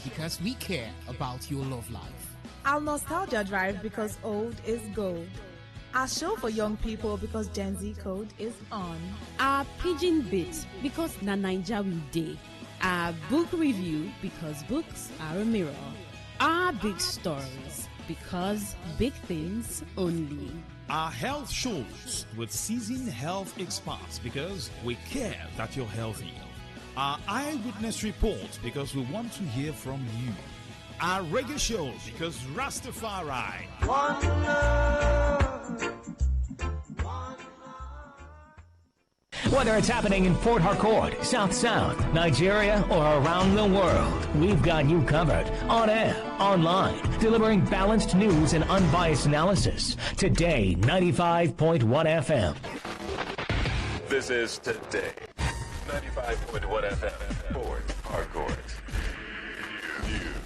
because we care about your love life. Our Nostalgia Drive because old is gold. Our show for young people because Gen Z code is on. Our Pidgin Bit because na Naija we day. Our book review because books are a mirror. Our big stories because big things only. Our health shows with seasoned health experts because we care that you're healthy. Our eyewitness report because we want to hear from you. Our reggae show because Rastafari. One love. Whether it's happening in Port Harcourt, South South, Nigeria, or around the world, we've got you covered. On air, online, delivering balanced news and unbiased analysis. Today, 95.1 FM. This is Today. 95.1 FM. Port Harcourt. News.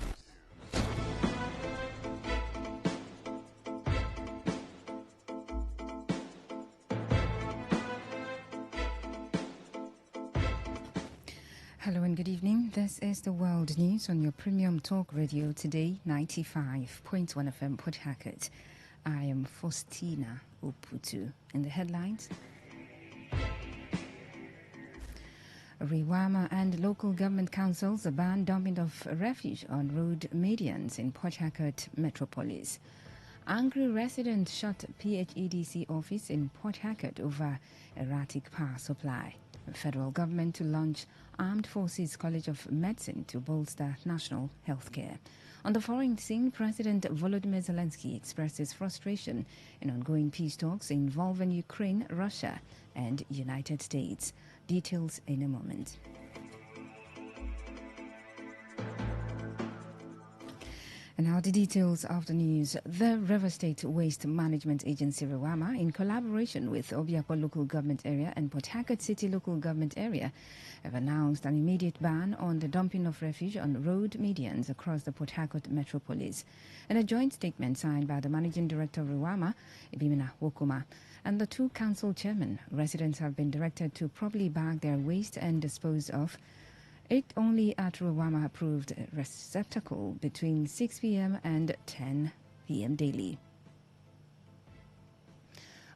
Hello and good evening. This is the World News on your premium talk radio today, 95.1 FM Port Harcourt. I am Faustina Oputu. In the headlines, Riwama and local government councils ban dumping of refuse on road medians in Port Harcourt metropolis. Angry residents shut PHEDC office in Port Harcourt over erratic power supply. The federal government to launch Armed Forces College of Medicine to bolster national health care. On the foreign scene, President Volodymyr Zelensky expresses frustration in ongoing peace talks involving Ukraine, Russia, and United States. Details in a moment. And now the details of the news. The River State Waste Management Agency, Riwama, in collaboration with Obiakwa Local Government Area and Port Harcourt City Local Government Area, have announced an immediate ban on the dumping of refuse on road medians across the Port Harcourt metropolis. In a joint statement signed by the Managing Director of Riwama, Ibimina Wokuma, and the two council chairmen, residents have been directed to properly bag their waste and dispose of it only at Riwama approved receptacle between 6 p.m. and 10 p.m. daily.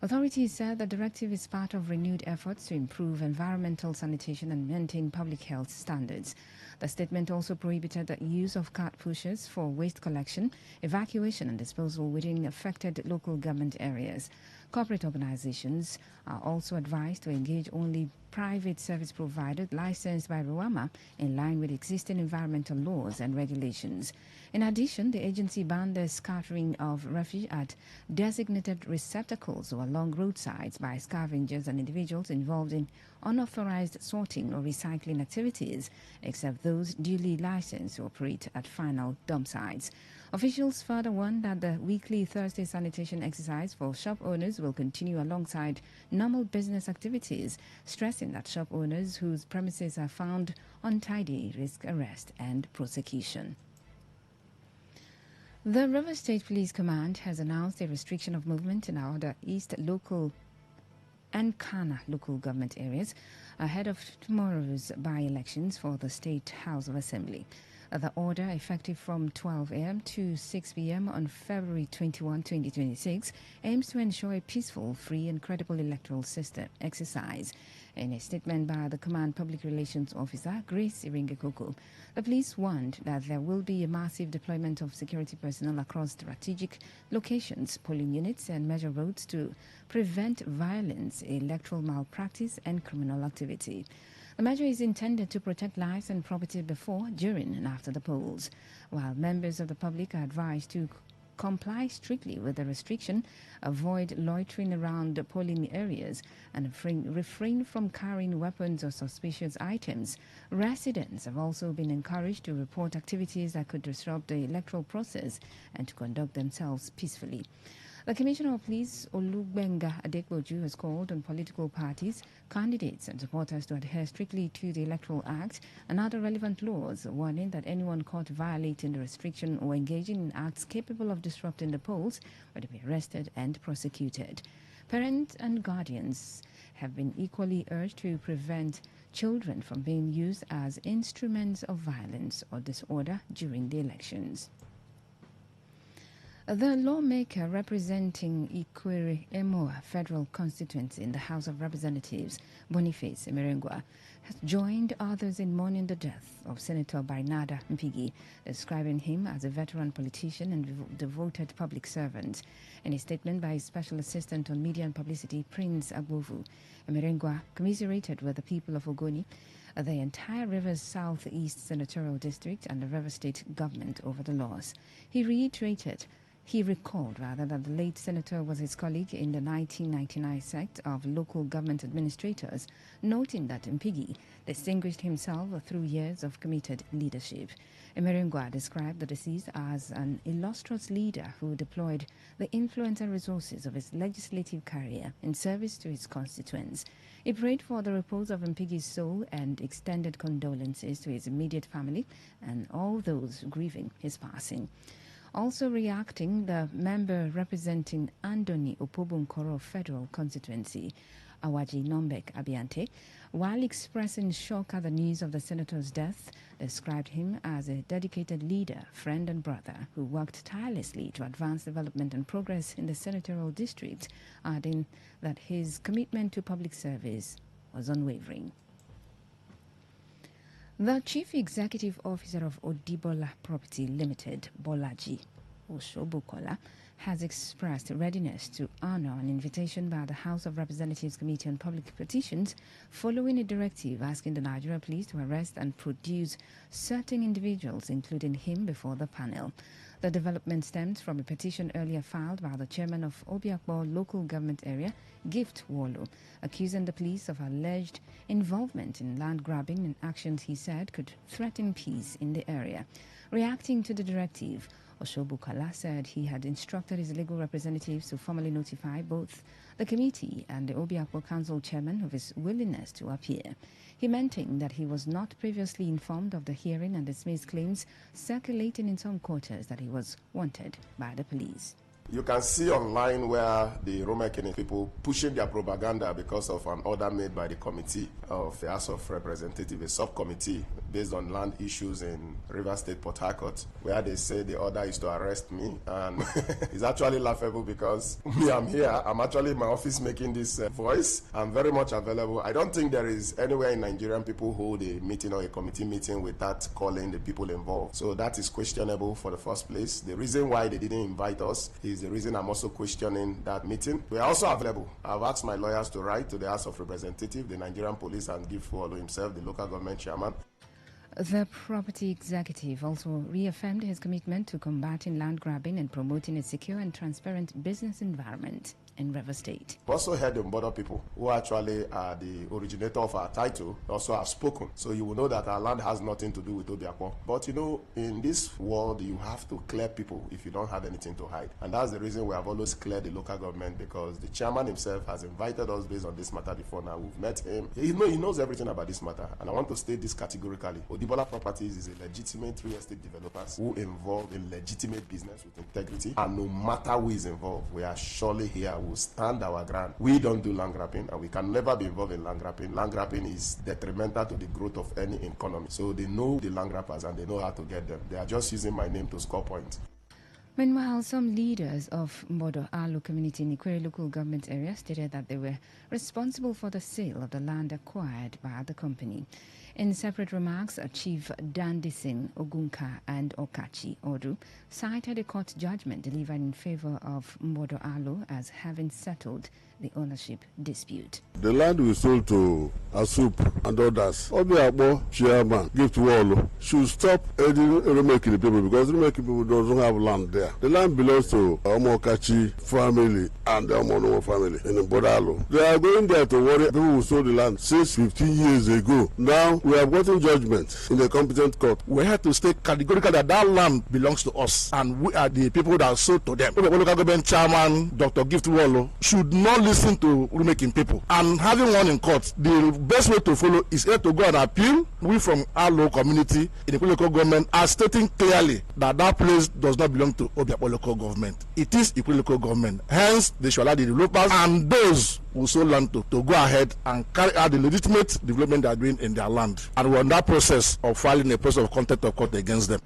Authorities said the directive is part of renewed efforts to improve environmental sanitation and maintain public health standards. The statement also prohibited the use of cart pushers for waste collection, evacuation and disposal within affected local government areas. Corporate organizations are also advised to engage only private service providers licensed by Riwama in line with existing environmental laws and regulations. In addition, the agency banned the scattering of refuse at designated receptacles or along roadsides by scavengers and individuals involved in unauthorized sorting or recycling activities, except those duly licensed to operate at final dump sites. Officials further warned that the weekly Thursday sanitation exercise for shop owners will continue alongside normal business activities, stressing that shop owners whose premises are found untidy risk arrest and prosecution. The River State Police Command has announced a restriction of movement in our East Local and Kana local government areas ahead of tomorrow's by-elections for the State House of Assembly. The order, effective from 12 a.m. to 6 p.m. on February 21, 2026, aims to ensure a peaceful, free and credible electoral system exercise. In a statement by the Command Public Relations Officer, Grace Iringekoko, the police warned that there will be a massive deployment of security personnel across strategic locations, polling units and major roads to prevent violence, electoral malpractice and criminal activity. The measure is intended to protect lives and property before, during and after the polls, while members of the public are advised to comply strictly with the restriction, avoid loitering around the polling areas, and refrain from carrying weapons or suspicious items. Residents have also been encouraged to report activities that could disrupt the electoral process and to conduct themselves peacefully. The Commissioner of Police, Olugbenga Adekboju, has called on political parties, candidates and supporters to adhere strictly to the Electoral Act and other relevant laws, warning that anyone caught violating the restriction or engaging in acts capable of disrupting the polls will be arrested and prosecuted. Parents and guardians have been equally urged to prevent children from being used as instruments of violence or disorder during the elections. The lawmaker representing Ikwere Emoa Federal Constituency in the House of Representatives, Boniface Emerengwa, has joined others in mourning the death of Senator Barnada Mpigi, describing him as a veteran politician and devoted public servant. In a statement by his Special Assistant on Media and Publicity, Prince Agbovu, Emerengwa commiserated with the people of Ogoni, the entire Rivers Southeast Senatorial District and the River State government over the loss. He recalled that the late senator was his colleague in the 1999 sect of local government administrators, noting that Mpigi distinguished himself through years of committed leadership. Emerengwa described the deceased as an illustrious leader who deployed the influence and resources of his legislative career in service to his constituents. He prayed for the repose of Mpigi's soul and extended condolences to his immediate family and all those grieving his passing. Also reacting, the member representing Andoni Opobunkoro Federal Constituency, Awaji Nombek Abiante, while expressing shock at the news of the senator's death, described him as a dedicated leader, friend and brother who worked tirelessly to advance development and progress in the senatorial district, adding that his commitment to public service was unwavering. The Chief Executive Officer of Odibola Property Limited, Bolaji Oshobukola, has expressed readiness to honor an invitation by the House of Representatives Committee on Public Petitions following a directive asking the Nigeria Police to arrest and produce certain individuals, including him, before the panel. The development stems from a petition earlier filed by the chairman of Obiakpo local government area, Gift Wallo, accusing the police of alleged involvement in land grabbing and actions he said could threaten peace in the area. Reacting to the directive, Oshobukala said he had instructed his legal representatives to formally notify both the committee and the Obiakpo Council chairman of his willingness to appear. He maintained that he was not previously informed of the hearing and dismissed claims circulating in some quarters that he was wanted by the police. You can see online where the Roma-Kene people pushing their propaganda because of an order made by the committee of the House of Representatives, a subcommittee based on land issues in River State, Port Harcourt, where they say the order is to arrest me. And it's actually laughable because me, I'm here. I'm actually in my office making this voice. I'm very much available. I don't think there is anywhere in Nigerian people hold a meeting or a committee meeting without calling the people involved. So that is questionable for the first place. The reason why they didn't invite us is the reason I'm also questioning that meeting. We are also available. I've asked my lawyers to write to the House of Representatives, the Nigerian Police, and give Fuolo himself, the local government chairman. The property executive also reaffirmed his commitment to combating land grabbing and promoting a secure and transparent business environment in River State. We also heard the border people, who actually are the originator of our title, also have spoken. So you will know that our land has nothing to do with Obiakpo. But you know, in this world, you have to clear people if you don't have anything to hide. And that's the reason we have always cleared the local government, because the chairman himself has invited us based on this matter before now. We've met him. He knows everything about this matter. And I want to state this categorically. Odibola Properties is a legitimate real estate developers who involved in legitimate business with integrity. And no matter who is involved, we are surely here. Will stand our ground. We don't do land grabbing, and we can never be involved in land grabbing. Land grabbing is detrimental to the growth of any economy. So they know the land grabbers and they know how to get them. They are just using my name to score points. Meanwhile, some leaders of Mbodo Alo community in Ikwere local government area stated that they were responsible for the sale of the land acquired by the company. In separate remarks, Chief Dandising Ogunka and Okachi Odu cited a court judgment delivered in favor of Mbodo Alo as having settled the ownership dispute. The land we sold to Asup and others, Obiakpo chairman, Gift Wallo, should stop aiding Romeki people, because Romeki people don't have land there. The land belongs to Omokachi family and the Omonomo family in Bodalo. They are going there to worry people who sold the land since 15 years ago. Now we have gotten judgment in the competent court. We have to state categorically that that land belongs to us, and we are the people that sold to them. The local government chairman, Dr. Gift Wallo, should not listen to rulemaking people. And having one in court, the best way to follow is to go and appeal. We from our local community in the local government are stating clearly that that place does not belong to Obiakpo local government. it is Ikwe local government. Hence, they should allow the developers and those who sold land to go ahead and carry out the legitimate development they are doing in their land. And we're in that process of filing a process of contempt of court against them.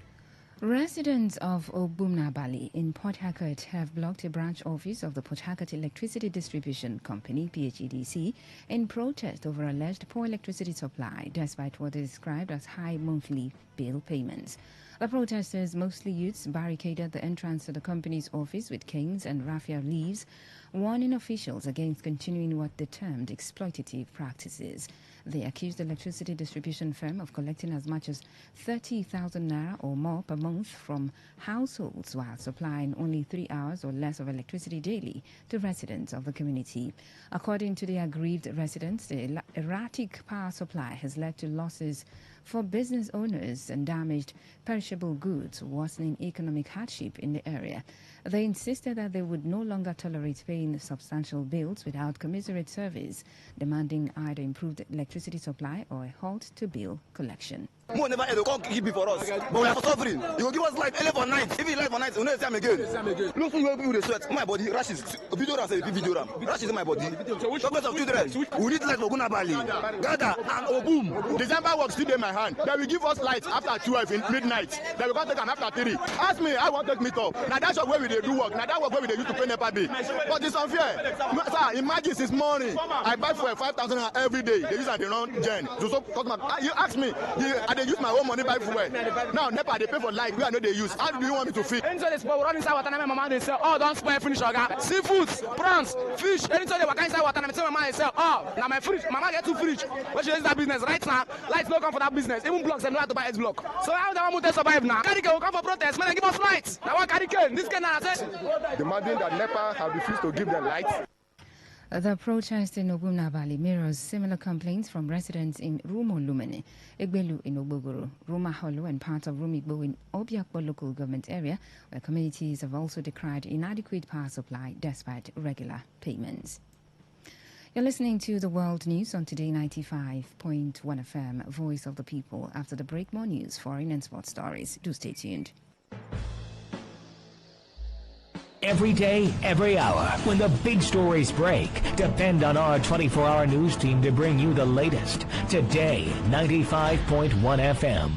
Residents of Ogbunabali in Port Harcourt have blocked a branch office of the Port Harcourt Electricity Distribution Company, PHEDC, in protest over alleged poor electricity supply, despite what is described as high monthly bill payments. The protesters, mostly youths, barricaded the entrance to the company's office with canes and raffia leaves, warning officials against continuing what they termed exploitative practices. They accused the electricity distribution firm of collecting as much as 30,000 naira or more per month from households while supplying only 3 hours or less of electricity daily to residents of the community. According to the aggrieved residents, the erratic power supply has led to losses for business owners and damaged perishable goods, worsening economic hardship in the area. They insisted that they would no longer tolerate paying substantial bills without commensurate service, demanding either improved electricity supply or a halt to bill collection. More never ever come keep it for us. But we are suffering. You will give us light 11 for night. If you light for night, we know it's time again. Look who people with the sweat. My body rashes. Video ram say video ram. Rashes in my body. Doctors of children. We need light for Gunabali. Gada and Obum. December work still in my hand. They will give us light after 12 in midnight. They will come take them after 3. Ask me, I want to take me up. Now that's where we do work. Now that work where we used to pay never day. But it's unfair. Sir, imagine this morning I buy for 5,000 every day. They use at the wrong gen. You ask me. They use my own money buy fuel. Now NEPA they pay for light. We are not they use. How do you want me to feed? Anytime they spoil, run inside water. My mama they sell. Oh, don't spoil finish oga. Seafoods, prawns, fish. Anytime they walk inside water, my mama they sell. Oh, now my fridge. Mama get 2 fridge. But she does that business right now. Lights no come for that business. Even blocks they know how to buy X block. So how the one to survive now? Carry will come for protest. Man, they give us lights. Now what carry cane? This can I say. Demanding that NEPA have refused to give them lights. The protest in Ogbunabali mirrors similar complaints from residents in Rumo Lumene, Egbelu in Ogbogoro, Ruma Holo and parts of Rumigbo in Obiakpo local government area, where communities have also decried inadequate power supply despite regular payments. You're listening to the World News on Today 95.1 FM, Voice of the People. After the break, more news, foreign and sports stories. Do stay tuned. Every day, every hour, when the big stories break, depend on our 24-hour news team to bring you the latest. Today, 95.1 FM.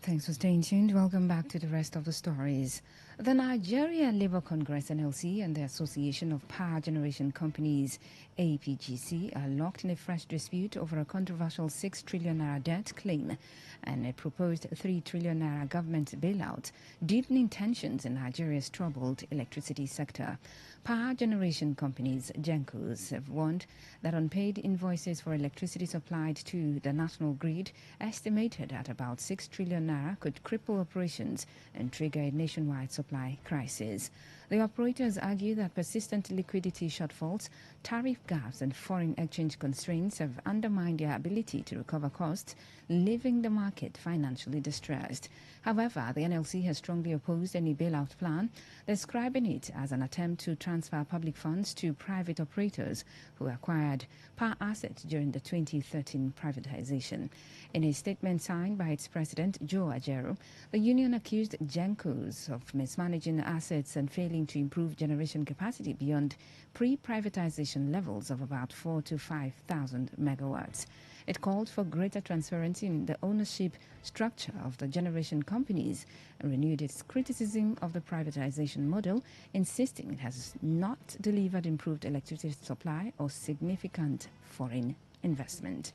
Thanks for staying tuned. Welcome back to the rest of the stories. The Nigeria Labour Congress NLC and the Association of Power Generation Companies APGC are locked in a fresh dispute over a controversial 6 trillion naira debt claim and a proposed 3 trillion naira government bailout, deepening tensions in Nigeria's troubled electricity sector. Power generation companies, GENCOs, have warned that unpaid invoices for electricity supplied to the national grid, estimated at about 6 trillion naira, could cripple operations and trigger a nationwide supply crisis. The operators argue that persistent liquidity shortfalls, tariff gaps and foreign exchange constraints have undermined their ability to recover costs, leaving the market financially distressed. However, the NLC has strongly opposed any bailout plan, describing it as an attempt to transfer public funds to private operators who acquired power assets during the 2013 privatization. In a statement signed by its president, Joe Ajero, the union accused GENCOs of mismanaging assets and failing to improve generation capacity beyond pre-privatization levels of about 4,000 to 5,000 megawatts. It called for greater transparency in the ownership structure of the generation companies and renewed its criticism of the privatization model, insisting it has not delivered improved electricity supply or significant foreign investment.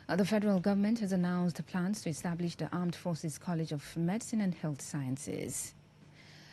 The federal government has announced plans to establish the Armed Forces College of Medicine and Health Sciences,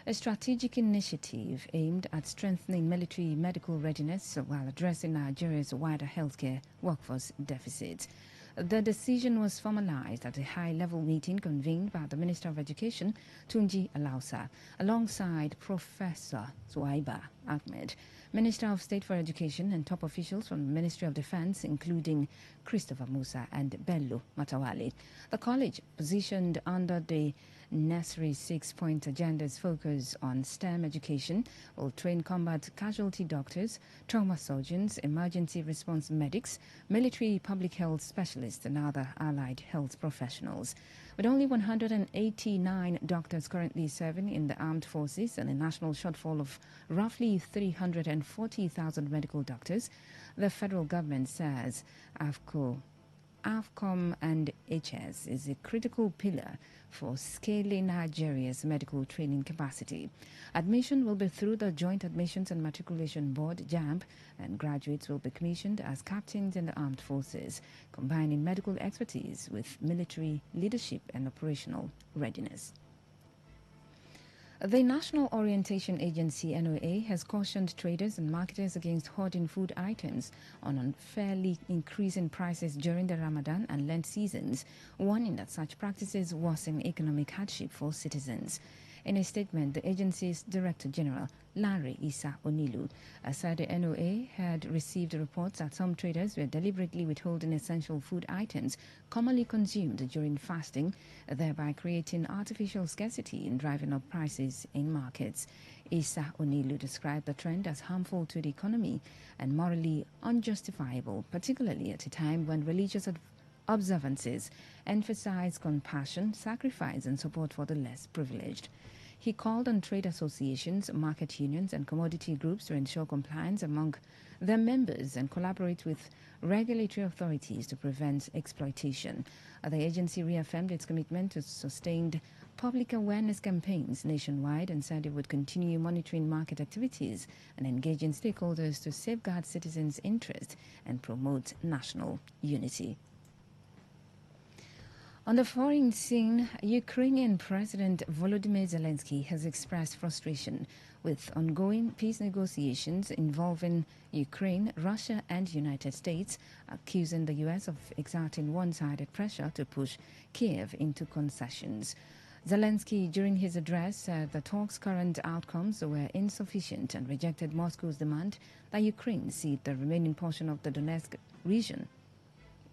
a strategic initiative aimed at strengthening military medical readiness while addressing Nigeria's wider healthcare workforce deficit. The decision was formalized at a high-level meeting convened by the Minister of Education, Tunji Alausa, alongside Professor Suwaiba Ahmed. Minister of State for Education and top officials from the Ministry of Defense, including Christopher Musa and Bello Matawali. The college, positioned under the Nursery 6-point agenda's focus on STEM education, will train combat casualty doctors, trauma surgeons, emergency response medics, military public health specialists, and other allied health professionals. With only 189 doctors currently serving in the armed forces and a national shortfall of roughly 340,000 medical doctors, the federal government says AFCOM and HS is a critical pillar for scaling Nigeria's medical training capacity. Admission will be through the Joint Admissions and Matriculation Board, JAMB, and graduates will be commissioned as captains in the armed forces, combining medical expertise with military leadership and operational readiness. The National Orientation Agency, NOA, has cautioned traders and marketers against hoarding food items on unfairly increasing prices during the Ramadan and Lent seasons, warning that such practices worsen economic hardship for citizens. In a statement, the agency's Director General, Larry Isa Onilu, said the NOA had received reports that some traders were deliberately withholding essential food items commonly consumed during fasting, thereby creating artificial scarcity and driving up prices in markets. Isa Onilu described the trend as harmful to the economy and morally unjustifiable, particularly at a time when religious observances emphasize compassion, sacrifice, and support for the less privileged. He called on trade associations, market unions, and commodity groups to ensure compliance among their members and collaborate with regulatory authorities to prevent exploitation. The agency reaffirmed its commitment to sustained public awareness campaigns nationwide and said it would continue monitoring market activities and engaging stakeholders to safeguard citizens' interests and promote national unity. On the foreign scene, Ukrainian President Volodymyr Zelensky has expressed frustration with ongoing peace negotiations involving Ukraine, Russia, and United States, accusing the U.S. of exerting one-sided pressure to push Kiev into concessions. Zelensky, during his address, said the talks' current outcomes were insufficient and rejected Moscow's demand that Ukraine cede the remaining portion of the Donetsk region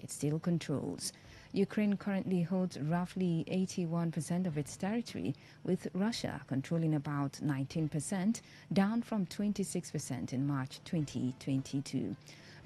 it still controls. Ukraine currently holds roughly 81% of its territory, with Russia controlling about 19%, down from 26% in March 2022.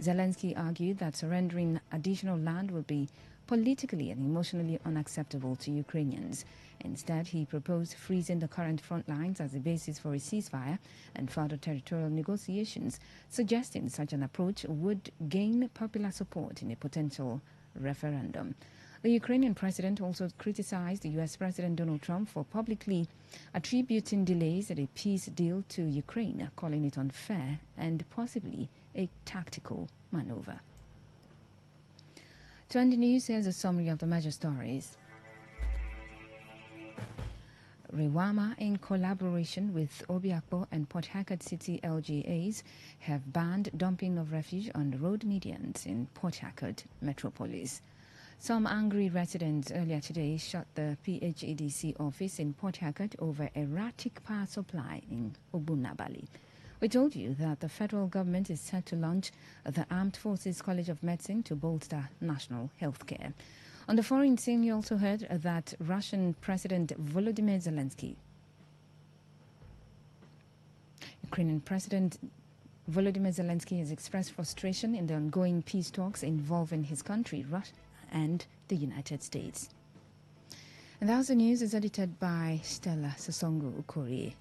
Zelensky argued that surrendering additional land will be politically and emotionally unacceptable to Ukrainians. Instead, he proposed freezing the current front lines as a basis for a ceasefire and further territorial negotiations, suggesting such an approach would gain popular support in a potential referendum. The Ukrainian president also criticized the U.S. President Donald Trump for publicly attributing delays at a peace deal to Ukraine, calling it unfair and possibly a tactical maneuver. To end the news, here's a summary of the major stories. Rewama, in collaboration with Obiakpo and Port Harcourt City LGAs, have banned dumping of refuse on the road medians in Port Harcourt metropolis. Some angry residents earlier today shut the PHEDC office in Port Harcourt over erratic power supply in Ogbunabali. We told you that the federal government is set to launch the Armed Forces College of Medicine to bolster national health care. On the foreign scene, you also heard that Russian President Volodymyr Zelensky, Ukrainian President Volodymyr Zelensky has expressed frustration in the ongoing peace talks involving his country, Russia, and the United States. And that was the news. Is edited by Stella Sasongo Ukuri.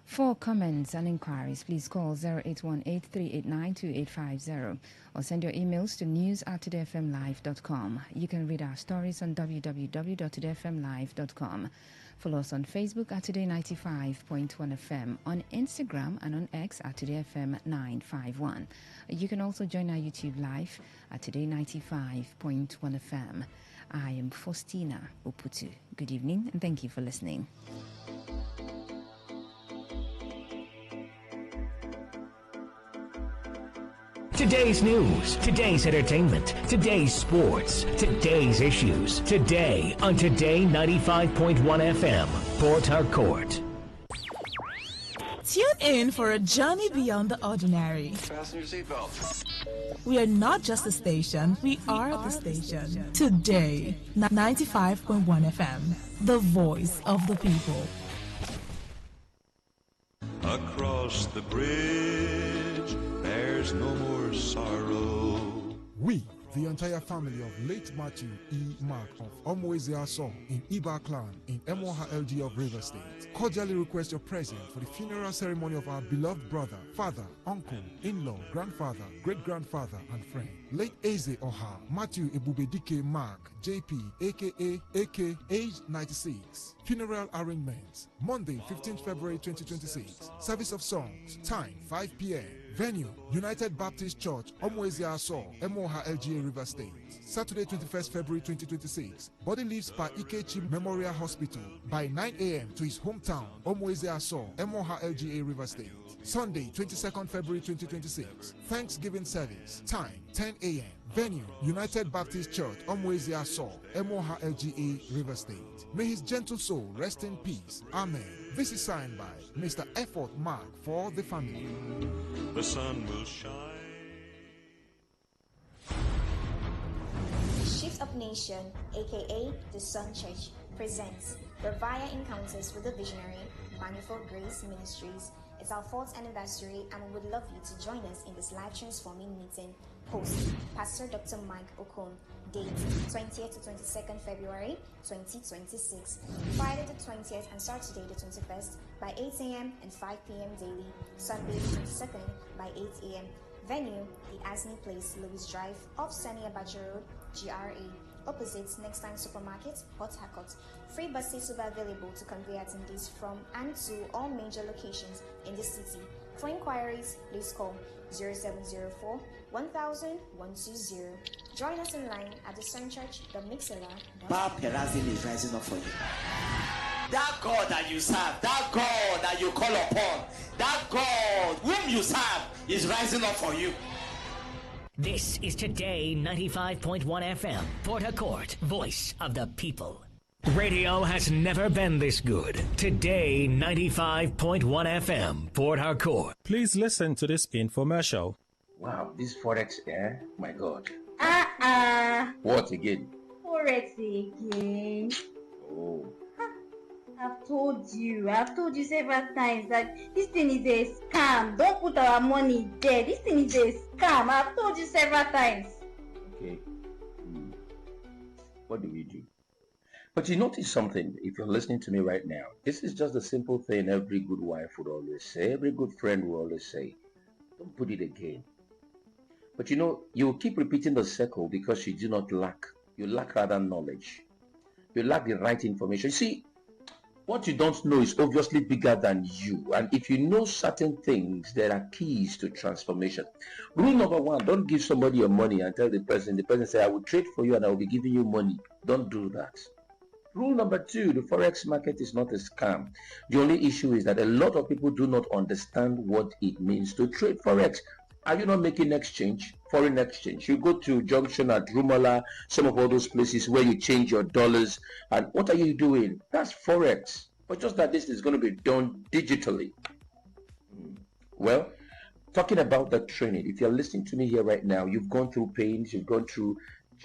For comments and inquiries, please call 0818-389-2850 or send your emails to news@todayfmlive.com. You can read our stories on www.todayfmlive.com. Follow us on Facebook at Today95.1fm, on Instagram and on X at TodayFM951. You can also join our YouTube live at Today95.1fm. I am Faustina Oputu. Good evening and thank you for listening. Today's news, today's entertainment, today's sports, today's issues. Today on Today 95.1 FM, Port Harcourt. Tune in for a journey beyond the ordinary. Fasten your seatbelts. We are not just a station, we are the station. Today, 95.1 FM, the voice of the people. Across the bridge, there's no more sorrow. We, the entire family of late Matthew E. Mark of Omwezia Saw in Iba Clan in Emoha LG of River State, cordially request your presence for the funeral ceremony of our beloved brother, father, uncle, in-law, grandfather, great-grandfather, and friend, late Eze Oha Matthew Ebubedike Mark, JP, aka AK, age 96. Funeral arrangements, Monday, 15th February 2026. Service of songs, time 5 p.m. Venue, United Baptist Church, Omwezia Saw, Emoha LGA River State. Saturday, 21st February 2026. Body leaves by Ikechi Memorial Hospital by 9 a.m. to his hometown, Omwezia Saw, Emoha LGA River State. Sunday, 22nd February 2026. Thanksgiving service, time 10 a.m. Venue, United Baptist Church, Omwezia Saw, Emoha LGA River State. May his gentle soul rest in peace. Amen. This is signed by Mr. Effort Mark for the family. The sun will shine. Shift Up Nation, aka the Sun Church, presents Revival Encounters with the Visionary, Manifold Grace Ministries. It's our 4th anniversary and we would love you to join us in this life transforming meeting. Host, Pastor Dr. Mike Okon. Date, 20th to 22nd February 2026. Friday the 20th and Saturday the 21st by 8 a.m. and 5 p.m. daily. Sunday the 22nd by 8 a.m. Venue, the Asney Place, Lewis Drive, off Sunny Abacha Road, GRA, opposite Next Time Supermarket, Port Harcourt. Free buses will be available to convey attendees from and to all major locations in the city. For inquiries, please call 0704 1000 120. Join us online at the Sun Church, the Mixela. Baal Perazim is rising up for you. That God that you serve, that God that you call upon, that God whom you serve is rising up for you. This is Today 95.1 FM, Port Harcourt, voice of the people. Radio has never been this good. Today 95.1 FM, Port Harcourt. Please listen to this infomercial. Wow, this Forex, my God. What again? Forex again. Oh. I've told you several times that this thing is a scam. Don't put our money there. This thing is a scam. I've told you several times. Okay. What do we do? But you notice something, if you're listening to me right now, this is just a simple thing every good wife would always say, every good friend will always say. Don't put it again. But you keep repeating the circle because you do not lack. You lack rather knowledge. You lack the right information. You see, what you don't know is obviously bigger than you. And if you know certain things, there are keys to transformation. Rule number 1, don't give somebody your money and tell the person say, I will trade for you and I will be giving you money. Don't do that. Rule number 2, the Forex market is not a scam. The only issue is that a lot of people do not understand what it means to trade Forex. Are you not making exchange, foreign exchange? You go to Junction at Rumala, some of all those places where you change your dollars. And what are you doing? That's Forex. But just that this is going to be done digitally. Well, talking about that training, if you're listening to me here right now, you've gone through pains, you've gone through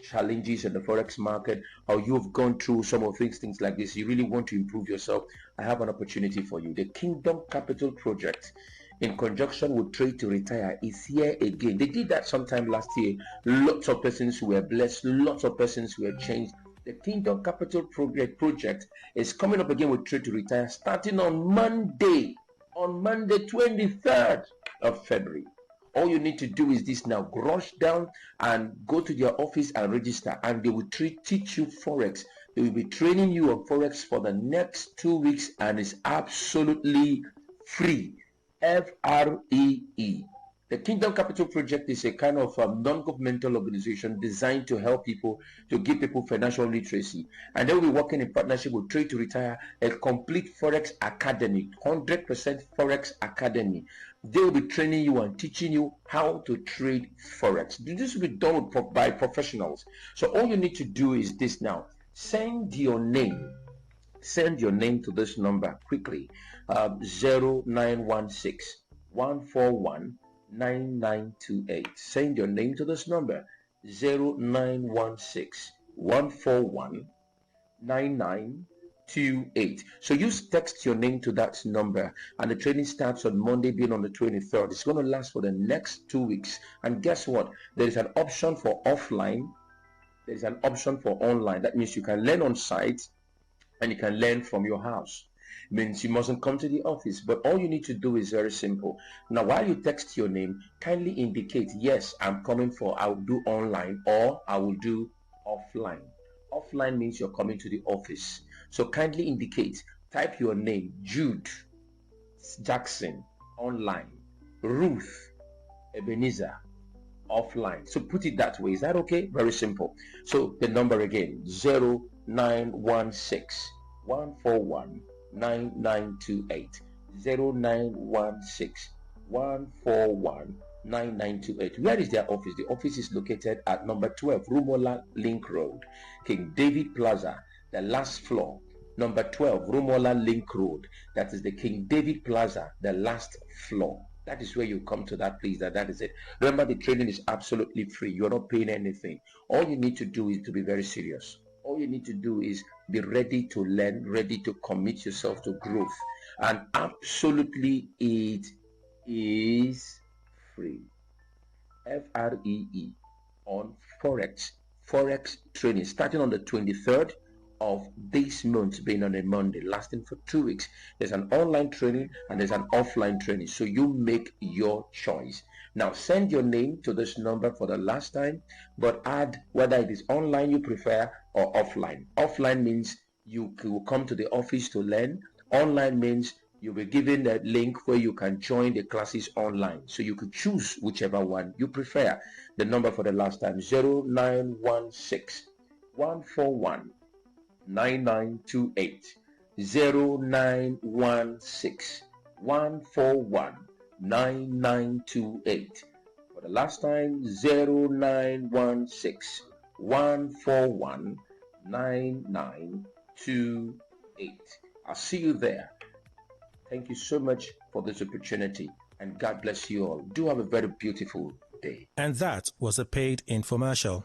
challenges in the Forex market, or you've gone through some of things like this, you really want to improve yourself, I have an opportunity for you. The Kingdom Capital Project, in conjunction with Trade to Retire, is here again. They did that sometime last year. Lots of persons were blessed, lots of persons were changed. The Kingdom Capital Project is coming up again with Trade to Retire, starting on Monday 23rd of February. All you need to do is this now, rush down and go to their office and register, and they will teach you Forex. They will be training you on Forex for the next 2 weeks, and it's absolutely free. FREE. The Kingdom Capital Project is a kind of non-governmental organization designed to help people, to give people financial literacy. And then we're working in partnership with Trade to Retire, a complete Forex Academy, 100% Forex Academy. They will be training you and teaching you how to trade Forex. This will be done by professionals. So all you need to do is this now. Send your name to this number quickly. 0916 141 9928. Send your name to this number 0916 141 9928. So you text your name to that number, and the training starts on Monday, being on the 23rd. It's going to last for the next 2 weeks. And guess what? There is an option for offline. There is an option for online. That means you can learn on site and you can learn from your house. Means you mustn't come to the office, but all you need to do is very simple. Now, while you text your name, kindly indicate, yes, I'm coming for, I'll do online, or I will do offline. Offline means you're coming to the office. So kindly indicate, type your name, Jude Jackson, online, Ruth Ebenezer, offline. So put it that way. Is that okay? Very simple. So the number again, 0916 141 9928. 0916 141 9928. Where is their office? The office is located at number 12 Rumola Link Road, King David Plaza, the last floor. Number 12 Rumola Link Road, that is the King David Plaza, the last floor. That is where you come to that place. That is it. Remember, the training is absolutely free. You're not paying anything. All you need to do is to be very serious. All you need to do is be ready to learn, ready to commit yourself to growth. And absolutely it is free. FREE on Forex training, starting on the 23rd of this month, being on a Monday, lasting for 2 weeks. There's an online training and there's an offline training, so you make your choice. Now send your name to this number for the last time, but add whether it is online you prefer or offline. Offline means you will come to the office to learn. Online means you'll be given a link where you can join the classes online, so you could choose whichever one you prefer. The number for the last time, 0916 141 9928. 0916 141 9928. For the last time, 0916 141 9928. I'll see you there. Thank you so much for this opportunity, and God bless you all. Do have a very beautiful day. And that was a paid infomercial.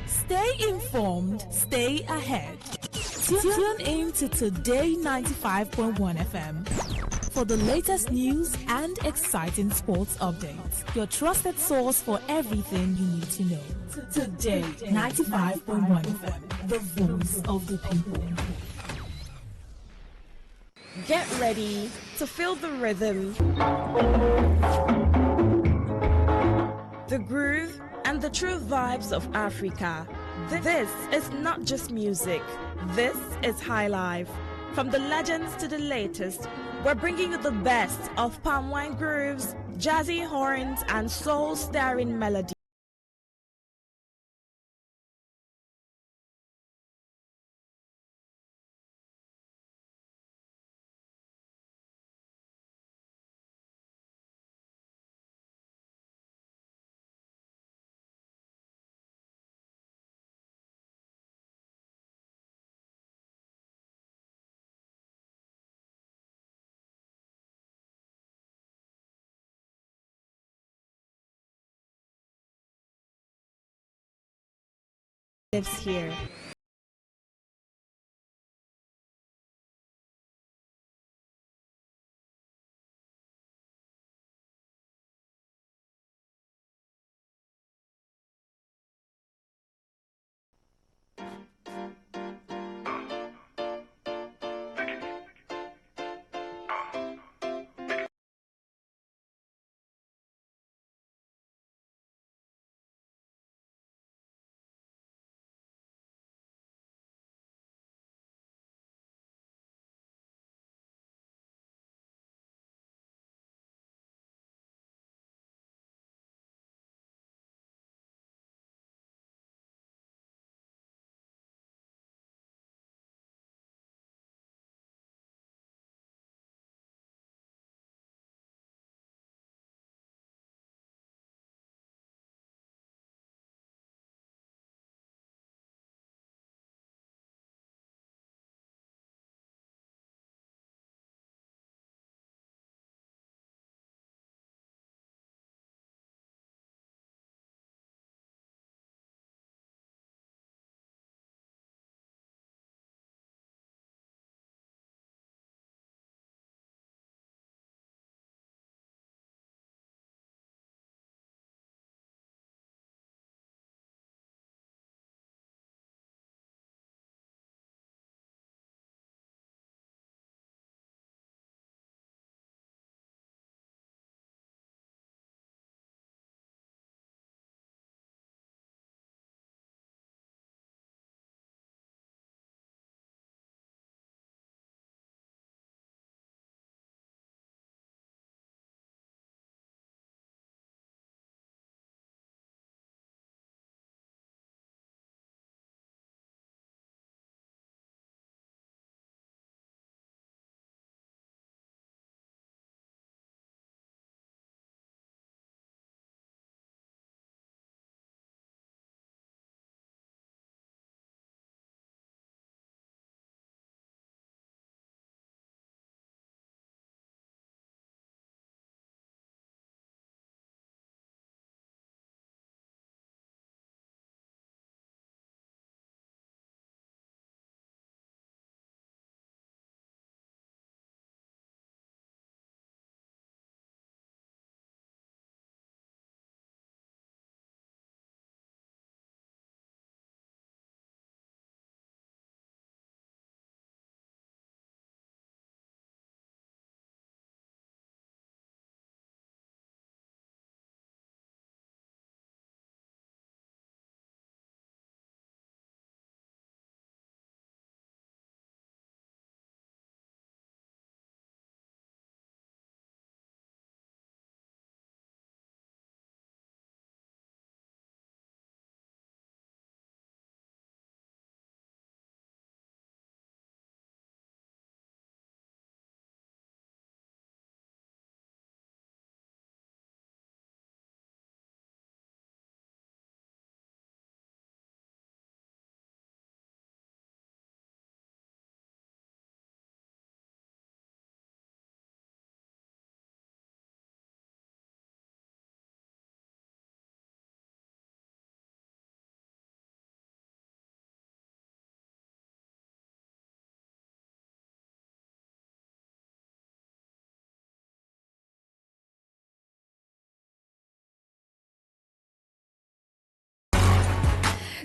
Stay informed, stay ahead. Tune in to Today 95.1 FM for the latest news and exciting sports updates. Your trusted source for everything you need to know. Today 95.1 FM, the voice of the people. Get ready to feel the rhythm, the groove, and the true vibes of Africa. This is not just music. This is high life. From the legends to the latest, we're bringing you the best of palm wine grooves, jazzy horns, and soul-stirring melodies. Lives here.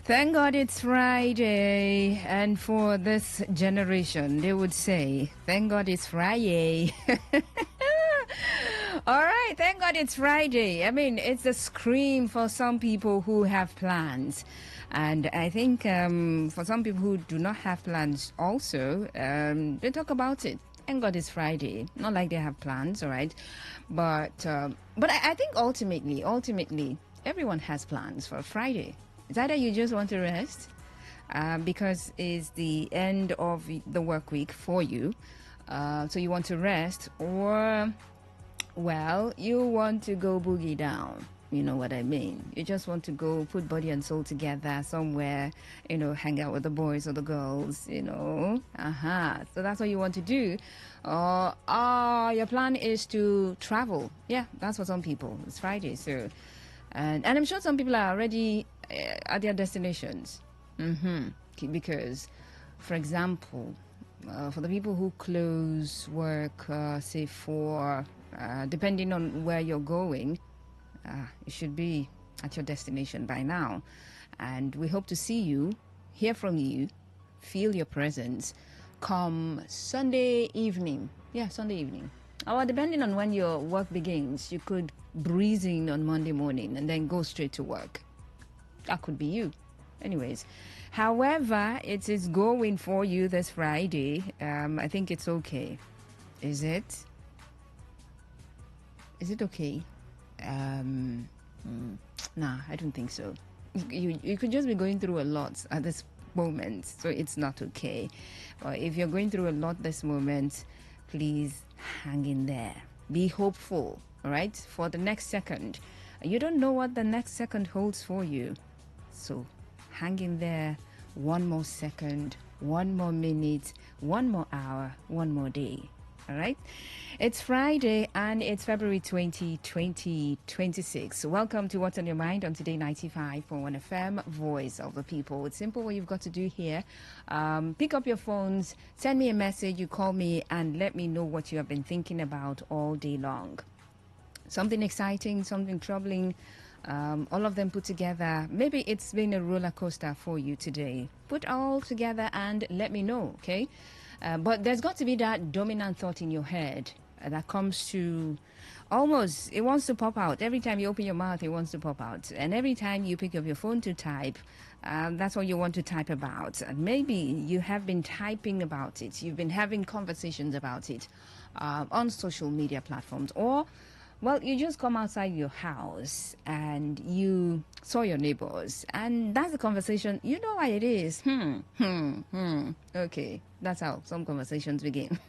Thank God it's Friday. And for this generation, they would say, thank God it's Friday. All right, thank God it's Friday. I mean, it's a scream for some people who have plans. And I think for some people who do not have plans also, they talk about it. Thank God it's Friday. Not like they have plans, all right? But I think ultimately, everyone has plans for Friday. It's either you just want to rest because it's the end of the work week for you. So you want to rest, or, well, you want to go boogie down. You know what I mean? You just want to go put body and soul together somewhere, hang out with the boys or the girls, So that's what you want to do. Your plan is to travel. Yeah, that's for some people. It's Friday, so... And I'm sure some people are already at their destinations. Because, for example, for the people who close work, say for, depending on where you're going, you should be at your destination by now. And we hope to see you, hear from you, feel your presence come Sunday evening. Yeah, Sunday evening. Or depending on when your work begins, you could breeze in on Monday morning and then go straight to work. That could be you. Anyways, however it is going for you this Friday, I think it's okay. Is it? Is it okay? Nah, I don't think so. You could just be going through a lot at this moment, so it's not okay. If you're going through a lot this moment, please hang in there. Be hopeful, all right, for the next second. You don't know what the next second holds for you. So hang in there. One more second, one more minute, one more hour, one more day. All right. It's Friday and it's February 20, 2026. Welcome to What's on Your Mind on Today 95.1 FM, Voice of the People. It's simple what you've got to do here. Pick up your phones, send me a message, you call me, and let me know what you have been thinking about all day long. Something exciting, something troubling, all of them put together. Maybe it's been a roller coaster for you today. Put all together and let me know, okay? But there's got to be that dominant thought in your head that comes to almost, it wants to pop out. Every time you open your mouth, it wants to pop out. And every time you pick up your phone to type, that's what you want to type about. And maybe you have been typing about it. You've been having conversations about it on social media platforms. Or, well, you just come outside your house and you saw your neighbors. And that's the conversation. You know why it is. Okay, that's how some conversations begin.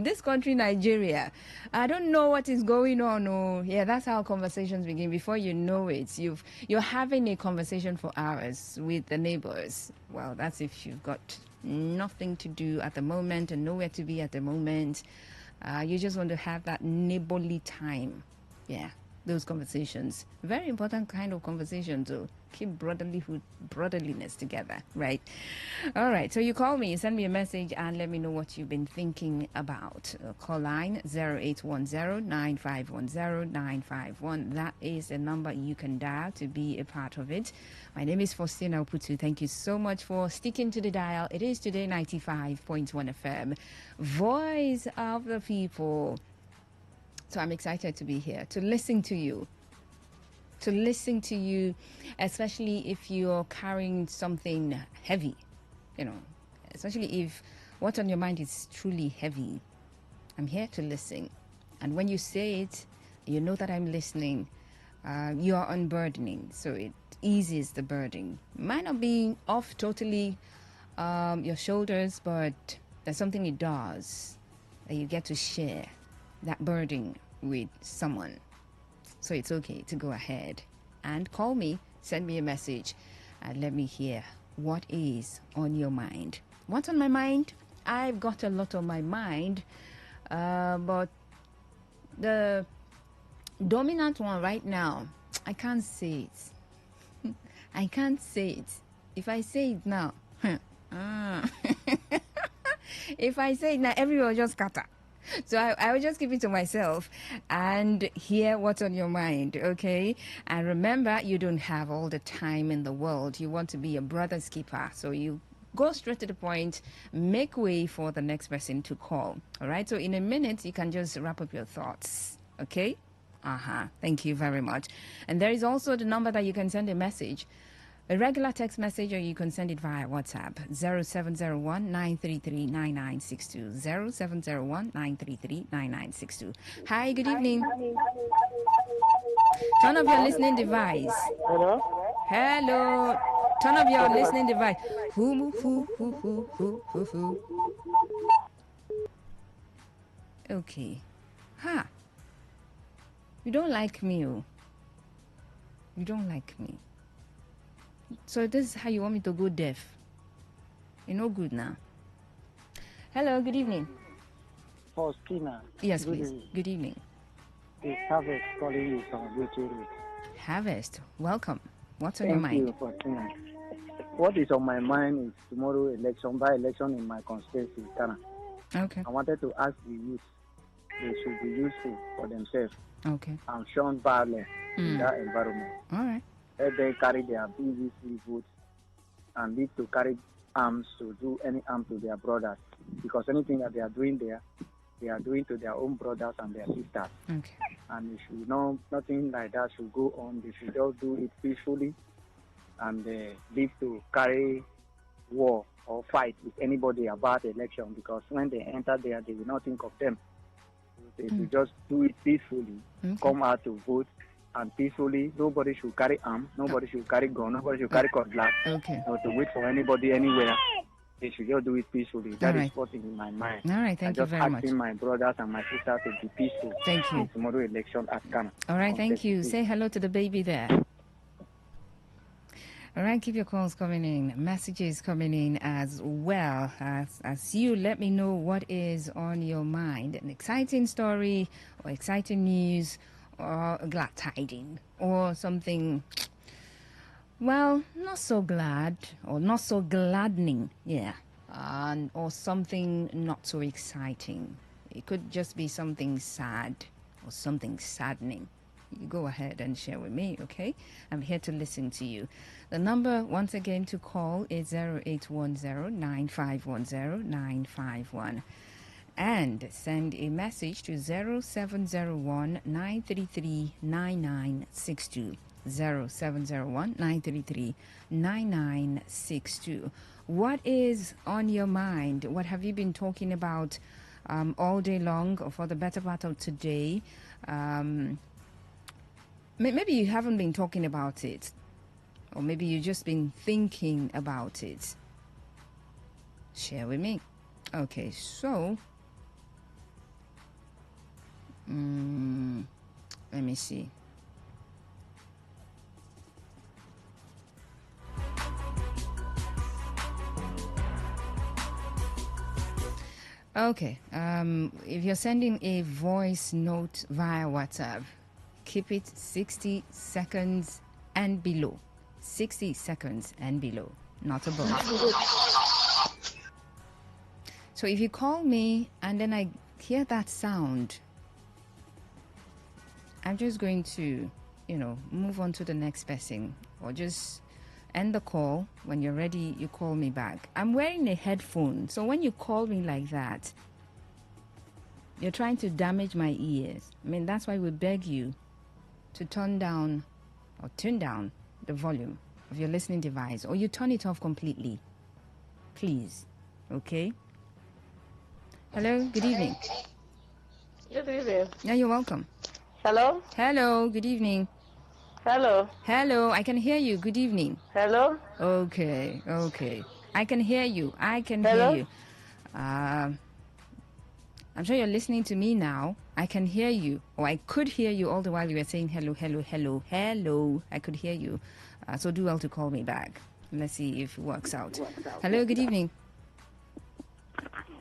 This country, Nigeria, I don't know what is going on. Oh, yeah, that's how conversations begin. Before you know it, you're having a conversation for hours with the neighbors. Well, that's if you've got nothing to do at the moment and nowhere to be at the moment. You just want to have that neighborly time. Yeah, those conversations. Very important kind of conversation to keep brotherliness together, right? All right, so you call me, send me a message, and let me know what you've been thinking about. Call line 0810-9510-951. That is the number you can dial to be a part of it. My name is Faustina Oputu. Thank you so much for sticking to the dial. It is Today 95.1 FM, Voice of the People. So I'm excited to be here, to listen to you. Especially if you're carrying something heavy, especially if what's on your mind is truly heavy. I'm here to listen. And when you say it, you know that I'm listening. You are unburdening, so it eases the burden. Might not be off totally your shoulders, but there's something it does that you get to share that burden with someone. So it's okay to go ahead and call me, send me a message, and let me hear what is on your mind. What's on my mind? I've got a lot on my mind, but the dominant one right now, I can't say it. I can't say it. If I say it now, if I say it now, everyone will just scatter. So I will just keep it to myself and hear what's on your mind, okay? And remember, you don't have all the time in the world. You want to be a brother's keeper. So you go straight to the point, make way for the next person to call. All right? So in a minute, you can just wrap up your thoughts, okay? Thank you very much. And there is also the number that you can send a message. A regular text message, or you can send it via WhatsApp, 0701-933-9962, 0701-933-9962. Hi, good evening. Turn off your listening device. Hello? Hello. Turn off your listening device. Hoo. Okay. You don't like me, oh. You don't like me. So this is how you want me to go deaf? You're no good now. Hello, good evening. Faustina. Yes, please. Good evening. It's Harvest calling you from Beauty. Harvest, welcome. What's on your mind? Thank you, Faustina. What is on my mind is tomorrow election, by-election in my constituency, Ghana. Okay. I wanted to ask the youth, they should be useful for themselves. Okay. And shun violence in that environment. All right. Let them carry their BVC votes and need to carry arms to do any harm to their brothers. Because anything that they are doing there, they are doing to their own brothers and their sisters. Okay. And they should know nothing like that should go on. They should just do it peacefully and leave to carry war or fight with anybody about election, because when they enter there, they will not think of them. They should just do it peacefully, come out to vote, and peacefully. Nobody should carry arms, nobody should carry gun, nobody should carry cutlass, or to wait for anybody anywhere. They should just do it peacefully. That is what is in my mind. All right, thank you very much. I'm just asking my brothers and my sisters to be peaceful. Thank you. In tomorrow election at Ghana. All right, thank you. Say hello to the baby there. All right, keep your calls coming in, messages coming in as well. As you let me know what is on your mind, an exciting story or exciting news or a glad tiding or something, well, not so glad or not so gladdening, or something not so exciting. It could just be something sad or something saddening. You go ahead and share with me, okay? I'm here to listen to you. The number, once again, to call is 0810-9510-951. And send a message to 0701-933-9962. 0701-933-9962. What is on your mind? What have you been talking about all day long or for the better part of today? Maybe you haven't been talking about it, or maybe you've just been thinking about it. Share with me. Okay, so let me see. Okay, if you're sending a voice note via WhatsApp, keep it 60 seconds and below. 60 seconds and below, not above. So if you call me and then I hear that sound, I'm just going to, move on to the next person, or just end the call. When you're ready, you call me back. I'm wearing a headphone, so when you call me like that, you're trying to damage my ears. I mean, that's why we beg you to turn down the volume of your listening device, or you turn it off completely, please. Okay? Hello, good evening. Good evening. Yeah, you're welcome. Hello? Hello, good evening. Hello? Hello, I can hear you. Good evening. Hello? Okay. I can hear you. Hello? Hear you. I'm sure you're listening to me now. I can hear you, or I could hear you all the while you were saying hello. I could hear you. So do well to call me back. Let's see if it works out. Hello, good evening.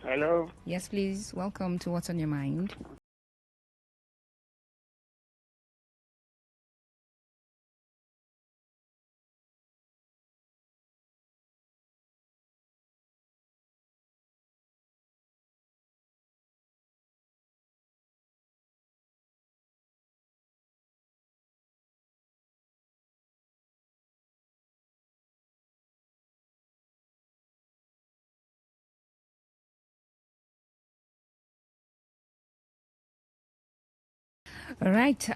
Hello? Yes, please. Welcome to What's on Your Mind. All right,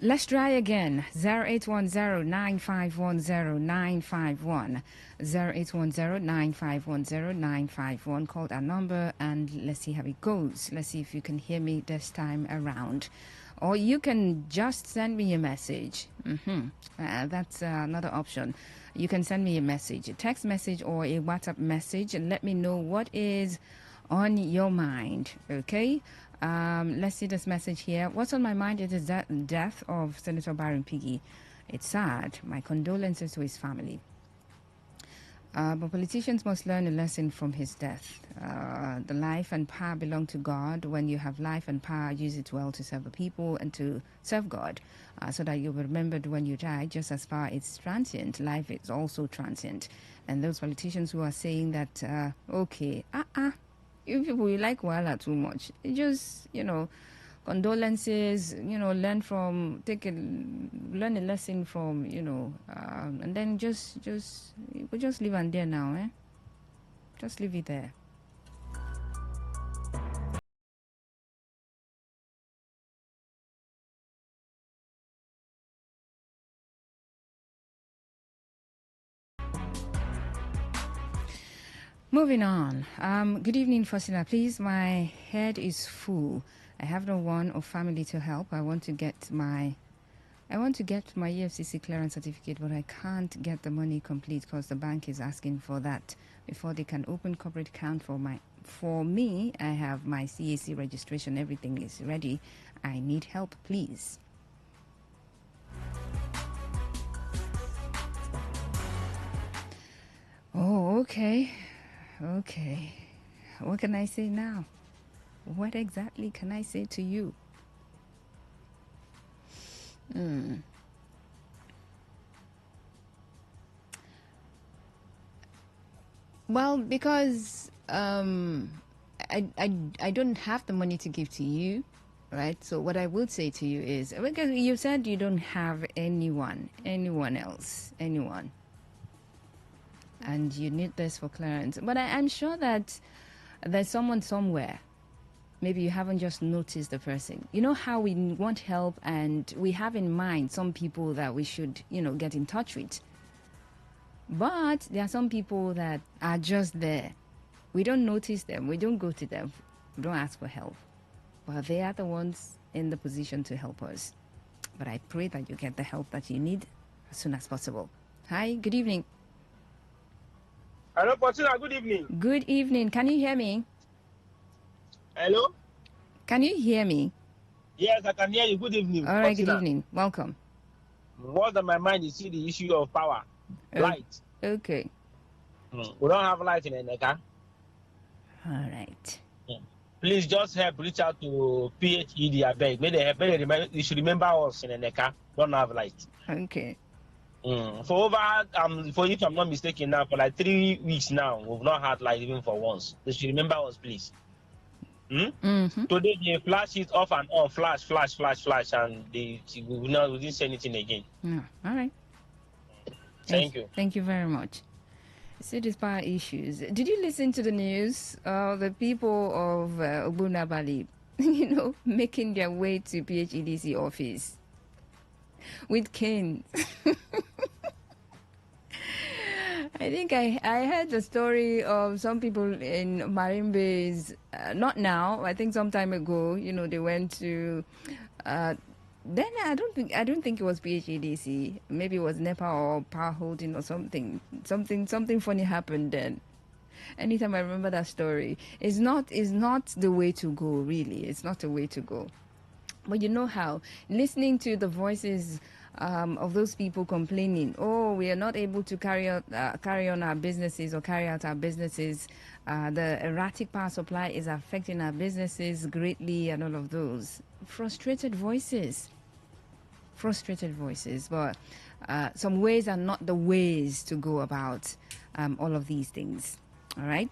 let's try again. 0810-9510951. 0810-9510951. Call that number and let's see how it goes. Let's see if you can hear me this time around. Or you can just send me a message. That's another option. You can send me a message, a text message or a WhatsApp message, and let me know what is on your mind, okay? Let's see this message here. What's on my mind is the death of Senator Byron Piggy. It's sad. My condolences to his family. But politicians must learn a lesson from his death. The life and power belong to God. When you have life and power, use it well to serve the people and to serve God, so that you'll be remembered when you die. Just as power is transient, life is also transient. And those politicians who are saying that, you people, you like Wala too much. Just, condolences, learn a lesson from, and then just leave and there now, eh? Just leave it there. Moving on. Good evening, Fosila. Please, my head is full. I have no one or family to help. I want to get my EFCC clearance certificate, but I can't get the money complete because the bank is asking for that before they can open corporate account for me. I have my CAC registration. Everything is ready. I need help, please. Oh, okay. Okay. What can I say now? What exactly can I say to you? Well, because I don't have the money to give to you, right? So what I would say to you is, because you said you don't have anyone else, and you need this for clearance. But I'm sure that there's someone somewhere. Maybe you haven't just noticed the person. You know how we want help and we have in mind some people that we should, get in touch with. But there are some people that are just there. We don't notice them. We don't go to them. We don't ask for help. But they are the ones in the position to help us. But I pray that you get the help that you need as soon as possible. Hi, good evening. Hello, Portina, good evening. Good evening. Can you hear me? Hello? Can you hear me? Yes, I can hear you. Good evening. All right, Portina. good evening. Welcome. What's on my mind is the issue of power. Light. Okay. We don't have light in Eneka. All right. Please just help reach out to PHED, I beg. May they help. They should remember us in Eneka. Don't have light. Okay. For if I'm not mistaken now, for like 3 weeks now, we've not had light even for once. They should remember us, please. Today they flash it off and on, flash, and we didn't say anything again. No. All right. Thank you. Thank you very much. See these power issues. Did you listen to the news? The people of Obunabali, making their way to PHEDC office with canes. I think I heard the story of some people in Marimbes, not now, I think some time ago, they went to, then I don't think it was PHEDC, maybe it was NEPA or Power Holding or something funny happened then. Anytime I remember that story, it's not the way to go, really. It's not the way to go. But you know how, listening to the voices of those people complaining, we are not able to carry on our businesses or carry out our businesses. The erratic power supply is affecting our businesses greatly, and all of those frustrated voices. But some ways are not the ways to go about all of these things. All right.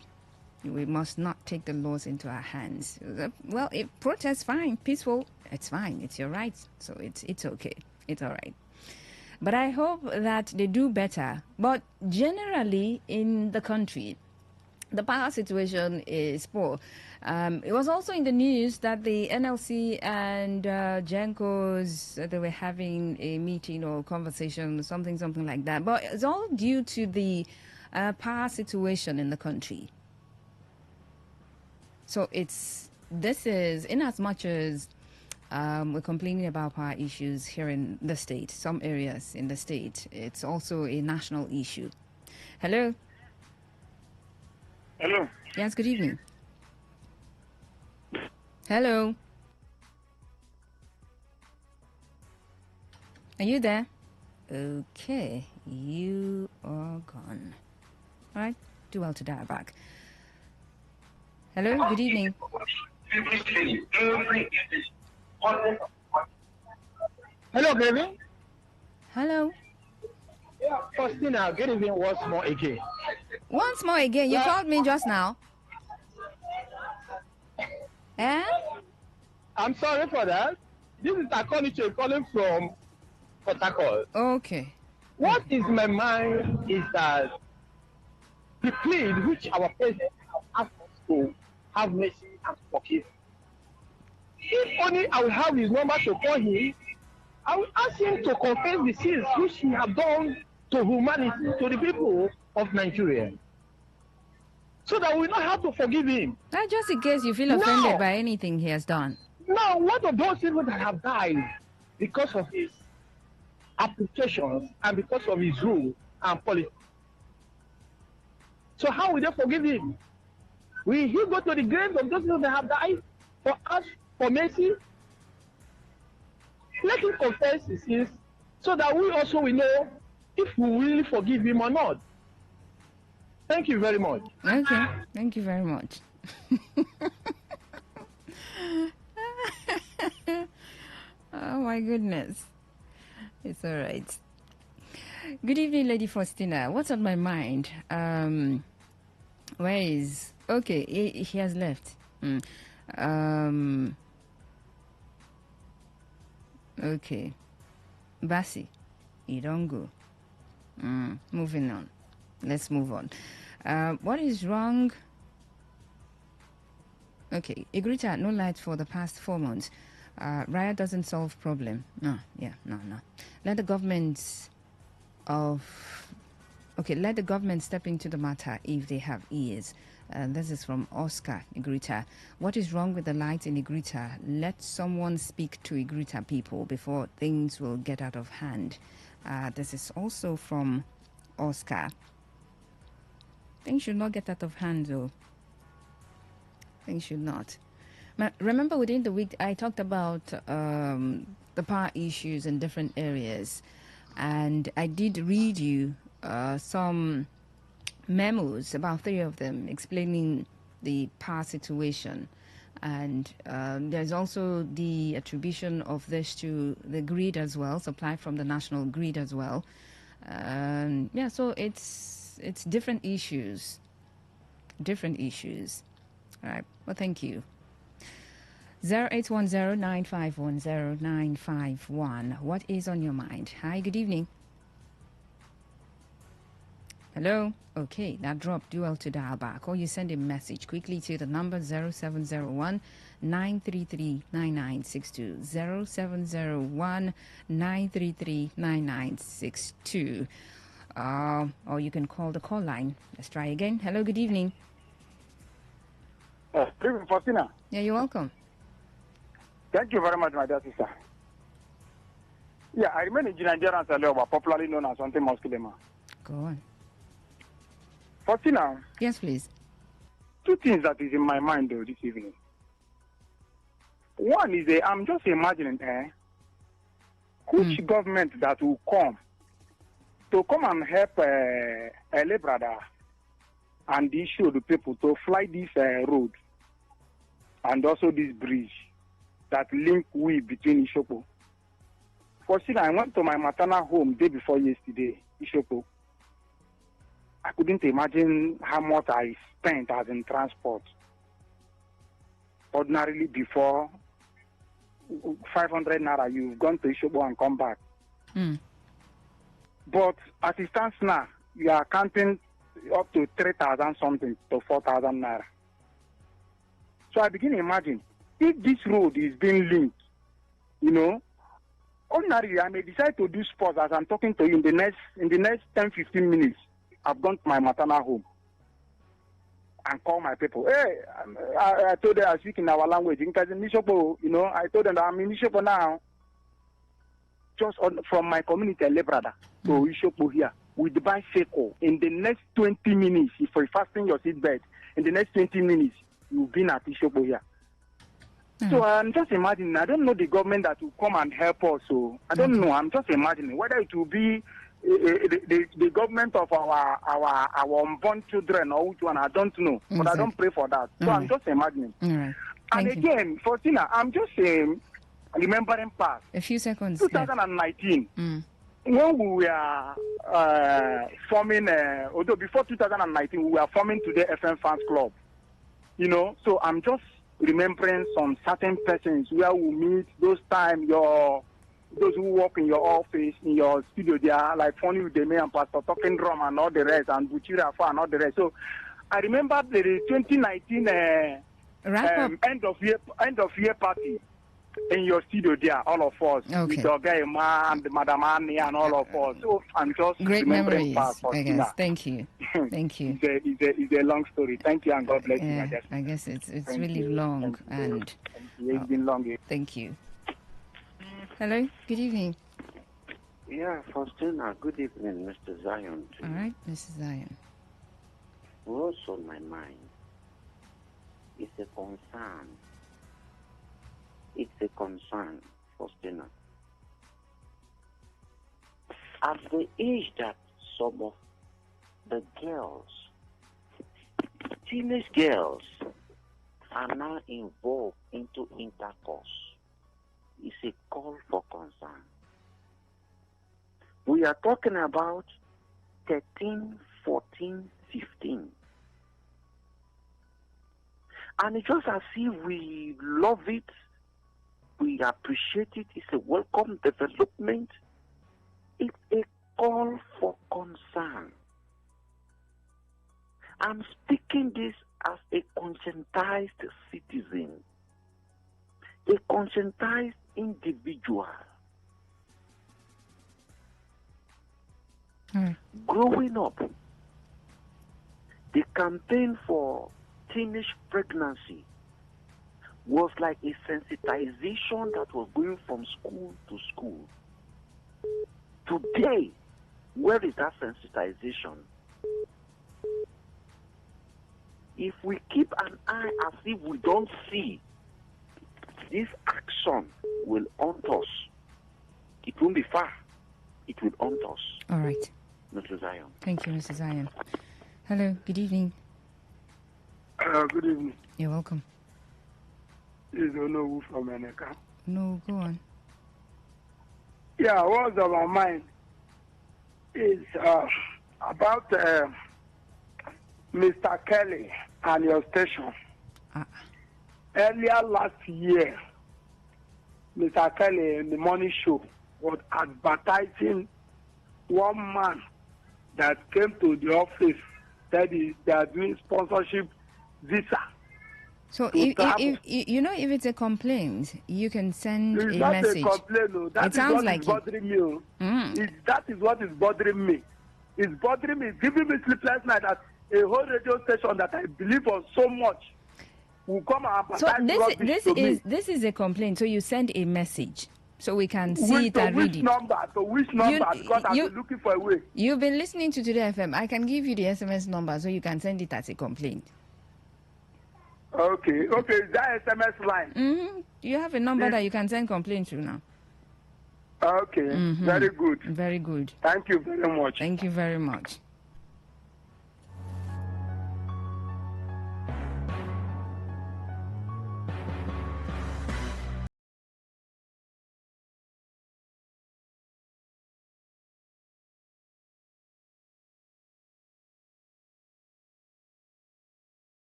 We must not take the laws into our hands. Well, if protest, fine, peaceful, it's fine. It's your right. So it's okay. It's all right. But I hope that they do better. But generally in the country, the power situation is poor. It was also in the news that the NLC and Gencos, they were having a meeting or conversation, something like that. But it's all due to the power situation in the country. So this is, in as much as we're complaining about power issues here in the state, some areas in the state, it's also a national issue. Hello? Hello. Yes, good evening. Hello. Are you there? Okay, you are gone. All right, do well to dial back. Hello, good evening. Hello, good evening. Hello. Yeah, Faustina, good evening once more again. Once more again, you called me just now. Eh? I'm sorry for that. This is Akoniche calling from Port Harcourt. Okay. What is in my mind is that the plea which our president has asked us to have mercy and forgive. If only I will have his number to call him, I will ask him to confess the sins which he has done to humanity, to the people of Nigeria, so that we will not have to forgive him. Not just in case you feel offended by anything he has done. Now, what of those people that have died because of his applications and because of his rule and policy? So how will they forgive him? Will he go to the graves of those people that have died for us, for mercy? Let him confess his sins so that we also will know if we really forgive him or not. Thank you very much. Okay, thank you very much. Oh my goodness. It's all right. Good evening, Lady Faustina. What's on my mind? Where is... Okay, he has left. Okay. Basi, you don't go. Moving on. Let's move on. What is wrong? Okay, Igrita, no light for the past 4 months. Riot doesn't solve problem. No. Let the government step into the matter if they have ears. This is from Oscar Igrita. What is wrong with the lights in Igrita? Let someone speak to Igrita people before things will get out of hand. This is also from Oscar. Things should not get out of hand, though. Things should not. Remember, within the week, I talked about the power issues in different areas, and I did read you some memos, about 3 of them, explaining the power situation. And there's also the attribution of this to the grid as well, supply from the national grid as well. So it's different issues. All right. Well, thank you. 0810-9510951. What is on your mind? Hi, good evening. Hello? Okay, that dropped. Do well to dial back. Or you send a message quickly to the number 0701-933-9962. 0701-933-9962. Or you can call the call line. Let's try again. Hello, good evening. Faustina. Yeah, you're welcome. Thank you very much, my dear sister. Yeah, I remain in Nigerian Salewa, popularly known as Ante Moskilema. Go on. Faustina. Yes, please. 2 things that is in my mind, though, this evening. One is, I'm just imagining, which government that will come and help a brother and issue the people to fly this road and also this bridge that link we between Ishopo. Faustina, I went to my maternal home day before yesterday, Ishopo. I couldn't imagine how much I spent as in transport. Ordinarily before 500 naira, you've gone to Ishopo and come back. But as it stands now, you are counting up to 3,000 something to 4,000 naira. So I begin to imagine, if this road is being linked, ordinarily I may decide to do sports as I'm talking to you in the next 10, 15 minutes. I've gone to my maternal home and call my people. Hey, I told them I speak in our language. I told them that I'm in Ishopo now. Just from my community, Lebrada, to Ishopo here. With the bicycle, in the next 20 minutes, if you're fasten your seatbelt, in the next 20 minutes, you've been at Ishopo here. So I'm just imagining, I don't know the government that will come and help us. So I don't know. I'm just imagining whether it will be the government of our unborn children or which one, I don't know. But I don't pray for that. So I'm just imagining. And again, Faustina, I'm just remembering past. A few seconds. 2019. When we were forming, although before 2019, we were forming Today FM Fans Club. So I'm just remembering some certain persons where we meet those times, those who work in your office, in your studio, they are like Funny with me and Pastor Talking Drum and all the rest, and Buchira and all the rest. So I remember the 2019 end of year party in your studio there, all of us, with your guy and Madam Annie and all of us. So I'm just great remembering memories, past. I guess. Thank you. Thank you. It's a long story. Thank you and God bless you. I guess it's really long and it's been long. Thank you. Hello, good evening. Yeah, Faustina, good evening, Mr. Zion. All right, Mr. Zion. What's on my mind? It's a concern. It's a concern, Faustina. At the age that some of the girls, teenage girls, are now involved into intercourse, it's a call for concern. We are talking about 13, 14, 15. And it's just as if we love it, we appreciate it, it's a welcome development. It's a call for concern. I'm speaking this as a conscientized citizen, a conscientized individual. Growing up, the campaign for teenage pregnancy was like a sensitization that was going from school to school. Today, where is that sensitization? If we keep an eye as if we don't see, this action will haunt us. It won't be far. It will haunt us. All right. Mr. Zion. Thank you, Mr. Zion. Hello, good evening. Good evening. You're welcome. Is Onowu from Eneka. No, go on. Yeah, what's on my mind is about Mr. Kelly and your station. Earlier last year, Mr. Kelly in the morning show was advertising one man that came to the office that they are doing sponsorship visa. So if if it's a complaint, you can send it's a not message. a complaint, no. That it is sounds what like is bothering me. That is what is bothering me. It's bothering me. It's giving me sleepless night that a whole radio station that I believe on so much will come and advertise So this is a complaint. So you send a message so we can see it and read it. To which number? Because I've been looking for a way. You've been listening to Today FM. I can give you the SMS number so you can send it as a complaint. Okay. Is that SMS line? You have a number that you can send complaint to now. Okay. Very good. Very good. Thank you very much. Thank you very much.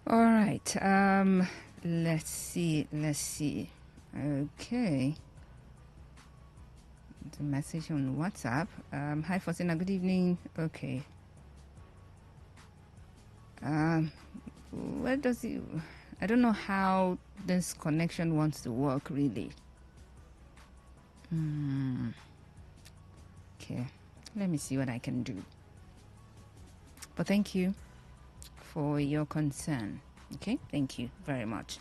All right. Let's see. Okay. The message on WhatsApp. Hi, Faustina. Good evening. Okay. Where does he? I don't know how this connection wants to work, really. Okay, let me see what I can do. But thank you for your concern. Okay, thank you very much.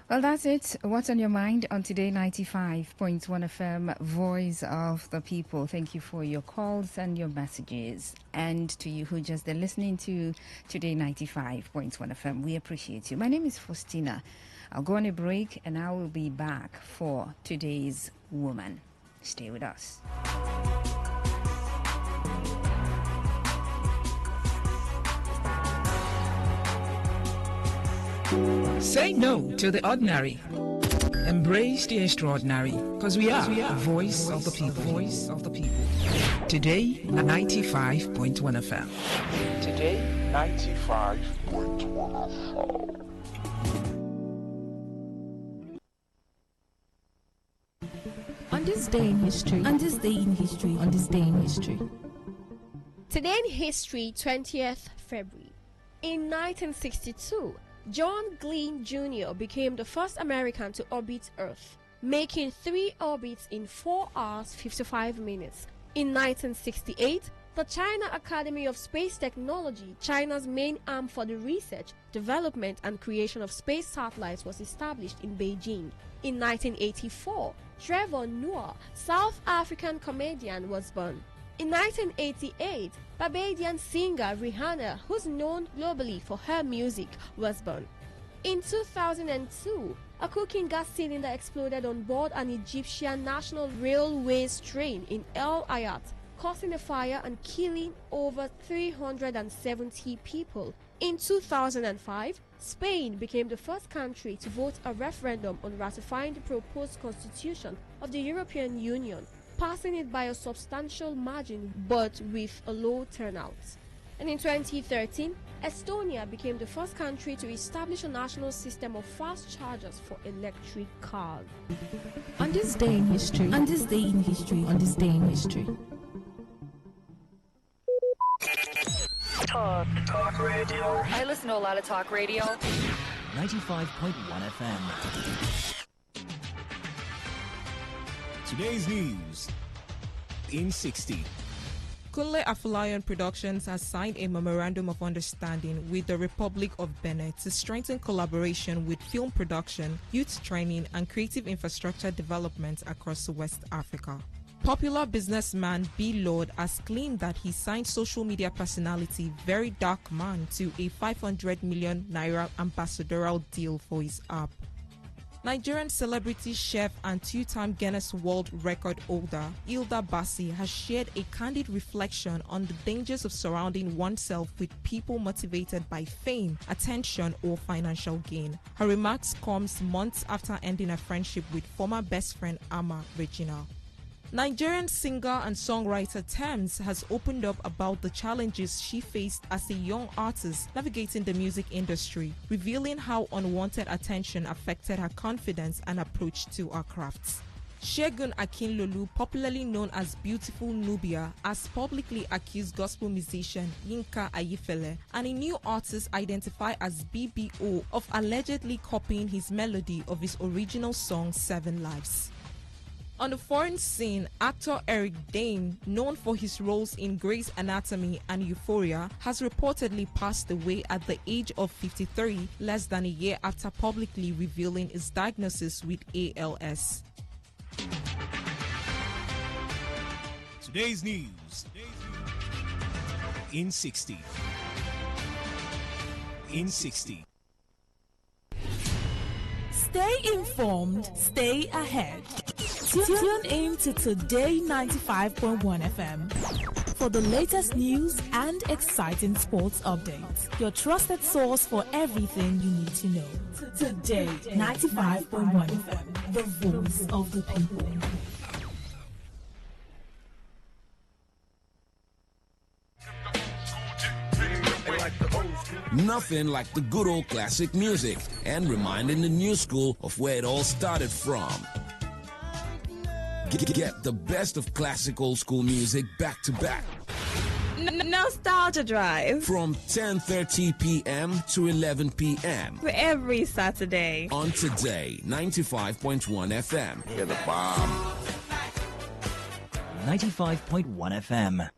Well, that's it. What's on your mind on Today 95.1 FM, Voice of the People. Thank you for your calls and your messages. And to you who just are listening to Today 95.1 FM, we appreciate you. My name is Faustina. I'll go on a break and I will be back for today's woman. Stay with us. Say no to the ordinary. Embrace the extraordinary, because we are the voice of the people. Voice of the people. Today, 95.1 FM. Today, 95.1 FM. On this day in history. On this day in history. On this day in history. Today in history, 20th February. In 1962, John Glenn Jr. became the first American to orbit Earth, making 3 orbits in 4 hours 55 minutes. In 1968, the China Academy of Space Technology, China's main arm for the research, development and creation of space satellites, was established in Beijing. In 1984, Trevor Noah, South African comedian, was born. In 1988, Barbadian singer Rihanna, who's known globally for her music, was born. In 2002, a cooking gas cylinder exploded on board an Egyptian National Railways train in El Ayat, causing a fire and killing over 370 people. In 2005, Spain became the first country to vote a referendum on ratifying the proposed constitution of the European Union, passing it by a substantial margin but with a low turnout. And in 2013, Estonia became the first country to establish a national system of fast chargers for electric cars. On this day in history. On this day in history. On this day in history. Talk radio. I listen to a lot of talk radio. 95.1 FM. Today's news in 60. Kunle Afolayan Productions has signed a memorandum of understanding with the Republic of Benin to strengthen collaboration with film production, youth training, and creative infrastructure development across West Africa. Popular businessman B. Lord has claimed that he signed social media personality Very Dark Man to a 500 million naira ambassadorial deal for his app. Nigerian celebrity chef and 2-time Guinness World Record holder Hilda Bassi has shared a candid reflection on the dangers of surrounding oneself with people motivated by fame, attention, or financial gain. Her remarks comes months after ending a friendship with former best friend Ama Regina. Nigerian singer and songwriter Tems has opened up about the challenges she faced as a young artist navigating the music industry, revealing how unwanted attention affected her confidence and approach to her crafts. Segun Akinlolu, popularly known as Beautiful Nubia, has publicly accused gospel musician Yinka Ayifele and a new artist identified as BBO of allegedly copying his melody of his original song 7 Lives. On the foreign scene, actor Eric Dane, known for his roles in Grey's Anatomy and Euphoria, has reportedly passed away at the age of 53, less than a year after publicly revealing his diagnosis with ALS. Today's news in 60. In 60. Stay informed, stay ahead. Tune in to Today 95.1 FM for the latest news and exciting sports updates. Your trusted source for everything you need to know. Today 95.1 FM, the voice of the people. Nothing like the good old classic music and reminding the new school of where it all started from. Get the best of classic old school music back to back. Nostalgia Drive. From 10:30 p.m. to 11 p.m. Every Saturday. On Today 95.1 FM. Hear the bomb. 95.1 FM.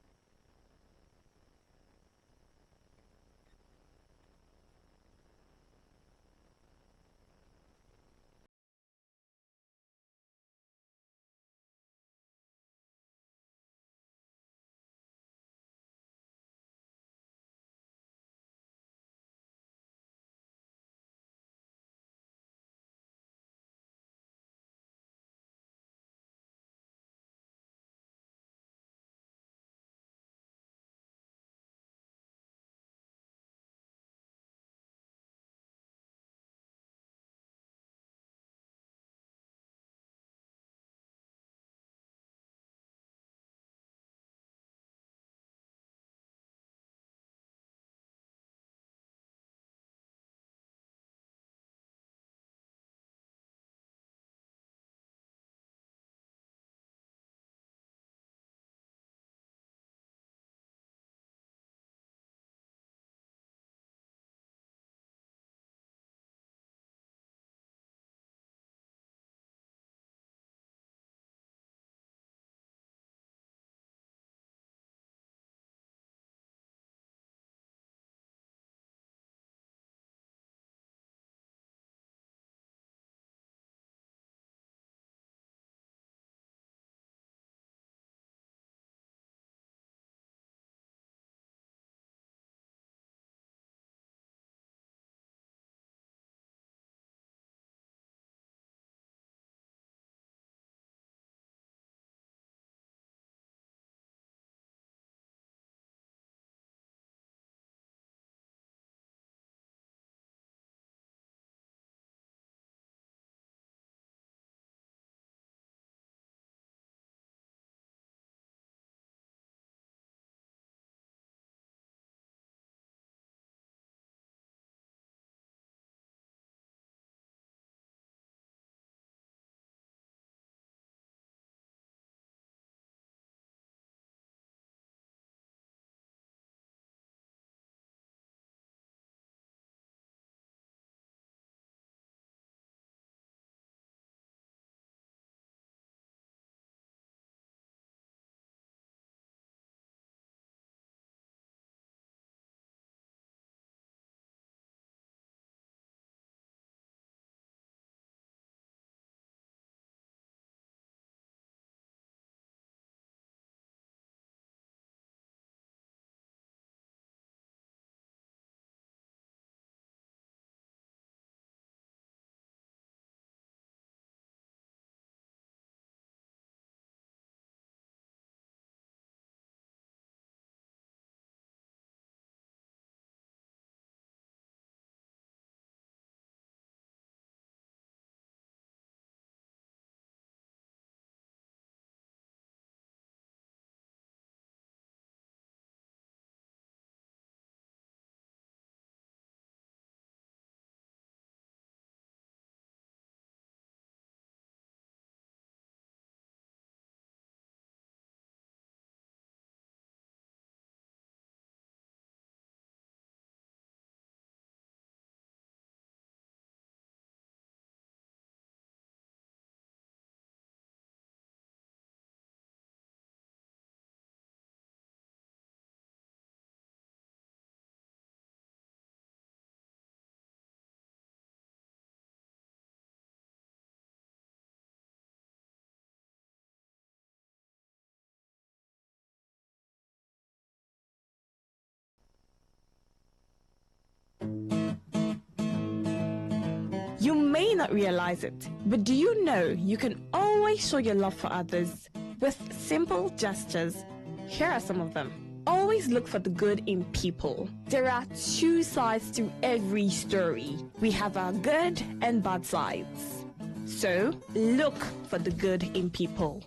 You may not realize it, but do you know you can always show your love for others with simple gestures? Here are some of them. Always look for the good in people. There are two sides to every story. We have our good and bad sides. So, look for the good in people.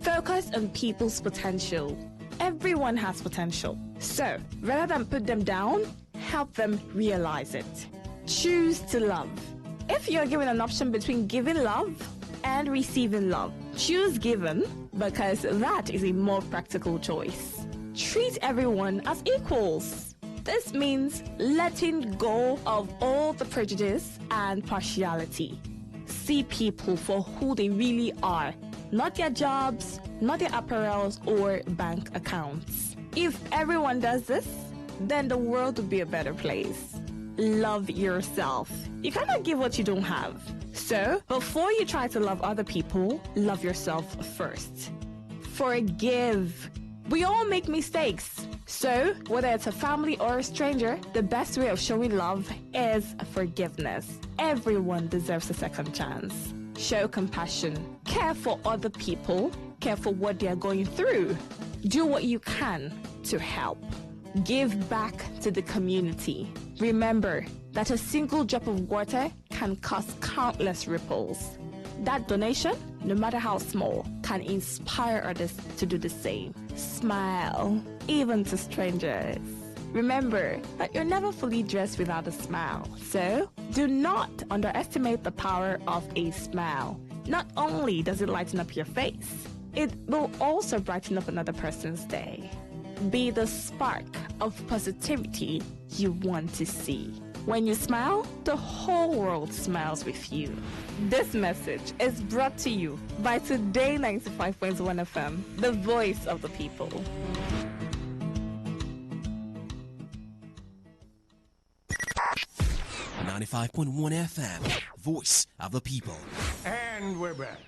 Focus on people's potential. Everyone has potential. So, rather than put them down, help them realize it. Choose to love. If you're given an option between giving love and receiving love, choose given because that is a more practical choice. Treat everyone as equals. This means letting go of all the prejudice and partiality. See people for who they really are, not their jobs, not their apparels or bank accounts. If everyone does this, then the world would be a better place. Love yourself. You cannot give what you don't have. So, before you try to love other people, love yourself first. Forgive. We all make mistakes. So, whether it's a family or a stranger, the best way of showing love is forgiveness. Everyone deserves a second chance. Show compassion. Care for other people. Care for what they are going through. Do what you can to help. Give back to the community. Remember that a single drop of water can cause countless ripples. That donation, no matter how small, can inspire others to do the same. Smile, even to strangers. Remember that you're never fully dressed without a smile. So, do not underestimate the power of a smile. Not only does it lighten up your face, it will also brighten up another person's day. Be the spark of positivity you want to see. When you smile, the whole world smiles with you. This message is brought to you by Today 95.1 FM, the voice of the people. .1 FM, voice of the people. And we're back.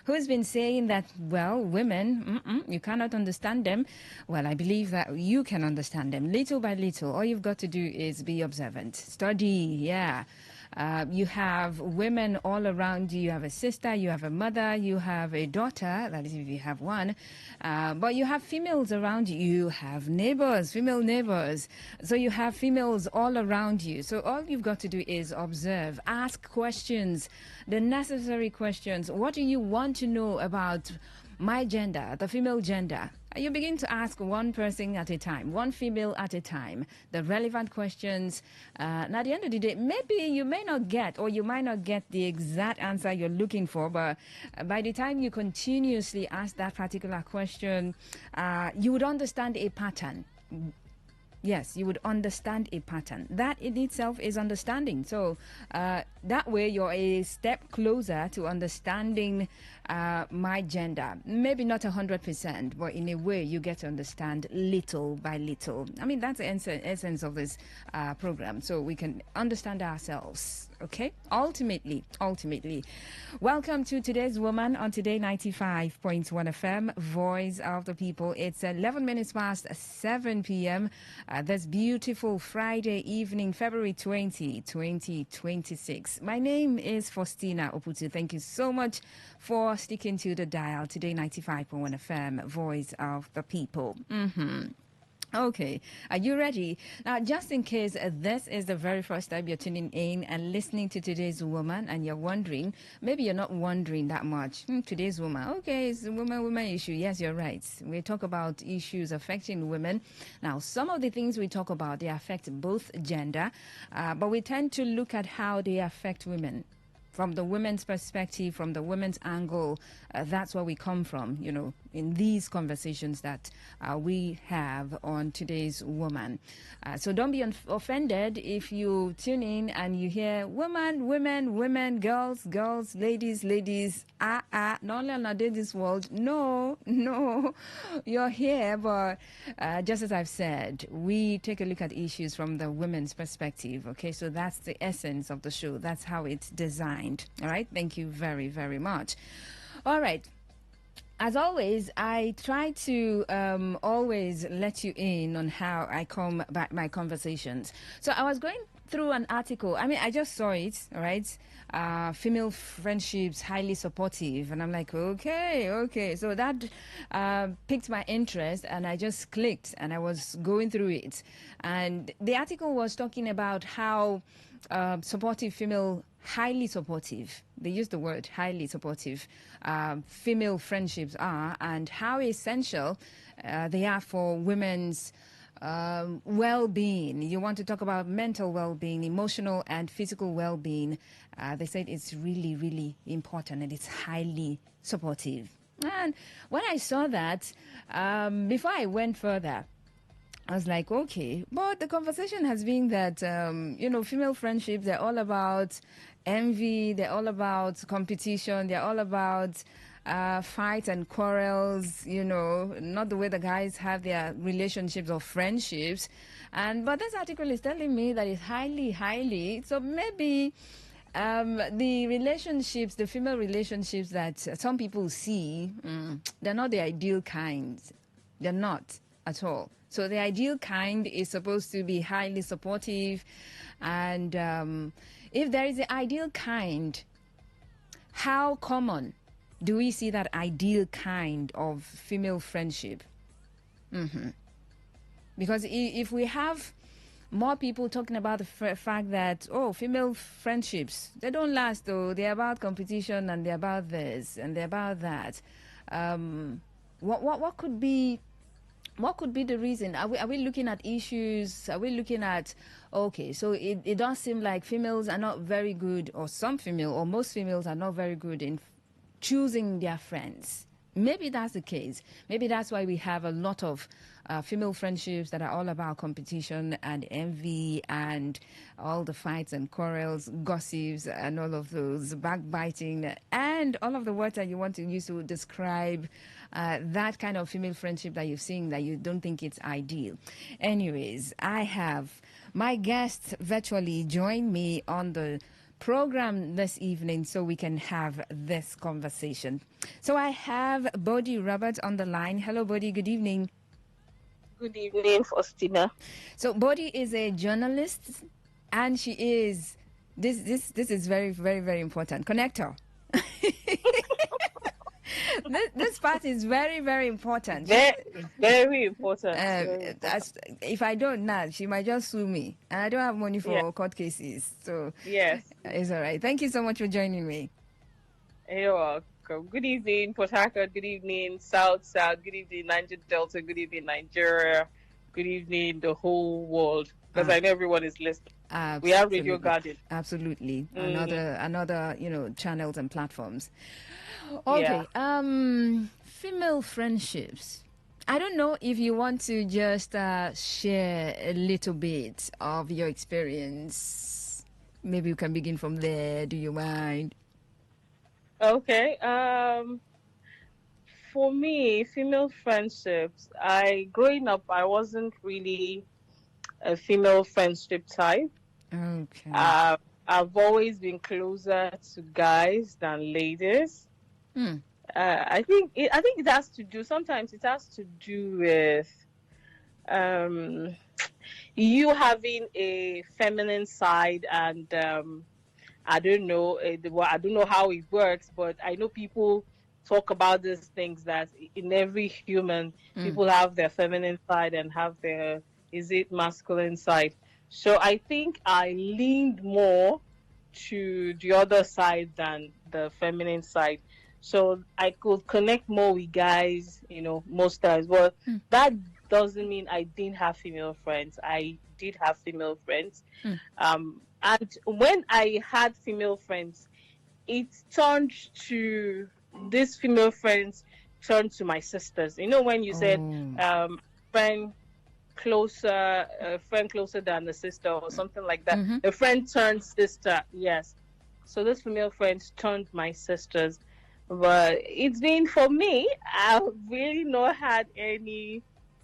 Who's been saying that, well, women, you cannot understand them? Well, I believe that you can understand them little by little. All you've got to do is be observant. Study, yeah. You have women all around you. You have a sister, you have a mother, you have a daughter, that is if you have one. But you have females around you. You have neighbors, female neighbors. So you have females all around you. So all you've got to do is observe, ask questions, the necessary questions. What do you want to know about my gender, the female gender? You begin to ask one person at a time, one female at a time, the relevant questions. And at the end of the day, maybe you may not get, or you might not get the exact answer you're looking for, but by the time you continuously ask that particular question, you would understand a pattern. Yes, you would understand a pattern. That in itself is understanding. So that way you're a step closer to understanding my gender. Maybe not 100%, but in a way you get to understand little by little. I mean, that's the essence of this program. So we can understand ourselves. Okay? Ultimately. Welcome to today's woman on Today 95.1 FM, Voice of the People. It's 11 minutes past 7 p.m. This beautiful Friday evening, February 20, 2026. My name is Faustina Oputu. Thank you so much for sticking to the dial. Today 95.1 FM, Voice of the People. Okay, are you ready? Now, just in case this is the very first time you're tuning in and listening to today's woman and you're wondering, maybe you're not wondering that much. Today's woman, okay, it's a woman issue. Yes, you're right. We talk about issues affecting women. Now, some of the things we talk about, they affect both gender, but we tend to look at how they affect women. from the women's perspective, from the women's angle. That's where we come from, in these conversations that we have on Today's Woman. So don't be offended if you tune in and you hear woman, women, women, girls, girls, ladies, ladies. Not only on this world. No, you're here. But just as I've said, we take a look at issues from the women's perspective. Okay, so that's the essence of the show. That's how it's designed. All right, thank you very, very much. All right. As always, I try to always let you in on how I come back my conversations. So I was going through an article. I just saw it, all right? Female friendships, highly supportive. And I'm like, okay. So that piqued my interest, and I just clicked, and I was going through it. And the article was talking about how supportive female, highly supportive, they use the word highly supportive, female friendships are, and how essential they are for women's well-being. You want to talk about mental well-being, emotional and physical well-being. They said it's really, really important, and it's highly supportive. And when I saw that, before I went further, I was like, okay, but the conversation has been that, female friendships, they're all about envy, they're all about competition, they're all about fights and quarrels, not the way the guys have their relationships or friendships. But this article is telling me that it's highly, so maybe the relationships, the female relationships that some people see, they're not the ideal kind. They're not at all. So the ideal kind is supposed to be highly supportive. And if there is the ideal kind, how common do we see that ideal kind of female friendship? Because if we have more people talking about the fact that, female friendships, they don't last, though. They're about competition, and they're about this, and they're about that. What could be... What could be the reason? Are we looking at issues? Are we looking at, so it does seem like females are not very good, or some female, or most females are not very good in choosing their friends. Maybe that's the case. Maybe that's why we have a lot of female friendships that are all about competition and envy and all the fights and quarrels, gossips, and all of those, backbiting, and all of the words that you want to use to describe that kind of female friendship that you're seeing that you don't think it's ideal. Anyways, I have my guest virtually join me on the program this evening so we can have this conversation. So I have Bodie Roberts on the line. Hello, Bodie. Good evening. Good evening, Faustina. So Bodie is a journalist, and she is this is very, very, very important. Connector. This part is very, very important. Very important. If I don't now, she might just sue me, and I don't have money for court cases. So yes, it's all right. Thank you so much for joining me. You're welcome. Good evening, Port Harcourt. Good evening, South. Good evening, Niger Delta. Good evening, Nigeria. Good evening, the whole world. Because I know everyone is listening. Absolutely. We have Radio Garden. Absolutely. Another, channels and platforms. Okay. Yeah. Female friendships. I don't know if you want to just share a little bit of your experience. Maybe you can begin from there. Do you mind? Okay. For me, female friendships, growing up, I wasn't really a female friendship type. Okay. I've always been closer to guys than ladies. I think it has to do. Sometimes it has to do with you having a feminine side, and I don't know. I don't know how it works, but I know people talk about these things that in every human, people have their feminine side and have their masculine side. So I think I leaned more to the other side than the feminine side. So I could connect more with guys, most times. But that doesn't mean I didn't have female friends. I did have female friends. And when I had female friends, it turned to these female friends turned to my sisters. You know, when you said friend friend closer than a sister or something like that. A friend turned sister, yes. So those female friends turned my sisters. But it's been, for me, I've really not had any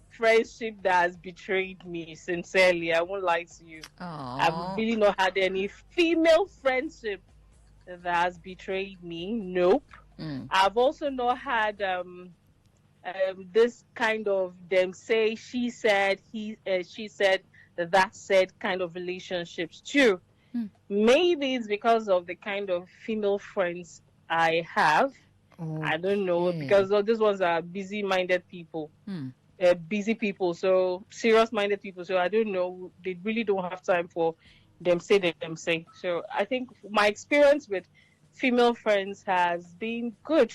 friendship that has betrayed me, sincerely. I won't lie to you. I've really not had any female friendship that has betrayed me. Nope. I've also not had this kind of them say she said she said that said kind of relationships too. Maybe it's because of the kind of female friends I have. I don't know, because these ones are busy-minded people. Busy people, so serious-minded people. So I don't know. They really don't have time for them say. So I think my experience with female friends has been good.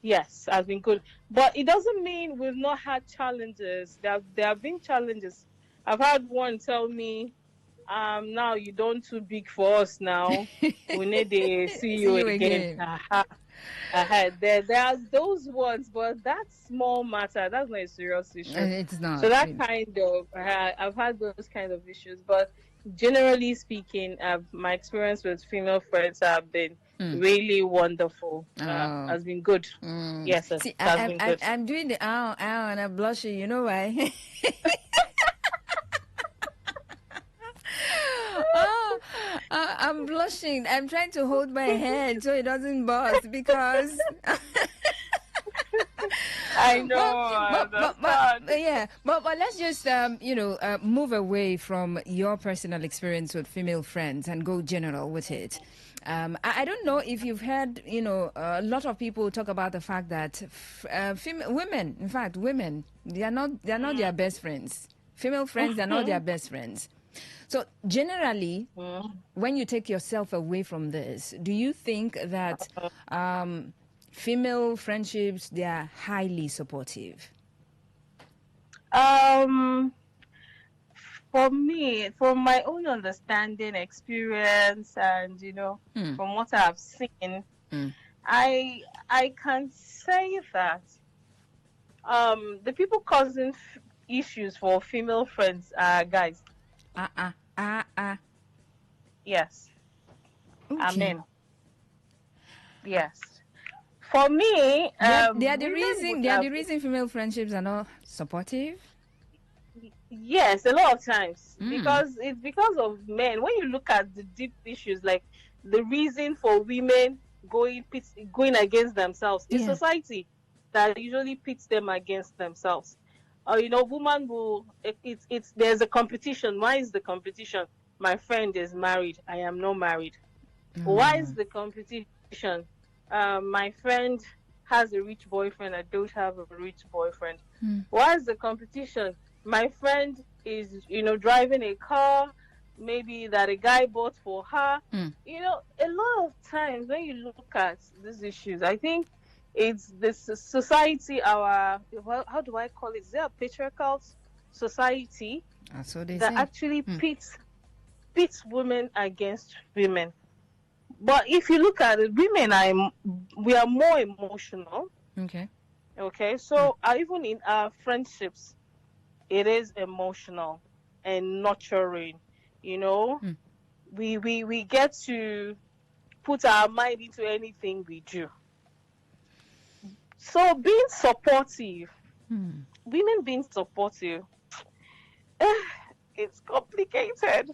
Yes, has been good. But it doesn't mean we've not had challenges. There have been challenges. I've had one tell me, now you don't too big for us now. We need to see you again. There are those ones, but that's small matter. That's not a serious issue. It's not. So that kind of, I've had those kind of issues. But generally speaking, my experience with female friends have been really wonderful. Has been good. Yes, See, has been good. I'm doing the ow, and I'm blushing. You know why? I'm blushing. I'm trying to hold my head so it doesn't burst because I know. But let's just move away from your personal experience with female friends and go general with it. I don't know if you've heard, a lot of people talk about the fact that women, they are not their best friends. Female friends, they're not their best friends. So generally, when you take yourself away from this, do you think that female friendships, they are highly supportive? For me, from my own understanding, experience, and from what I've seen, I can say that the people causing issues for female friends are guys. Yes. Okay. Amen. Yes. For me, they are the reason female friendships are not supportive. Yes, a lot of times because it's because of men. When you look at the deep issues, like the reason for women going against themselves in society, that usually pits them against themselves. Woman will. It's there's a competition. Why is the competition? My friend is married. I am not married. Why is the competition? My friend has a rich boyfriend. I don't have a rich boyfriend. Why is the competition? My friend is, driving a car, maybe that a guy bought for her. A lot of times when you look at these issues, I think it's this society, how do I call it? Is there a patriarchal society that actually pits women against women? But if you look at it, we are more emotional. Okay. So even in our friendships, it is emotional and nurturing. We get to put our mind into anything we do. So being supportive, women being supportive, it's complicated.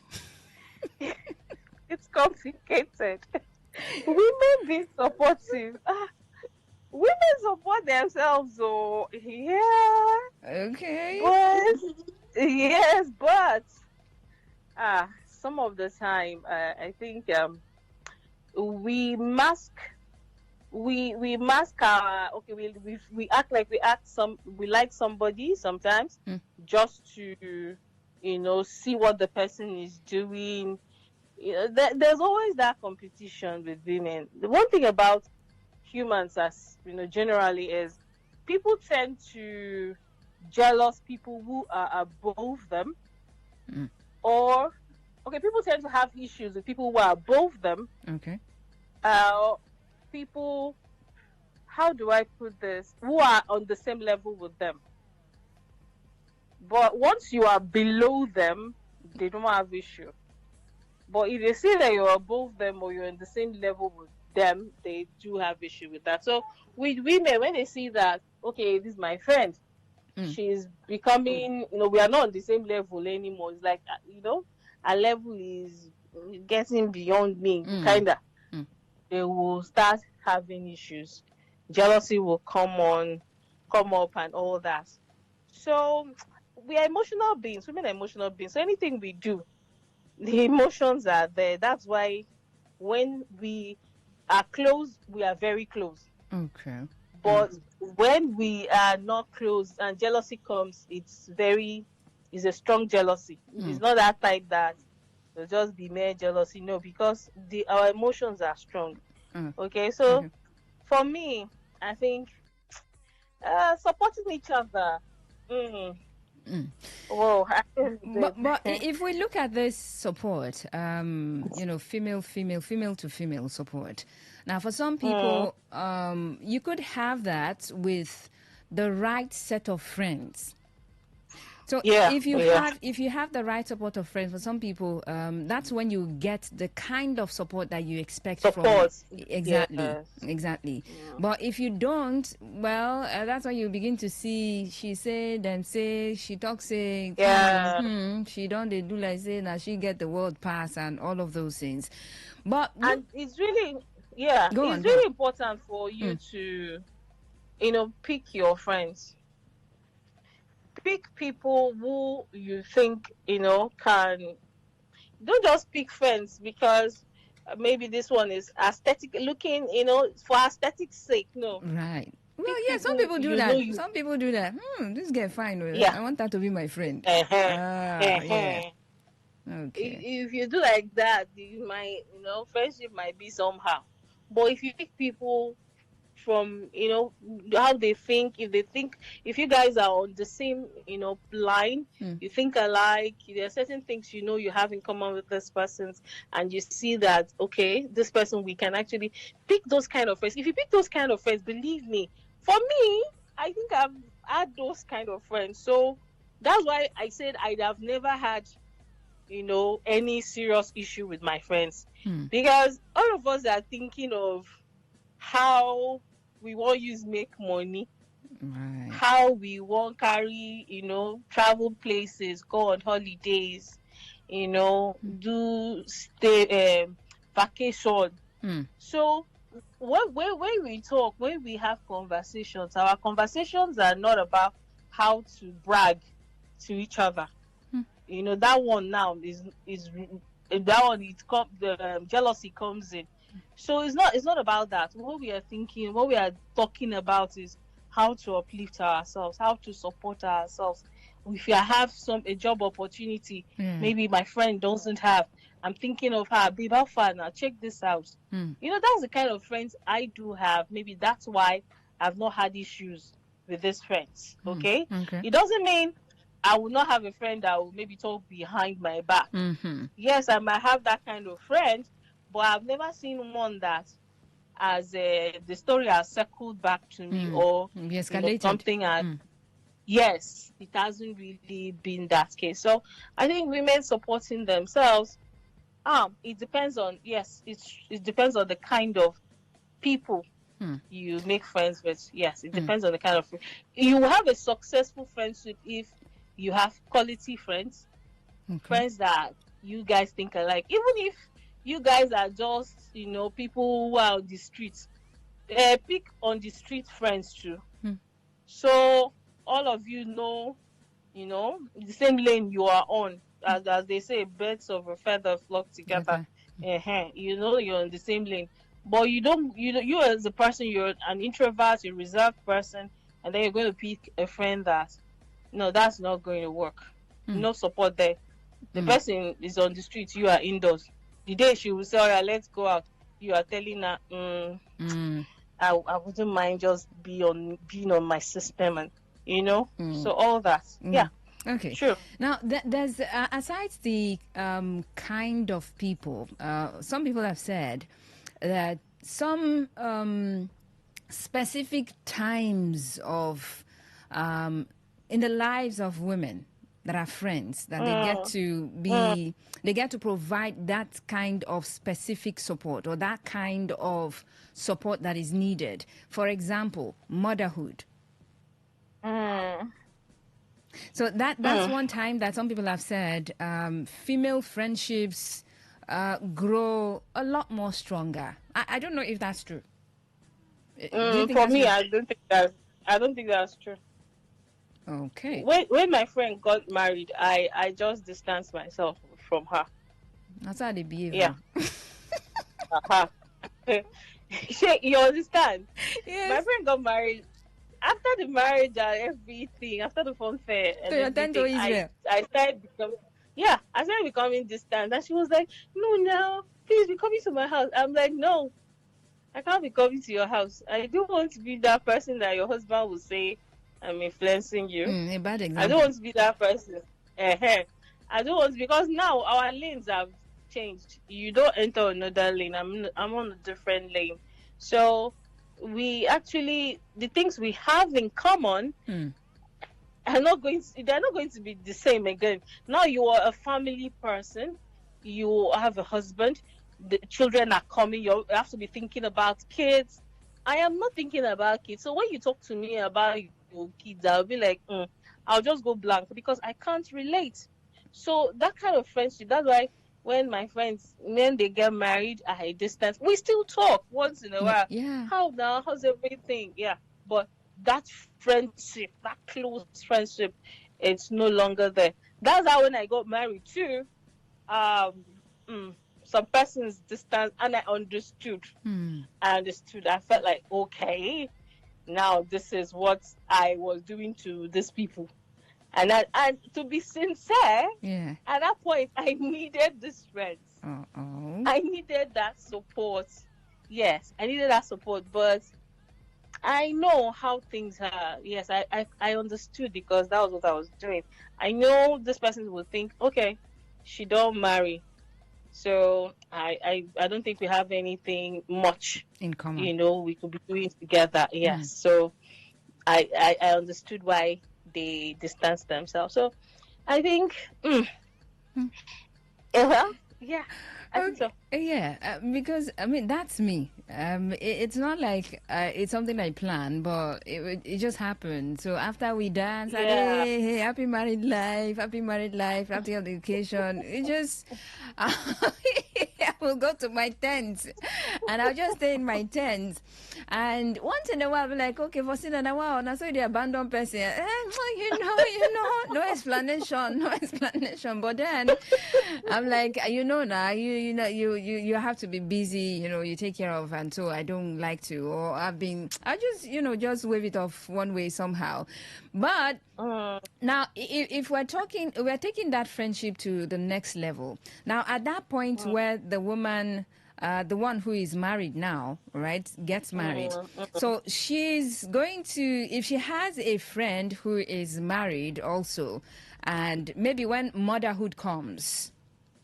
It's complicated. Women being supportive. Women support themselves, so yeah. Okay. But some of the time, I think we mask our we act like we like somebody sometimes just to see what the person is doing. There's always that competition with women. The one thing about humans, as generally, is people tend to jealous people who are above them, or people tend to have issues with people who are above them. people, how do I put this, who are on the same level with them. But once you are below them, they don't have issue. But if they see that you're above them or you're in the same level with them, they do have issue with that. So with women, when they see that, okay, this is my friend, she's becoming, we are not on the same level anymore. It's like, our level is getting beyond me, kind of. They will start having issues. Jealousy will come up and all that. So we are emotional beings. Women are emotional beings. So anything we do, the emotions are there. That's why when we are close, we are very close. Okay. But when we are not close and jealousy comes, it's a strong jealousy. It's not that type that will just be mere jealousy. No, because our emotions are strong. Okay, so for me, I think supporting each other. Well, but if we look at this support, female to female support. Now, for some people, you could have that with the right set of friends. So if you have the right support of friends, for some people, that's when you get the kind of support that you expect from. Exactly. But if you don't, well, that's when you begin to see she say, then say, she talk say, she don't they do like say now she get the world pass and all of those things. But and it's really really important for you to pick your friends. Pick people who you think can. Don't just pick friends because maybe this one is aesthetic looking, for aesthetic's sake. No. Right. Well, yeah, some people do that. Some people do that. This girl fine. I want that to be my friend. Yeah. Okay. If you do like that, you might, friendship might be somehow. But if you pick people from how they think, if you guys are on the same line, you think alike, there are certain things you have in common with this person, and you see that okay, this person, we can actually pick those kind of friends. If you pick those kind of friends, believe me, for me, I think I've had those kind of friends. So that's why I said I'd have never had any serious issue with my friends, because all of us are thinking of how we want use make money, how we want carry, travel places, go on holidays, do stay vacation. So when we talk, when we have conversations, our conversations are not about how to brag to each other. That one now is that one, the jealousy comes in. So it's not about that. What we are talking about is how to uplift ourselves, how to support ourselves. If you have a job opportunity, maybe my friend doesn't have, I'm thinking of her, babe, how far now? Check this out. That's the kind of friends I do have. Maybe that's why I've not had issues with these friends. Okay? It doesn't mean I will not have a friend that will maybe talk behind my back. Yes, I might have that kind of friend, but I've never seen one that as the story has circled back to me or something. And yes, it hasn't really been that case. So I think women supporting themselves, it depends on it depends on the kind of people you make friends with. Yes, it depends on the kind of you have a successful friendship if you have quality friends, friends that you guys think alike. Even if you guys are just people who are on the streets, pick on the street friends too. So all of the same lane you are on, as they say, birds of a feather flock together. You're in the same lane, but you as a person, you're an introvert, a reserved person, and then you're going to pick a friend that's not going to work. No support there. The person is on the street, you are indoors. The day she will say, "All right, let's go out," you are telling her, I wouldn't mind just being on my system, and so all that. Yeah. Okay. Sure. Now, there's aside the kind of people, some people have said that some specific times of in the lives of women that are friends that they get to provide that kind of specific support or that kind of support that is needed. For example, motherhood. So that's one time that some people have said female friendships grow a lot more stronger. I don't know if that's true. For me, I don't think that's true. Okay. When my friend got married, I just distanced myself from her. That's how they behave. Yeah. You understand? Yes. My friend got married. After the marriage and everything, after the fun fair and everything, I started becoming distant. And she was like, "No, please be coming to my house." I'm like, "No, I can't be coming to your house. I don't want to be that person that your husband will say I'm influencing you. A bad example. I don't want to be that person. I don't want to, because now our lanes have changed. You don't enter another lane. I'm on a different lane. So the things we have in common they're not going to be the same again. Now you are a family person. You have a husband. The children are coming. You have to be thinking about kids. I am not thinking about kids. So when you talk to me about your kids, I'll be like, I'll just go blank because I can't relate. So that kind of friendship, that's why when my friends, when they get married, I distance. We still talk once in a while. Yeah. How now? How's everything? Yeah. But that friendship, that close friendship, it's no longer there. That's how when I got married too, some persons distant, and I understood. I felt like, okay, now this is what I was doing to these people. And to be sincere, at that point, I needed this friends. I needed that support. Yes, I needed that support, but I know how things are. Yes, I understood because that was what I was doing. I know this person will think, okay, she don't marry. So I don't think we have anything much in common. We could be doing together. Yes. So I understood why they distanced themselves. So I think, yeah. I think so. Yeah, because I mean that's me. It's not like it's something I plan, but it just happened. So after we dance, hey, happy married life, after the occasion, it just I will go to my tent, and I'll just stay in my tent. And once in a while, I'll be like, okay, for sitting a while, and I saw the abandoned person. No explanation. But then I'm like, now, you have to be busy, you take care of, and so I don't like to, or I just wave it off one way somehow. But now, if we're taking that friendship to the next level. Now, at that point where the woman, the one who is married now, right, gets married. So she's going to, if she has a friend who is married also, and maybe when motherhood comes,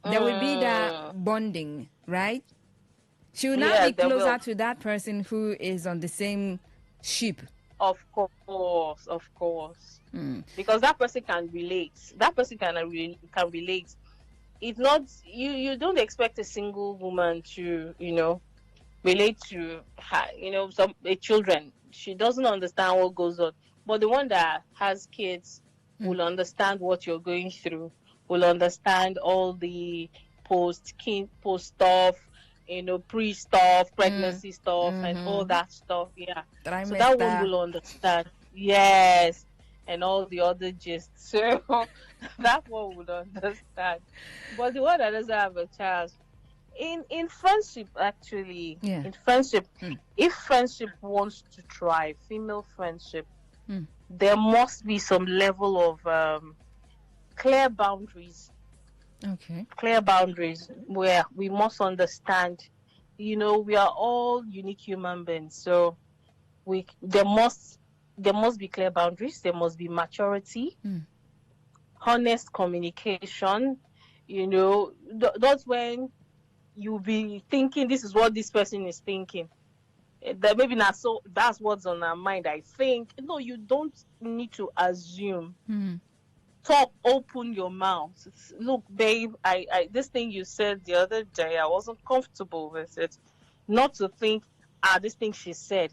there will be that bonding, right? She will now be closer to that person who is on the same ship. Of course. Because that person can relate. That person can relate. It's not, you don't expect a single woman to, relate to her, children. She doesn't understand what goes on. But the one that has kids will understand what you're going through, will understand all the post stuff, pre stuff, pregnancy stuff, and all that stuff. Yeah. So that one will understand. Yes. And all the other gist. So that one would understand. But the one that doesn't have a child, in friendship, actually, in friendship, if friendship wants to thrive, female friendship, there must be some level of clear boundaries. Okay. Clear boundaries where we must understand, we are all unique human beings. So there must be clear boundaries. There must be maturity, honest communication. That's when you'll be thinking this is what this person is thinking. That maybe not so. That's what's on our mind. I think no, you don't need to assume. Talk, open your mouth. Look, babe, I this thing you said the other day, I wasn't comfortable with it. Not to think, this thing she said,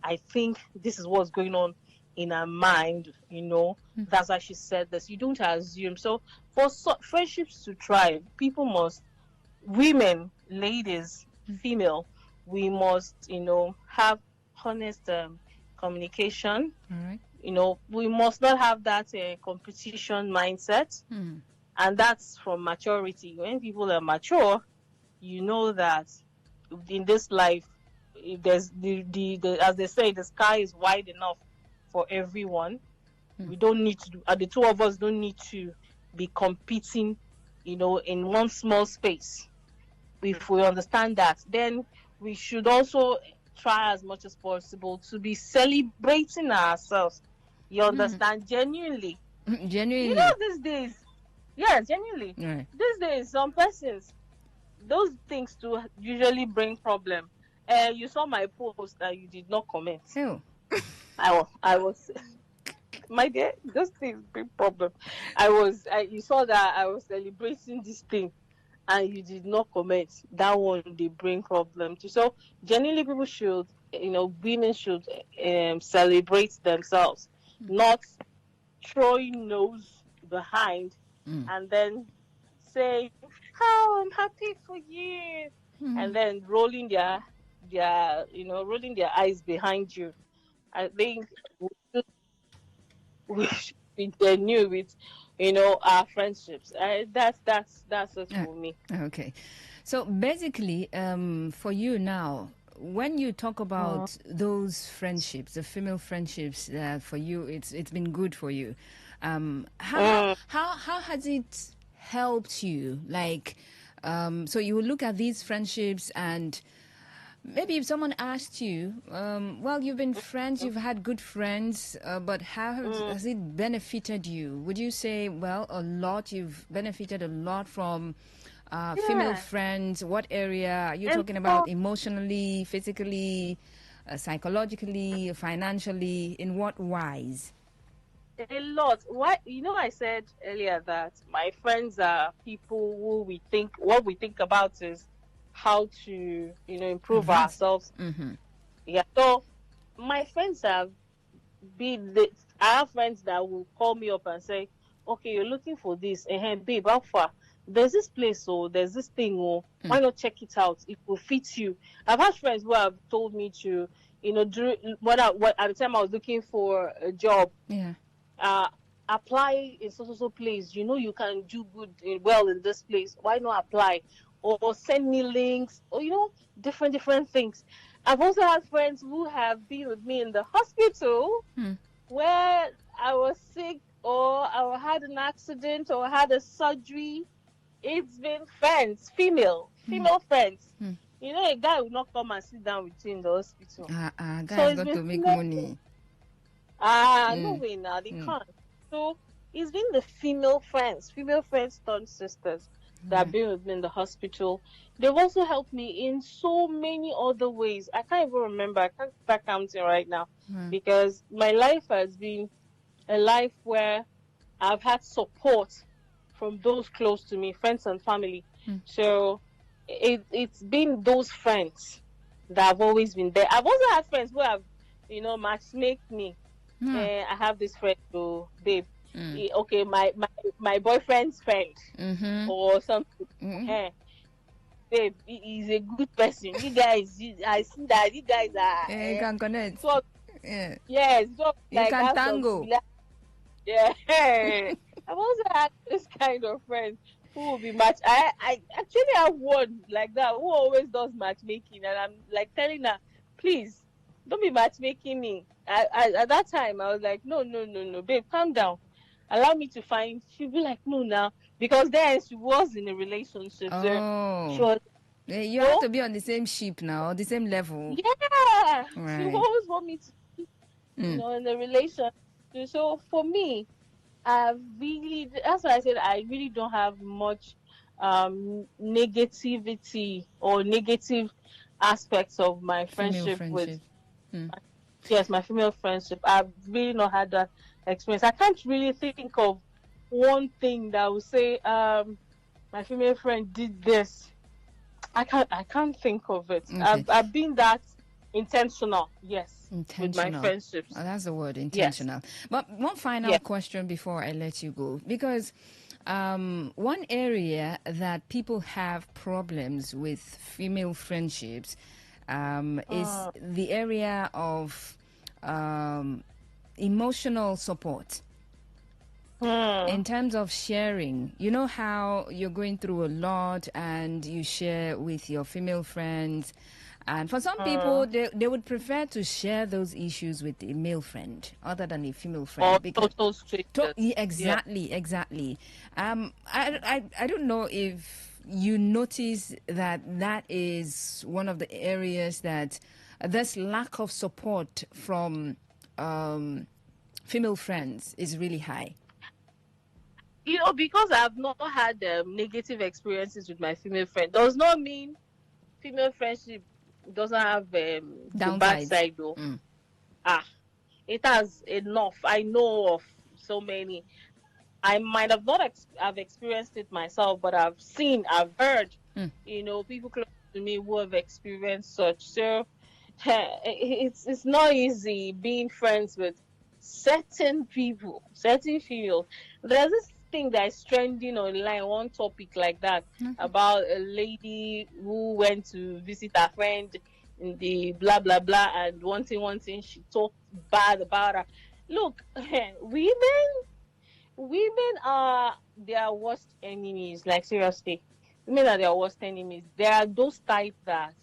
I think this is what's going on in her mind, That's why she said this. You don't assume. So for friendships to thrive, people must, women, ladies, female, we must, have honest communication. All right. We must not have that competition mindset. And that's from maturity. When people are mature, you know that in this life, there's the as they say, the sky is wide enough for everyone. We don't need to the two of us don't need to be competing, in one small space. If we understand that, then we should also try as much as possible to be celebrating ourselves. You understand? Genuinely. Genuinely. These days, genuinely. Right. These days, some persons, those things too usually bring problem. You saw my post that you did not comment. Ew. I was my dear, those things bring problem. You saw that I was celebrating this thing and you did not comment. That one, they bring problem too. So generally people should, women should celebrate themselves, not throwing nose behind and then say, "Oh, I'm happy for you," and then rolling their eyes behind you. I think we should be genuine with, our friendships. That's it for me. Okay, so basically, for you now, when you talk about those friendships, the female friendships, for you, it's been good for you. How has it helped you? Like, so you will look at these friendships and maybe if someone asked you, well, you've been friends, you've had good friends, but how has it benefited you? Would you say, well, a lot, you've benefited a lot from female friends? What area are you talking about? Emotionally, physically, psychologically, financially? In what wise? A lot. Why? I said earlier that my friends are people what we think about is how to, improve ourselves. Yeah. So my friends have I have friends that will call me up and say, "Okay, you're looking for this, babe, how far? There's this place, there's this thing, why not check it out? It will fit you." I've had friends who have told me to, during at the time I was looking for a job. Yeah. Apply in so place. You can do good well in this place. Why not apply? Or send me links, or different things. I've also had friends who have been with me in the hospital where I was sick, or I had an accident, or had a surgery. It's been friends, female friends. A guy will not come and sit down with you in the hospital. Guys got to make money. No way now, they can't. So it's been the female friends turned sisters that have been with me in the hospital. They've also helped me in so many other ways. I can't even remember. I can't start counting right now because my life has been a life where I've had support from those close to me, friends and family. So it's been those friends that have always been there. I've also had friends who have, matchmake me. I have this friend, babe. Okay, my boyfriend's friend or something. Babe, he's a good person. You guys, I see that you guys are. You can connect. So, yes, so you like can tango. Yeah, I've also had this kind of friend who will be match. I actually have one like that who always does matchmaking, and I'm like telling her, please don't be matchmaking me. At that time, I was like, no, babe, calm down. Allow me to find. She'll be like, no, now, because then she was in a relationship. Oh, so she was, you have to be on the same ship now, the same level. Yeah, right. She always want me to be, in a relationship. So for me, that's why I said I really don't have much negativity or negative aspects of my Female friendship with, friendship. yes, my female friendship. I've really not had that experience. I can't really think of one thing that would say my female friend did this. I can't think of it. Okay. I've been that intentional, yes, with my Intentional. friendships. Oh, that's the word, Yes. intentional. But one final Yes. question before I let you go, because one area that people have problems with female friendships is the area of emotional support. In terms of sharing, you know how you're going through a lot and you share with your female friends. And for some people, they would prefer to share those issues with a male friend other than a female friend. Or total strangers. Exactly. I don't know if you notice that is one of the areas that this lack of support from female friends is really high. Because I've not had negative experiences with my female friend, does not mean female friendship doesn't have the bad Downsides. side though. It has enough. I know of so many. I might have not have experienced it myself, but I've heard, people close to me who have experienced such. So it's not easy being friends with certain people, certain females. There's this thing that is trending online, one topic like that, about a lady who went to visit her friend in the blah blah blah, and one thing she talked bad about her. Look, women are their worst enemies. Like, seriously, women are their worst enemies. There are those type that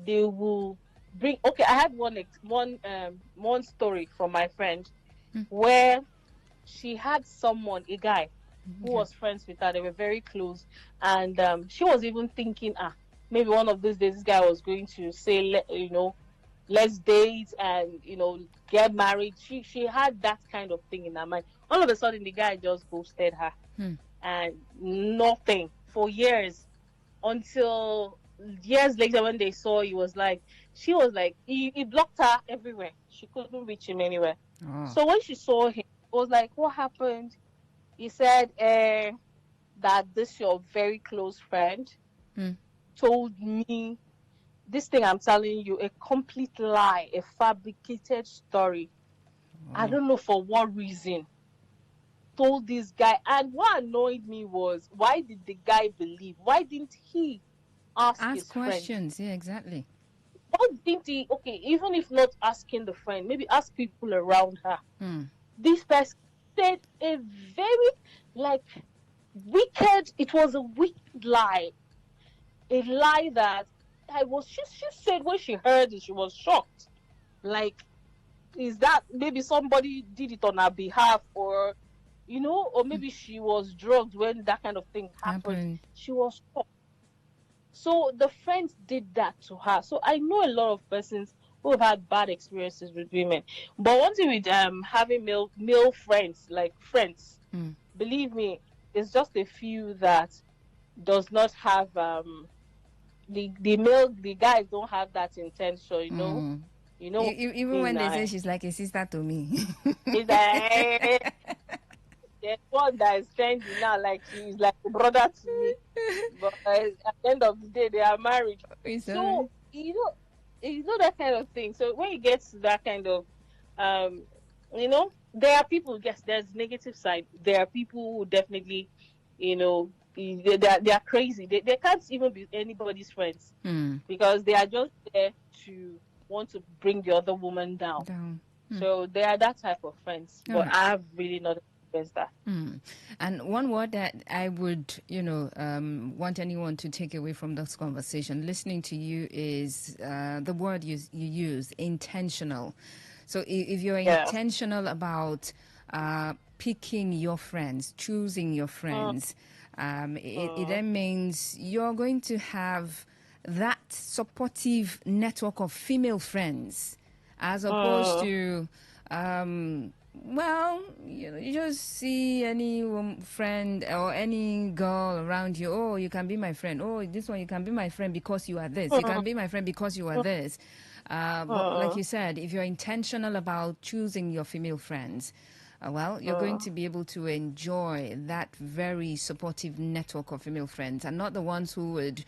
they will bring. Okay, I had one story from my friend where she had a guy who was friends with her. They were very close, and she was even thinking, maybe one of these days this guy was going to say, let's date and get married. She had that kind of thing in her mind. All of a sudden the guy just ghosted her, and nothing for years, until years later when they saw, he was like he blocked her everywhere. She couldn't reach him anywhere. So when she saw him, it was like, what happened? He said that this your very close friend told me this thing I'm telling you, a complete lie, a fabricated story. I don't know for what reason. Told this guy. And what annoyed me was, why did the guy believe? Why didn't he ask his questions? friend? Yeah, exactly. Why didn't he? Okay, even if not asking the friend, maybe ask people around her. This person said a very wicked. It was a wicked lie. A lie that she said when she heard it, she was shocked. Like, is that maybe somebody did it on her behalf, or or maybe she was drugged when that kind of thing happened. She was shocked. So the friends did that to her. So I know a lot of persons who have had bad experiences with women. But one thing with having male friends, like friends, believe me, it's just a few that does not have the guys don't have that intention, even when they say she's like a sister to me. It's there's one that is trending now, like she's like a brother to me. But at the end of the day, they are married. So that kind of thing. So when you get to that kind of, there are people. Yes, there's negative side. There are people who definitely, they are crazy. They can't even be anybody's friends because they are just there to want to bring the other woman down. So they are that type of friends. But I have really not experienced that. And one word that I would, want anyone to take away from this conversation, listening to you, is the word you use, intentional. So if you're intentional about picking your friends, choosing your friends, it then means you're going to have that supportive network of female friends, as opposed to Well, you just see any friend or any girl around you. Oh, you can be my friend. Oh, this one, you can be my friend because you are this. You can be my friend because you are this. But like you said, if you're intentional about choosing your female friends, well, you're going to be able to enjoy that very supportive network of female friends, and not the ones who would,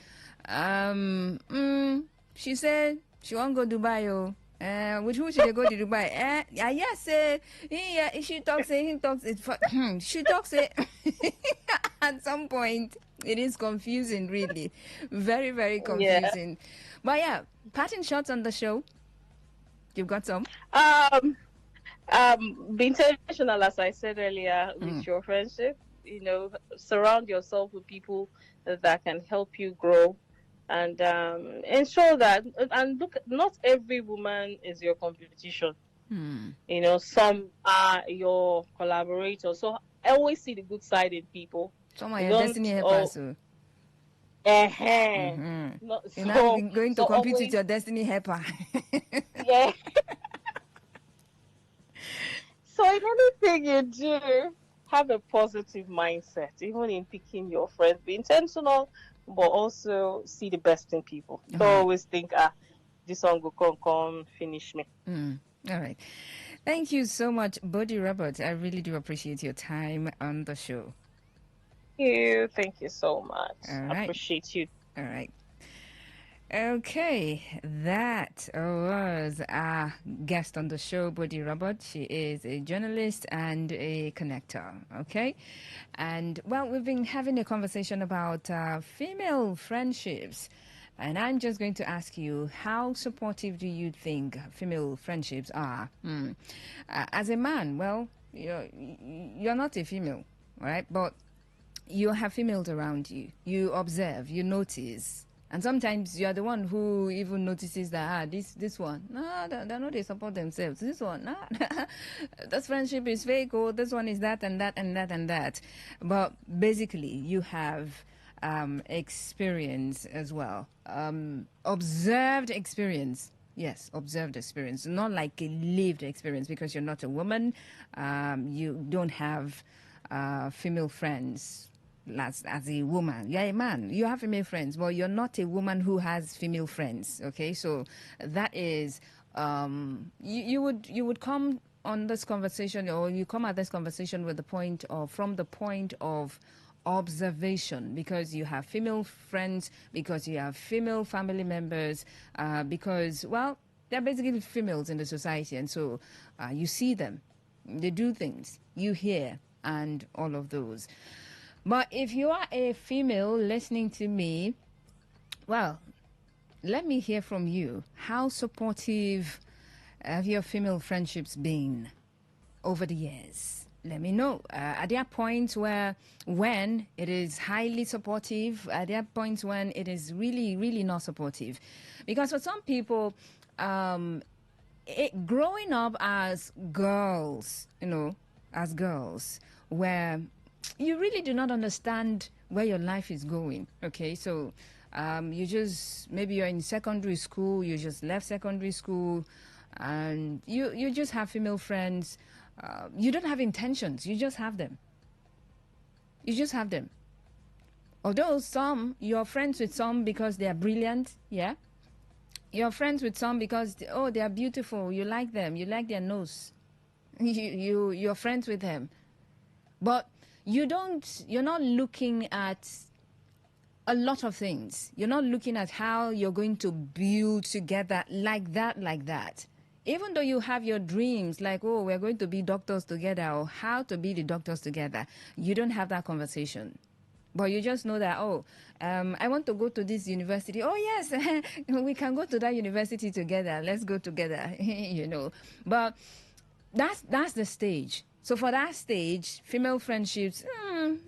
she said she won't go Dubai, oh. With who should they go to Dubai? Yes, she talks, he talks, she talks it. At some point, it is confusing, really. Very, very confusing. But yeah, parting shots on the show. You've got some? Be intentional, as I said earlier, with your friendship. Surround yourself with people that can help you grow, and ensure that. And look, not every woman is your competition. Some are your collaborators. So I always see the good side in people. Some are your destiny helpers. You're not going to compete with your destiny helper. Yeah. So in anything you do, have a positive mindset, even in picking your friends. Be intentional, but also see the best in people. Don't always think, this one will come finish me. All right. Thank you so much, Bodhi Robert. I really do appreciate your time on the show. Thank you so much. All right. I appreciate you. All right. Okay, that was our guest on the show, Bodhi Robert. She is a journalist and a connector, okay? And, well, we've been having a conversation about female friendships. And I'm just going to ask you, how supportive do you think female friendships are? As a man, well, you're not a female, right? But you have females around you. You observe, you notice. And sometimes you are the one who even notices that, this one, no, they're not, they support themselves. This one, no, this friendship is fake, or this one is that and that and that and that. But basically, you have experience as well. Observed experience. Yes, observed experience. Not like a lived experience, because you're not a woman. You don't have female friends. As a woman, you're a man, you have female friends, but you're not a woman who has female friends. Okay, so that is you would come on this conversation, or you come at this conversation with from the point of observation, because you have female friends, because you have female family members, because, well, they're basically females in the society, and so you see them, they do things, you hear, and all of those. But if you are a female listening to me, well, let me hear from you. How supportive have your female friendships been over the years? Let me know. Are there points when it is highly supportive? Are there points when it is really, really not supportive? Because for some people, growing up as girls, where you really do not understand where your life is going. Okay, so maybe you're in secondary school, you just left secondary school, and you just have female friends. You don't have intentions, you just have them. Although you're friends with some because they are brilliant, yeah. You're friends with some because they are beautiful, you like them, you like their nose. You're friends with them. But you're not looking at a lot of things. You're not looking at how you're going to build together like that. Even though you have your dreams, like, we're going to be doctors together, or how to be the doctors together, you don't have that conversation. But you just know that, I want to go to this university. Oh, yes, we can go to that university together. Let's go together, But that's the stage. So for that stage, female friendships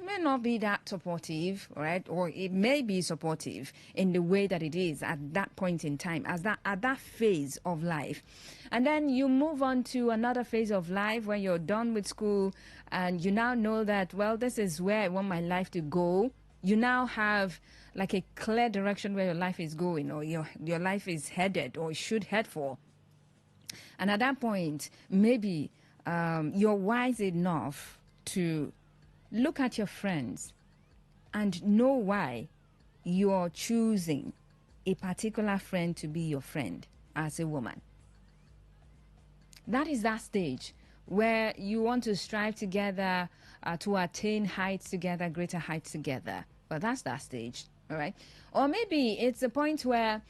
may not be that supportive, right? Or it may be supportive in the way that it is at that point in time, at that phase of life. And then you move on to another phase of life when you're done with school, and you now know that, well, this is where I want my life to go. You now have like a clear direction where your life is going, or your life is headed, or should head for. And at that point, maybe you're wise enough to look at your friends and know why you're choosing a particular friend to be your friend as a woman. That is that stage where you want to strive together to attain heights together, greater heights together. But that's that stage, all right? Or maybe it's a point where,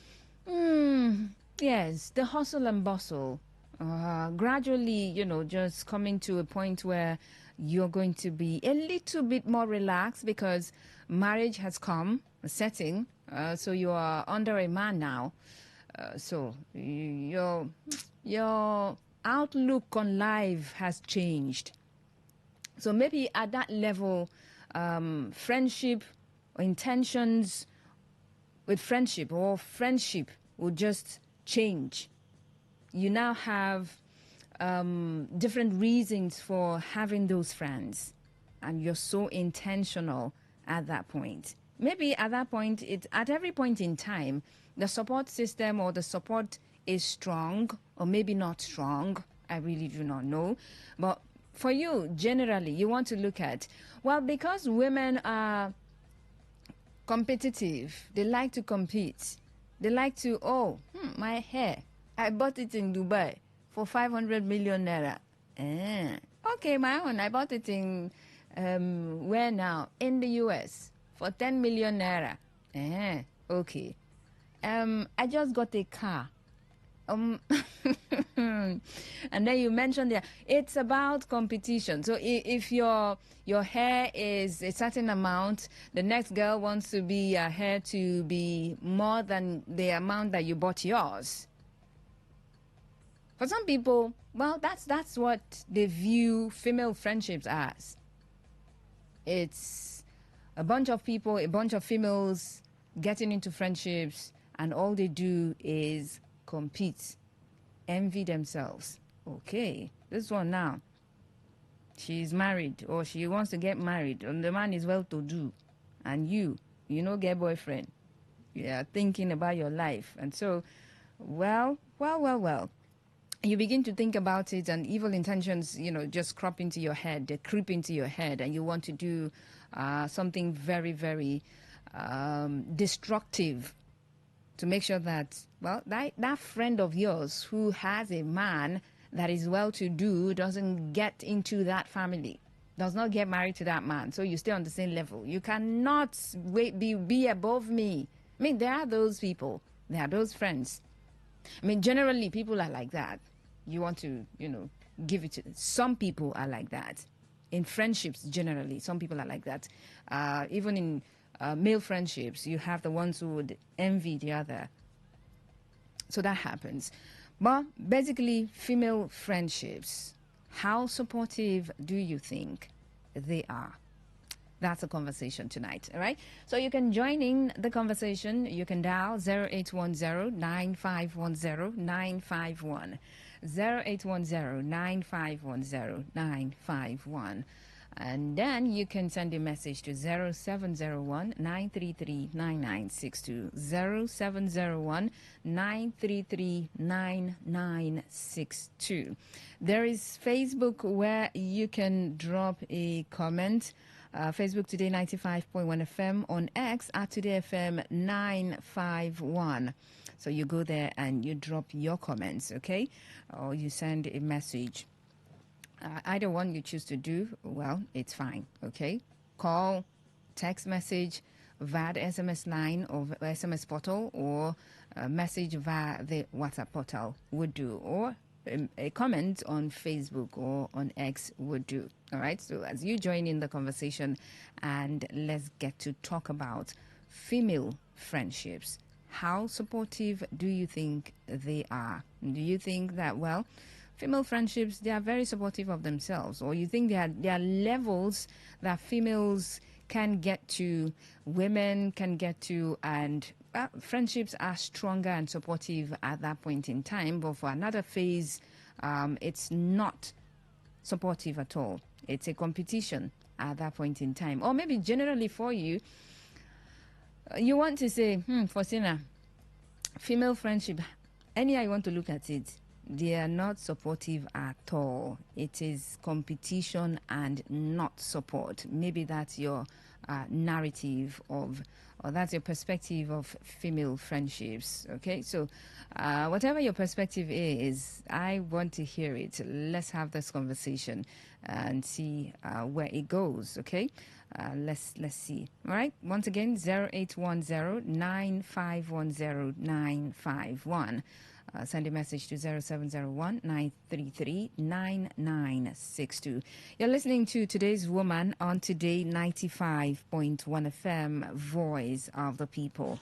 yes, the hustle and bustle, gradually, just coming to a point where you're going to be a little bit more relaxed because marriage has come, a setting, so you are under a man now. So your outlook on life has changed. So maybe at that level, friendship or intentions with friendship or friendship will just change. You now have different reasons for having those friends, and you're so intentional at that point. Maybe at that point, at every point in time, the support system or the support is strong or maybe not strong. I really do not know. But for you, generally, you want to look at, well, because women are competitive, they like to compete. They like to, my hair, I bought it in Dubai for 500 million naira. Okay, my own, I bought it in, where now? In the US for 10 million naira. Okay. I just got a car. And then you mentioned there, it's about competition. So if your hair is a certain amount, the next girl wants to be her hair to be more than the amount that you bought yours. For some people, well, that's what they view female friendships as. It's a bunch of people, a bunch of females getting into friendships, and all they do is compete, envy themselves. Okay, this one now, she's married or she wants to get married, and the man is well-to-do, and you get boyfriend. You are thinking about your life, and so, well, you begin to think about it, and evil intentions, just crop into your head. They creep into your head, and you want to do something very, very destructive to make sure that, well, that friend of yours who has a man that is well-to-do doesn't get into that family, does not get married to that man. So you stay on the same level. You cannot be above me. I mean, there are those people. There are those friends. I mean, generally, people are like that. You want to, give it to them. Some people are like that. In friendships, generally, some people are like that. Even in male friendships, you have the ones who would envy the other. So that happens. But basically, female friendships, how supportive do you think they are? That's a conversation tonight, all right? So you can join in the conversation. You can dial 0810-9510-951. 0810-9510-951. And then you can send a message to 0701-933-9962. 0701-933-9962. There is Facebook where you can drop a comment. Facebook Today 95.1 FM, on X at Today FM 951. So you go there and you drop your comments, okay? Or you send a message. Either one you choose to do, well, it's fine, okay? Call, text message via the SMS line or SMS portal, or message via the WhatsApp portal would do, or a comment on Facebook or on X would do. All right, so as you join in the conversation, and let's get to talk about female friendships. How supportive do you think they are? Do you think that, well, female friendships, they are very supportive of themselves, or you think there are levels that females can get to, women can get to, and friendships are stronger and supportive at that point in time, but for another phase, it's not supportive at all. It's a competition at that point in time. Or maybe generally for you, you want to say, Fosina, female friendship, anyhow you want to look at it, They are not supportive at all. It is competition and not support. Maybe that's your narrative of, or that's your perspective of female friendships. Okay, so whatever your perspective is, I want to hear it. Let's have this conversation and see where it goes. Okay, let's see. All right, once again, 0810-9510-951. Send a message to 0701-933-9962. You're listening to Today's Woman on Today 95.1 FM, Voice of the People.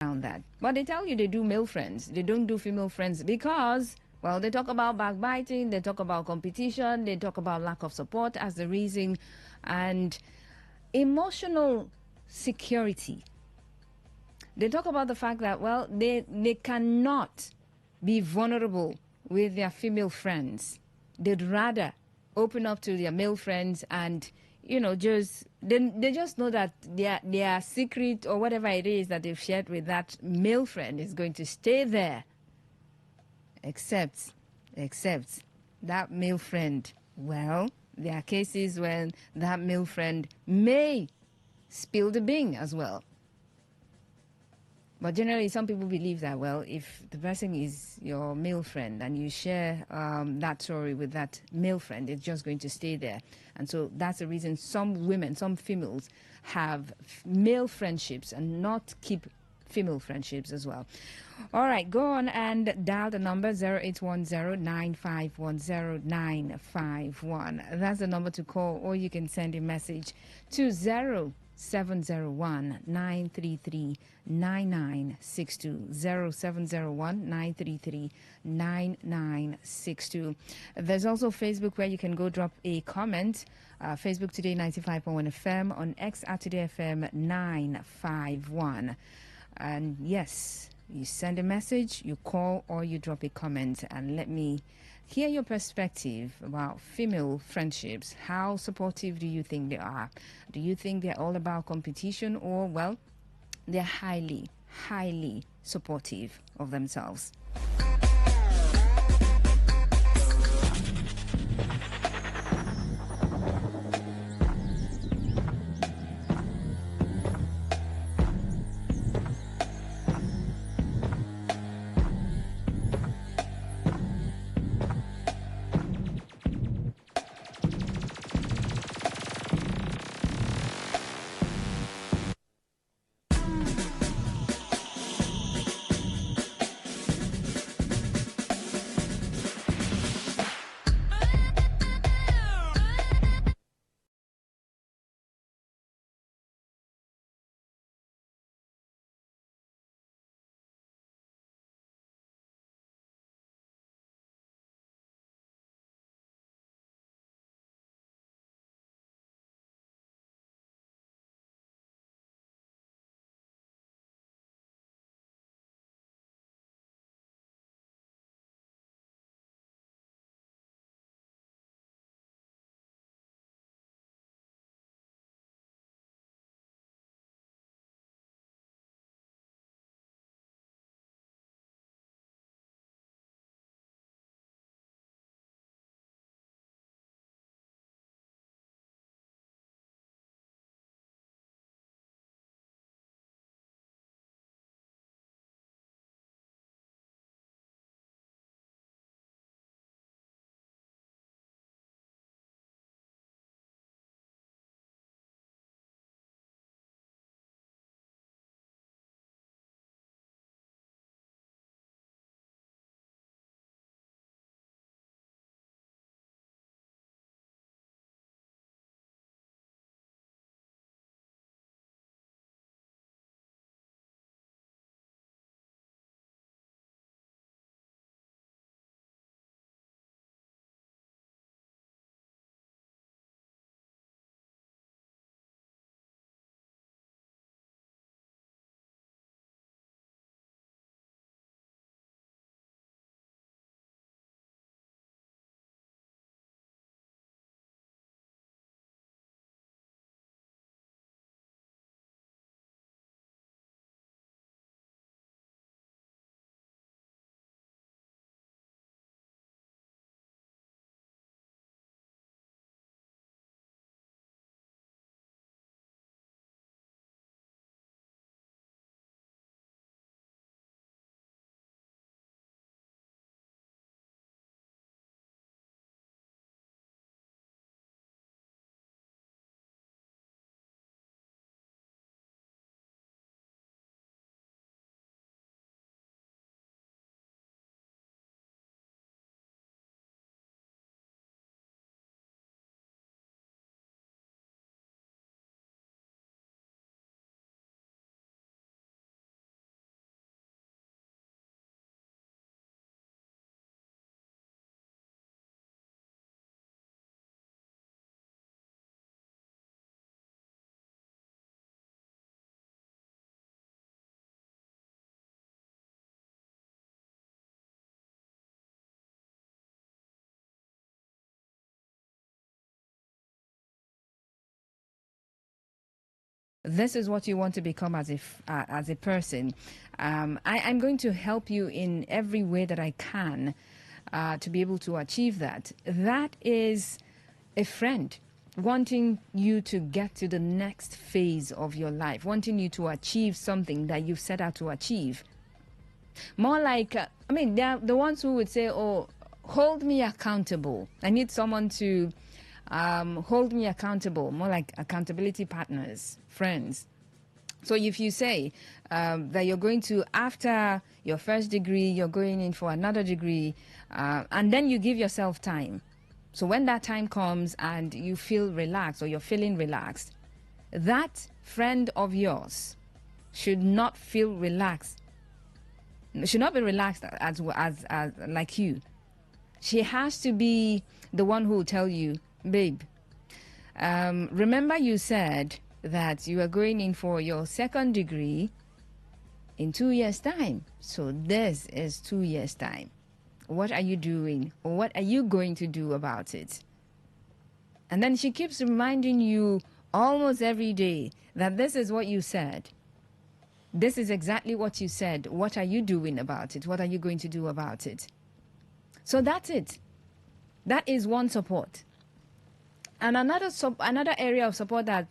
Around that. But they tell you they do male friends, they don't do female friends because, well, they talk about backbiting, they talk about competition, they talk about lack of support as the reason, and emotional security. They talk about the fact that, well, they cannot be vulnerable with their female friends. They'd rather open up to their male friends and, just they just know that their secret or whatever it is that they've shared with that male friend is going to stay there. Except that male friend, well, there are cases when that male friend may spill the bean as well. But generally, some people believe that, well, if the person is your male friend and you share that story with that male friend, it's just going to stay there. And so that's the reason some women, some females, have male friendships and not keep female friendships as well. All right, go on and dial the number 0810-9510-951. That's the number to call, or you can send a message to 0701-933-9962. 0701-933-9962. There's also Facebook where you can go drop a comment. Facebook Today 95.1 FM, on X at Today FM 951. And yes, you send a message, you call, or you drop a comment, and let me hear your perspective about female friendships. How supportive do you think they are? Do you think they're all about competition, or, well, they're highly, highly supportive of themselves? this is what you want to become as a person. I'm going to help you in every way that I can to be able to achieve that. That is a friend wanting you to get to the next phase of your life, wanting you to achieve something that you've set out to achieve. More like, they're the ones who would say, oh, hold me accountable. I need someone to hold me accountable, more like accountability partners, friends. So if you say that you're going to, after your first degree, you're going in for another degree, and then you give yourself time. So when that time comes and you feel relaxed or you're feeling relaxed, that friend of yours should not feel relaxed. Should not be relaxed as like you. She has to be the one who will tell you, babe, remember you said that you are going in for your second degree in 2 years' time. So this is 2 years' time. What are you doing? Or what are you going to do about it? And then she keeps reminding you almost every day that this is what you said. This is exactly what you said. What are you doing about it? What are you going to do about it? So that's it. That is one support. And another area of support that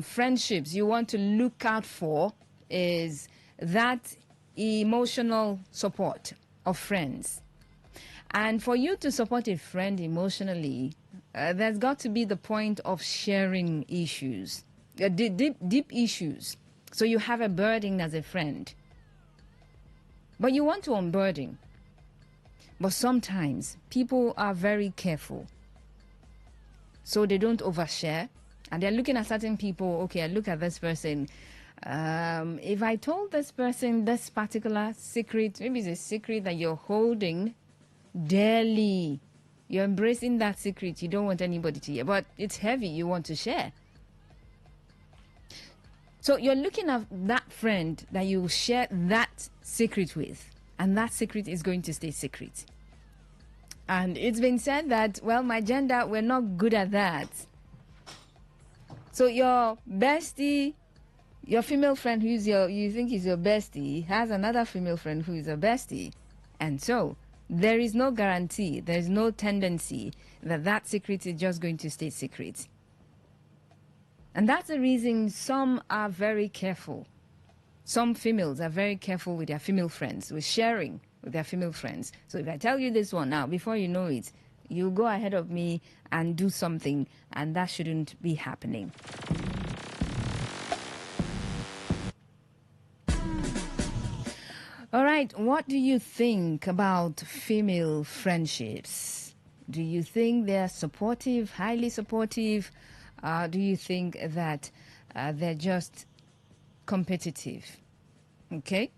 friendships you want to look out for is that emotional support of friends. And for you to support a friend emotionally, there's got to be the point of sharing issues, deep issues. So you have a burden as a friend. But you want to unburden. But sometimes people are very careful. So they don't overshare. And they're looking at certain people, okay, I look at this person. If I told this person this particular secret, maybe it's a secret that you're holding dearly, you're embracing that secret, you don't want anybody to hear, but it's heavy, you want to share. So you're looking at that friend that you share that secret with, and that secret is going to stay secret. And it's been said that, well, my gender, we're not good at that. So your bestie, your female friend you think is your bestie, has another female friend who is a bestie. And so there is no guarantee, there's no tendency that that secret is just going to stay secret. And that's the reason some are very careful. Some females are very careful with their female friends, with sharing with their female friends. So if I tell you this one now, before you know it, you go ahead of me and do something, and that shouldn't be happening. All right, what do you think about female friendships? Do you think they're supportive, highly supportive? Do you think that they're just competitive? Okay.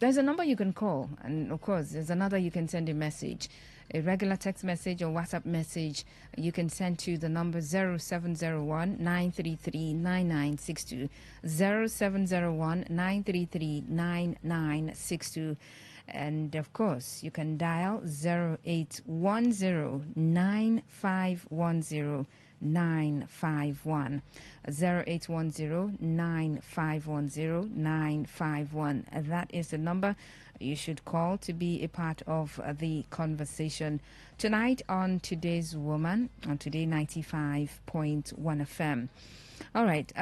There's a number you can call, and of course there's another you can send a message, a regular text message or WhatsApp message. You can send to the number 0701 933 9962, 0701 933 9962. And of course, you can dial 0810 9510 951, 0810 9510 951. That is the number you should call to be a part of the conversation tonight on Today's Woman on Today 95.1 FM. All right.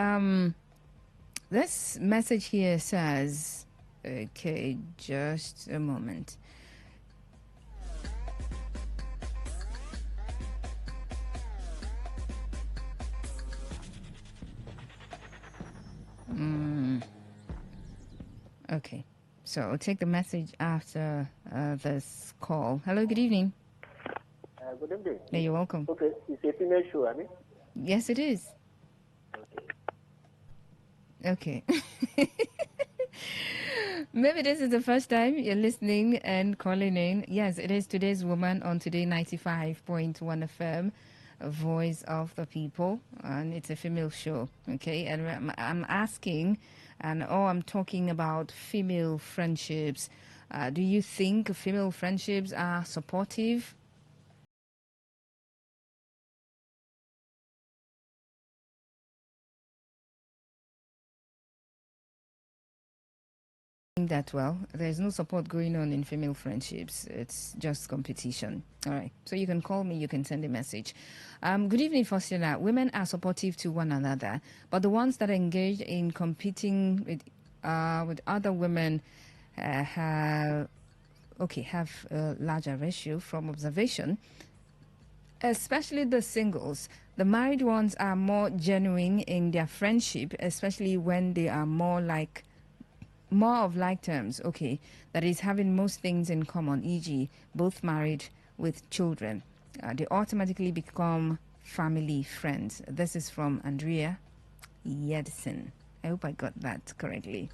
This message here says, okay, just a moment. Okay, so I'll take the message after this call. Hello, good evening. Good evening. Yeah, you're welcome. Okay, it's a female show, I mean? Yes, it is. Okay. Maybe this is the first time you're listening and calling in. Yes, it is Today's Woman on Today 95.1 FM, Voice of the People, and it's a female show. Okay, and I'm asking, and I'm talking about female friendships. Do you think female friendships are supportive? think that, well, there's no support going on in female friendships. It's just competition. All right. So you can call me, you can send a message. Good evening, Faustina. Women are supportive to one another, but the ones that engage in competing with other women have a larger ratio from observation, especially the singles. The married ones are more genuine in their friendship, especially when they are more of like terms. Okay, that is having most things in common, e.g., both married with children. They automatically become family friends. This is from Andrea Yedson. I hope I got that correctly.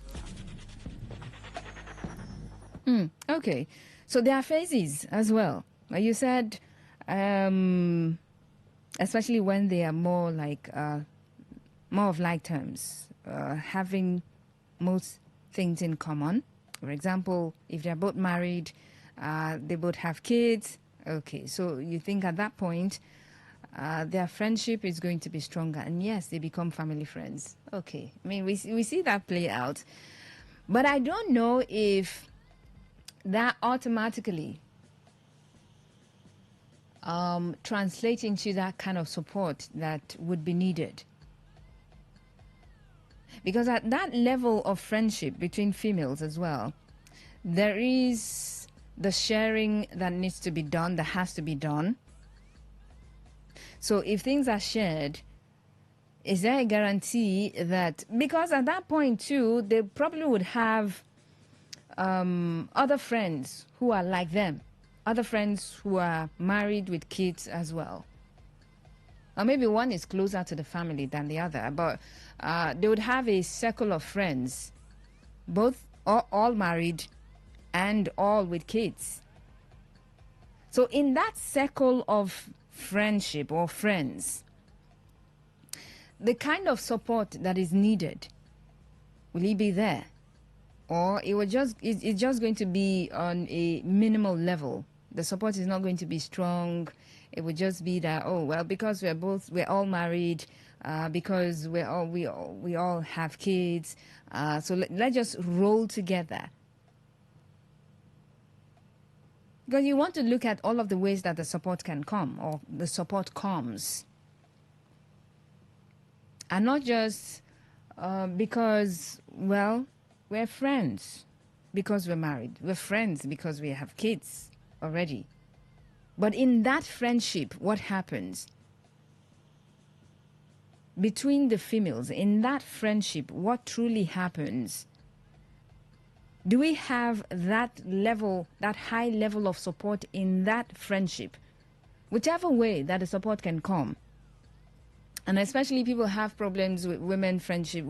Okay, so there are phases as well. You said, especially when they are more of like terms, having most things in common. For example, if they're both married, they both have kids. Okay, so you think at that point, their friendship is going to be stronger, and yes, they become family friends. Okay, I mean, we see that play out, but I don't know if that automatically translate into that kind of support that would be needed. Because at that level of friendship between females as well, there is the sharing that needs to be done, that has to be done. So if things are shared, is there a guarantee that, because at that point too, they probably would have other friends who are like them, other friends who are married with kids as well. Or maybe one is closer to the family than the other, but they would have a circle of friends, both all married and all with kids. So in that circle of friendship or friends, the kind of support that is needed, will it be there? Or it's just going to be on a minimal level? The support is not going to be strong. It would just be that, oh well, because we're all married, because we all have kids, so let's just roll together. Because you want to look at all of the ways that the support can come, or the support comes, and not just because, well, we're friends because we're married. We're friends because we have kids already. But in that friendship, what happens? Between the females, in that friendship, what truly happens? Do we have that level, that high level of support in that friendship? Whichever way that the support can come. And especially people have problems with women's friendship,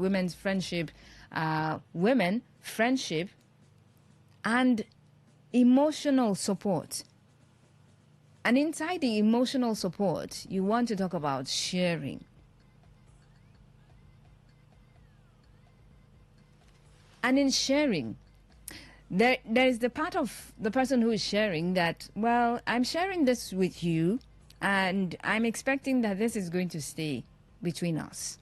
and emotional support. And inside the emotional support, you want to talk about sharing. And in sharing, there is the part of the person who is sharing that, well, I'm sharing this with you, and I'm expecting that this is going to stay between us.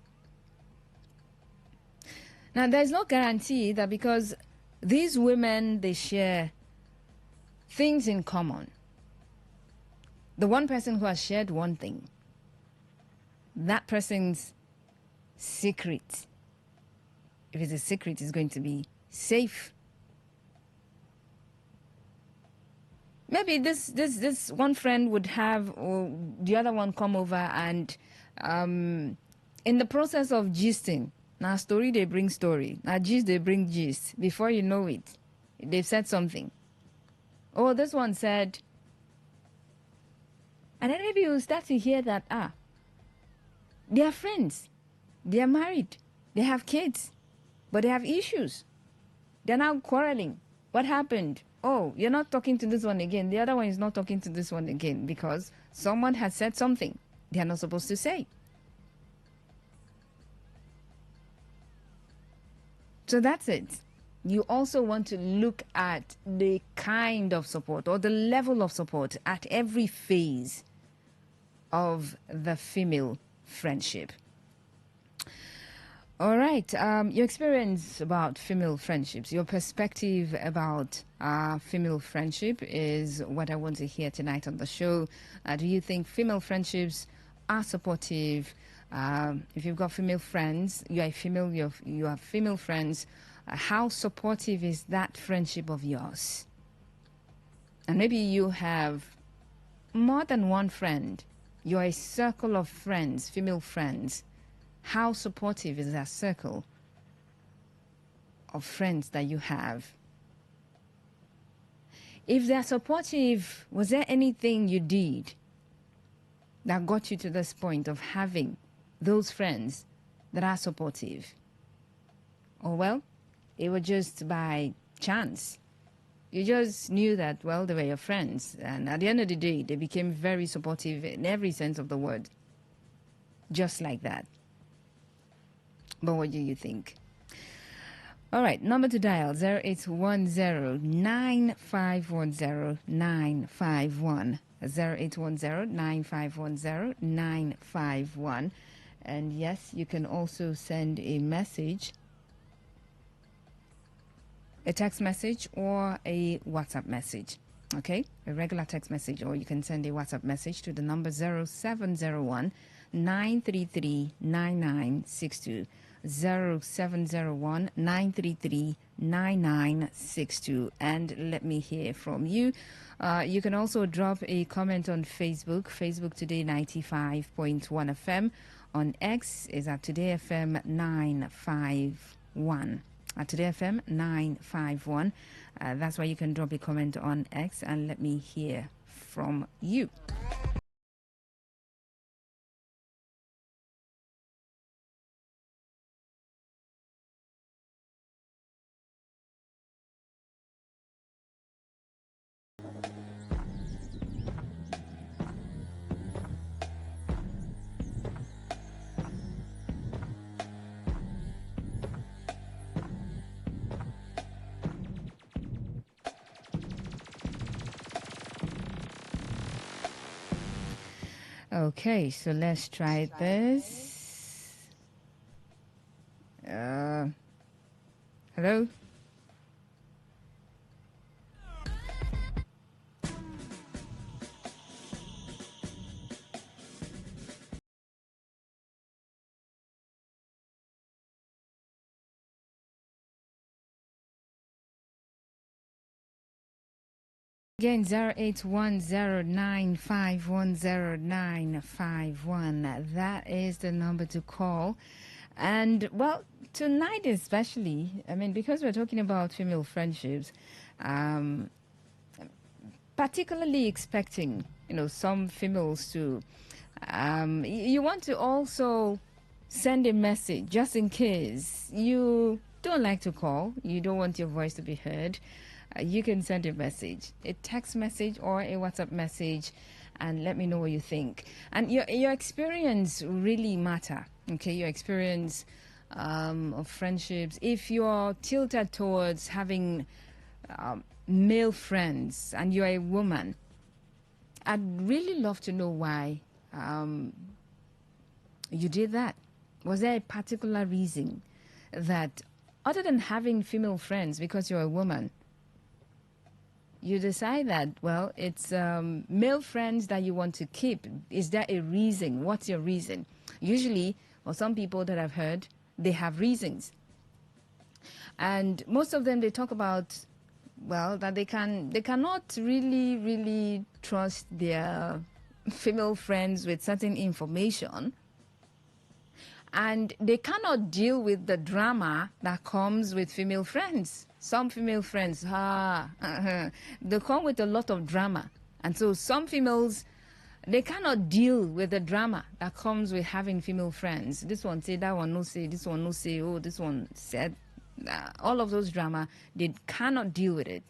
Now, there's no guarantee that because these women, they share things in common. The one person who has shared one thing, that person's secret, if it's a secret, is going to be safe. Maybe this one friend would have the other one come over, and in the process of gisting, now story they bring story, now gist they bring gist. Before you know it, they've said something. Oh, this one said, and then maybe you start to hear that, they are friends, they are married, they have kids, but they have issues. They're now quarreling. What happened? Oh, you're not talking to this one again. The other one is not talking to this one again because someone has said something they are not supposed to say. So that's it. You also want to look at the kind of support or the level of support at every phase of the female friendship. All right. Your experience about female friendships, your perspective about female friendship is what I want to hear tonight on the show. Do you think female friendships are supportive? If you've got female friends, you are a female, you have female friends, how supportive is that friendship of yours? And maybe you have more than one friend. You're a circle of friends, female friends. How supportive is that circle of friends that you have? If they're supportive, was there anything you did that got you to this point of having those friends that are supportive? Or, well, it was just by chance. You just knew that, well, they were your friends. And at the end of the day, they became very supportive in every sense of the word. Just like that. But what do you think? All right, number to dial 0810-9510-951. 0810-9510-951. And yes, you can also send a message, a text message or a WhatsApp message. Okay, a regular text message, or you can send a WhatsApp message to the number 0701 933 9962. 0701 933 9962, and let me hear from you. You can also drop a comment on Facebook Today 95.1 FM. On X is at Today FM 951. At Today FM 951. That's why you can drop a comment on X, and let me hear from you. Okay, so let's try this. Hello? Again, 0810-9510951. That is the number to call. And, well, tonight especially, I mean, because we're talking about female friendships, particularly expecting, some females to, you want to also send a message just in case you don't like to call, you don't want your voice to be heard. You can send a message, a text message or a WhatsApp message, and let me know what you think. And your experience really matter, okay? Your experience of friendships. If you're tilted towards having male friends and you're a woman, I'd really love to know why you did that. Was there a particular reason that, other than having female friends because you're a woman, you decide that, well, it's male friends that you want to keep? Is there a reason? What's your reason? Usually, or some people that I've heard, they have reasons. And most of them, they talk about, well, that they cannot really trust their female friends with certain information. And they cannot deal with the drama that comes with female friends. Some female friends, they come with a lot of drama. And so some females, they cannot deal with the drama that comes with having female friends. This one say, that one no say, this one no say, oh, this one said. All of those drama, they cannot deal with it.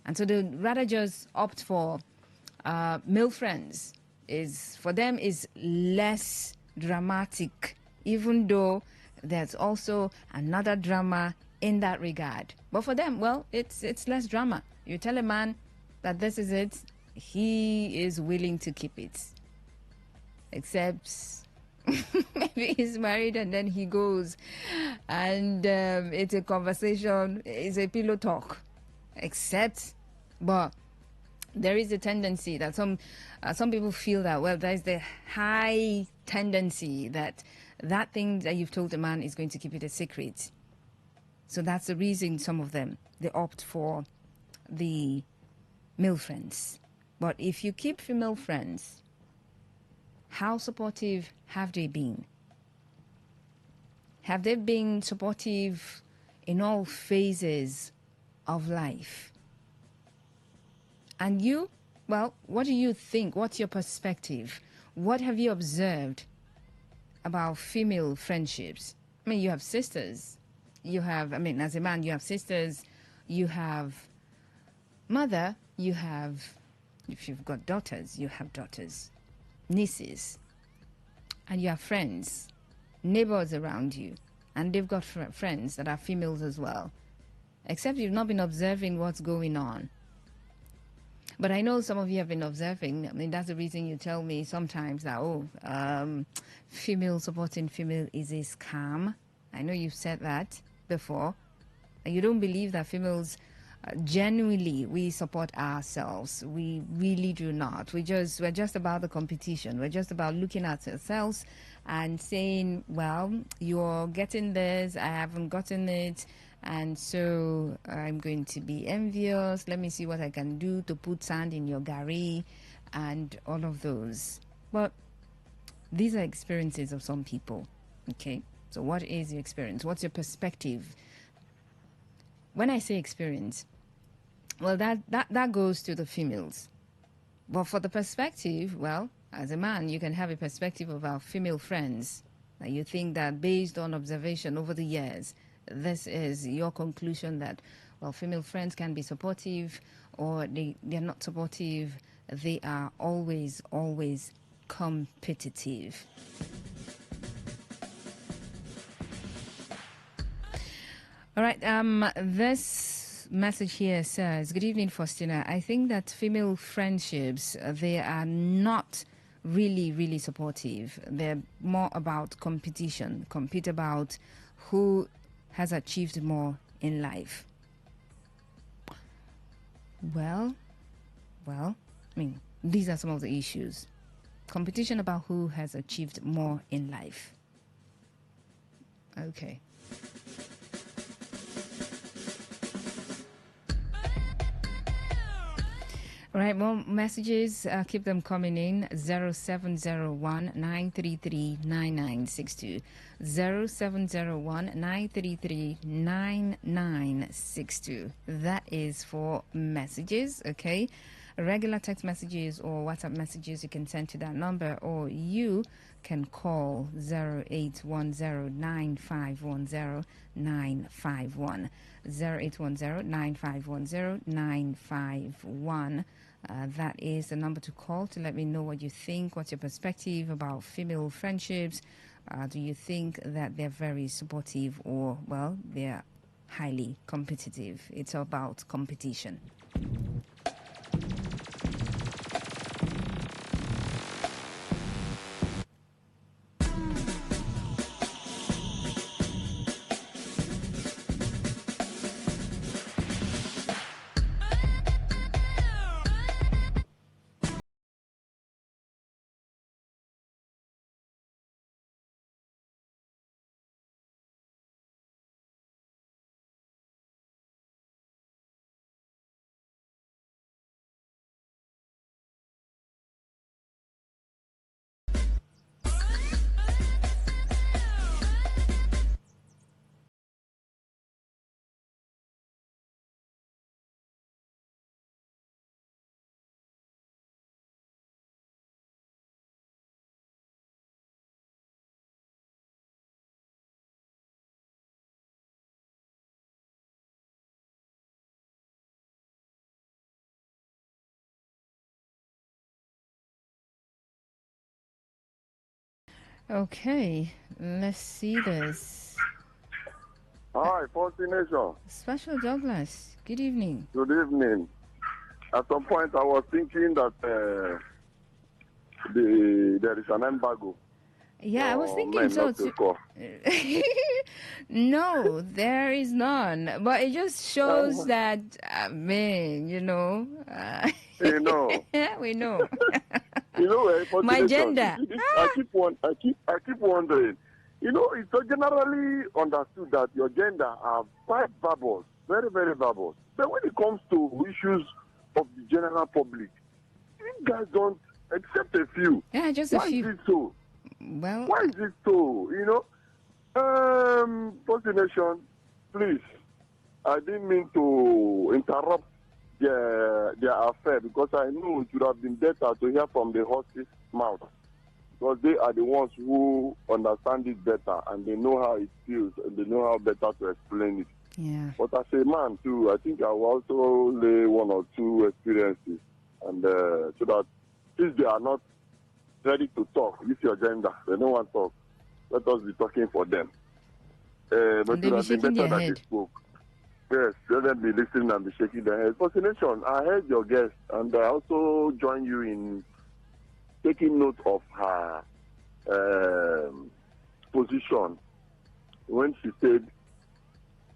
And so they rather just opt for male friends. For them is less dramatic, even though there's also another drama in that regard. But for them, well, it's less drama. You tell a man that this is it, he is willing to keep it. Except Maybe he's married and then he goes and it's a conversation, it's a pillow talk. Except, but there is a tendency that some people feel that, well, there's the high tendency that that thing that you've told a man is going to keep it a secret. So that's the reason some of them, they opt for the male friends. But if you keep female friends, how supportive have they been? Have they been supportive in all phases of life? And you, well, what do you think? What's your perspective? What have you observed about female friendships? I mean, you have sisters. You have, I mean, as a man, you have sisters. You have mother. You have, if you've got daughters, you have daughters, nieces. And you have friends, neighbors around you. And they've got friends that are females as well. Except you've not been observing what's going on. But I know some of you have been observing. I mean, that's the reason you tell me sometimes that, female supporting female is a scam. I know you've said that before. And you don't believe that females, genuinely, we support ourselves. We really do not. We're just about the competition. We're just about looking at ourselves and saying, well, you're getting this, I haven't gotten it. And so I'm going to be envious. Let me see what I can do to put sand in your gari and all of those. But these are experiences of some people. Okay, so what is your experience? What's your perspective? When I say experience, well, that goes to the females. But for the perspective, well, as a man, you can have a perspective of our female friends. And you think that based on observation over the years, this is your conclusion that, well, female friends can be supportive or they're not supportive. They are always competitive. All right, this message here says, good evening, Faustina. I think that female friendships, they are not really supportive. They're more about competition, compete about who has achieved more in life. Well, I mean, these are some of the issues. Competition about who has achieved more in life. Okay. All right, more messages, keep them coming in. 0701 933 9962. 0701 933 9962. That is for messages, okay? Regular text messages or WhatsApp messages you can send to that number, or you can call 0810 9510 951. 0810 9510 951. That is the number to call to let me know what you think. What's your perspective about female friendships? Do you think that they're very supportive or, well, they're highly competitive? It's about competition. Okay, let's see this. Hi, Fonty Nation. Special Douglas, good evening. Good evening. At some point, I was thinking that there is an embargo Yeah, I was thinking men so not to too. call. No, there is none. But it just shows that, You know. we know. For My nation, gender. I keep wondering. It's so generally understood that your gender are quite verbose, very, very verbose. But when it comes to issues of the general public, you guys don't, except a few. Yeah, just Why a few. is it so? Well, Why is it so? Nation, please. I didn't mean to interrupt their affair because I know it would have been better to hear from the horse's mouth, because they are the ones who understand it better and they know how it feels and they know how better to explain it. Yeah. But as a man too, I think I will also lay one or two experiences, and so that since they are not ready to talk, this is your gender, they don't want to talk. Let us be talking for them. But it would have been better that they spoke. Yes, let them be listening and be shaking their heads. Nation, I heard your guest, and I also join you in taking note of her position when she said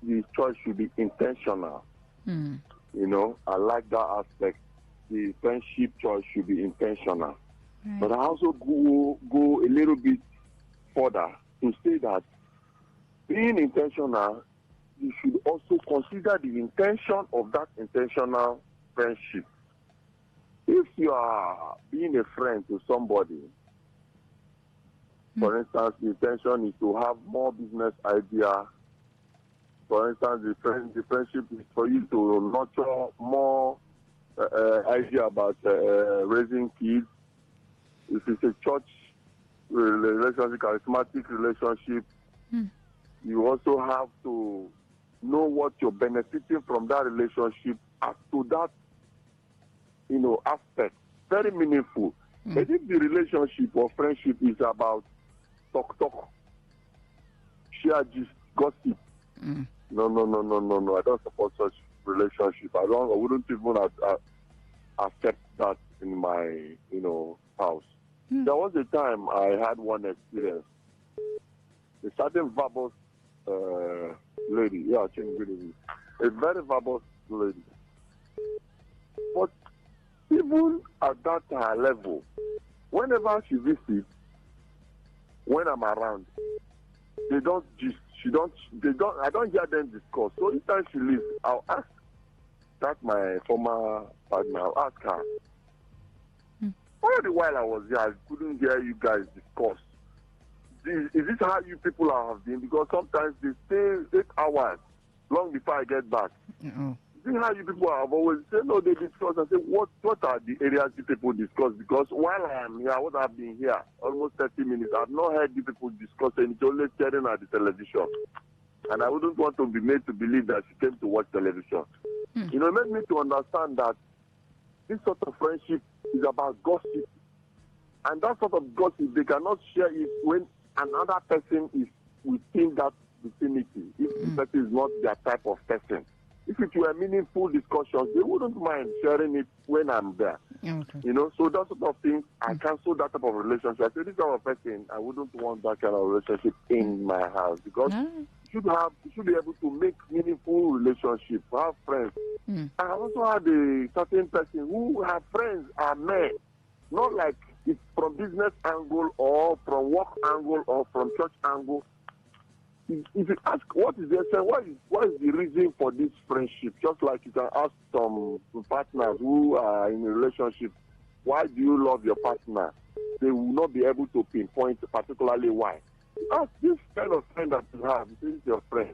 the choice should be intentional. I like that aspect. The friendship choice should be intentional. Right. But I also go a little bit further to say that being intentional, you should also consider the intention of that intentional friendship. If you are being a friend to somebody, for instance, the intention is to have more business idea. For instance, the friendship is for you to nurture more idea about raising kids. If it's a church relationship, charismatic relationship, you also have to know what you're benefiting from that relationship as to that, aspect. Very meaningful. But if the relationship or friendship is about talk, share gist, gossip, no. I don't support such relationship. I wouldn't even accept that in my, house. There was a time I had one experience. A certain verbose lady, a very verbose lady. But even at that level, whenever she visits, when I'm around, I don't hear them discuss. So each time she leaves, I'll ask that my former partner, I'll ask her. All the while I was there, I couldn't hear you guys discuss. Is this how you people have been? Because sometimes they stay 8 hours long before I get back. Is this how you people have always said, no, they discuss? I say, what are the areas you people discuss? Because while I am here, what I've been here, almost 30 minutes, I've not heard you people discuss, and it's only staring at the television. And I wouldn't want to be made to believe that she came to watch television. It made me to understand that this sort of friendship is about gossip. And that sort of gossip, they cannot share it when another person is within that vicinity. If the person is not their type of person. If it were meaningful discussions, they wouldn't mind sharing it when I'm there. Okay. So that sort of thing, I cancel that type of relationship. I say, this type of person, I wouldn't want that kind of relationship in my house, because you should be able to make meaningful relationships, have friends. I also had a certain person who have friends are men, not like it's from business angle or from work angle or from church angle. If you ask what is what is the reason for this friendship, just like you can ask some partners who are in a relationship, why do you love your partner? They will not be able to pinpoint particularly why. Ask this kind of friend that you have, this is your friend.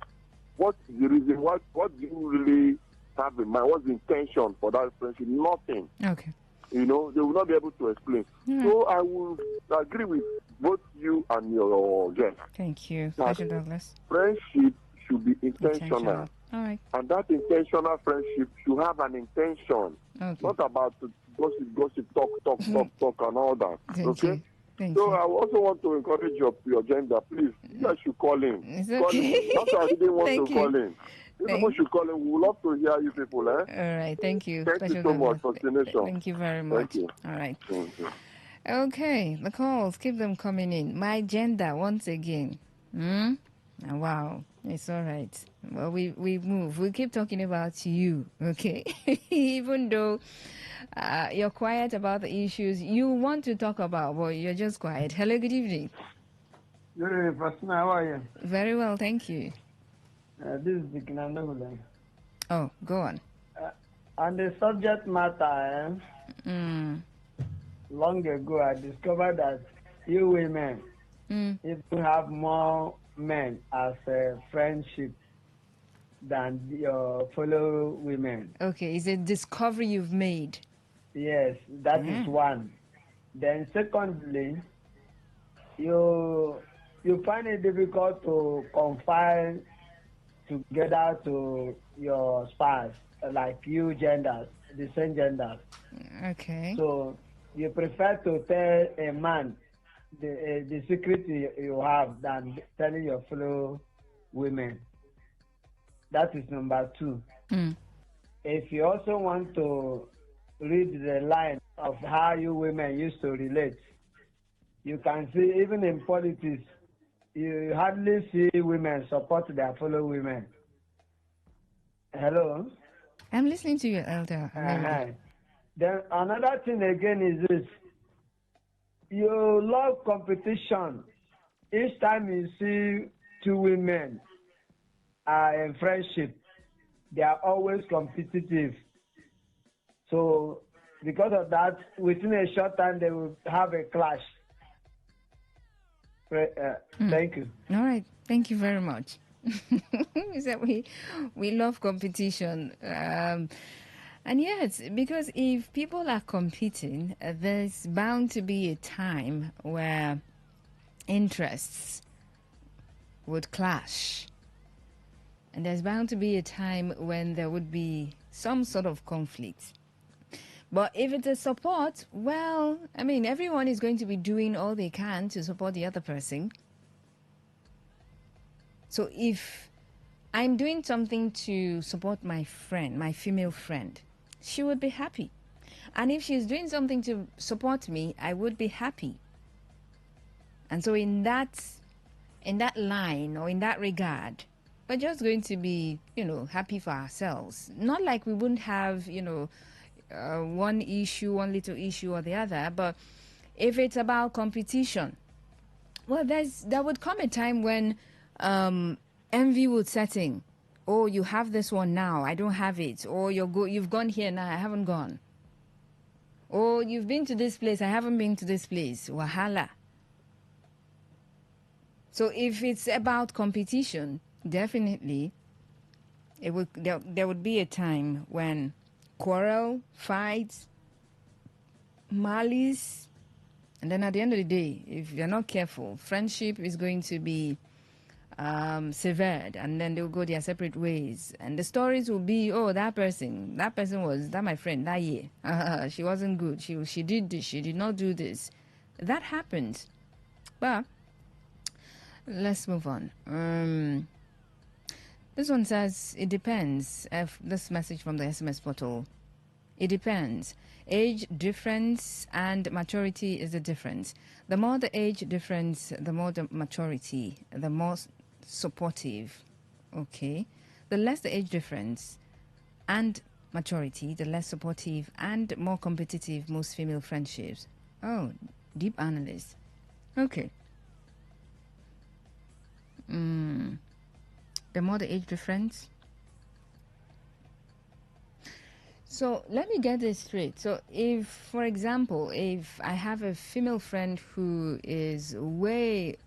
What is the reason? What do you really have in mind? What's the intention for that friendship? Nothing. Okay. They will not be able to explain. So I will agree with both you and your guest. Thank you, Mr. Douglas. Friendship should be intentional. All right. And that intentional friendship should have an intention. Okay. Not about gossip, talk, and all that. Thank you. Thank so you. I also want to encourage your gender. Please, you guys should call in. It's Call okay. in. Not that I didn't want Thank to you. call in. People should call in. We would love to hear you people. All right. Thank you. Thank you so much for the nation. Thank you very much. Thank you. All right. Okay, the calls, keep them coming in. My gender, once again. Wow, it's all right. Well, we move. We keep talking about you, okay? Even though you're quiet about the issues you want to talk about, but you're just quiet. Hello, good evening. Good evening, Fatima. How are you? Very well, thank you. This is Bikinanda. Oh, go on. On the subject matter, long ago I discovered that you women, if you have more men as a friendship than your fellow women. Okay, is a discovery you've made? Yes, that is one. Then secondly, you find it difficult to confide together to your spouse, like you genders, the same genders. Okay. So you prefer to tell a man the secret you have than telling your fellow women. That is number two. If you also want to read the line of how you women used to relate, you can see even in politics, you hardly see women support their fellow women. Hello? I'm listening to you, Elder. Then another thing again is this. You love competition. Each time you see two women in friendship, they are always competitive. So because of that, within a short time, they will have a clash. Thank you. All right. Thank you very much. Is that we love competition. And yes, because if people are competing, there's bound to be a time where interests would clash. And there's bound to be a time when there would be some sort of conflict. But if it's a support, well, I mean, everyone is going to be doing all they can to support the other person. So if I'm doing something to support my friend, my female friend, she would be happy. And if she's doing something to support me, I would be happy. And so in that line or in that regard, we're just going to be, happy for ourselves. Not like we wouldn't have, one issue, one little issue or the other. But if it's about competition, well, there would come a time when envy would set in. Oh, you have this one now, I don't have it. Or you've gone here now, I haven't gone. Or you've been to this place, I haven't been to this place. Wahala. So if it's about competition, definitely there would be a time when quarrel, fights, malice, and then at the end of the day, if you're not careful, friendship is going to be severed, and then they'll go their separate ways. And the stories will be, oh, that person was my friend that year. She wasn't good. She did this. She did not do this. That happened. But let's move on. This one says, it depends. This message from the SMS portal. It depends. Age difference and maturity is the difference. The more the age difference, the more the maturity, the more supportive. Okay. The less the age difference and maturity, the less supportive and more competitive most female friendships. Oh, deep analysis. Okay. The more the age difference. So let me get this straight. So if, for example, if I have a female friend who is way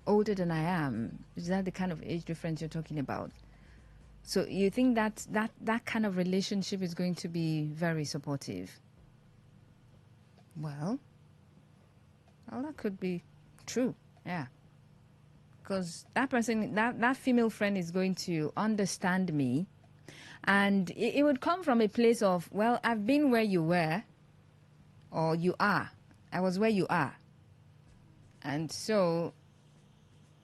older than I am, is that the kind of age difference you're talking about? So you think that kind of relationship is going to be very supportive? Well, that could be true, yeah. Because that person, that female friend is going to understand me. And it would come from a place of, well, I've been where you were, or you are. I was where you are. And so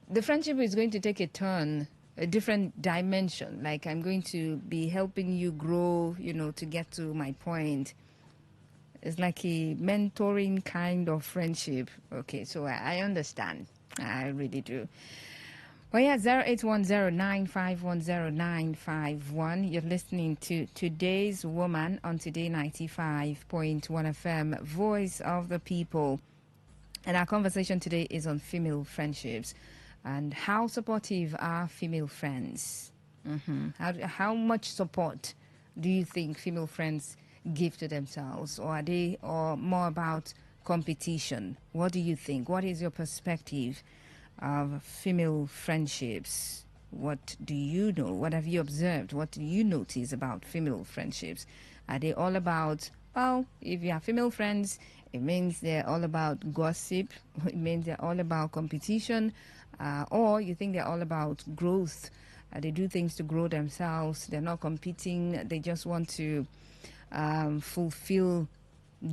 the friendship is going to take a turn, a different dimension. Like I'm going to be helping you grow, to get to my point. It's like a mentoring kind of friendship. Okay, so I understand. I really do. Well, yeah, 0810951091. You're listening to Today's Woman on Today 95.1 FM, Voice of the People. And our conversation today is on female friendships and how supportive are female friends. How much support do you think female friends give to themselves, or are they more about competition? What do you think? What is your perspective of female friendships? What do you know? What have you observed? What do you notice about female friendships? Are they all about, well, if you have female friends, it means they're all about gossip, it means they're all about competition, or you think they're all about growth? They do things to grow themselves, they're not competing, they just want to fulfill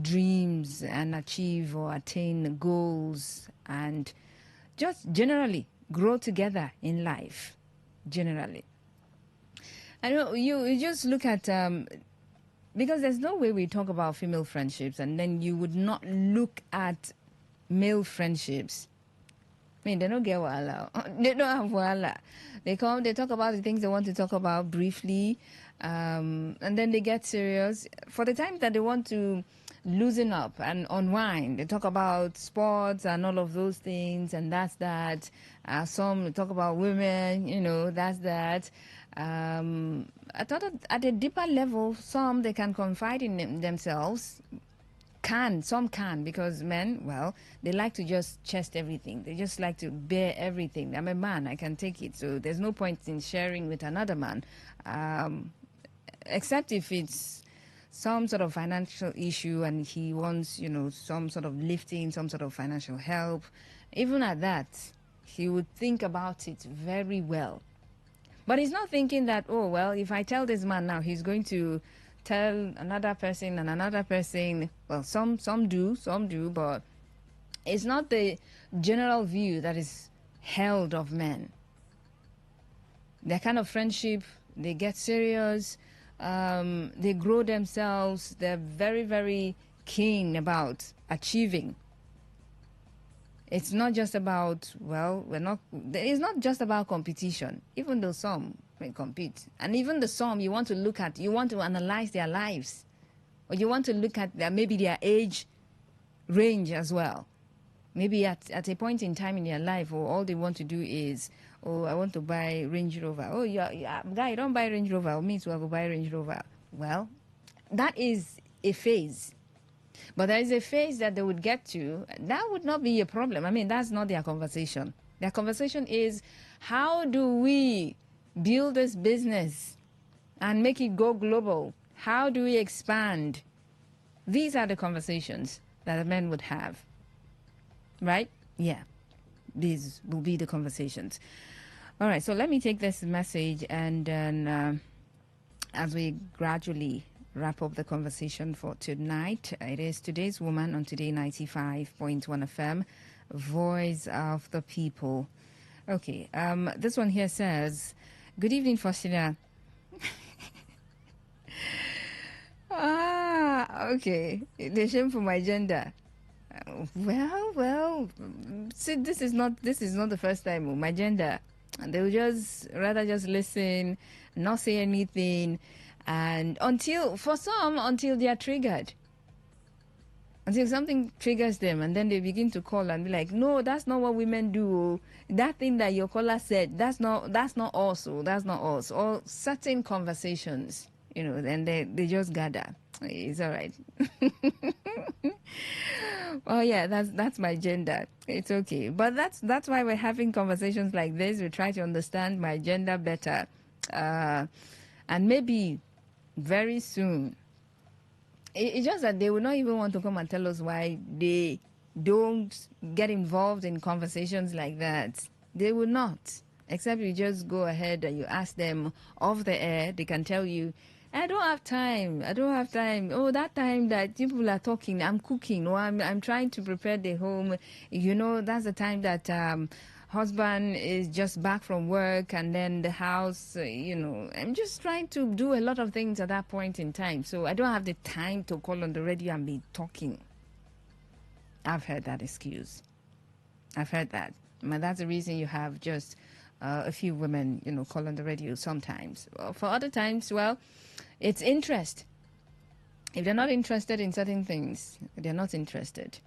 dreams and achieve or attain goals and just generally grow together in life, generally. I know you just look at, because there's no way we talk about female friendships and then you would not look at male friendships. I mean, they don't get wahala. They don't have wahala. They come, they talk about the things they want to talk about briefly, and then they get serious. For the time that they want to loosen up and unwind, they talk about sports and all of those things, and that's that. Some talk about women, that's that. I thought at a deeper level, some they can confide in themselves. Some can, because men, well, they like to just chest everything. They just like to bear everything. I'm a man, I can take it. So there's no point in sharing with another man, except if it's some sort of financial issue and he wants, some sort of lifting, some sort of financial help. Even at that, he would think about it very well. But he's not thinking that, oh, well, if I tell this man now, he's going to tell another person and another person. Well, some do, but it's not the general view that is held of men. Their kind of friendship, they get serious, they grow themselves, they're very, very keen about achieving. It's not just about, it's not just about competition, even though some may compete. And even the some you want to analyze their lives. Or you want to look at maybe their age range as well. Maybe at a point in time in their life, or all they want to do is, I want to buy Range Rover. Oh, guy, you don't buy Range Rover. Me too, I will buy Range Rover. Well, that is a phase. But there is a phase that they would get to. That would not be a problem. I mean, that's not their conversation. Their conversation is, how do we build this business and make it go global? How do we expand? These are the conversations that the men would have. Right? Yeah. These will be the conversations. All right. So let me take this message and then as we gradually wrap up the conversation for tonight. It is Today's Woman on Today 95.1 FM, Voice of the People. Okay, this one here says, good evening, Faustina. Okay, the shame for my gender. Well, see, this is not the first time, my gender. And they will just listen, not say anything. And until they are triggered, until something triggers them, and then they begin to call and be like, no, that's not what women do. That thing that your caller said, that's not us. That's not us. Or certain conversations, and they just gather. It's all right. Oh yeah, that's my gender. It's okay. But that's why we're having conversations like this. We try to understand my gender better, and maybe very soon. It's just that they will not even want to come and tell us why they don't get involved in conversations like that. They will not. Except you just go ahead and you ask them off the air. They can tell you, I don't have time. Oh, that time that people are talking, I'm cooking, or I'm trying to prepare the home. That's the time that husband is just back from work, and then the house, I'm just trying to do a lot of things at that point in time. So I don't have the time to call on the radio and be talking. I've heard that excuse. I've heard that. But that's the reason you have just a few women, call on the radio sometimes. For other times, well, it's interest. If they're not interested in certain things, they're not interested.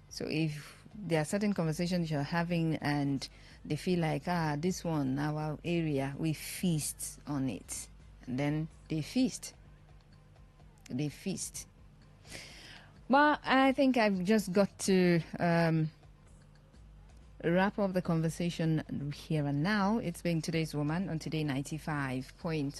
So if there are certain conversations you're having and they feel like, this one, our area, we feast on it. And then they feast. They feast. Well, I think I've just got to wrap up the conversation here and now. It's been Today's Woman on Today95.1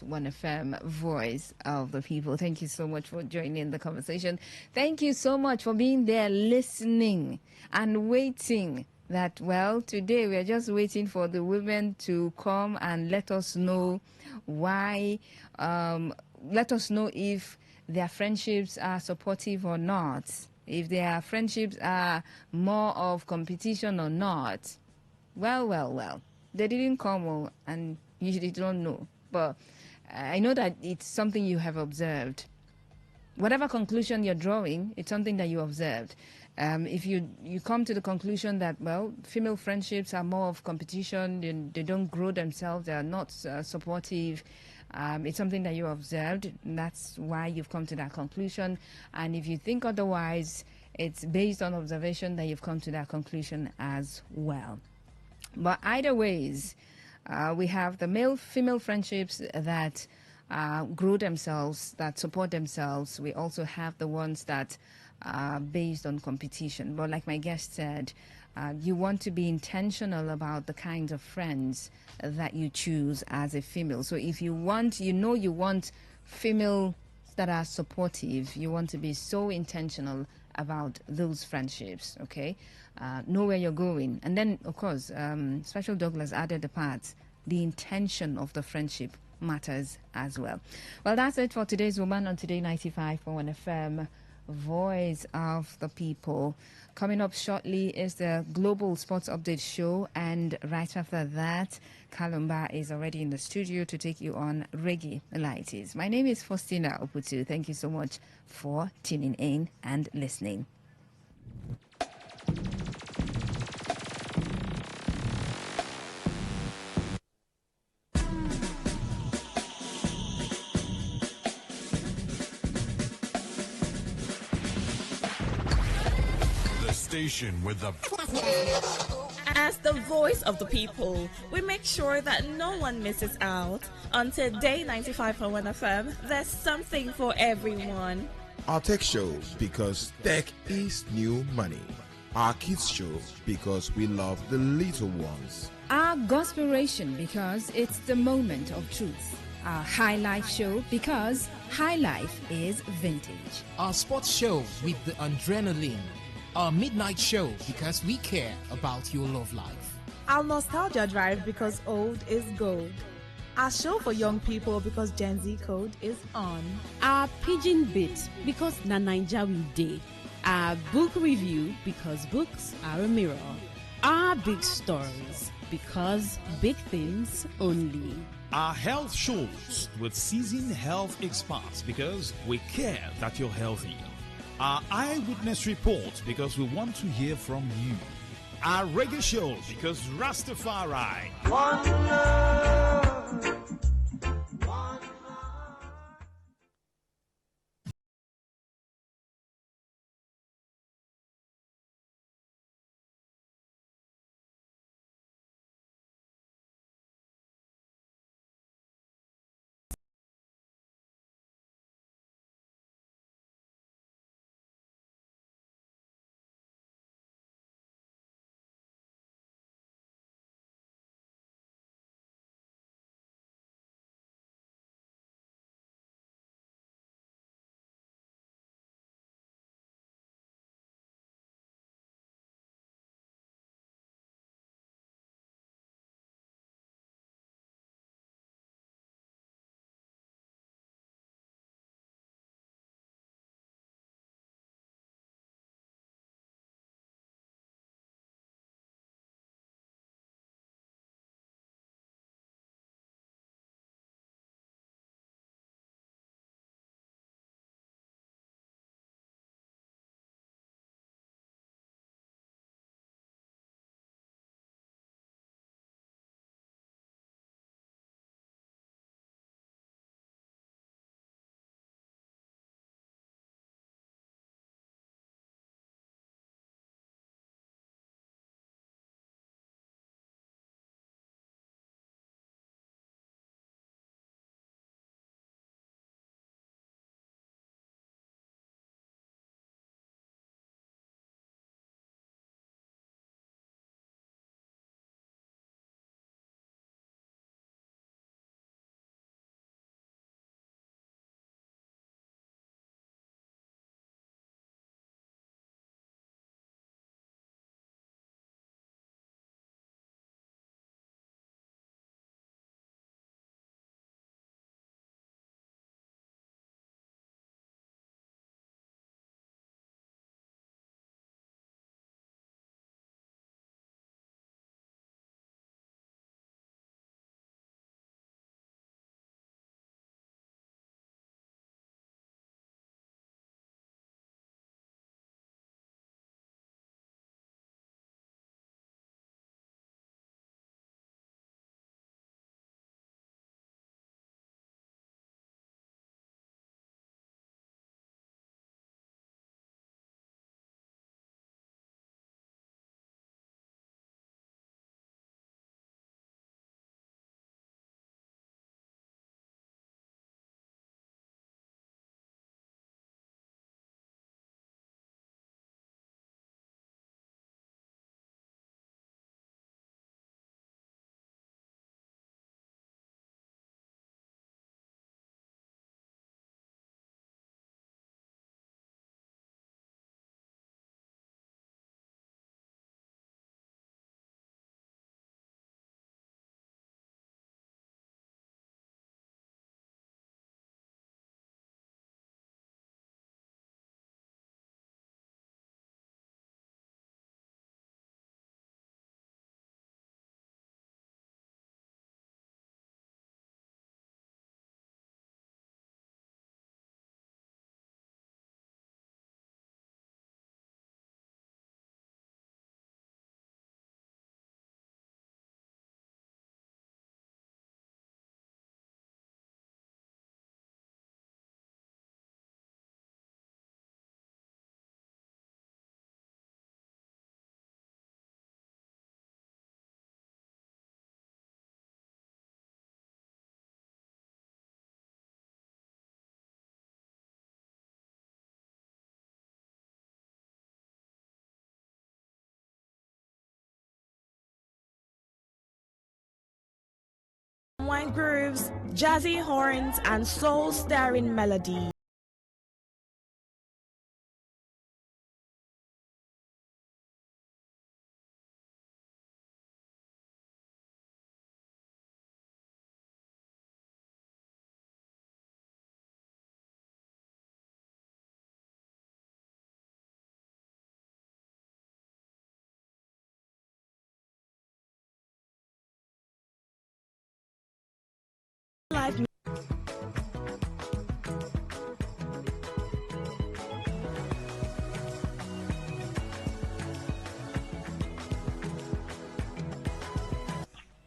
FM, Voice of the People. Thank you so much for joining the conversation. Thank you so much for being there, listening and waiting. That, well, today we are just waiting for the women to come and let us know why, let us know if their friendships are supportive or not, if their friendships are more of competition or not. Well. They didn't come, and you don't know. But I know that it's something you have observed. Whatever conclusion you're drawing, it's something that you observed. If you come to the conclusion that, well, female friendships are more of competition, they don't grow themselves, they are not supportive, it's something that you observed. That's why you've come to that conclusion. And if you think otherwise, it's based on observation that you've come to that conclusion as well. But either ways, we have the male-female friendships that grow themselves, that support themselves. We also have the ones that are based on competition. But like my guest said, you want to be intentional about the kinds of friends that you choose as a female. So if you want, you want female that are supportive, you want to be so intentional about those friendships, okay? Know where you're going. And then, of course, Special Douglas added the part, the intention of the friendship matters as well. Well, that's it for today's Woman on Today 95.1 FM, Voice of the People. Coming up shortly is the Global Sports Update Show, and right after that, Kalumba is already in the studio to take you on Reggae Lighties. My name is Faustina Oputu. Thank you so much for tuning in and listening. Station with the As the voice of the people, we make sure that no one misses out. On Today 95.1 FM, there's something for everyone. Our tech show, because tech is new money. Our kids show, because we love the little ones. Our Gospelration, because it's the moment of truth. Our High Life show, because high life is vintage. Our sports show with the adrenaline. Our midnight show, because we care about your love life. Our Nostalgia Drive, because old is gold. Our show for young people, because Gen Z code is on. Our Pigeon Bit, because na Naija we dey. Our book review, because books are a mirror. Our big stories, because big things only. Our health shows with seasoned health experts, because we care that you're healthy. Our eyewitness report, because we want to hear from you. Our reggae show, because Rastafari. One love. of grooves, jazzy horns, and soul-stirring melody. Live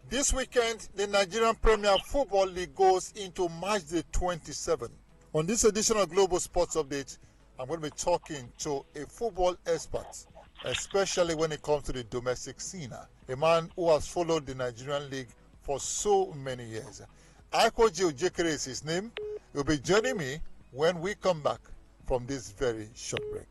This weekend, the Nigerian Premier Football League goes into match day 27. On this edition of Global Sports Update, I'm going to be talking to a football expert, especially when it comes to the domestic scene. A man who has followed the Nigerian league for so many years. Aikoji Ojekere is his name. He'll be joining me when we come back from this very short break.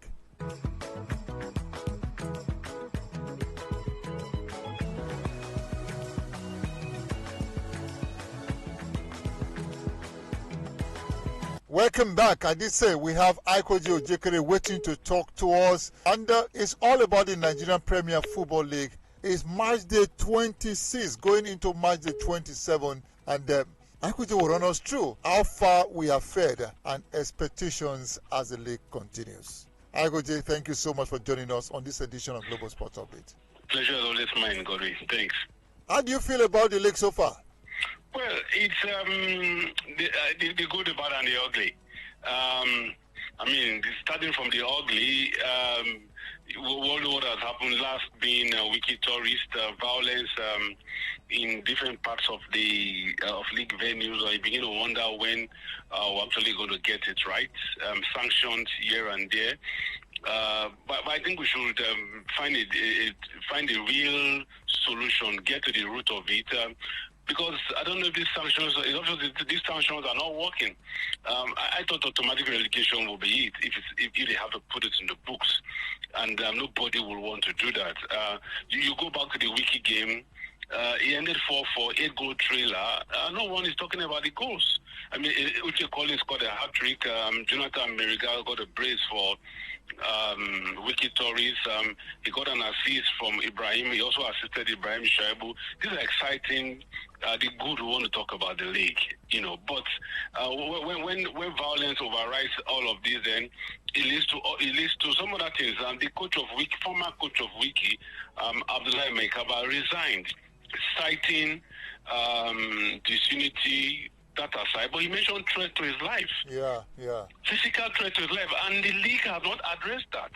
Welcome back. I did say we have Aikoji Ojekere waiting to talk to us. And it's all about the Nigerian Premier Football League. It's match day 26 going into match day 27. And Aikoji will run us through how far we have fared and expectations as the league continues. Aikoji, thank you so much for joining us on this edition of Global Sports Update. Pleasure is always mine, Godwin. Thanks. How do you feel about the league so far? Well, it's the good, the bad, and the ugly. I mean, starting from the ugly, what has happened last being wiki tourist violence in different parts of the of league venues. I begin to wonder when we're actually going to get it right. Sanctions here and there. But I think we should find a real solution, get to the root of it. Because I don't know if these sanctions are not working. I thought automatic relegation will be it if they have to put it in the books, and nobody will want to do that. You go back to the wiki game. It ended 4-4, 8-goal trailer. No one is talking about the goals. I mean, Uche Collins got a hat-trick. Jonathan Merigal got a brace for Wiki Torres. He got an assist from Ibrahim. He also assisted Ibrahim Shaibu. These are exciting, the good we want to talk about the league, you know. But when violence overrides all of this, then it leads to some other things. The coach of Wiki, former coach of Wiki, Abdullahi Maikaba, resigned, citing disunity, that aside, but he mentioned threat to his life. Yeah. Physical threat to his life, and the league has not addressed that.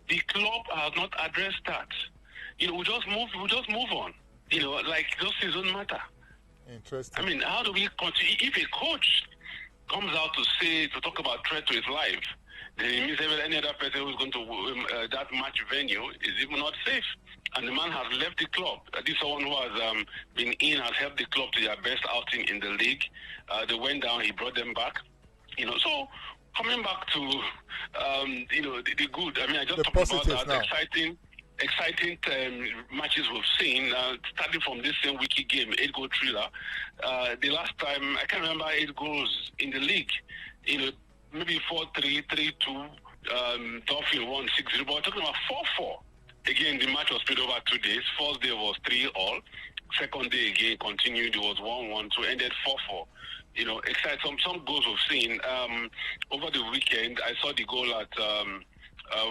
The club has not addressed that. You know, we just move on. You know, like those things don't matter. Interesting. I mean, how do we continue? If a coach comes out to talk about threat to his life, then it means any other person who's going to that match venue is even not safe. And the man has left the club. This someone who has been in, has helped the club to their best outing in the league. They went down, he brought them back. You know, so coming back to you know, the good. I mean, I just talked about that exciting matches we've seen, starting from this same wiki game, 8-goal thriller. The last time, I can't remember 8 goals in the league. You know, maybe 4-3, 3-2, Dolphin won 6-0, but we're talking about 4-4. Again, the match was played over 2 days. First day was 3-all. Second day again continued. It was 1-1, so ended 4-4. You know, exciting. Some goals we've seen. Over the weekend, I saw the goal at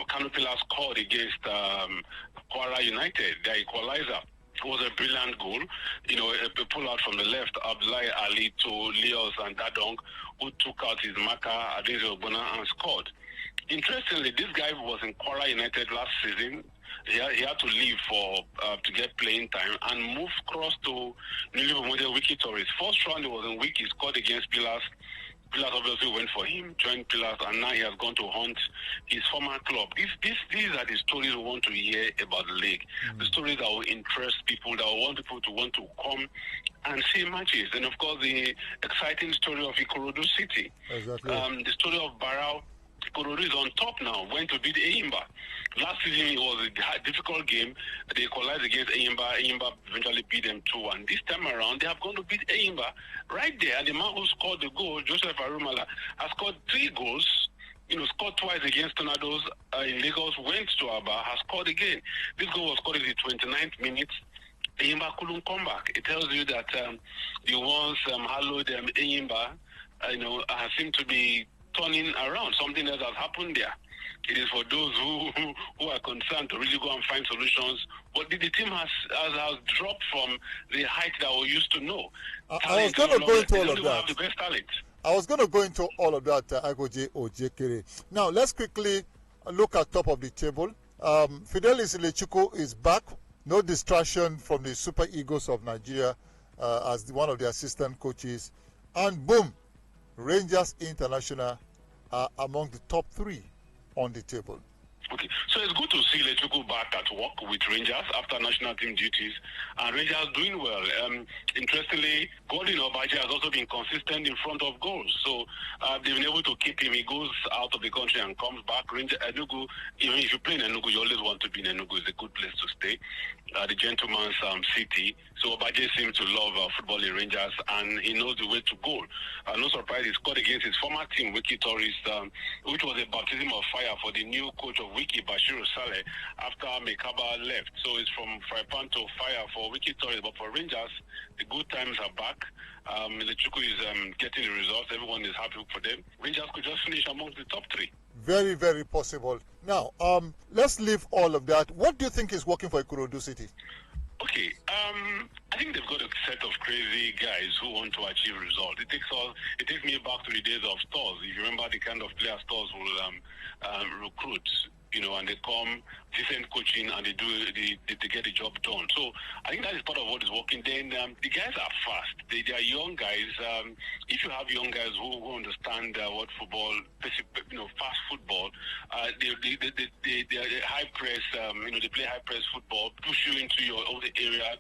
Canopila scored against Kwara United, their equalizer. It was a brilliant goal. You know, a pull out from the left, Abdullahi Ali to Leos and Dadong, who took out his marker, Adesina Ogbonna, and scored. Interestingly, this guy was in Kwara United last season. He had to leave to get playing time and move across to Nilibo Wiki Torres. First round, he was in Wiki, scored against Pillars. Pillars obviously went for him, joined Pillars, and now he has gone to hunt his former club. These are the stories we want to hear about the league. The stories that will interest people, that will want people to want to come and see matches. And of course, the exciting story of Ikorodu City. Exactly. The story of Barrow Ikorodu is on top now, went to beat Eyimba. Last season it was a difficult game. They equalized against Eyimba. Eyimba eventually beat them 2-1. This time around, they have gone to beat Eyimba right there. And the man who scored the goal, Joseph Arumala, has scored 3 goals. Scored twice against Tornadoes in Lagos, went to Aba, has scored again. This goal was scored in the 29th minute. Eyimba couldn't come back. It tells you that the once hallowed Eyimba, seemed to be turning around. Something else has happened there. It is for those who are concerned to really go and find solutions. But the team has dropped from the height that we used to know. I was going to go into all of that. Have the best talent. I was going to go into all of that, Agoje Ojekere. Now, let's quickly look at top of the table. Fidelis Ilechukwu is back. No distraction from the Super Eagles of Nigeria as one of the assistant coaches. And boom, Rangers International are among the top 3 on the table. Okay, so it's good to see Ilechukwu back at work with Rangers after national team duties, and Rangers doing well. Interestingly, Gordon Obaje has also been consistent in front of goals, so they've been able to keep him. He goes out of the country and comes back. Enugu, if you play in Enugu, you always want to be in Enugu. It's a good place to stay. The gentleman's city. So Obaje seems to love football in Rangers, and he knows the way to goal. No surprise, he scored against his former team, Wiki Tourist, which was a baptism of fire for the new coach of Wiki, Bashiru Saleh, after Mekaba left. So it's from Fraipan to fire for Wiki Tourist, but for Rangers, the good times are back. Ilechukwu is getting the results. Everyone is happy for them. Rangers could just finish amongst the top 3. Very, very possible. Now, let's leave all of that. What do you think is working for Ikorodu City? Okay, I think they've got a set of crazy guys who want to achieve results. It takes me back to the days of Stores. If you remember the kind of players Stores will recruit, and they come, decent coaching, and they get the job done. So I think that is part of what is working. Then the guys are fast. They are young guys. If you have young guys who understand what football, fast football, they are high press. They play high press football, push you into your own area.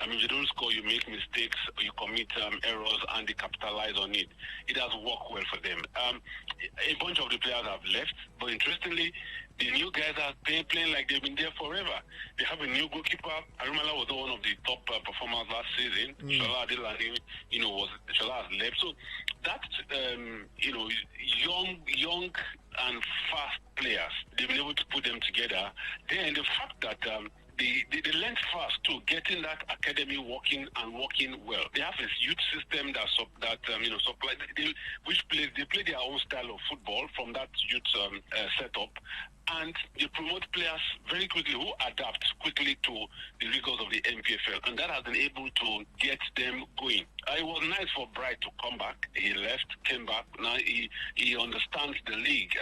If you don't score, you make mistakes, you commit errors, and they capitalize on it. It has worked well for them. A bunch of the players have left, but interestingly, the new guys are playing like they've been there forever. They have a new goalkeeper. Arumala was one of the top performers last season. Shola Adelani, Shola has left. So that, young and fast players, they've been able to put them together. Then the fact that they learned fast to getting that academy working well. They have this youth system that supply they play their own style of football from that youth setup, and they promote players very quickly who adapt quickly to the rigors of the MPFL, and that has been able to get them going. It was nice for Bright to come back. He left, came back. Now he understands the league.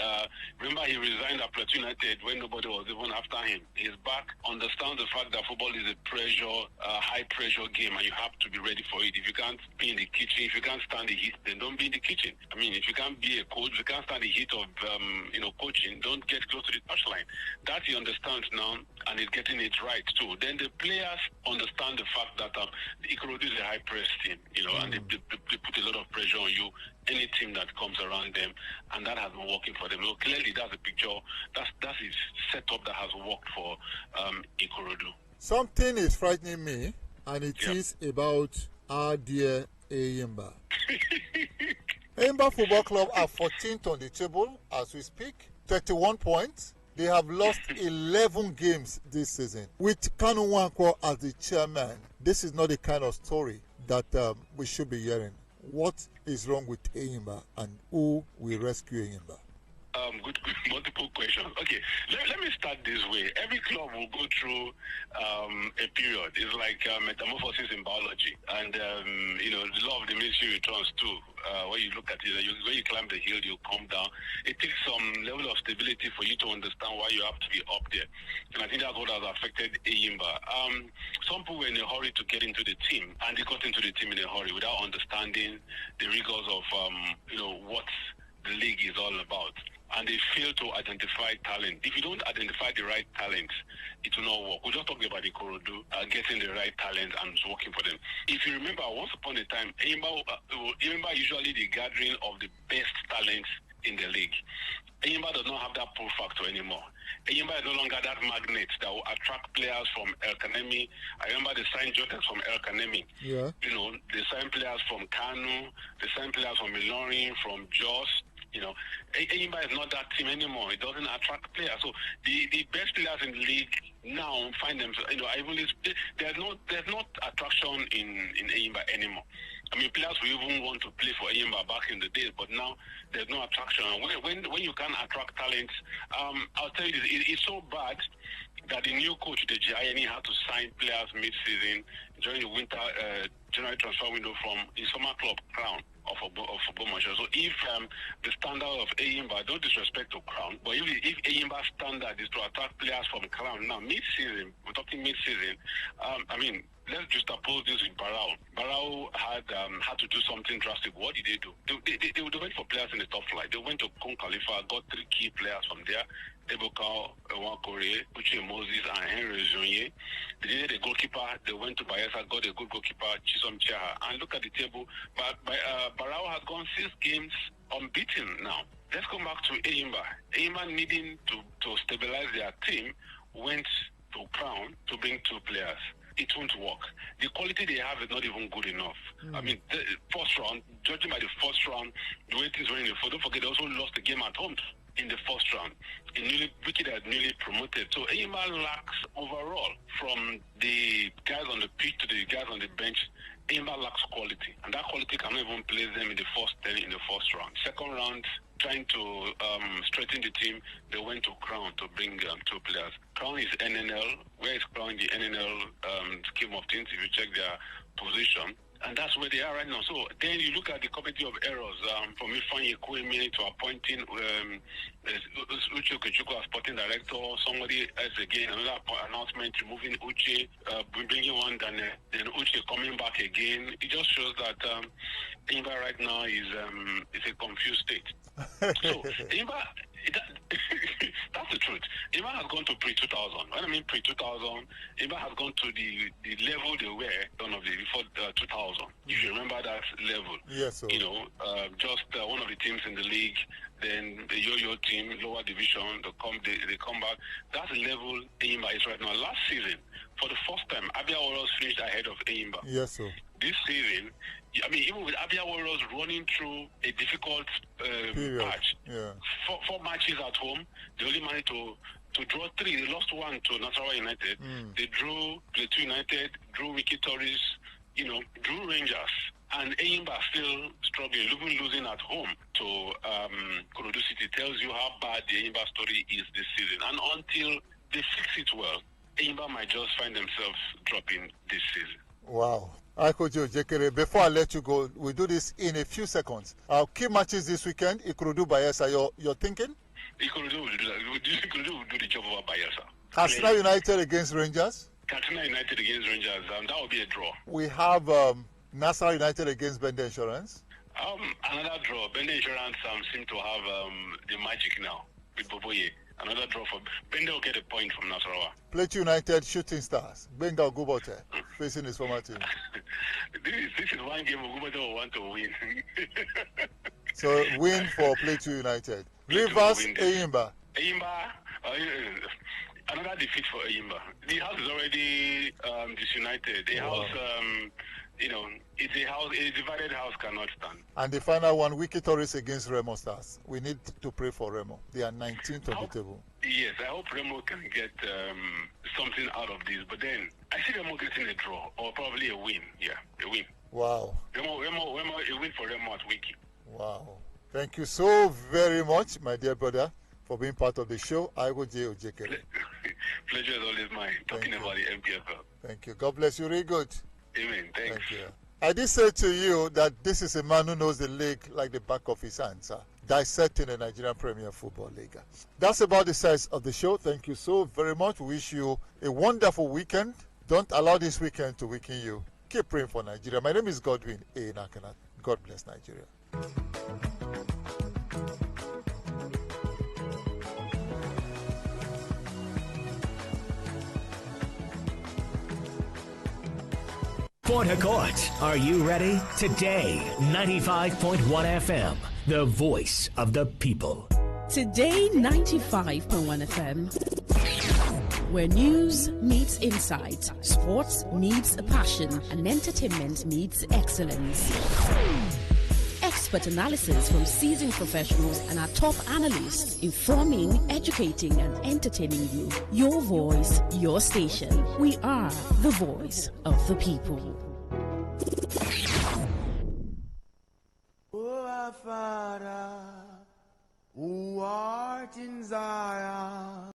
Remember, he resigned at Plateau United when nobody was even after him. He's back, understands the fact that football is a high pressure game, and you have to be ready for it. If you can't be in the kitchen, if you can't stand the heat, then don't be in the kitchen. If you can't be a coach, if you can't stand the heat of coaching, don't get close to the touchline. That he understands now, and he's getting it right too. Then the players understand the fact that Ikorodu is a high press team, and they put a lot of pressure on you, any team that comes around them, and that has been working for them. So clearly, that's a picture. That's his setup that has worked for Ikorodu. Something is frightening me, and it is about our dear Eyimba. Eyimba Football Club are 14th on the table as we speak, 31 points. They have lost 11 games this season. With Kanu Nwankwo as the chairman, this is not the kind of story that we should be hearing. What is wrong with Eyimba, and who will rescue Eyimba? Good, multiple questions. Okay, let me start this way. Every club will go through a period. It's like metamorphosis in biology, and the law of diminishing returns too. When you look at it, when you climb the hill, you come down. It takes some level of stability for you to understand why you have to be up there, and I think that's what has affected Eyimba. Some people were in a hurry to get into the team, and they got into the team in a hurry without understanding the rigors of what the league is all about. And they fail to identify talent. If you don't identify the right talent, it will not work. We're just talking about Ikorodu getting the right talent and it's working for them. If you remember, once upon a time, Eyimba usually the gathering of the best talents in the league. Eyimba does not have that pull factor anymore. Eyimba is no longer that magnet that will attract players from El Kanemi. I remember they signed Jotex from El Kanemi. Yeah. You know, they signed players from Kanu, they signed players from Ilorin, from Jos. You know, Eyimba is not that team anymore. It doesn't attract players. So the best players in the league now find themselves, you know, there's not attraction in Eyimba anymore. I mean, players will even want to play for Eyimba back in the days, but now there's no attraction. When you can't attract talent, I'll tell you this, it's so bad that the new coach, the GINE, had to sign players mid-season during the winter January transfer window from his former club, Crown, of Bomasha. So if the standard of Eyimba, don't disrespect to Crown, but if Eyimba's standard is to attract players from Crown, now mid-season, we're talking mid-season, I mean, let's just oppose this with Barao. Barao had to do something drastic. What did they do? They went for players in the top flight. They went to Kon Khalifa, got 3 key players from there. Ebokao, Wakore, Uche Moses, and Henry Zonye. They needed a goalkeeper. They went to Bayelsa, got a good goalkeeper, Chisom Chiaha. And look at the table. But Barao has gone 6 games unbeaten now. Let's come back to Eyimba. Eyimba needing to stabilize their team went to Crown to bring 2 players. It won't work. The quality they have is not even good enough. I mean, the first round, judging by the first round, the way things were in the first, don't forget they also lost the game at home in the first round. Wicked had newly promoted. So Eyimba lacks overall, from the guys on the pitch to the guys on the bench. Eyimba lacks quality, and that quality cannot even place them in the first 10 in the first round. Second round, trying to strengthen the team, they went to Crown to bring 2 players. Crown is NNL. Where is Crown in the NNL scheme of things? If you check their position, and that's where they are right now. So then you look at the committee of errors, from Ifeanyi Ekwueme to appointing Uche Okechukwu as sporting director, somebody else again, another announcement removing Uche, bringing one, then Uche coming back again. It just shows that Eyimba right now is a confused state. So Eyimba, that's the truth. Eyimba has gone to pre-2000. When I mean pre-2000, Eyimba has gone to the level they were before 2000. If you remember that level. Yes, sir. You know, just one of the teams in the league, then the yo-yo team, lower division, they come back. That's the level Eyimba is right now. Last season, for the first time, Abia Warriors finished ahead of Eyimba. Yes, sir. This season, I mean, even with Abia Warriors running through a difficult patch, 4 matches at home, they only managed to draw 3. They lost 1 to Nasarawa United. They drew Plateau United, drew Wiki Tories, you know, drew Rangers. And Eyimba still struggling, even losing at home to Korodu City tells you how bad the Eyimba story is this season. And until they fix it well, Eyimba might just find themselves dropping this season. Wow. Aikojo Jekere, before I let you go, we do this in a few seconds. Our key matches this weekend, Ikorodu Bayelsa, you're thinking? Ikorodu will do that. Ikorodu will do the job over Bayelsa. Katsina United against Rangers? Katsina United against Rangers, that will be a draw. We have Nassau United against Bende Insurance. Another draw. Bende Insurance seem to have the magic now with Boboye. Another draw for Bende will get a point from Nasarawa. Plateau United Shooting Stars. Benga Ogubote facing his former team. This is one game Ogubote will want to win. So win for Plateau United. Rivers Eyimba. Eyimba, another defeat for Eyimba. The house is already disunited. The house, you know, it's a divided house cannot stand. And the final one, Wiki Tories against Remo Stars. We need to pray for Remo. They are 19th on the table. Yes, I hope Remo can get something out of this. But then I see Remo getting a draw or probably a win. Yeah, a win. Wow. Remo, a win for Remo at Wiki. Wow. Thank you so very much, my dear brother, for being part of the show. Aikojo Jekere. Pleasure is always mine, talking about the MPFL. Thank you. God bless you. Really good. Amen. Thanks. Thank you. I did say to you that this is a man who knows the league like the back of his hands, dissecting the Nigerian Premier Football League. That's about the size of the show. Thank you so very much. We wish you a wonderful weekend. Don't allow this weekend to weaken you. Keep praying for Nigeria. My name is Godwin A. Nakana. God bless Nigeria. Port Harcourt, are you ready? Today, 95.1 FM, the voice of the people. Today 95.1 FM, where news meets insight, sports meets passion, and entertainment meets excellence. Expert analysis from seasoned professionals and our top analysts, informing, educating, and entertaining you. Your voice, your station. We are the voice of the people. Oh, our Father, who art in Zion.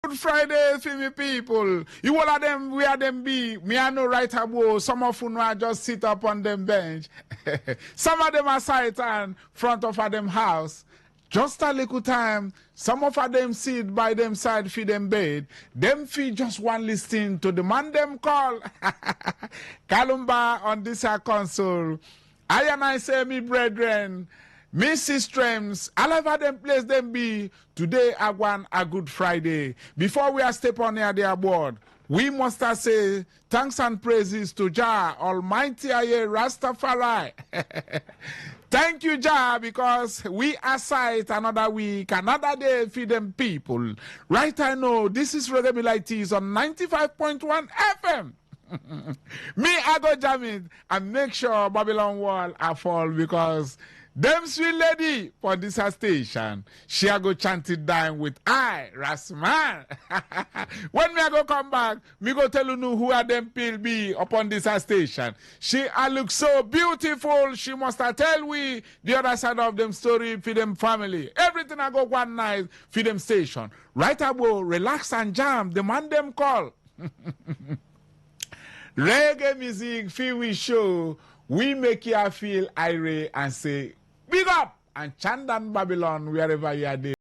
Good Friday, for me people. You all of them, where them be? Me I know right about. Some of them are just sit up on them bench. Some of them are site and front of them house. Just a little time, some of them sit by them side for them bed. Them feel just one listening to the man them call. Kalumba on this console. I and I say, me brethren, me systems, all of them place them be. Today I want a good Friday. Before we are step on here their board, we must say thanks and praises to Jah Almighty Aye Rastafari. Thank you, Jah, because we are sight another week, another day for them people. Right, I know this is Reggae Milites on 95.1 FM. Me, I go jam it and make sure Babylon Wall are fall because them sweet lady for this station, she a go chant it down with I, Rasman. When me I go come back, me go tell you who are them pill be upon this station. She a look so beautiful, she must a tell we the other side of them story for them family. Everything I go one night for them station. Right about relax and jam, the man them call. Reggae music, feel we show, we make you feel irate and say, big up and chant down Babylon wherever you are there.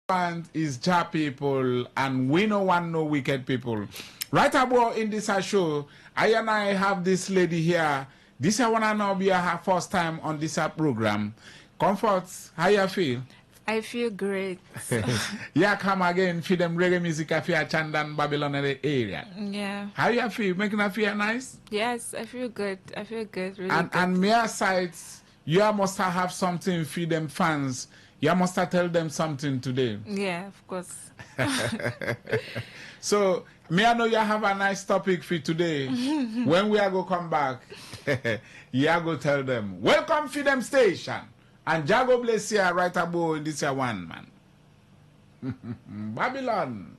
want is Ja people, and we no want no wicked people. Right about in this show, I and I have this lady here. This I wanna now be her first time on this program. Comfort, how you feel? I feel great. Yeah, come again for them reggae music I feel Chandan Babylon area. Yeah. How you feel? Making her feel nice? Yes, I feel good. I feel good. Really and good. And mere sites, you must have something for them fans. You must tell them something today. Yeah, of course. So, me I know you have a nice topic for today. When we are go come back, you are go tell them, welcome for them station. And Jago bless you right about this one, man. Babylon.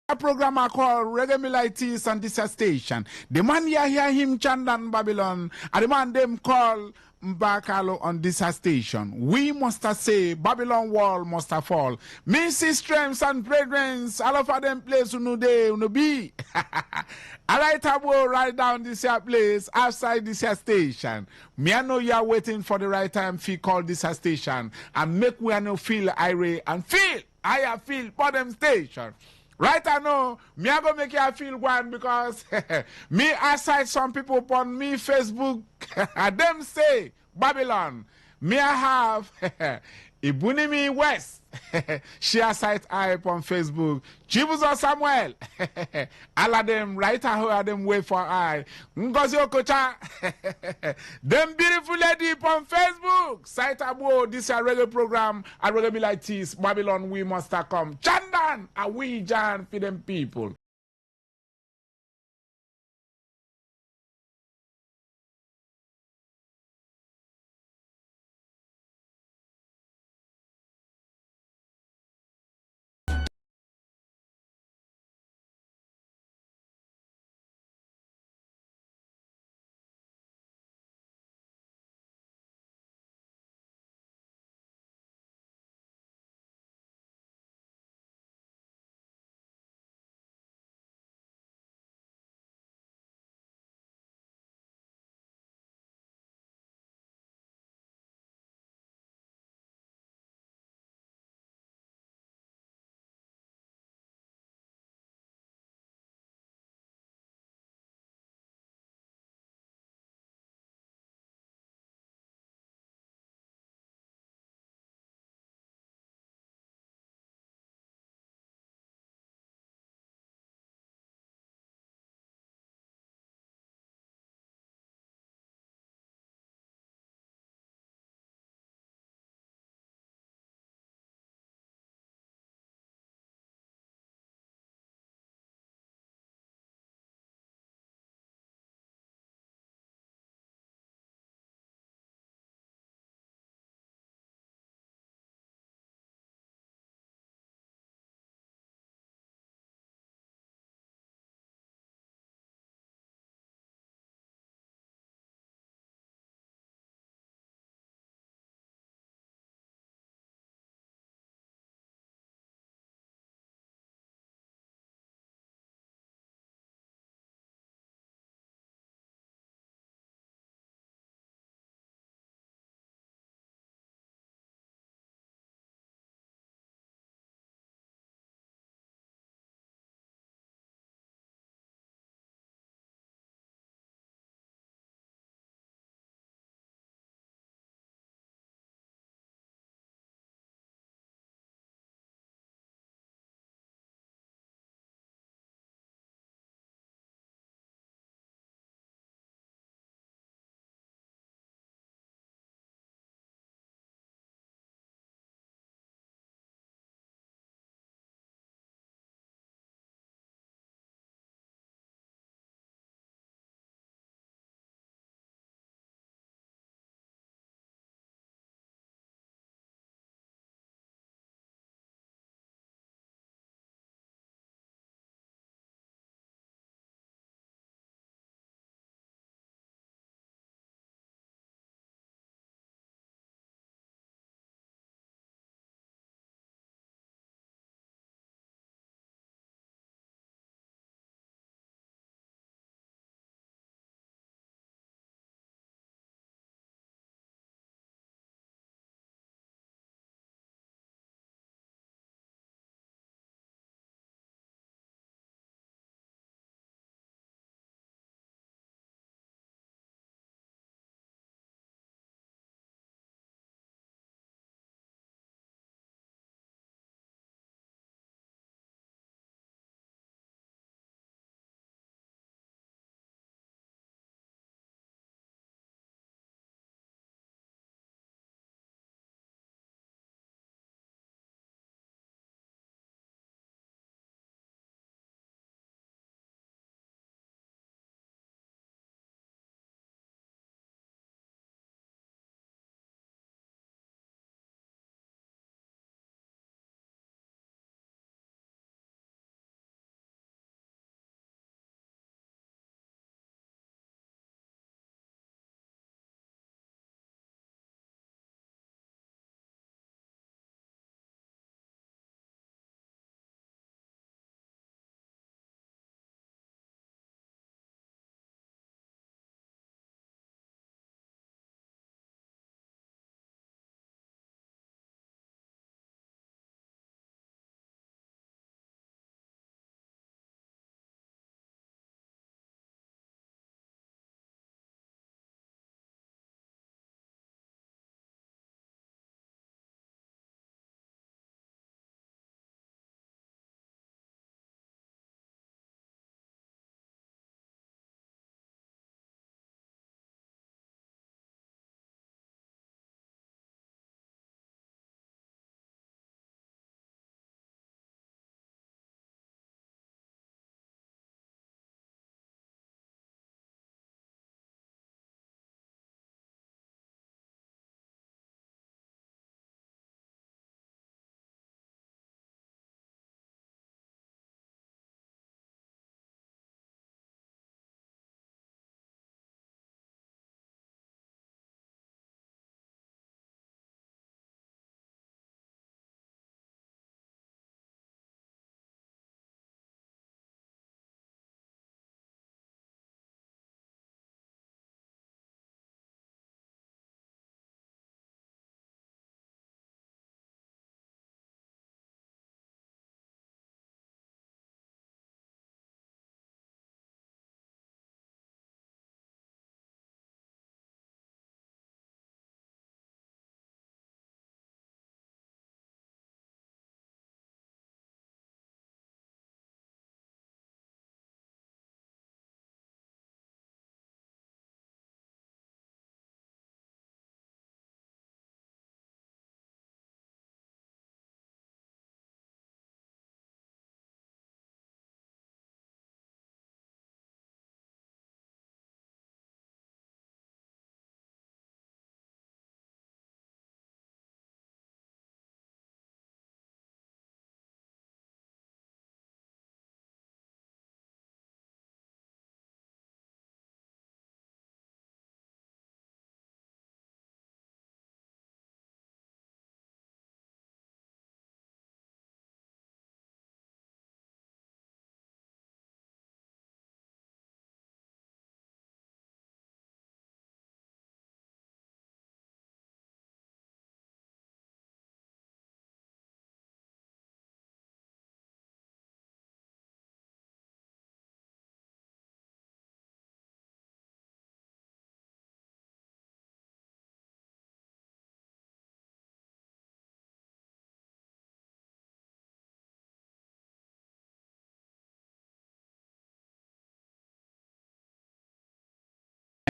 A program I call Reggae Milites on this station. The man you hear him chanting Babylon, and the man them call Mbakalo on this station. We must say Babylon wall must fall. Me sisters and brethren, all of them place unu day unu be. I write a will right down this here place outside this here station. Me I know you are waiting for the right time to call this here station and make we no feel irate and feel I feel for them station. Right I know, me I go make you feel one because me aside some people upon me Facebook, and them say, Babylon, me I have Ibunimi West, share site I upon Facebook, Chibuzo Samuel, all of them right I heard them wait for I, Ngozi Okocha, them beautiful lady upon Facebook, site abo this a regular program, a regular like this, Babylon we must come, Chandan, a we Jan for them people.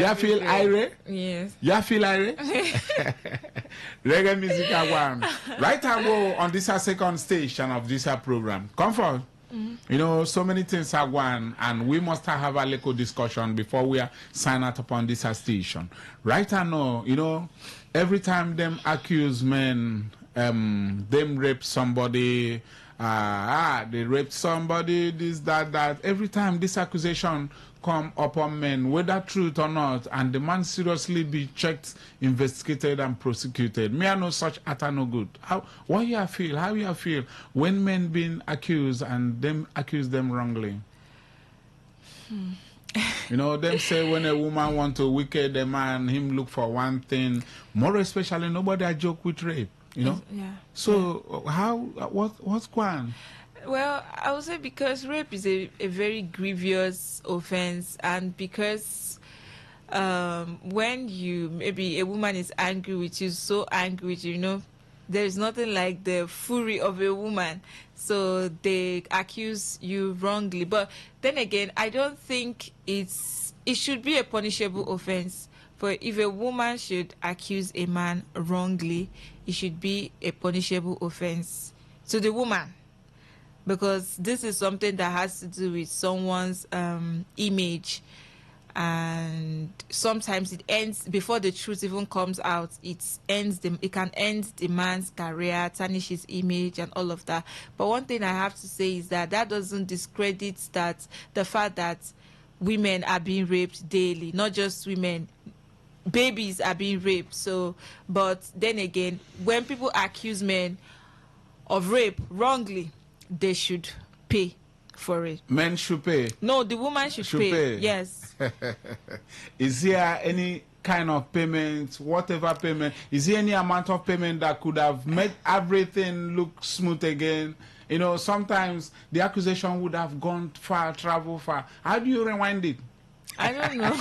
You feel irate? Yes. You feel irate? Reggae music one. Right now on this second station of this program. Comfort. You know, so many things are going, and we must have a little discussion before we sign out upon this station. Right now, you know, every time them accuse men, them rape somebody, they raped somebody, this, that. Every time this accusation come upon men, whether truth or not, and the man seriously be checked, investigated, and prosecuted. Me, I know such utter no good. What you feel? How you feel when men being accused and them accuse them wrongly? You know, them say when a woman want to wicked a man, him look for one thing. More especially, nobody a joke with rape. You know. Yeah. So what's going on? Well, I would say because rape is a very grievous offense, and because when maybe a woman is angry with you, so angry with you, you know, there is nothing like the fury of a woman. So they accuse you wrongly. But then again, I don't think it should be a punishable offense. For if a woman should accuse a man wrongly, it should be a punishable offense to the woman. Because this is something that has to do with someone's image, and sometimes it ends before the truth even comes out. It can end the man's career, tarnish his image, and all of that. But one thing I have to say is that doesn't discredit the fact that women are being raped daily, not just women. Babies are being raped. So, but then again, when people accuse men of rape wrongly, they should pay for it. Men should pay? No, the woman should pay. Yes. Is there any kind of payment, whatever payment, is there any amount of payment that could have made everything look smooth again? You know, sometimes the accusation would have gone far, travel far. How do you rewind it? I don't know.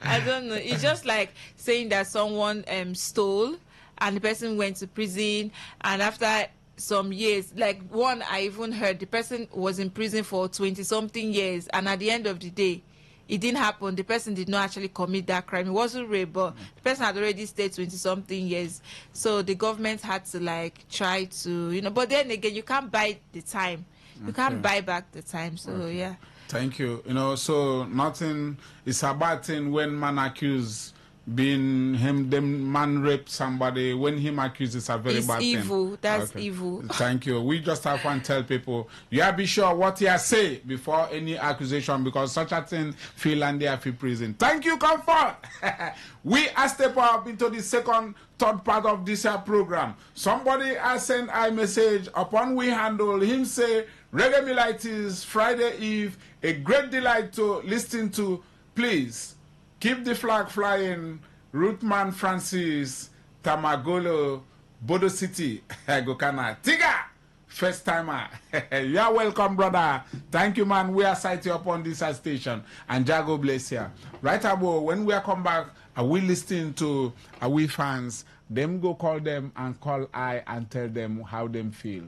I don't know. It's just like saying that someone stole and the person went to prison, and after some years, like one I even heard, the person was in prison for 20-something years, and at the end of the day, it didn't happen. The person did not actually commit that crime. It wasn't rape, but the person had already stayed 20-something years. So the government had to like try to, you know, but then again, you can't buy the time. You can't buy back the time. So yeah. Thank you. You know, so nothing is a bad thing when man accused them man rape somebody. When him accused, it's a very bad thing. It's evil. That's evil. Thank you. We just have to tell people, you have to be sure what you say before any accusation, because such a thing feel and they feel prison. Thank you, Comfort. We are step up into the third part of this program. Somebody has sent a message upon we handle him say, Reggae Milites Friday Eve, a great delight to listen to. Please keep the flag flying. Rootman Francis, Tamagolo, Bodo City, Gokana. Tiga! First timer. You're welcome, brother. Thank you, man. We are sighted upon this station. And Jago bless you. Right about when we are come back, are we listening to we fans? Them go call them and call I and tell them how them feel.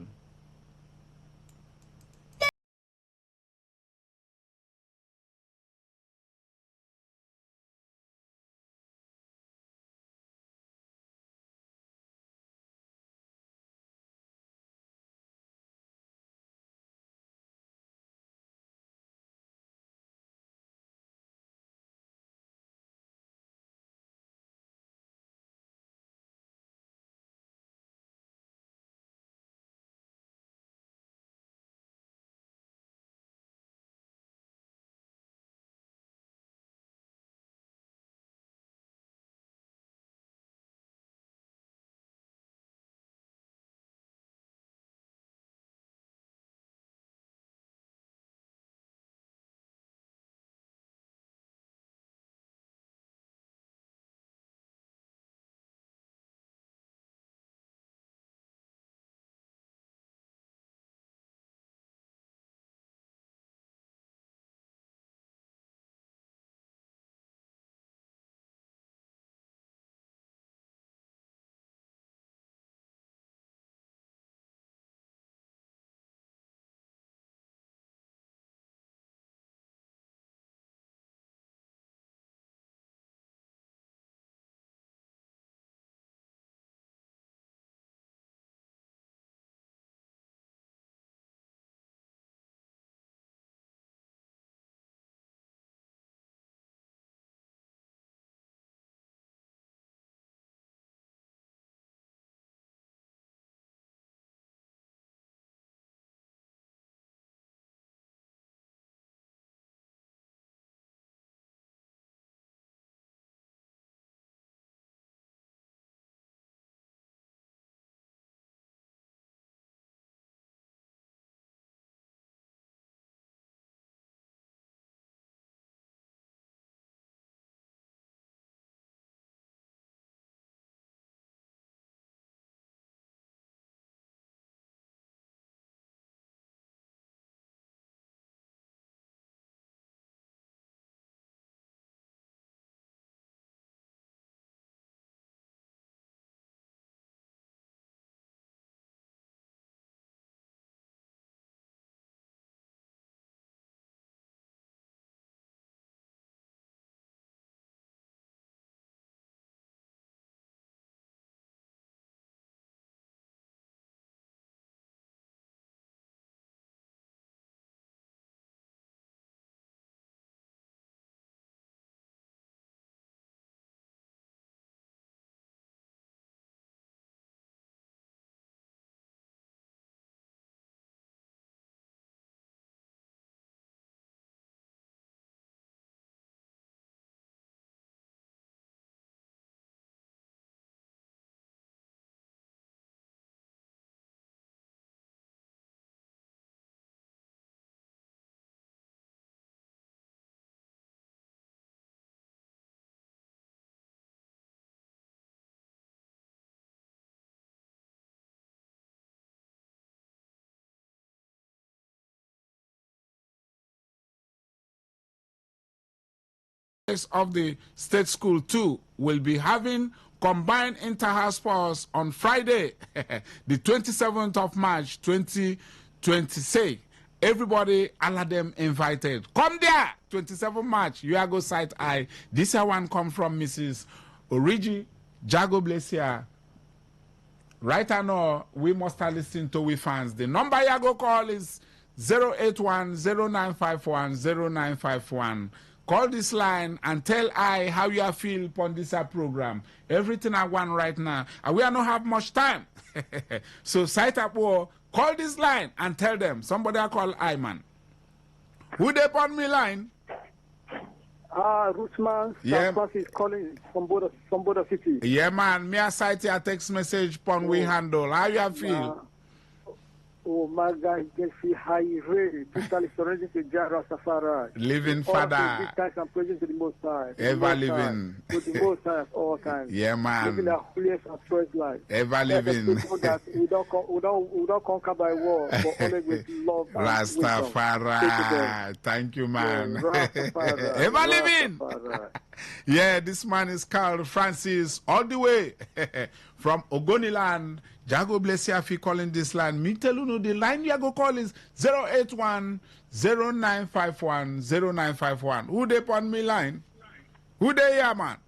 of the state school too will be having combined inter-house sports on Friday, the 27th of March 2026. Everybody, all of them invited. Come there, 27th March, you are go site I. This one come from Mrs. Origi Jago Blesia. Right now, we must listen to we fans. The number you go call is 081-0951-0951. Call this line and tell I how you feel upon this program. Everything I want right now. And we don't have much time. So, site up war, call this line and tell them. Somebody I call I, man. Who they upon me line? Ruthman, yeah. is calling from Border City. Yeah, man. Me a site a text message upon we handle. How you feel? Oh my God, you see high rate. Totally surrendered to Jara Safari. Living Father. This time I'm praising to the Most High. Ever living. To the Most High of all times. Yeah, man. Living a place of first life. Ever living. That we don't conquer by war, but only with love and Rastafari. Thank you, man. Rastafari. Ever living. Yeah, this man is called Francis, all the way from Ogoniland. Jago bless you if you calling this line. Me tell you the line you go call is 081-0951-0951. Who they on me line? Who they here, man?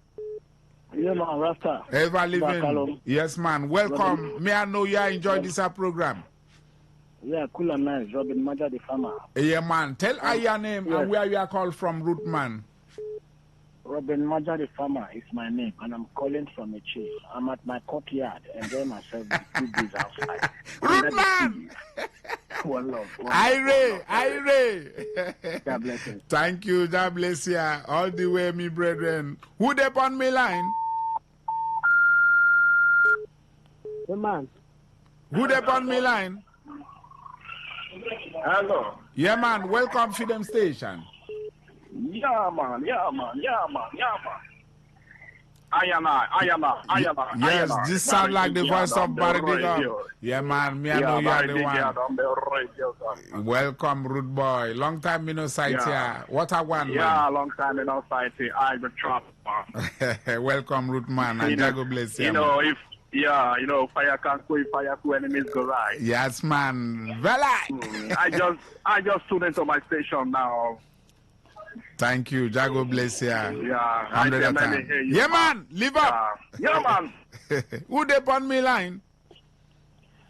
Yeah, man, Rasta. Ever living. Yes, man. Welcome. May I know you enjoy this program? Yeah, cool and nice. Robin Maja, the farmer. Yeah, man. Tell I your name and where you are called from, root man. Robin Maja, the farmer is my name, and I'm calling from a chief. I'm at my courtyard enjoying myself with 2 days outside. Root man! One love. Ire. God bless you. Thank you. God bless you. All the way, me brethren. Who they on me line? Hey, man. Who they on me line? Hello. Yeah, man. Welcome to them station. Yeah, man. I am. Yes, this sound like the voice of Bardiga. Yeah, man. Me I know you are the one. Welcome, rude boy. Long time me no sight here. What I want, man. Yeah, long time me no sight here. I go trap, man. Welcome, root man. And God bless you. Fire can't go, fire cool, enemies go right. Yes, man. Well, I just tuned into my station now. Thank you. Jago bless you. Yeah. Yeah, man. Live up. Yeah, man. Who they on me line?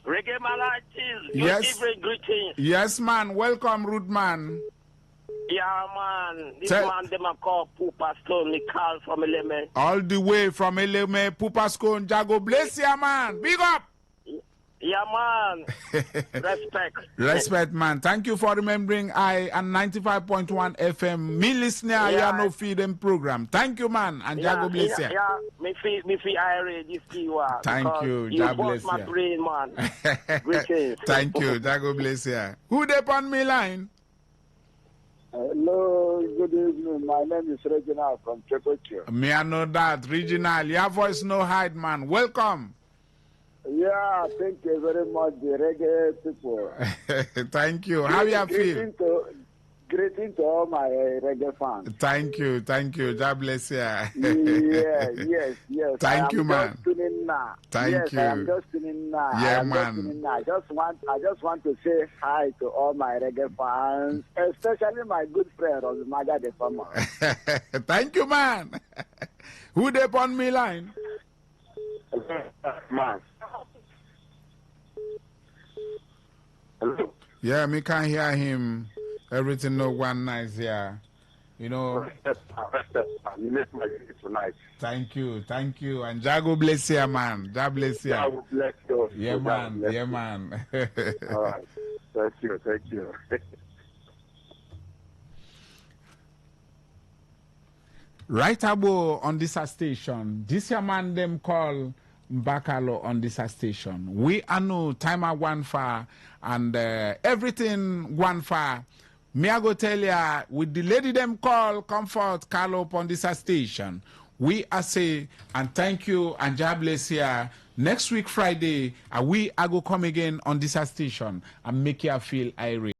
Reggae Malachi. Yes. Greetings. Yes, man. Welcome, rude man. Yeah, man. This man, them are called Pupa Stone. They call from Eleme. All the way from Eleme, Pupa Stone. Jago bless you, man. Big up. Yeah, man. Respect, man. Thank you for remembering I and 95.1 FM. Me listener, you no feed them program. Thank you, man. And Jago bless you. Yeah, me feel I this keyword. Thank you. Jago bless you. My brain, man. Greetings. Thank you. Jago bless you. Who they on me line? Hello, good evening. My name is Reginald from Chekoche. Me I know that. Regional. Your voice no hide, man. Welcome. Yeah, thank you very much, the reggae people. Thank you. How you feel? Greeting to all my reggae fans. Thank you. God bless you. Yes. Thank you, man. Thank you. I am just tuning now. Yeah, man. I just want to say hi to all my reggae fans, especially my good friend Maga the farmer. Thank you, man. Who they on me line? Man. Hello. Yeah, me can't hear him. Everything no one nice here. You know. You made my day tonight. Thank you. And Jago bless you, man. God bless you. God bless you. Yeah, man. All right. Thank you. Right about on this station, this man them call Bakalo on this station. We are no time at one far and everything one far. Me I go tell ya with the lady them call comfort Carlo on this station. We are say and thank you and God bless you. Next week Friday, we I go come again on this station and make you feel irate.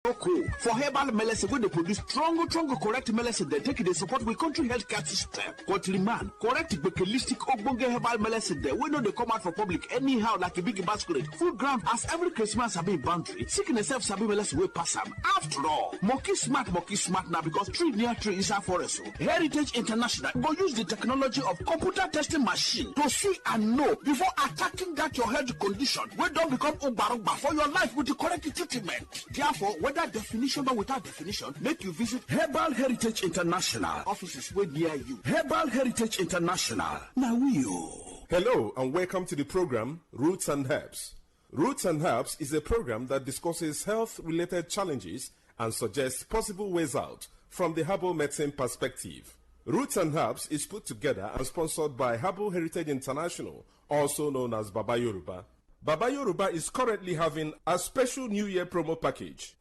Okay. For herbal medicine, when they produce stronger, correct medicine, they take it, they support with country healthcare system. Country man, correct, bakelistic, ogbonge herbal medicine, they we know they come out for public anyhow like a big basket. Full ground as every Christmas have been boundary. Sickness self sabi medicine will pass them. After all, monkey smart now because tree near tree is a forest. Heritage International go use the technology of computer testing machine to see and know before attacking that your health condition. We don't become umbaruba for your life with the correct treatment. Therefore, whether definition or without definition, make you visit Herbal Heritage International offices way near you. Herbal Heritage International. Now Hello and welcome to the program Roots and Herbs. Roots and Herbs is a program that discusses health-related challenges and suggests possible ways out from the herbal medicine perspective. Roots and Herbs is put together and sponsored by Herbal Heritage International, also known as Baba Yoruba. Baba Yoruba is currently having a special New Year promo package.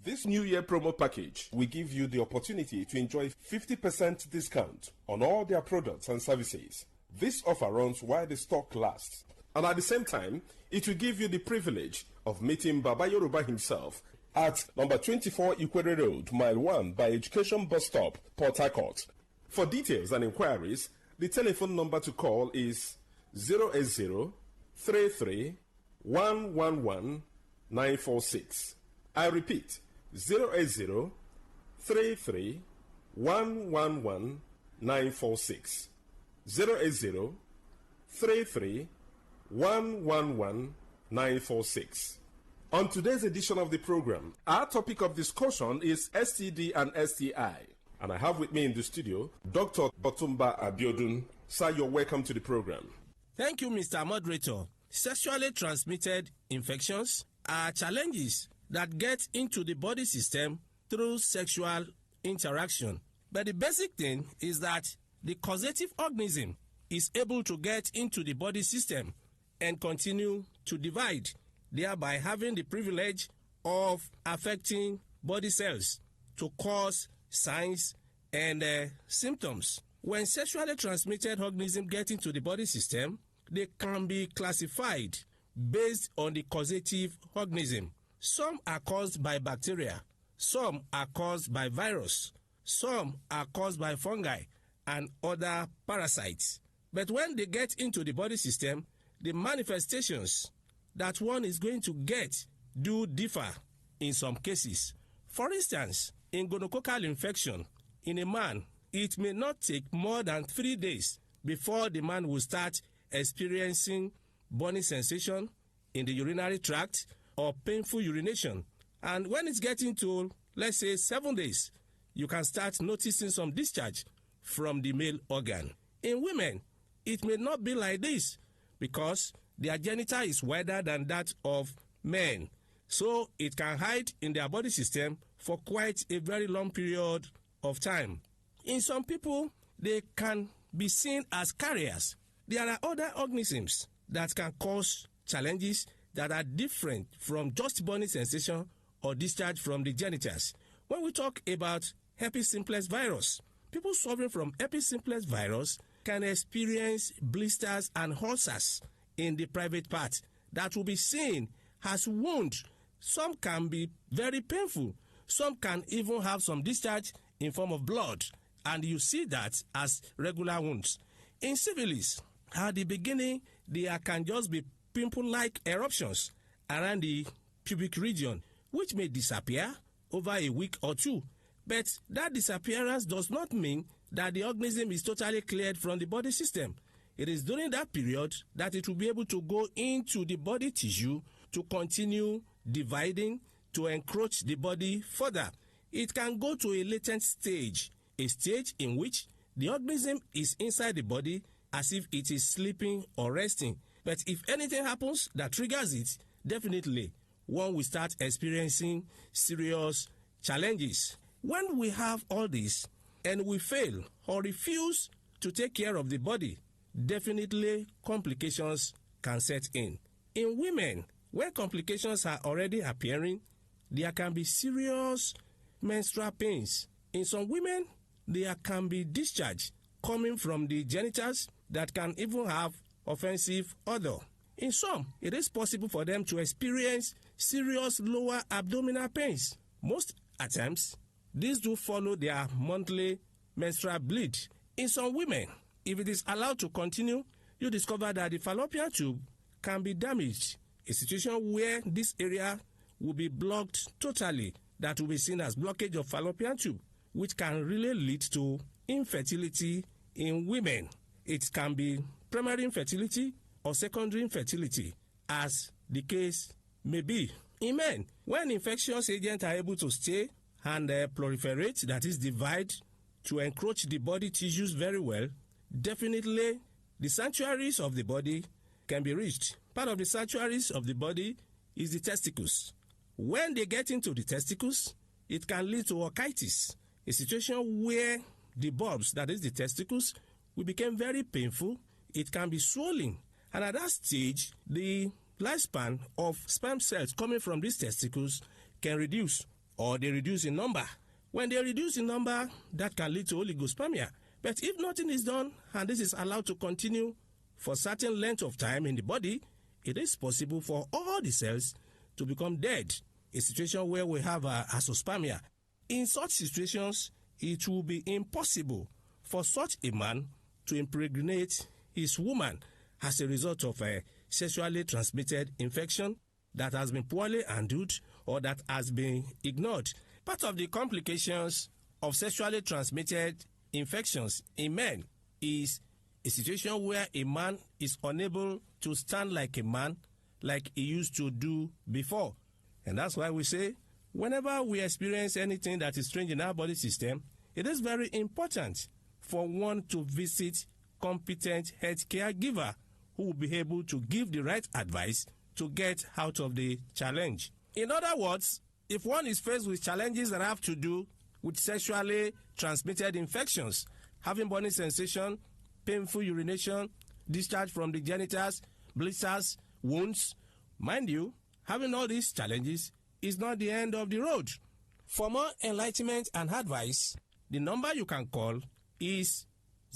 This New Year promo package will give you the opportunity to enjoy 50% discount on all their products and services. This offer runs while the stock lasts. And at the same time, it will give you the privilege of meeting Baba Yoruba himself at number 24 Ikwere Road, Mile 1 by Education Bus Stop, Port Harcourt. For details and inquiries, the telephone number to call is 080-33-111-946. I repeat, 080-33-111-946. 080-33-111-946. On today's edition of the program, our topic of discussion is STD and STI. And I have with me in the studio, Dr. Otumba Abiodun. Sir, you're welcome to the program. Thank you, Mr. Moderator. Sexually transmitted infections are challenges that get into the body system through sexual interaction. But the basic thing is that the causative organism is able to get into the body system and continue to divide, thereby having the privilege of affecting body cells to cause signs and symptoms. When sexually transmitted organisms get into the body system, they can be classified based on the causative organism. Some are caused by bacteria, some are caused by virus, some are caused by fungi and other parasites. But when they get into the body system, the manifestations that one is going to get do differ in some cases. For instance, in gonococcal infection, in a man, it may not take more than 3 days before the man will start experiencing burning sensation in the urinary tract or painful urination. And when it's getting to, let's say, 7 days, you can start noticing some discharge from the male organ. In women, it may not be like this because their genital is wider than that of men. So it can hide in their body system for quite a very long period of time. In some people, they can be seen as carriers. There are other organisms that can cause challenges that are different from just burning sensation or discharge from the genitals. When we talk about herpes simplex virus, people suffering from herpes simplex virus can experience blisters and ulcers in the private part that will be seen as wounds. Some can be very painful. Some can even have some discharge in form of blood, and you see that as regular wounds. In syphilis, at the beginning, there can just be pimple-like eruptions around the pubic region, which may disappear over a week or two. But that disappearance does not mean that the organism is totally cleared from the body system. It is during that period that it will be able to go into the body tissue to continue dividing, to encroach the body further. It can go to a latent stage, a stage in which the organism is inside the body as if it is sleeping or resting. But if anything happens that triggers it, definitely one will start experiencing serious challenges. When we have all this and we fail or refuse to take care of the body, definitely complications can set in. In women, where complications are already appearing, there can be serious menstrual pains. In some women, there can be discharge coming from the genitals that can even have offensive odor. In some, it is possible for them to experience serious lower abdominal pains. Most attempts, these do follow their monthly menstrual bleed. In some women, if it is allowed to continue, you discover that the fallopian tube can be damaged, a situation where this area will be blocked totally. That will be seen as blockage of fallopian tube, which can really lead to infertility in women. It can be primary infertility or secondary infertility, as the case may be. In men, when infectious agents are able to stay and proliferate, that is divide, to encroach the body tissues very well, definitely the sanctuaries of the body can be reached. Part of the sanctuaries of the body is the testicles. When they get into the testicles, it can lead to orchitis, a situation where the bulbs, that is the testicles, will become very painful. It can be swollen. And at that stage, the lifespan of sperm cells coming from these testicles can reduce, or they reduce in number. When they reduce in number, that can lead to oligospermia. But if nothing is done, and this is allowed to continue for a certain length of time in the body, it is possible for all the cells to become dead, a situation where we have azoospermia. In such situations, it will be impossible for such a man to impregnate his woman as a result of a sexually transmitted infection that has been poorly handled or that has been ignored. Part of the complications of sexually transmitted infections in men is a situation where a man is unable to stand like a man like he used to do before. And that's why we say, whenever we experience anything that is strange in our body system, it is very important for one to visit competent healthcare giver who will be able to give the right advice to get out of the challenge. In other words, if one is faced with challenges that have to do with sexually transmitted infections, having burning sensation, painful urination, discharge from the genitals, blisters, wounds, mind you, having all these challenges is not the end of the road. For more enlightenment and advice, the number you can call is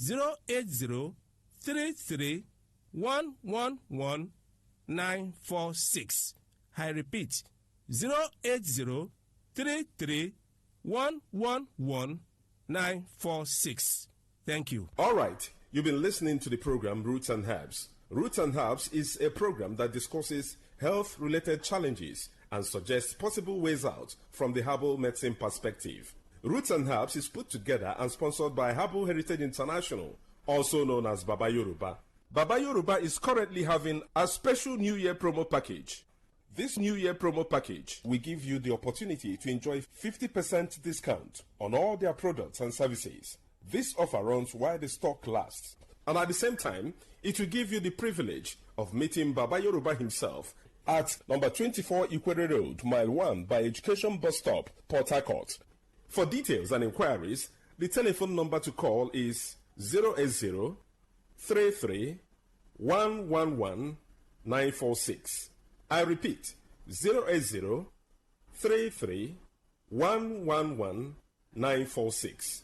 080-33-111-946. I repeat, 080-33-111-946. Thank you. All right. You've been listening to the program Roots and Herbs. Roots and Herbs is a program that discusses health-related challenges and suggests possible ways out from the herbal medicine perspective. Roots and Herbs is put together and sponsored by Herbal Heritage International, also known as Baba Yoruba. Baba Yoruba is currently having a special New Year promo package. This New Year promo package will give you the opportunity to enjoy 50% discount on all their products and services. This offer runs while the stock lasts. And at the same time, it will give you the privilege of meeting Baba Yoruba himself at number 24 Ikwere Road, Mile 1 by Education Bus Stop, Port Harcourt. For details and inquiries, the telephone number to call is 080-33-111-946. I repeat, 080-33-111-946.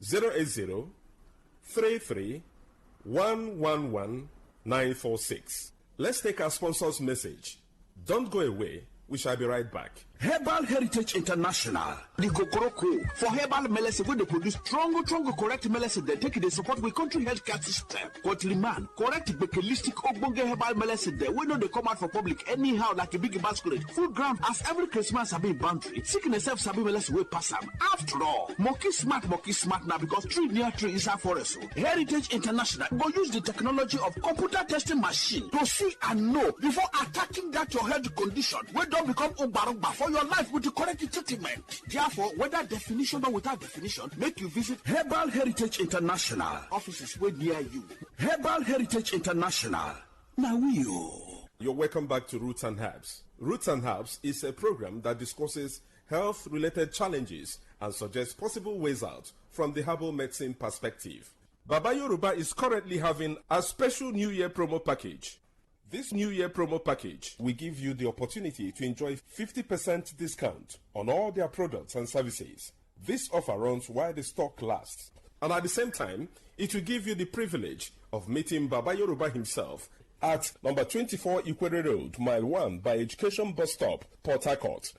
080-33-111-946. Let's take our sponsor's message. Don't go away. We shall be right back. Herbal Heritage International, the Kokoroko, for herbal medicine, where they produce strong, correct medicine, they take the support with country healthcare system. Quality man, correct bakelistic ogbonge herbal medicine, they know they come out for public anyhow like a big basket. Full ground as every Christmas have been boundary. Sickness self sabi medicine will pass them. After all, monkey smart now because tree near tree is our forest. Heritage International go use the technology of computer testing machine to see and know before attacking that your health condition. We don't become umbarumba for your life with the correct treatment. Therefore, whether definition or without definition, make you visit Herbal Heritage International. Offices way near you. Herbal Heritage International. Now You're welcome back to Roots and Herbs. Roots and Herbs is a program that discusses health-related challenges and suggests possible ways out from the herbal medicine perspective. Baba Yoruba is currently having a special New Year promo package. This New Year promo package will give you the opportunity to enjoy 50% discount on all their products and services. This offer runs while the stock lasts. And at the same time, it will give you the privilege of meeting Baba Yoruba himself at number 24 Ikwere Road, Mile 1 by Education Bus Stop, Port Harcourt.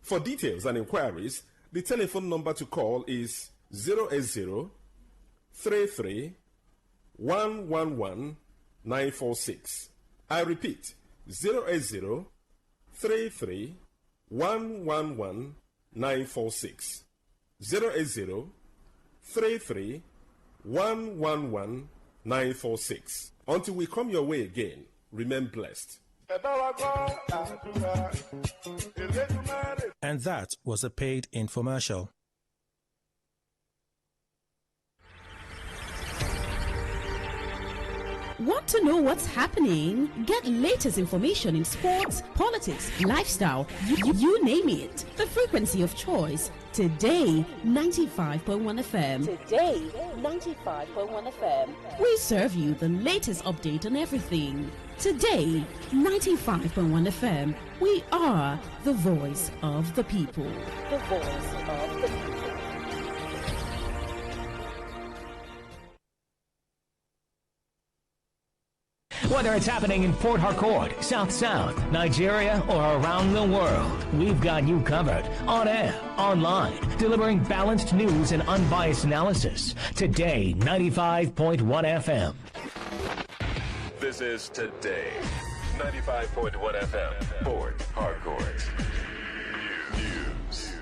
For details and inquiries, the telephone number to call is 080 33 111 946. I repeat, 080 33 111 946. 080 33 111 946. Until we come your way again, remain blessed. And that was a paid infomercial. Want to know what's happening? Get latest information in sports, politics, lifestyle, you name it. The frequency of choice. Today, 95.1 FM. Today, 95.1 FM. We serve you the latest update on everything. Today, 95.1 FM. We are the voice of the people. The voice of the people. Whether it's happening in Port Harcourt, South, Nigeria, or around the world, we've got you covered. On air, online, delivering balanced news and unbiased analysis. Today, 95.1 FM. This is Today, 95.1 FM, Port Harcourt. News.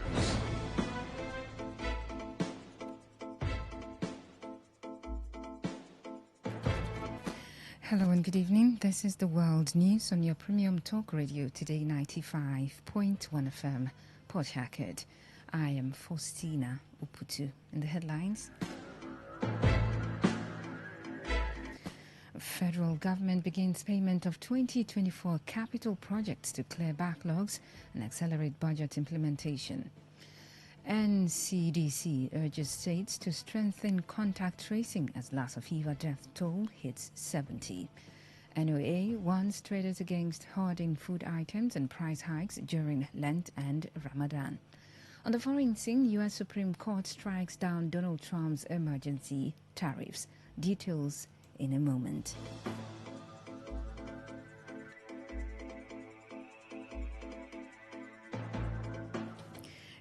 Hello and good evening. This is the World News on your premium talk radio, Today 95.1 FM, Port Harcourt. I am Faustina Uputu. In the headlines, federal government begins payment of 2024 capital projects to clear backlogs and accelerate budget implementation. NCDC urges states to strengthen contact tracing as Lassa fever death toll hits 70. NOA warns traders against hoarding food items and price hikes during Lent and Ramadan. On the foreign scene, U.S. Supreme Court strikes down Donald Trump's emergency tariffs. Details in a moment.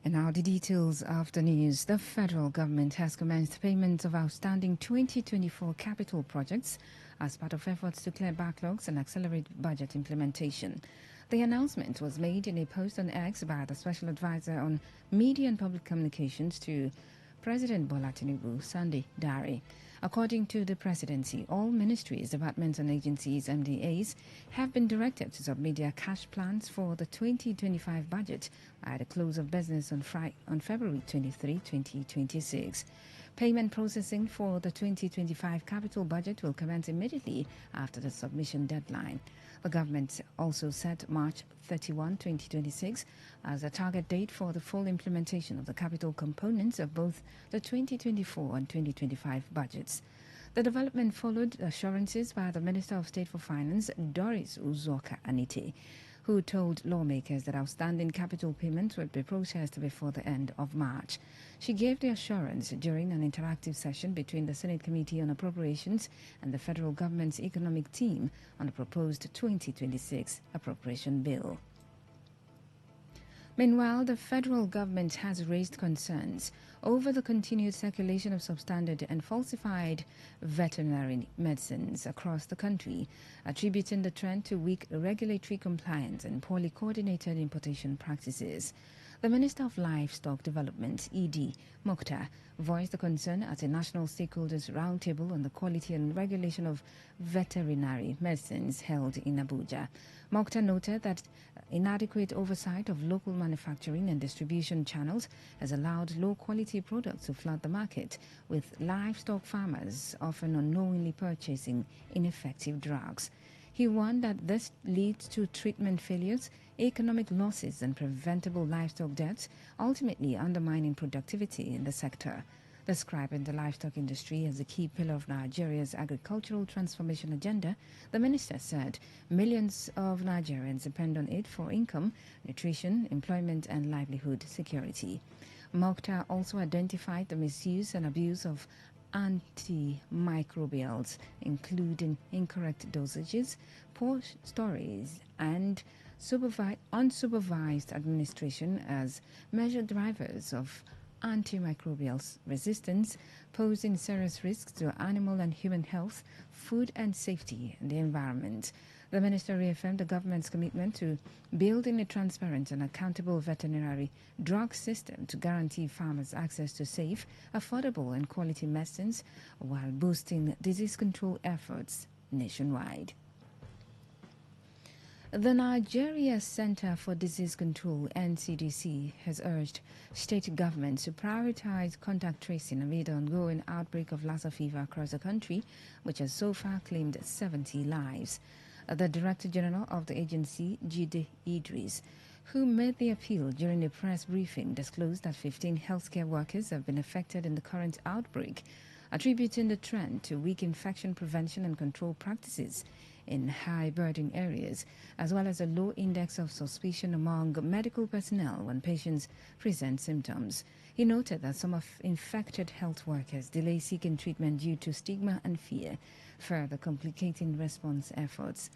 And now the details of the news. The federal government has commenced payment of outstanding 2024 capital projects as part of efforts to clear backlogs and accelerate budget implementation. The announcement was made in a post on X by the Special Advisor on Media and Public Communications to President Bola Tinubu, Sunday Dare. According to the presidency, all ministries, departments and agencies, MDAs, have been directed to submit their cash plans for the 2025 budget at the close of business on February 23, 2026. Payment processing for the 2025 capital budget will commence immediately after the submission deadline. The government also set March 31, 2026 as a target date for the full implementation of the capital components of both the 2024 and 2025 budgets. The development followed assurances by the Minister of State for Finance, Doris Uzoka Anite, who told lawmakers that outstanding capital payments would be processed before the end of March. She gave the assurance during an interactive session between the Senate Committee on Appropriations and the federal government's economic team on the proposed 2026 appropriation bill. Meanwhile, the federal government has raised concerns over the continued circulation of substandard and falsified veterinary medicines across the country, attributing the trend to weak regulatory compliance and poorly coordinated importation practices. The Minister of Livestock Development, ED, Mokhtar, voiced the concern at a national stakeholders roundtable on the quality and regulation of veterinary medicines held in Abuja. Mokhtar noted that inadequate oversight of local manufacturing and distribution channels has allowed low-quality products to flood the market, with livestock farmers often unknowingly purchasing ineffective drugs. He warned that this leads to treatment failures, economic losses and preventable livestock deaths, ultimately undermining productivity in the sector. Describing the livestock industry as a key pillar of Nigeria's agricultural transformation agenda, the minister said millions of Nigerians depend on it for income, nutrition, employment and livelihood security. Mokhtar also identified the misuse and abuse of antimicrobials, including incorrect dosages, poor storage, and unsupervised administration as major drivers of antimicrobial resistance, posing serious risks to animal and human health, food and safety, and the environment. The minister reaffirmed the government's commitment to building a transparent and accountable veterinary drug system to guarantee farmers access to safe, affordable, and quality medicines while boosting disease control efforts nationwide. The Nigeria Center for Disease Control, NCDC, has urged state governments to prioritize contact tracing amid the ongoing outbreak of Lassa fever across the country, which has so far claimed 70 lives. The Director General of the agency, Jide Idris, who made the appeal during a press briefing, disclosed that 15 healthcare workers have been affected in the current outbreak, attributing the trend to weak infection prevention and control practices in high-burden areas, as well as a low index of suspicion among medical personnel when patients present symptoms. He noted that some of infected health workers delay seeking treatment due to stigma and fear, further complicating response efforts.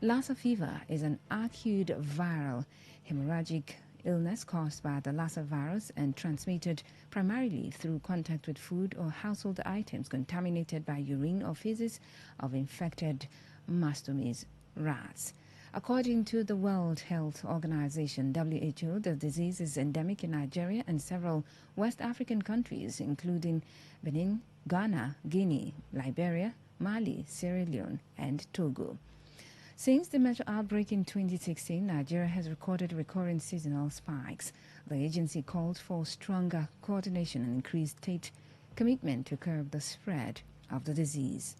Lassa fever is an acute viral hemorrhagic illness caused by the Lassa virus and transmitted primarily through contact with food or household items contaminated by urine or feces of infected mastomys rats. According to the World Health Organization, WHO, the disease is endemic in Nigeria and several West African countries, including Benin, Ghana, Guinea, Liberia, Mali, Sierra Leone, and Togo. Since the major outbreak in 2016, Nigeria has recorded recurring seasonal spikes. The agency called for stronger coordination and increased state commitment to curb the spread of the disease.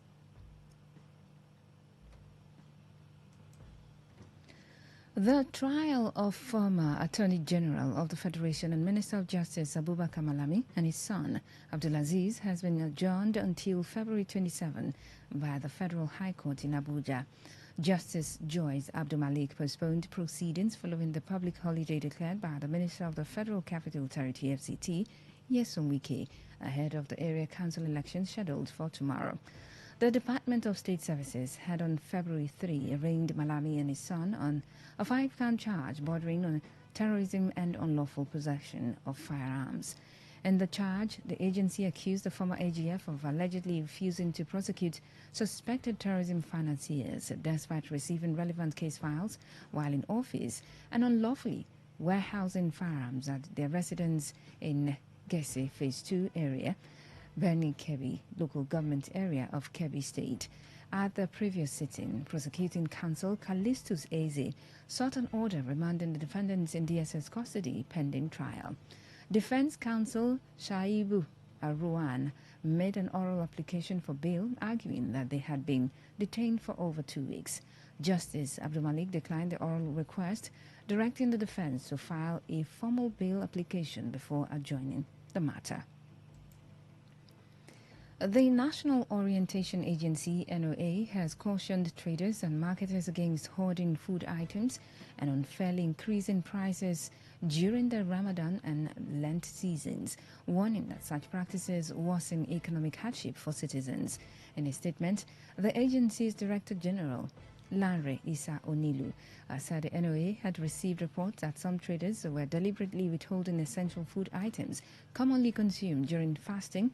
The trial of former Attorney General of the Federation and Minister of Justice Abubakar Malami and his son Abdulaziz has been adjourned until February 27 by the Federal High Court in Abuja. Justice Joyce Abdulmalik postponed proceedings following the public holiday declared by the Minister of the Federal Capital Territory FCT, Nyesom Wike, ahead of the area council elections scheduled for tomorrow. The Department of State Services had on February 3 arraigned Malami and his son on a 5-count charge bordering on terrorism and unlawful possession of firearms. In the charge, the agency accused the former AGF of allegedly refusing to prosecute suspected terrorism financiers despite receiving relevant case files while in office and unlawfully warehousing firearms at their residence in Gese Phase 2 area, Bernie Kebbi, local government area of Kebbi State. At the previous sitting, prosecuting counsel Callistus Eze sought an order remanding the defendants in DSS custody pending trial. Defense counsel Shaibu Arwan made an oral application for bail, arguing that they had been detained for over 2 weeks. Justice Abdulmalik declined the oral request, directing the defense to file a formal bail application before adjourning the matter. The National Orientation Agency, NOA, has cautioned traders and marketers against hoarding food items and unfairly increasing prices during the Ramadan and Lent seasons, warning that such practices worsen economic hardship for citizens. In a statement, the agency's Director General, Lanre Isa Onilu, said the NOA had received reports that some traders were deliberately withholding essential food items commonly consumed during fasting,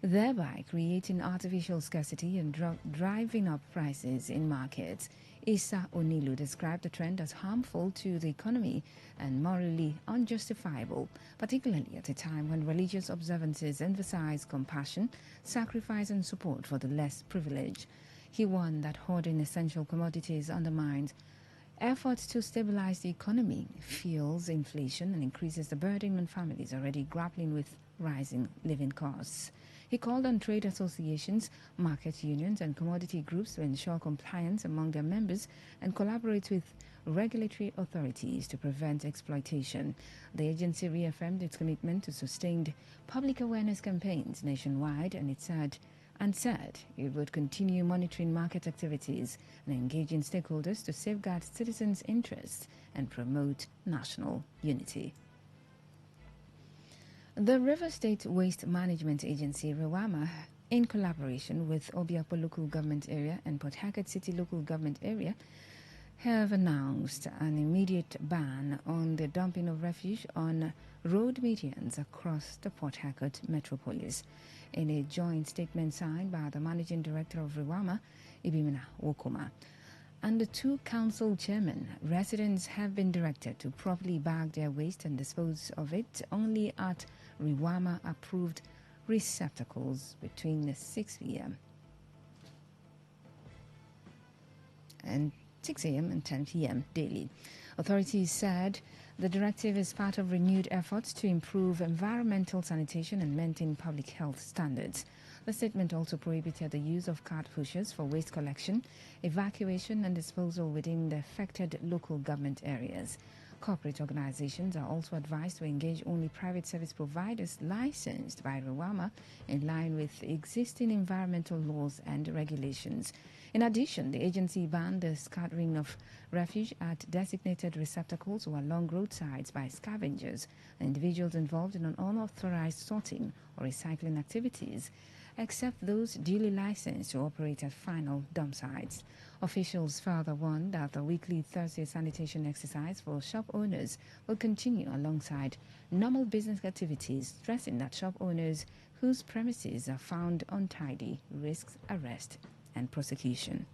thereby creating artificial scarcity and driving up prices in markets. Isa Onilu described the trend as harmful to the economy and morally unjustifiable, particularly at a time when religious observances emphasize compassion, sacrifice and support for the less privileged. He warned that hoarding essential commodities undermines efforts to stabilize the economy, fuels inflation and increases the burden on families already grappling with rising living costs. He called on trade associations, market unions and commodity groups to ensure compliance among their members and collaborate with regulatory authorities to prevent exploitation. The agency reaffirmed its commitment to sustained public awareness campaigns nationwide and it said it would continue monitoring market activities and engaging stakeholders to safeguard citizens' interests and promote national unity. The River State Waste Management Agency, REWAMA, in collaboration with Obiakpo Local Government Area and Port Harcourt City Local Government Area, have announced an immediate ban on the dumping of refuse on road medians across the Port Harcourt metropolis. In a joint statement signed by the Managing Director of Riwama, Ibimina Wokoma, and the two council chairmen, residents have been directed to properly bag their waste and dispose of it only at Riwama-approved receptacles between 6 p.m. and 6 a.m. and 10 p.m. daily. Authorities said the directive is part of renewed efforts to improve environmental sanitation and maintain public health standards. The statement also prohibited the use of cart pushers for waste collection, evacuation and disposal within the affected local government areas. Corporate organizations are also advised to engage only private service providers licensed by Riwama in line with existing environmental laws and regulations. In addition, the agency banned the scattering of refuse at designated receptacles or along roadsides by scavengers and individuals involved in unauthorized sorting or recycling activities, except those duly licensed to operate at final dump sites. Officials further warned that the weekly Thursday sanitation exercise for shop owners will continue alongside normal business activities, stressing that shop owners whose premises are found untidy risks arrest and prosecution.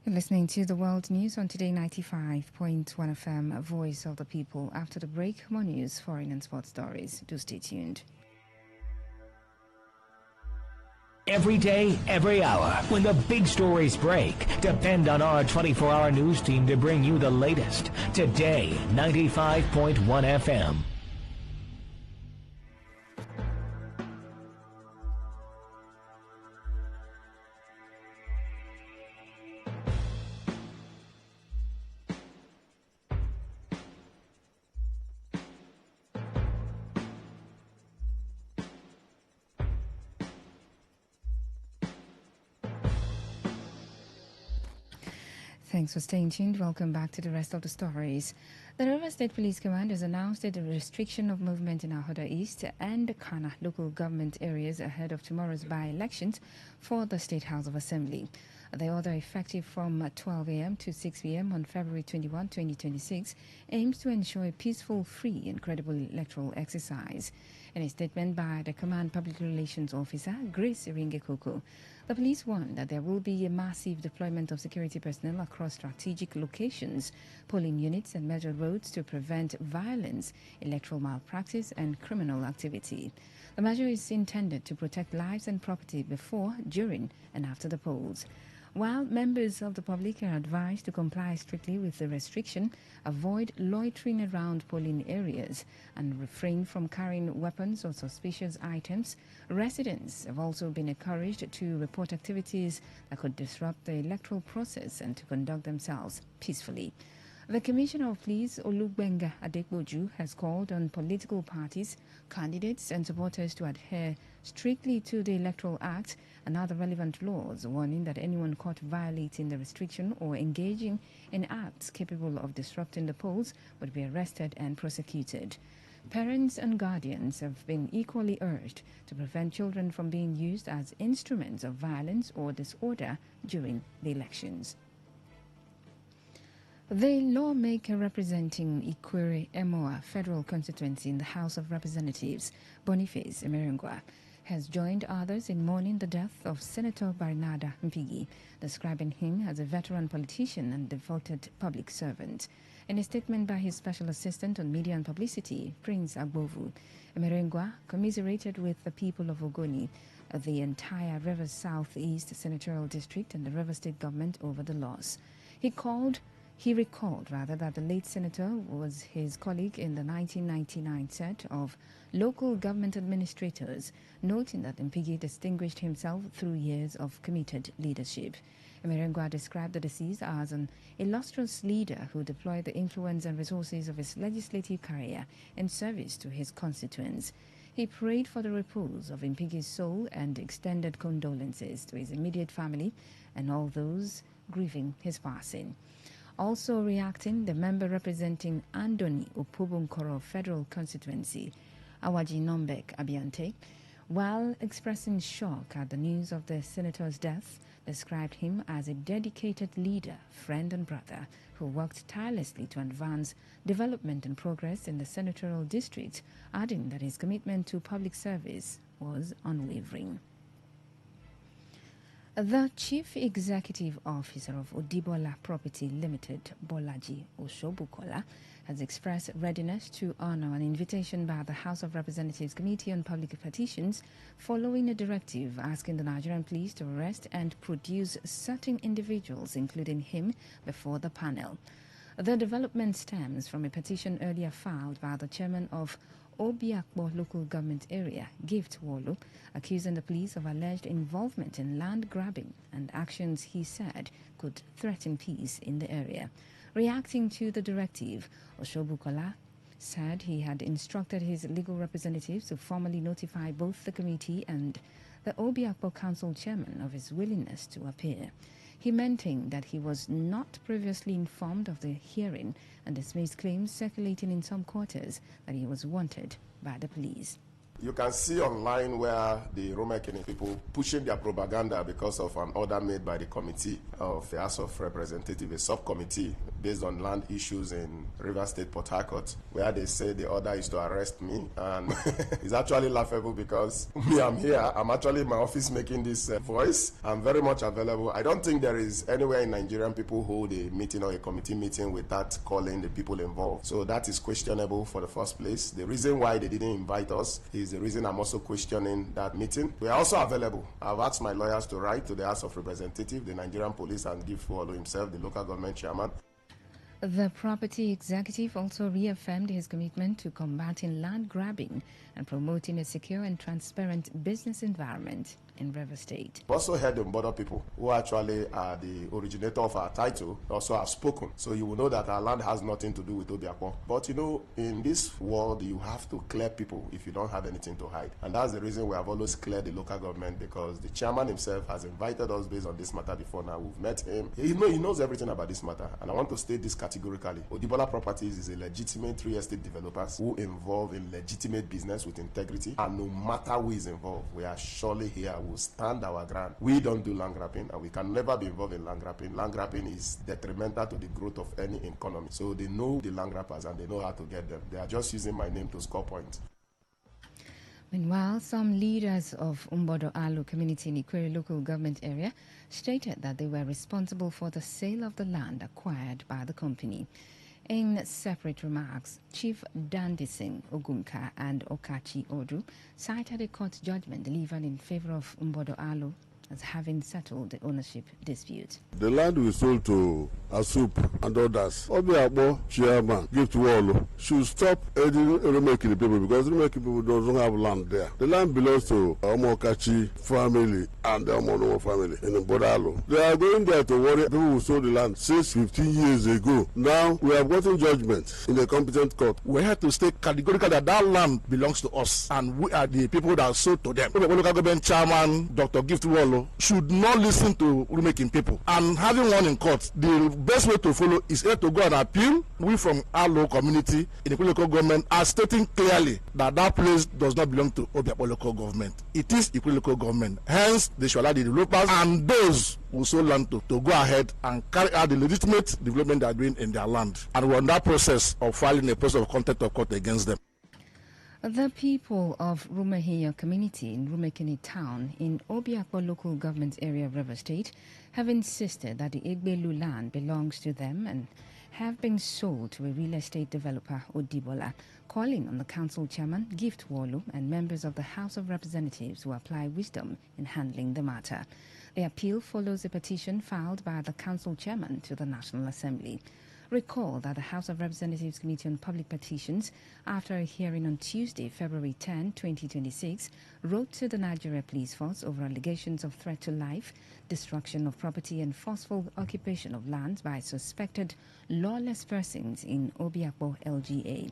You're listening to the World News on Today 95.1 FM, Voice of the People. After the break, more news, foreign and sports stories. Do stay tuned. Every day, every hour, when the big stories break, depend on our 24-hour news team to bring you the latest. Today 95.1 FM. Thanks for staying tuned. Welcome back to the rest of the stories. The River State Police Command has announced a restriction of movement in Ahoda East and Kana local government areas ahead of tomorrow's by-elections for the State House of Assembly. The order, effective from 12 a.m. to 6 p.m. on February 21, 2026, aims to ensure a peaceful, free and credible electoral exercise. In a statement by the Command Public Relations Officer, Grace Iringekoko, the police warned that there will be a massive deployment of security personnel across strategic locations, polling units and major roads to prevent violence, electoral malpractice and criminal activity. The measure is intended to protect lives and property before, during and after the polls. While members of the public are advised to comply strictly with the restriction, avoid loitering around polling areas, and refrain from carrying weapons or suspicious items, residents have also been encouraged to report activities that could disrupt the electoral process and to conduct themselves peacefully. The Commissioner of Police, Olugbenga Adekboju, has called on political parties, candidates and supporters to adhere strictly to the Electoral Act and other relevant laws, warning that anyone caught violating the restriction or engaging in acts capable of disrupting the polls would be arrested and prosecuted. Parents and guardians have been equally urged to prevent children from being used as instruments of violence or disorder during the elections. The lawmaker representing Ikwere Emoa Federal Constituency in the House of Representatives, Boniface Emerengwa, has joined others in mourning the death of Senator Barnada Mpigi, describing him as a veteran politician and devoted public servant. In a statement by his special assistant on media and publicity, Prince Agbovu, Emerengwa commiserated with the people of Ogoni, the entire Rivers South East Senatorial District and the Rivers State government over the loss. He called He recalled, rather, that the late senator was his colleague in the 1999 set of local government administrators, noting that Mpigi distinguished himself through years of committed leadership. Emerengwa described the deceased as an illustrious leader who deployed the influence and resources of his legislative career in service to his constituents. He prayed for the repose of Mpigi's soul and extended condolences to his immediate family and all those grieving his passing. Also reacting, the member representing Andoni Opobunkoro Federal Constituency, Awaji Nombek Abiante, while expressing shock at the news of the senator's death, described him as a dedicated leader, friend and brother who worked tirelessly to advance development and progress in the senatorial district, adding that his commitment to public service was unwavering. The Chief Executive Officer of Odibola Property Limited, Bolaji Oshobukola, has expressed readiness to honor an invitation by the House of Representatives Committee on Public Petitions following a directive asking the Nigerian police to arrest and produce certain individuals, including him, before the panel. The development stems from a petition earlier filed by the chairman of Obiakpo local government area, Gift Wolu, accusing the police of alleged involvement in land grabbing and actions he said could threaten peace in the area. Reacting to the directive, Oshobukola said he had instructed his legal representatives to formally notify both the committee and the Obiakpo Council chairman of his willingness to appear. He maintained that he was not previously informed of the hearing and dismissed claims circulating in some quarters that he was wanted by the police. You can see online where the Romekini people pushing their propaganda because of an order made by the committee of the House of Representatives, a subcommittee based on land issues in River State, Port Harcourt, where they say the order is to arrest me. And it's actually laughable because me, I'm here. I'm actually in my office making this voice. I'm very much available. I don't think there is anywhere in Nigerian people hold a meeting or a committee meeting without calling the people involved. So that is questionable for the first place. The reason why they didn't invite us is the reason I'm also questioning that meeting. We are also available. I've asked my lawyers to write to the House of Representatives, the Nigerian police, and give Wolu himself, the local government chairman. The property executive also reaffirmed his commitment to combating land grabbing and promoting a secure and transparent business environment in River State. We also heard the border people who actually are the originator of our title also have spoken. So you will know that our land has nothing to do with Obiakpo. But you know, in this world, you have to clear people if you don't have anything to hide. And that's the reason we have always cleared the local government, because the chairman himself has invited us based on this matter before now. We've met him. He knows everything about this matter. And I want to state this categorically. Odibola Properties is a legitimate real estate developer who involved in legitimate business with integrity. And no matter who is involved, we are surely here. We'll stand our ground. We don't do land grabbing, and we can never be involved in land grabbing. Land grabbing is detrimental to the growth of any economy. So they know the land grabbers and they know how to get them. They are just using my name to score points. Meanwhile, some leaders of Umbodo Alu community in Ikwere local government area stated that they were responsible for the sale of the land acquired by the company. In separate remarks, Chief Dandising Ogunka and Okachi Odu cited a court judgment delivered in favor of Umbodo Alu as having settled the ownership dispute. The land we sold to Asup and others, Obiakpo chairman, Gift Wolu, should stop aiding Romekini people, because Romekini people don't have land there. The land belongs to Omokachi family and the Omonomo family in Bodalo. They are going there to worry people who sold the land 15 years ago. Now we have gotten judgment in the competent court. We have to state categorically that that land belongs to us and we are the people that sold to them. The local government chairman, Dr. Gift Wolu, should not listen to rulemaking people. And having one in court, the best way to follow is to go and appeal. We from our local community in the local government are stating clearly that that place does not belong to Obiakpo local government. It is Ikwe local government. Hence, they should allow the developers and those who sold land to go ahead and carry out the legitimate development they are doing in their land. And we're in that process of filing a process of contempt of court against them. The people of Rumehiya community in Rumekini town in Obiakpo local government area of River State have insisted that the Egbelu land belongs to them and have been sold to a real estate developer, Odibola, calling on the council chairman, Gift Wallo, and members of the House of Representatives to apply wisdom in handling the matter. The appeal follows a petition filed by the council chairman to the National Assembly. Recall that the House of Representatives Committee on Public Petitions, after a hearing on Tuesday, February 10, 2026, wrote to the Nigeria Police Force over allegations of threat to life, destruction of property and forceful occupation of lands by suspected lawless persons in Obiakpo LGA.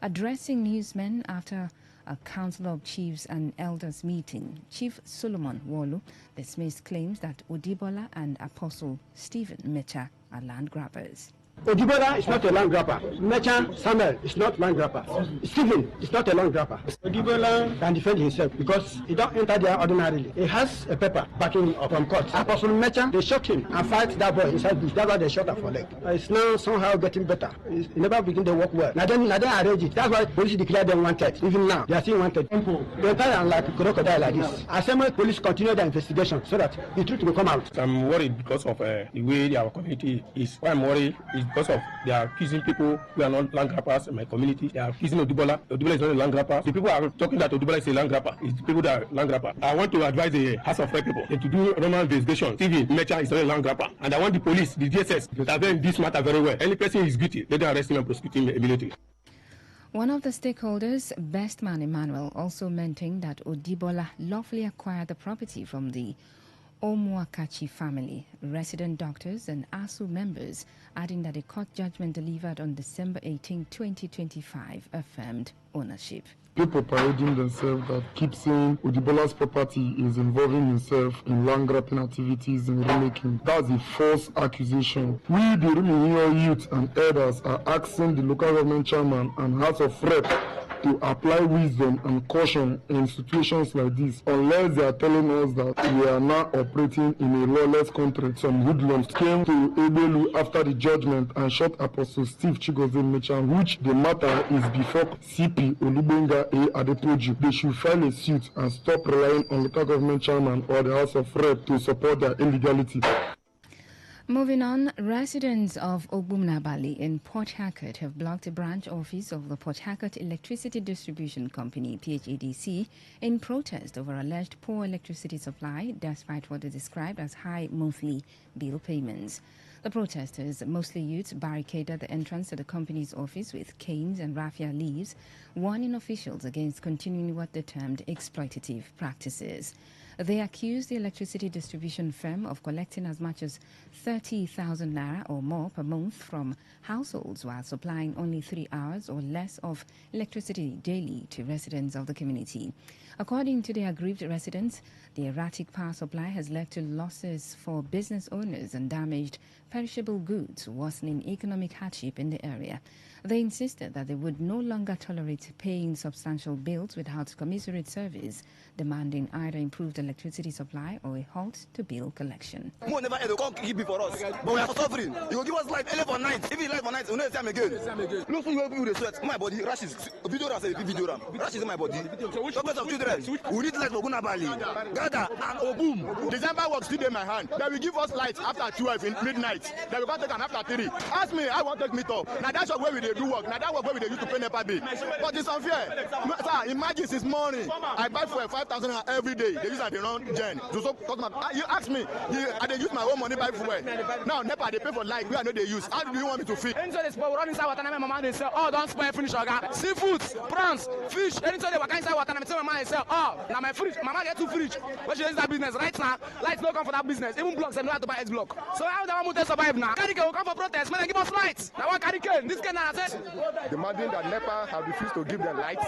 Addressing newsmen after a Council of Chiefs and Elders meeting, Chief Solomon Wallo dismissed claims that Odibola and Apostle Stephen Mecha are land grabbers. Odibola is not a land grabber. Merchant Samuel is not land grabber. Stephen is not a land grabber. Odibola can defend himself because he don't enter there ordinarily. He has a paper backing him up from court. Apostle Merchant, they shot him and fight that boy inside bush. That's why they shot him for leg. It's now somehow getting better. He never begin to work well. Now they arrange it. That's why police declare them wanted. Even now, they are still wanted. They entire like a crocodile like this. Assembly police continue their investigation so that the truth will come out. I'm worried because of the way our community is. Why I'm worried is because of they are accusing people who are not land grabbers in my community. They are accusing Odibola. Odibola is not a land grabber. The people are talking that Odibola is a land grabber. It's the people that are land grabber. I want to advise the House of Rep people to do normal investigation. Stephen Mecha is not a land grabber. And I want the police, the DSS, to intervene this matter very well. Any person is guilty, let them arrest him and prosecute him immediately. One of the stakeholders, Bestman Emmanuel, also maintained that Odibola lawfully acquired the property from the Omuakachi family, resident doctors and ASU members, adding that a court judgment delivered on December 18, 2025 affirmed ownership. People parading themselves that keep saying Odibola's property is involving himself in land grabbing activities in rulemaking. That's a false accusation. We, the Ruminio youth and elders, are asking the local government chairman and House of Rep to apply wisdom and caution in situations like this, unless they are telling us that we are now operating in a lawless country. Some hoodlums came to Ebelu after the judgment and shot Apostle Steve Chigozie Mechan, which the matter is before CP Olubenga A. Adepoju. They should file a suit and stop relying on local government chairman or the House of Rep to support their illegality. Moving on, residents of Ogbumnabali in Port Harcourt have blocked a branch office of the Port Harcourt Electricity Distribution Company, PHEDC, in protest over alleged poor electricity supply, despite what they described as high monthly bill payments. The protesters, mostly youths, barricaded the entrance to the company's office with canes and raffia leaves, warning officials against continuing what they termed exploitative practices. They accused the electricity distribution firm of collecting as much as 30,000 naira or more per month from households while supplying only 3 hours or less of electricity daily to residents of the community. According to the aggrieved residents, the erratic power supply has led to losses for business owners and damaged perishable goods, worsening economic hardship in the area. They insisted that they would no longer tolerate paying substantial bills without commensurate service, demanding either improved electricity supply or a halt to bill collection. More never ever come keep it for us, but we are suffering. You will give us life 11 nights. If you life for nights, we never time again. Look for you with the sweat. My body rashes. Video ram. Rashes in my body. Doctors of children. We need light for Gunabali. Gather and Obum. December work still in my hand. They will give us light after 12 in midnight. They will come take an after 3. Ask me, I want to take me top. Now that's where we do work. Now that work where we used to pay NEPA bill. But it's unfair. Sir, imagine this morning I buy for 5,000 every day. They use at the wrong gen. You ask me, I they use my own money buy fuel. Now NEPA they pay for light. We are not they use. How do you want me to feed? Anytime they spoil, we run inside water. My mama they sell. Oh, don't spoil finish oga. Seafoods, prawns, fish. Anytime they walk inside water, I tell my mama they sell. Oh, now my fridge. Mama get 2 fridge. But she use that business right now. Lights no come for that business. Even blocks they know how to buy X block. So how the one to survive now? Carry will come for protest. Man, they give us lights. Now what carry can? This can I said. Demanding that NEPA have refused to give them lights.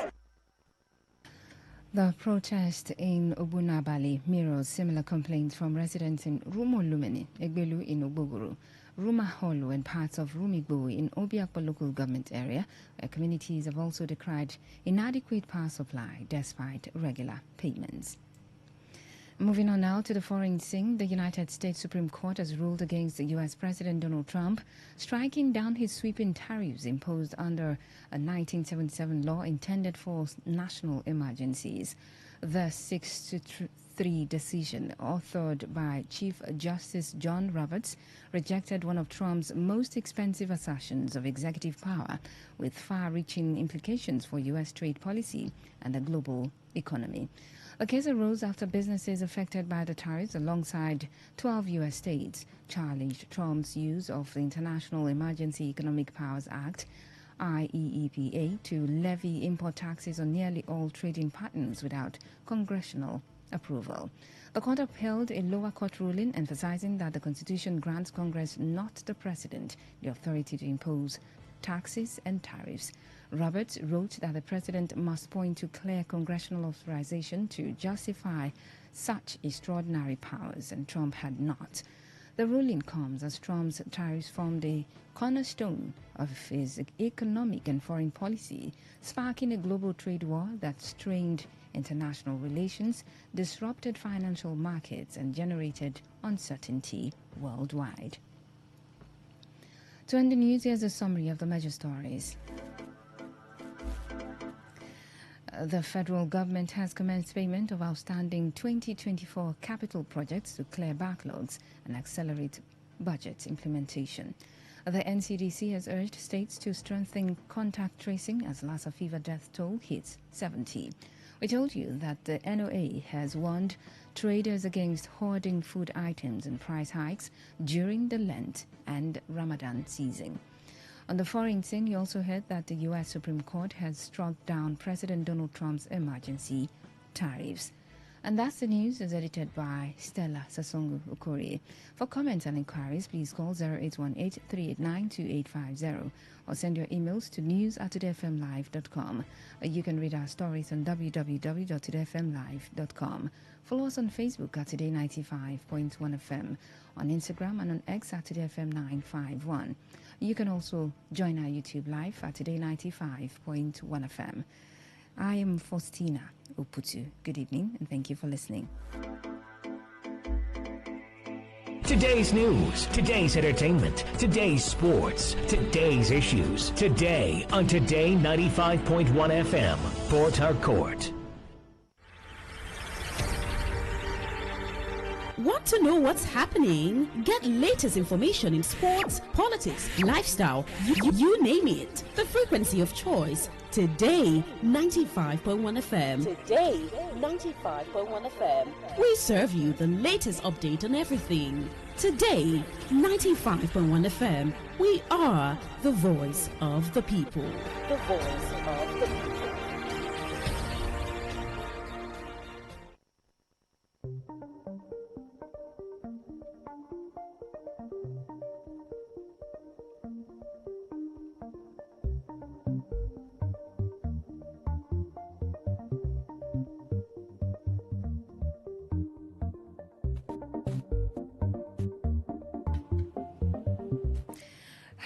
The protest in Obunabali mirrors similar complaints from residents in Rumo Lumeni, Egbelu in Oboguru, Ruma Holo and parts of Rumigbo in Obiakpo local government area, where communities have also decried inadequate power supply despite regular payments. Moving on now to the foreign scene, the United States Supreme Court has ruled against the U.S. President Donald Trump, striking down his sweeping tariffs imposed under a 1977 law intended for national emergencies. The 6-3 3 decision, authored by Chief Justice John Roberts, rejected one of Trump's most expensive assertions of executive power, with far-reaching implications for U.S. trade policy and the global economy. The case arose after businesses affected by the tariffs, alongside 12 U.S. states, challenged Trump's use of the International Emergency Economic Powers Act, IEEPA, to levy import taxes on nearly all trading partners without congressional approval. The court upheld a lower court ruling emphasizing that the Constitution grants Congress, not the President, the authority to impose taxes and tariffs. Roberts wrote that the President must point to clear congressional authorization to justify such extraordinary powers, and Trump had not. The ruling comes as Trump's tariffs formed a cornerstone of his economic and foreign policy, sparking a global trade war that strained international relations, disrupted financial markets, and generated uncertainty worldwide. To end the news, here's a summary of the major stories. The federal government has commenced payment of outstanding 2024 capital projects to clear backlogs and accelerate budget implementation. The NCDC has urged states to strengthen contact tracing as Lassa fever death toll hits 70. We told you that the NOA has warned traders against hoarding food items and price hikes during the Lent and Ramadan season. On the foreign scene, you also heard that the U.S. Supreme Court has struck down President Donald Trump's emergency tariffs. And that's the news, as edited by Stella Sasongo Okori. For comments and inquiries, please call 0818-389-2850 or send your emails to news@todayfmlive.com. You can read our stories on www.todayfmlive.com. Follow us on Facebook at Today95.1fm, on Instagram and on X at TodayFM951. You can also join our YouTube live at Today95.1fm. I am Faustina Uputu. Good evening and thank you for listening. Today's news, today's entertainment, today's sports, today's issues. Today on Today 95.1 FM, Port Harcourt. Want to know what's happening? Get latest information in sports, politics, lifestyle, you name it. The frequency of choice. Today, 95.1 FM. Today, 95.1 FM. We serve you the latest update on everything. Today, 95.1 FM. We are the voice of the people. The voice of the people.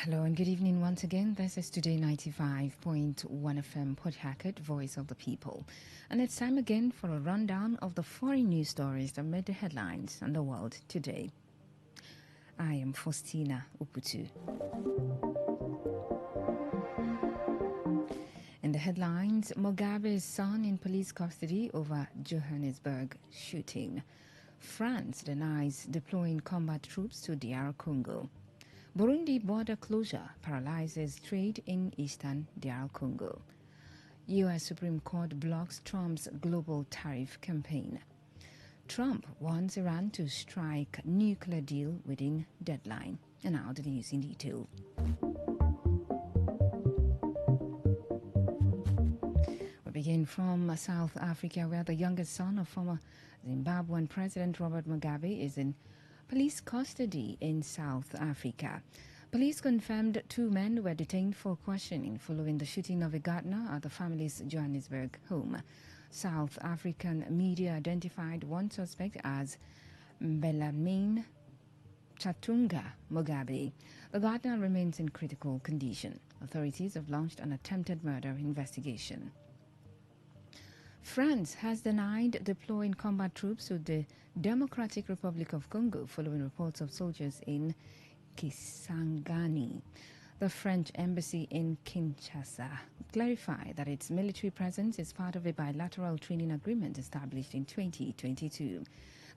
Hello and good evening once again. This is Today 95.1 FM, Port Harcourt, Voice of the People. And it's time again for a rundown of the foreign news stories that made the headlines on the world today. I am Faustina Uputu. In the headlines, Mugabe's son in police custody over Johannesburg shooting. France denies deploying combat troops to DR Congo. Burundi border closure paralyzes trade in eastern DR Congo. U.S. Supreme Court blocks Trump's global tariff campaign. Trump wants Iran to strike nuclear deal within deadline. And now the news in detail. We begin from South Africa, where the youngest son of former Zimbabwean President Robert Mugabe is in police custody in South Africa. Police confirmed 2 men were detained for questioning following the shooting of a gardener at the family's Johannesburg home. South African media identified one suspect as Bellarmine Chatunga Mugabe. The gardener remains in critical condition. Authorities have launched an attempted murder investigation. France has denied deploying combat troops to the Democratic Republic of Congo following reports of soldiers in Kisangani. The French embassy in Kinshasa clarified that its military presence is part of a bilateral training agreement established in 2022.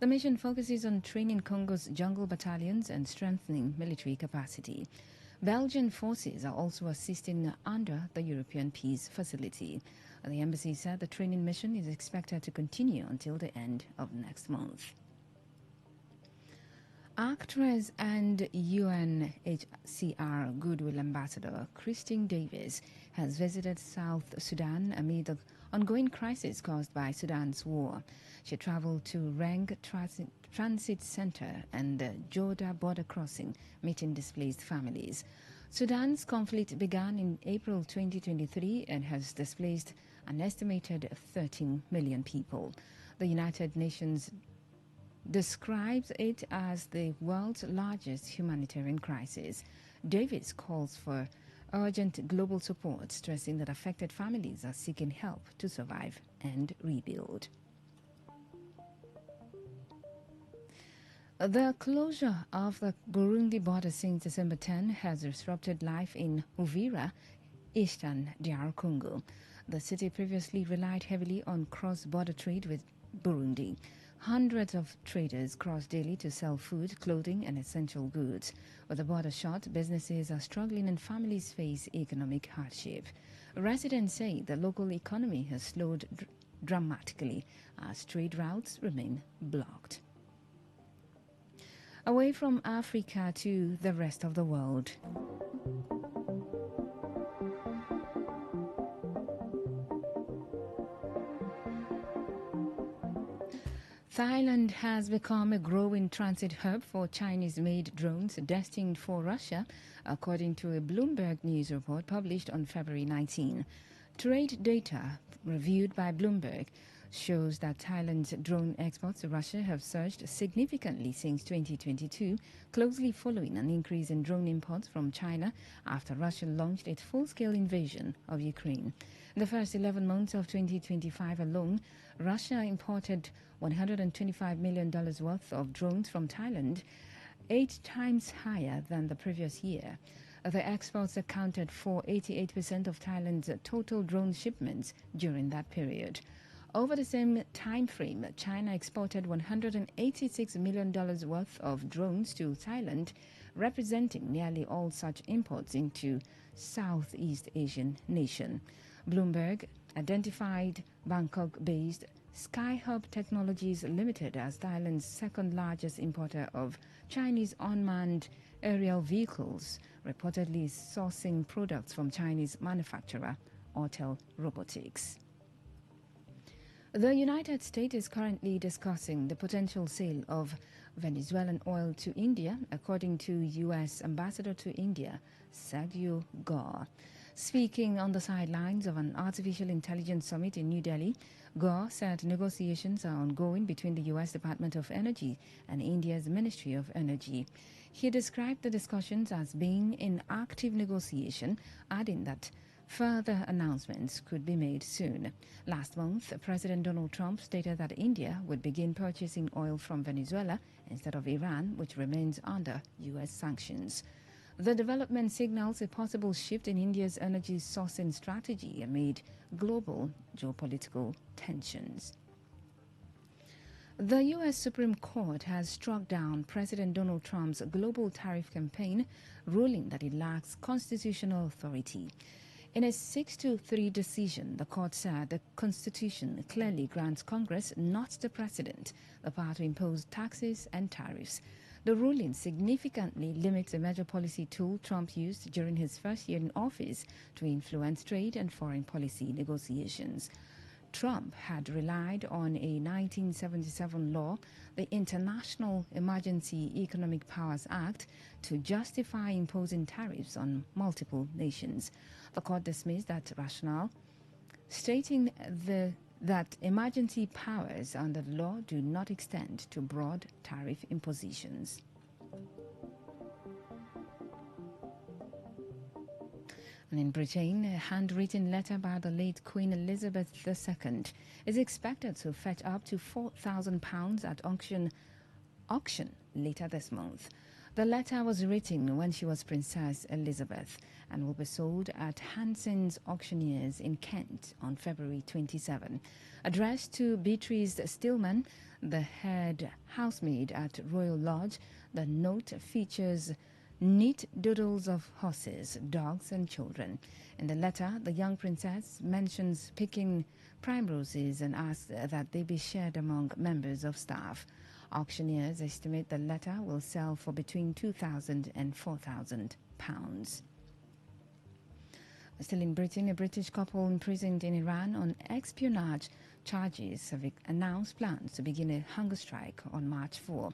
The mission focuses on training Congo's jungle battalions and strengthening military capacity. Belgian forces are also assisting under the European Peace Facility. The embassy said the training mission is expected to continue until the end of next month. Actress and UNHCR Goodwill Ambassador Christine Davis has visited South Sudan amid the ongoing crisis caused by Sudan's war. She traveled to Reng Transit Center and the Joda border crossing, meeting displaced families. Sudan's conflict began in April 2023 and has displaced an estimated 13 million people. The United Nations describes it as the world's largest humanitarian crisis. Davis calls for urgent global support, stressing that affected families are seeking help to survive and rebuild. The closure of the Burundi border since December 10 has disrupted life in Uvira, eastern DR Congo. The city previously relied heavily on cross-border trade with Burundi. Hundreds of traders cross daily to sell food, clothing, and essential goods. With the border shut, businesses are struggling and families face economic hardship. Residents say the local economy has slowed dramatically as trade routes remain blocked. Away from Africa to the rest of the world. Thailand has become a growing transit hub for Chinese-made drones destined for Russia, according to a Bloomberg News report published on February 19. Trade data reviewed by Bloomberg shows that Thailand's drone exports to Russia have surged significantly since 2022, closely following an increase in drone imports from China after Russia launched its full-scale invasion of Ukraine. In the first 11 months of 2025 alone, Russia imported $125 million worth of drones from Thailand, 8 times higher than the previous year. The exports accounted for 88% of Thailand's total drone shipments during that period. Over the same time frame, China exported $186 million worth of drones to Thailand, representing nearly all such imports into Southeast Asian nation. Bloomberg identified Bangkok-based Skyhub Technologies Limited as Thailand's second largest importer of Chinese unmanned aerial vehicles, reportedly sourcing products from Chinese manufacturer Autel Robotics. The United States is currently discussing the potential sale of Venezuelan oil to India, according to U.S. Ambassador to India, Sergio Gore. Speaking on the sidelines of an artificial intelligence summit in New Delhi, Gore said negotiations are ongoing between the U.S. Department of Energy and India's Ministry of Energy. He described the discussions as being in active negotiation, adding that further announcements could be made soon. Last month, President Donald Trump stated that India would begin purchasing oil from Venezuela instead of Iran, which remains under U.S. sanctions. The development signals a possible shift in India's energy sourcing strategy amid global geopolitical tensions. The U.S. Supreme Court has struck down President Donald Trump's global tariff campaign, ruling that it lacks constitutional authority. In a 6-3 decision, the court said the Constitution clearly grants Congress, not the President, the power to impose taxes and tariffs. The ruling significantly limits a major policy tool Trump used during his first year in office to influence trade and foreign policy negotiations. Trump had relied on a 1977 law, the International Emergency Economic Powers Act, to justify imposing tariffs on multiple nations. The court dismissed that rationale, stating that emergency powers under the law do not extend to broad tariff impositions. And in Britain, a handwritten letter by the late Queen Elizabeth II is expected to fetch up to £4,000 at auction later this month. The letter was written when she was Princess Elizabeth and will be sold at Hanson's Auctioneers in Kent on February 27. Addressed to Beatrice Stillman, the head housemaid at Royal Lodge, the note features neat doodles of horses, dogs and children. In the letter, the young princess mentions picking primroses and asks that they be shared among members of staff. Auctioneers estimate the letter will sell for between £2,000 and £4,000. Still in Britain, a British couple imprisoned in Iran on espionage charges have announced plans to begin a hunger strike on March 4.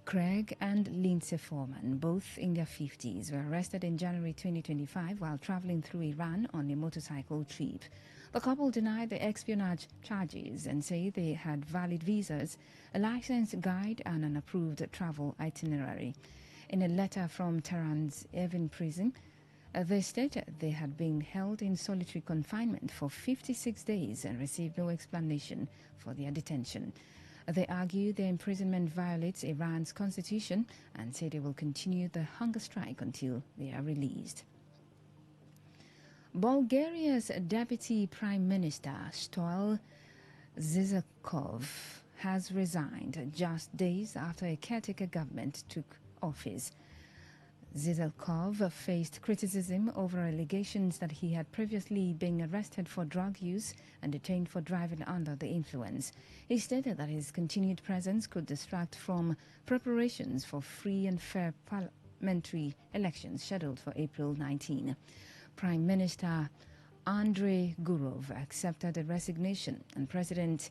Craig and Lindsay Foreman, both in their 50s, were arrested in January 2025 while traveling through Iran on a motorcycle trip. The couple denied the espionage charges and say they had valid visas, a licensed guide and an approved travel itinerary. In a letter from Tehran's Evin prison, they stated they had been held in solitary confinement for 56 days and received no explanation for their detention. They argue their imprisonment violates Iran's constitution and say they will continue the hunger strike until they are released. Bulgaria's Deputy Prime Minister Stoil Zizakov has resigned just days after a caretaker government took office. Zizakov faced criticism over allegations that he had previously been arrested for drug use and detained for driving under the influence. He stated that his continued presence could distract from preparations for free and fair parliamentary elections scheduled for April 19. Prime Minister Andrei Gurov accepted the resignation, and President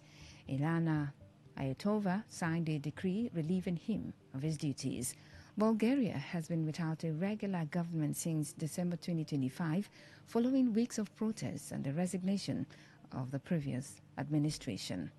Ilana Ayatova signed a decree relieving him of his duties. Bulgaria has been without a regular government since December 2025, following weeks of protests and the resignation of the previous administration.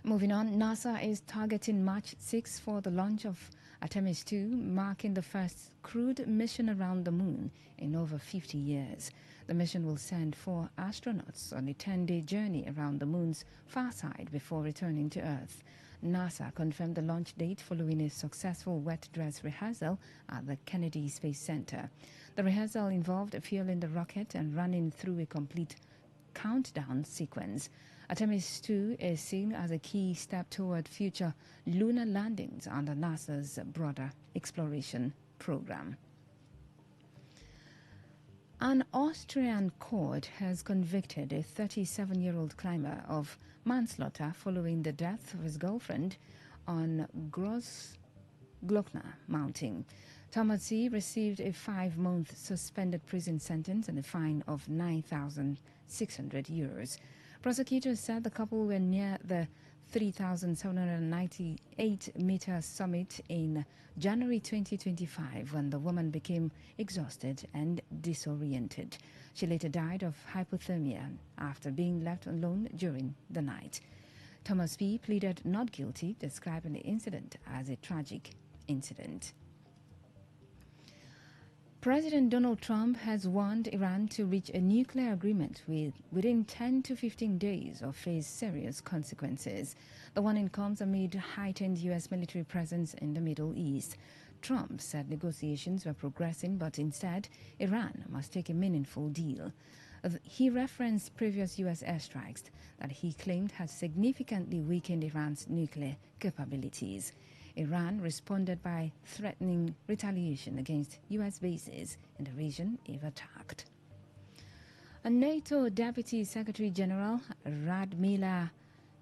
Moving on, NASA is targeting March 6 for the launch of Artemis 2, marking the first crewed mission around the moon in over 50 years. The mission will send 4 astronauts on a 10-day journey around the moon's far side before returning to Earth. NASA confirmed the launch date following a successful wet dress rehearsal at the Kennedy Space Center. The rehearsal involved fueling the rocket and running through a complete countdown sequence. Artemis 2 is seen as a key step toward future lunar landings under NASA's broader exploration program. An Austrian court has convicted a 37-year-old climber of manslaughter following the death of his girlfriend on Grossglockner Mountain. Thomas C. received a 5-month suspended prison sentence and a fine of €9,600. Prosecutors said the couple were near the 3,798-meter summit in January 2025 when the woman became exhausted and disoriented. She later died of hypothermia after being left alone during the night. Thomas P. pleaded not guilty, describing the incident as a tragic incident. President Donald Trump has warned Iran to reach a nuclear agreement within 10 to 15 days or face serious consequences. The warning comes amid heightened U.S. military presence in the Middle East. Trump said negotiations were progressing, but instead, Iran must take a meaningful deal. He referenced previous U.S. airstrikes that he claimed had significantly weakened Iran's nuclear capabilities. Iran responded by threatening retaliation against U.S. bases in the region if attacked. A NATO Deputy Secretary General Radmila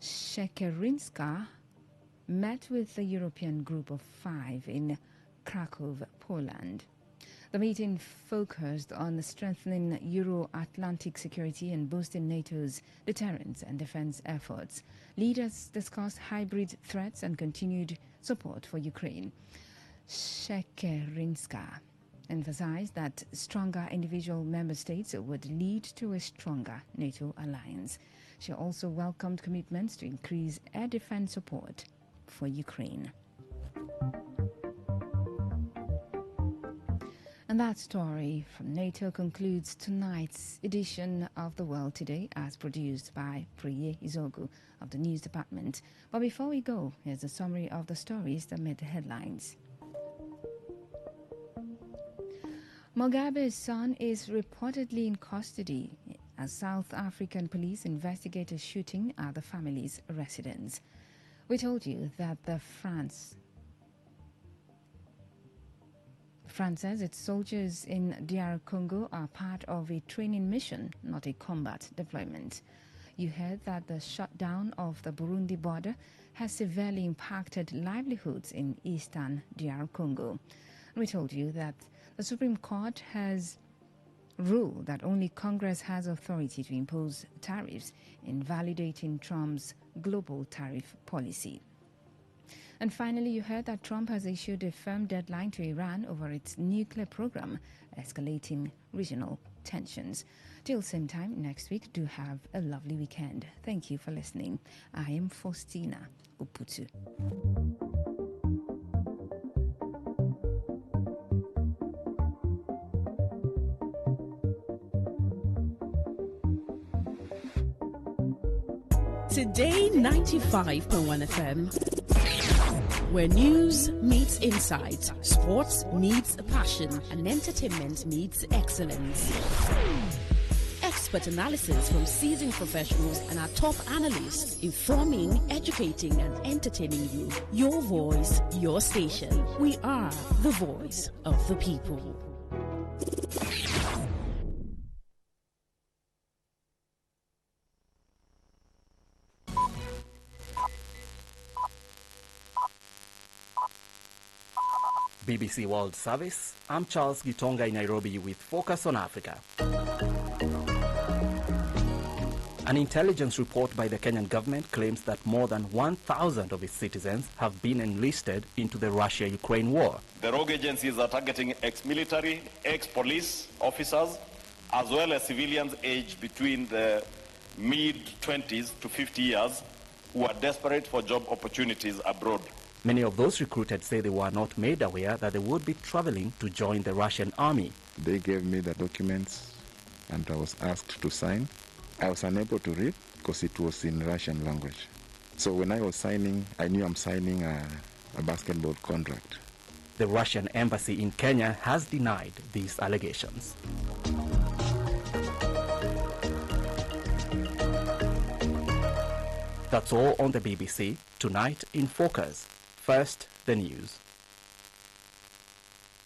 Shekerinska met with the European Group of 5 in Krakow, Poland. The meeting focused on strengthening Euro-Atlantic security and boosting NATO's deterrence and defense efforts. Leaders discussed hybrid threats and continued support for Ukraine. Shekerinska emphasized that stronger individual member states would lead to a stronger NATO alliance. She also welcomed commitments to increase air defense support for Ukraine. And that story from NATO concludes tonight's edition of The World Today, as produced by Priye Izogu of the News Department. But before we go, here's a summary of the stories that made the headlines. Mugabe's son is reportedly in custody as South African police investigate a shooting at the family's residence. We told you that France says its soldiers in DR Congo are part of a training mission, not a combat deployment. You heard that the shutdown of the Burundi border has severely impacted livelihoods in eastern DR Congo. We told you that the Supreme Court has ruled that only Congress has authority to impose tariffs, invalidating Trump's global tariff policy. And finally, you heard that Trump has issued a firm deadline to Iran over its nuclear program, escalating regional tensions. Till same time next week, do have a lovely weekend. Thank you for listening. I am Faustina Uputu. Today 95.1 FM, where news meets insight, sports meets passion, and entertainment meets excellence. Expert analysis from seasoned professionals and our top analysts, informing, educating, and entertaining you. Your voice, your station. We are the voice of the people. BBC World Service, I'm Charles Gitonga in Nairobi with Focus on Africa. An intelligence report by the Kenyan government claims that more than 1,000 of its citizens have been enlisted into the Russia-Ukraine war. The rogue agencies are targeting ex-military, ex-police officers, as well as civilians aged between the mid-20s to 50 years who are desperate for job opportunities abroad. Many of those recruited say they were not made aware that they would be traveling to join the Russian army. They gave me the documents and I was asked to sign. I was unable to read because it was in Russian language. So when I was signing, I knew I'm signing a basketball contract. The Russian embassy in Kenya has denied these allegations. That's all on the BBC tonight in Focus. First, the news.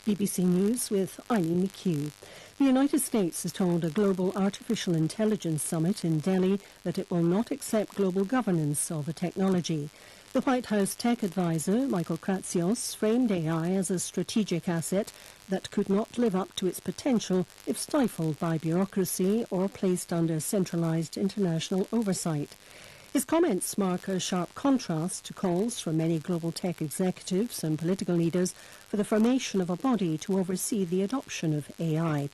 BBC News with Eileen McHugh. The United States has told a global artificial intelligence summit in Delhi that it will not accept global governance of a technology. The White House tech advisor, Michael Kratsios, framed AI as a strategic asset that could not live up to its potential if stifled by bureaucracy or placed under centralized international oversight. His comments mark a sharp contrast to calls from many global tech executives and political leaders for the formation of a body to oversee the adoption of AI.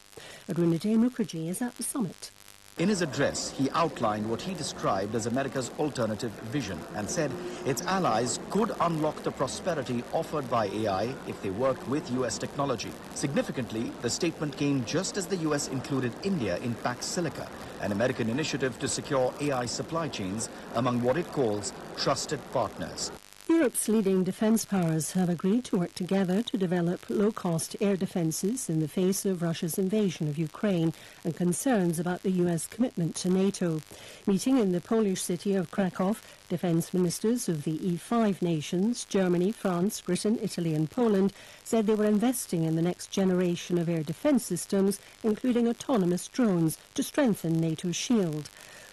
Arunade Mukherjee is at the summit. In his address, he outlined what he described as America's alternative vision and said its allies could unlock the prosperity offered by AI if they worked with U.S. technology. Significantly, the statement came just as the U.S. included India in Pax Silica, an American initiative to secure AI supply chains among what it calls trusted partners. Europe's leading defence powers have agreed to work together to develop low-cost air defences in the face of Russia's invasion of Ukraine and concerns about the US commitment to NATO. Meeting in the Polish city of Krakow, defence ministers of the E5 nations, Germany, France, Britain, Italy and Poland, said they were investing in the next generation of air defence systems, including autonomous drones, to strengthen NATO's shield.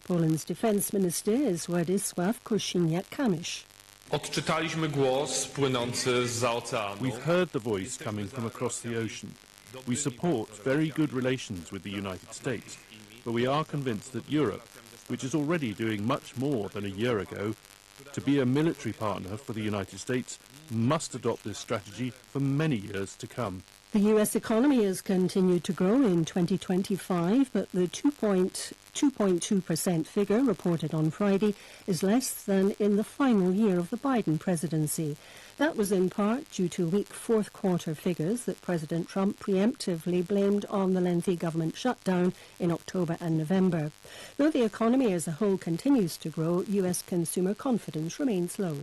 Poland's defence minister is Władysław Kosiniak-Kamysz. Odczytaliśmy głos płynący zza oceanu. We've heard the voice coming from across the ocean. We support very good relations with the United States, but we are convinced that Europe, which is already doing much more than a year ago, to be a military partner for the United States, must adopt this strategy for many years to come. The U.S. economy has continued to grow in 2025, but the 2.2% figure reported on Friday is less than in the final year of the Biden presidency. That was in part due to weak fourth quarter figures that President Trump preemptively blamed on the lengthy government shutdown in October and November. Though the economy as a whole continues to grow, U.S. consumer confidence remains low.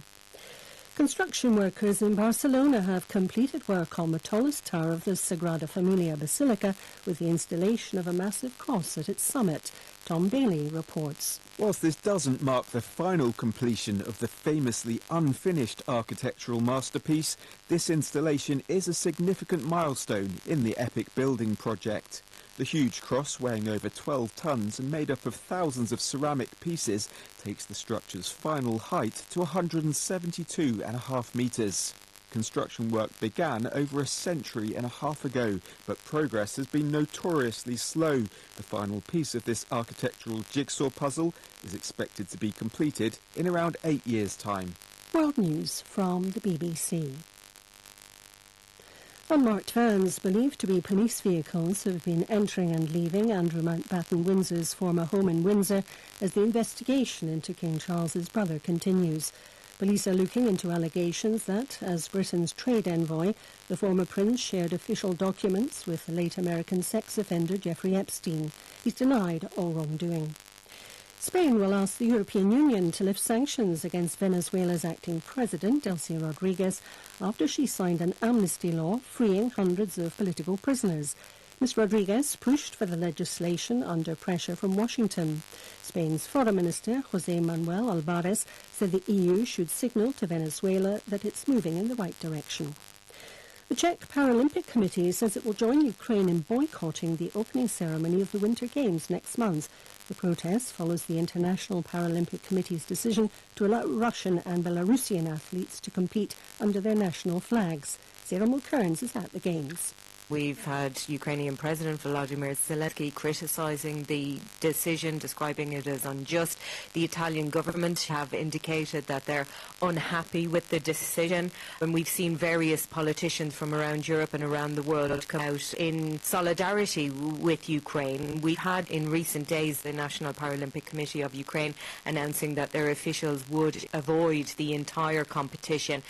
Construction workers in Barcelona have completed work on the tallest tower of the Sagrada Familia Basilica with the installation of a massive cross at its summit. Tom Bailey reports. Whilst this doesn't mark the final completion of the famously unfinished architectural masterpiece, this installation is a significant milestone in the epic building project. The huge cross, weighing over 12 tons and made up of thousands of ceramic pieces, takes the structure's final height to 172.5 metres. Construction work began over a century and a half ago, but progress has been notoriously slow. The final piece of this architectural jigsaw puzzle is expected to be completed in around 8 years' time. World News from the BBC. Unmarked vans believed to be police vehicles have been entering and leaving Andrew Mountbatten Windsor's former home in Windsor as the investigation into King Charles's brother continues. Police are looking into allegations that, as Britain's trade envoy, the former prince shared official documents with the late American sex offender Jeffrey Epstein. He's denied all wrongdoing. Spain will ask the European Union to lift sanctions against Venezuela's acting president, Delcy Rodriguez, after she signed an amnesty law freeing hundreds of political prisoners. Ms. Rodriguez pushed for the legislation under pressure from Washington. Spain's Foreign Minister, José Manuel Alvarez, said the EU should signal to Venezuela that it's moving in the right direction. The Czech Paralympic Committee says it will join Ukraine in boycotting the opening ceremony of the Winter Games next month. The protest follows the International Paralympic Committee's decision to allow Russian and Belarusian athletes to compete under their national flags. Sarah Mulcairns is at the Games. We've had Ukrainian President Volodymyr Zelensky criticising the decision, describing it as unjust. The Italian government have indicated that they're unhappy with the decision. And we've seen various politicians from around Europe and around the world come out in solidarity with Ukraine. We've had in recent days the National Paralympic Committee of Ukraine announcing that their officials would avoid the entire competition,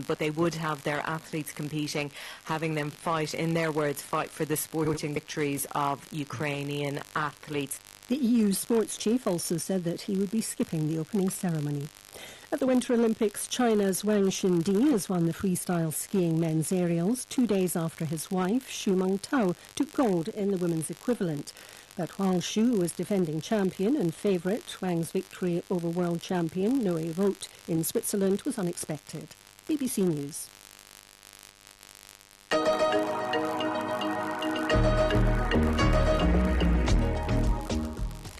but they would have their athletes competing, having them fight, in their words, fight for the sporting victories of Ukrainian athletes. The EU sports chief also said that he would be skipping the opening ceremony. At the Winter Olympics, China's Wang Xindi has won the freestyle skiing men's aerials 2 days after his wife, Xu Mengtao, took gold in the women's equivalent. But while Xu was defending champion and favourite, Wang's victory over world champion Noé Vogt in Switzerland was unexpected. BBC News.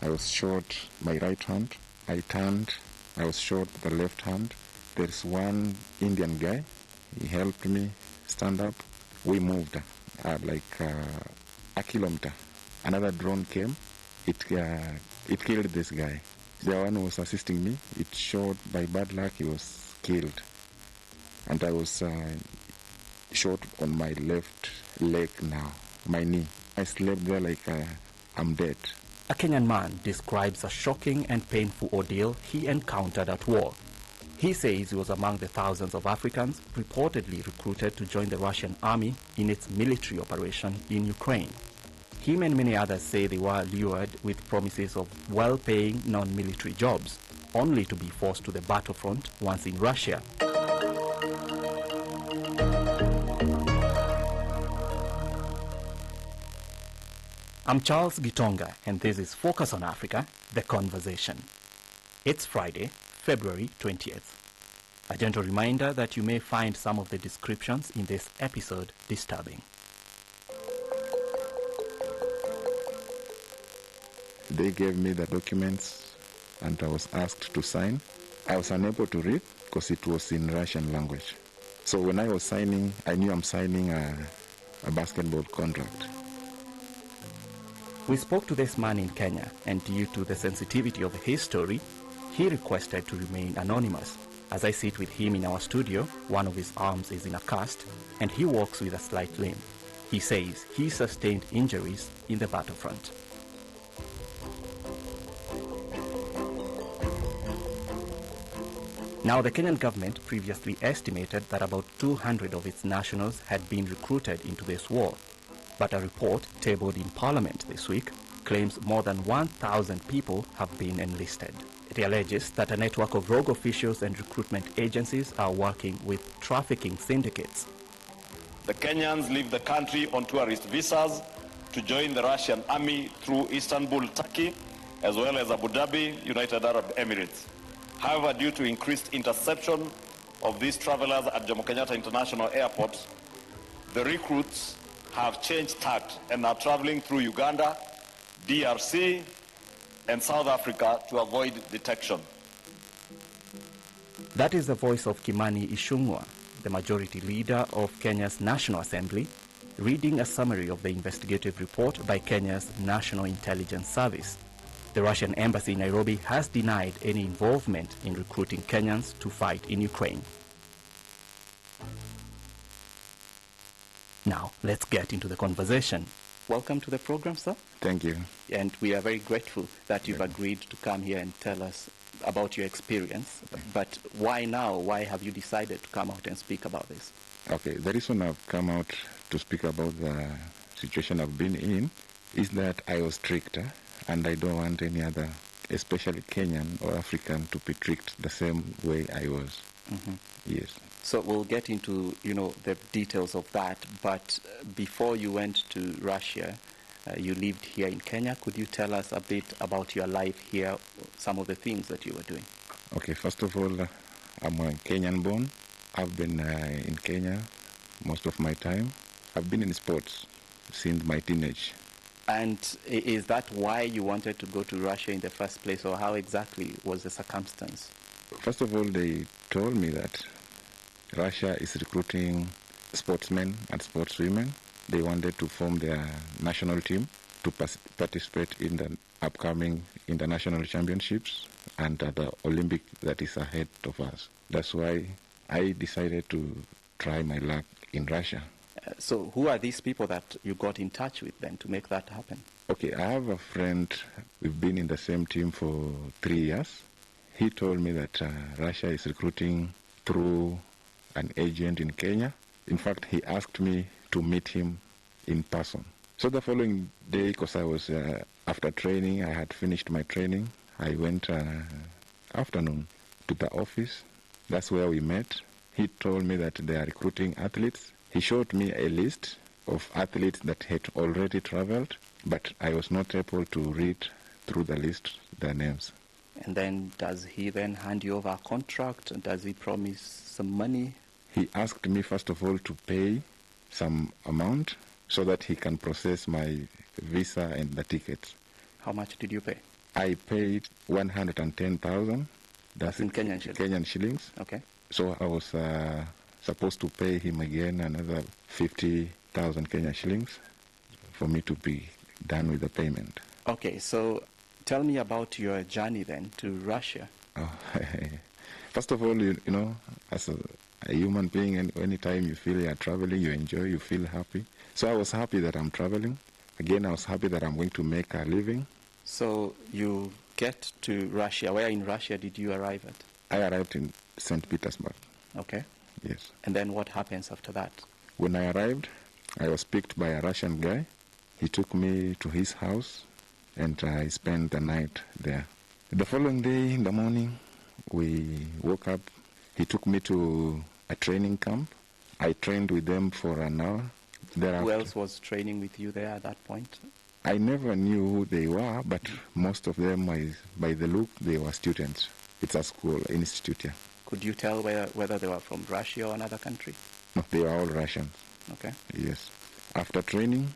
I was shot by right hand. I turned. I was shot by the left hand. There's one Indian guy. He helped me stand up. We moved like a kilometer. Another drone came. It killed this guy. The one who was assisting me, it shot by bad luck. He was killed. And I was shot on my left leg now, my knee. I slept there like I'm dead. A Kenyan man describes a shocking and painful ordeal he encountered at war. He says he was among the thousands of Africans reportedly recruited to join the Russian army in its military operation in Ukraine. Him and many others say they were lured with promises of well-paying non-military jobs, only to be forced to the battlefront once in Russia. I'm Charles Gitonga, and this is Focus on Africa, The Conversation. It's Friday, February 20th. A gentle reminder that you may find some of the descriptions in this episode disturbing. They gave me the documents and I was asked to sign. I was unable to read because it was in Russian language. So when I was signing, I knew I'm signing a basketball contract. We spoke to this man in Kenya, and due to the sensitivity of his story, he requested to remain anonymous. As I sit with him in our studio, one of his arms is in a cast, and he walks with a slight limp. He says he sustained injuries in the battlefront. Now, the Kenyan government previously estimated that about 200 of its nationals had been recruited into this war. But a report tabled in Parliament this week claims more than 1,000 people have been enlisted. It alleges that a network of rogue officials and recruitment agencies are working with trafficking syndicates. The Kenyans leave the country on tourist visas to join the Russian army through Istanbul, Turkey, as well as Abu Dhabi, United Arab Emirates. However, due to increased interception of these travelers at Jomo Kenyatta International Airport, the recruits have changed tact and are traveling through Uganda, DRC, and South Africa to avoid detection. That is the voice of Kimani Ichung'wah, the majority leader of Kenya's National Assembly, reading a summary of the investigative report by Kenya's National Intelligence Service. The Russian embassy in Nairobi has denied any involvement in recruiting Kenyans to fight in Ukraine. Now, let's get into the conversation. Welcome to the program, sir. Thank you. And we are very grateful that you've agreed to come here and tell us about your experience. But why now? Why have you decided to come out and speak about this? Okay, the reason I've come out to speak about the situation I've been in is that I was tricked, and I don't want any other, especially Kenyan or African, to be tricked the same way I was. Mm-hmm. Yes. So we'll get into, the details of that. But before you went to Russia, you lived here in Kenya. Could you tell us a bit about your life here, some of the things that you were doing? Okay, first of all, I'm a Kenyan born. I've been in Kenya most of my time. I've been in sports since my teenage. And is that why you wanted to go to Russia in the first place, or how exactly was the circumstance? First of all, they told me that Russia is recruiting sportsmen and sportswomen. They wanted to form their national team to participate in the upcoming international championships and the Olympic that is ahead of us. That's why I decided to try my luck in Russia. So who are these people that you got in touch with then to make that happen? Okay, I have a friend. We've been in the same team for 3 years. He told me that Russia is recruiting through an agent in Kenya. In fact, he asked me to meet him in person. So the following day, because I was, after training, I had finished my training, I went afternoon to the office. That's where we met. He told me that they are recruiting athletes. He showed me a list of athletes that had already traveled, but I was not able to read through the list their names. And then does he then hand you over a contract? And does he promise some money? He asked me, first of all, to pay some amount so that he can process my visa and the tickets. How much did you pay? I paid 110,000. That's in Kenyan shillings? Kenyan shillings. Okay. So I was supposed to pay him again another 50,000 Kenyan shillings for me to be done with the payment. Okay, so tell me about your journey then to Russia. Oh, first of all, you know, as a human being, and anytime you feel you are traveling, you enjoy, you feel happy. So I was happy that I'm traveling. Again, I was happy that I'm going to make a living. So you get to Russia. Where in Russia did you arrive at? I arrived in St. Petersburg. Okay. Yes. And then what happens after that? When I arrived, I was picked by a Russian guy. He took me to his house, and I spent the night there. The following day in the morning, we woke up. He took me to a training camp. I trained with them for an hour. Thereafter, who else was training with you there at that point? I never knew who they were, but most of them, by the look, they were students. It's a school, institute here. Could you tell whether they were from Russia or another country? No, they were all Russians. Okay. Yes. After training,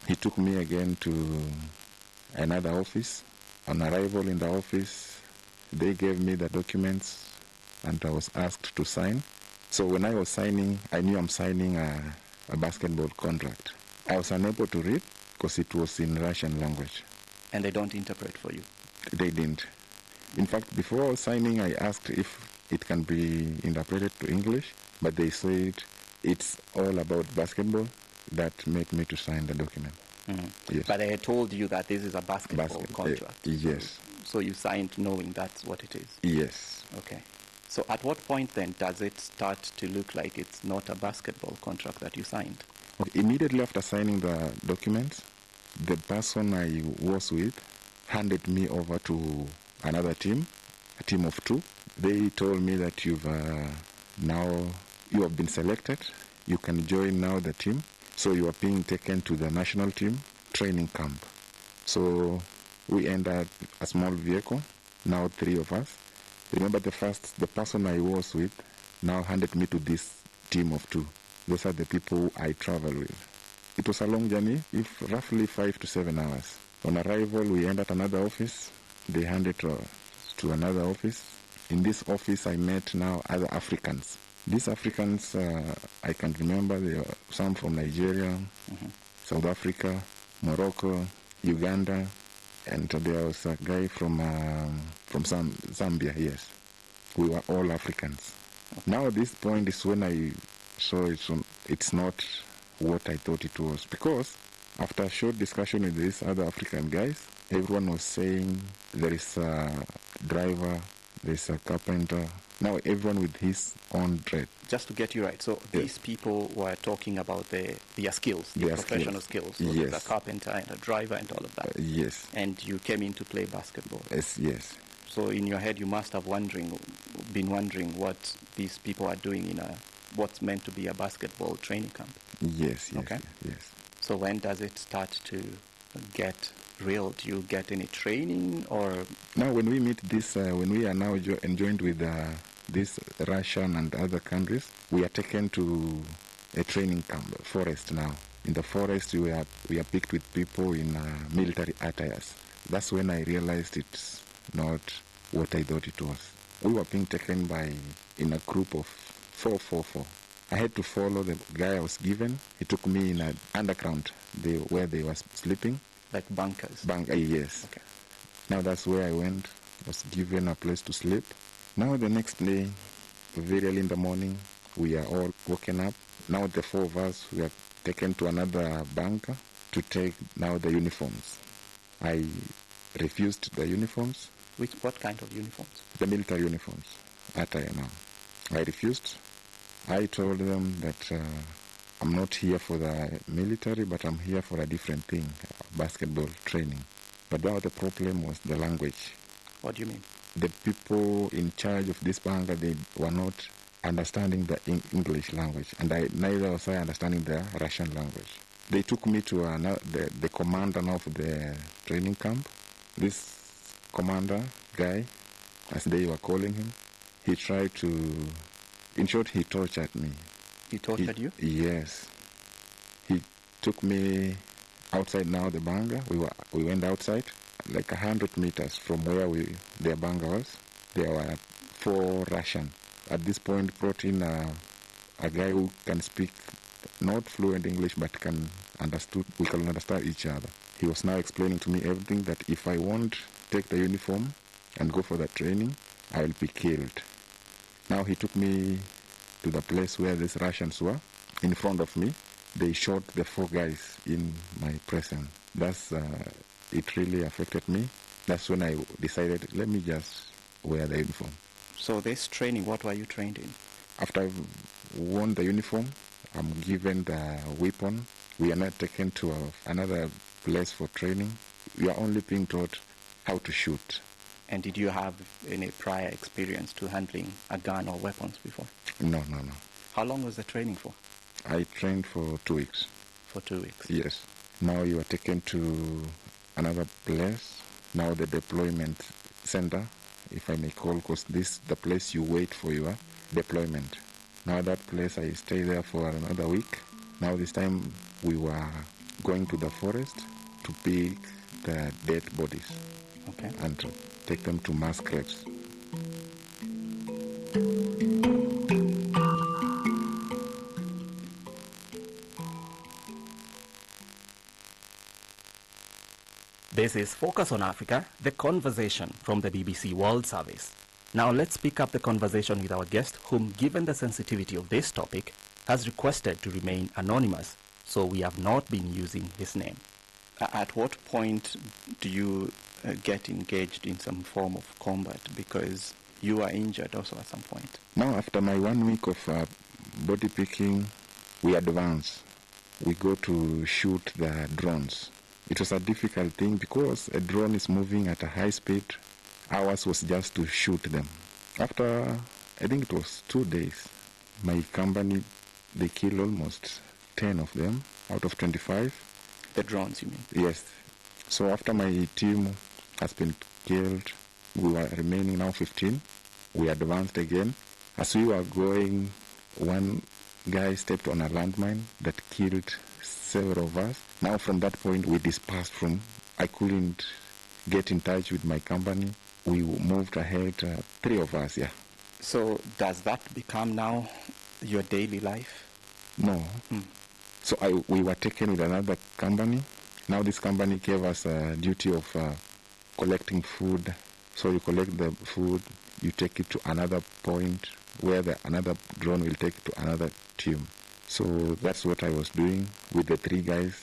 he took me again to another office. On arrival in the office, they gave me the documents, and I was asked to sign. So when I was signing, I knew I'm signing a basketball contract. I was unable to read because it was in Russian language. And they don't interpret for you? They didn't. In fact, before signing, I asked if it can be interpreted to English, but they said it's all about basketball. that made me to sign the document. Yes. But they had told you that this is a basketball contract. Yes. So you signed knowing that's what it is? Yes. Okay. So at what point then does it start to look like it's not a basketball contract that you signed? Okay. Immediately after signing the documents, the person I was with handed me over to another team, a team of 2. They told me that you have been selected. You can join now the team. So you are being taken to the national team training camp. So we entered a small vehicle, now 3 of us. Remember the person I was with now handed me to this team of 2. Those are the people I travel with. It was a long journey, roughly 5 to 7 hours. On arrival, we entered another office. They handed to another office. In this office, I met now other Africans. These Africans, I can remember, they are some from Nigeria, South Africa, Morocco, Uganda, and there was a guy from Zambia, yes. We were all Africans. Now this point is when I saw it's not what I thought it was. Because after a short discussion with these other African guys, everyone was saying there is a driver, there is a carpenter. Now everyone with his own trade. Just to get you right, so these people were talking about their skills, their professional skills. So yes. There's a carpenter and a driver and all of that. Yes. And you came in to play basketball. Yes. So in your head you must have been wondering what these people are doing in what's meant to be a basketball training camp. Yes. Okay. Yes. So when does it start to get real? Do you get any training or? Now when we meet this, when we are now joined with this Russian and other countries, we are taken to a training camp, forest now. In the forest, we are picked with people in military attires. That's when I realized it's not what I thought it was. We were being taken in a group of 4. I had to follow the guy I was given. He took me in an underground, where they were sleeping. Like bunkers? Yes. Okay. Now that's where I went. Was given a place to sleep. Now the next day, very early in the morning, we are all woken up. Now the 4 of us, we are taken to another bunker to take now the uniforms. I refused the uniforms. What kind of uniforms? The military uniforms, attire now. I refused. I told them that I'm not here for the military, but I'm here for a different thing, basketball training. But now the problem was the language. What do you mean? The people in charge of this bunker, they were not understanding the English language, and neither was I understanding the Russian language. They took me to the commander of the training camp. This commander guy, as they were calling him, he tried to, in short, he tortured me. He tortured you? Yes. He took me outside now the bunker. We went outside, like 100 meters from where their bunker was. There were 4 Russian. At this point, brought in a guy who can speak not fluent English, but we can understand each other. He was now explaining to me everything, that if I won't take the uniform and go for the training, I will be killed. Now he took me to the place where these Russians were. In front of me, they shot the 4 guys in my presence. It really affected me. That's when I decided, let me just wear the uniform. So this training, what were you trained in? After I've worn the uniform, I'm given the weapon. We are not taken to another place for training. We are only being taught how to shoot. And did you have any prior experience to handling a gun or weapons before? No. How long was the training for? I trained for 2 weeks. For 2 weeks? Yes. Now you are taken to another place. Now the deployment center, if I may call, because this is the place you wait for your deployment. Now that place, I stayed there for another week. Now this time we were going to the forest to pick the dead bodies. Okay. And take them to mass graves. This is Focus on Africa, the conversation from the BBC World Service. Now let's pick up the conversation with our guest, whom, given the sensitivity of this topic, has requested to remain anonymous so we have not been using his name. At what point do you get engaged in some form of combat, because you were injured also at some point? Now, after my 1 week of body picking, we advance. We go to shoot the drones. It was a difficult thing because a drone is moving at a high speed. Ours was just to shoot them. After, I think it was 2 days, my company, they killed almost 10 of them out of 25. The drones, you mean? Yes. So after my team has been killed, we were remaining now 15. We advanced again. As we were going, one guy stepped on a landmine that killed several of us. Now from that point, we dispersed from. I couldn't get in touch with my company. We moved ahead, 3 of us, yeah. So does that become now your daily life? No. So we were taken with another company. Now this company gave us a duty of collecting food. So you collect the food, you take it to another point where another drone will take it to another team. So that's what I was doing with the 3 guys.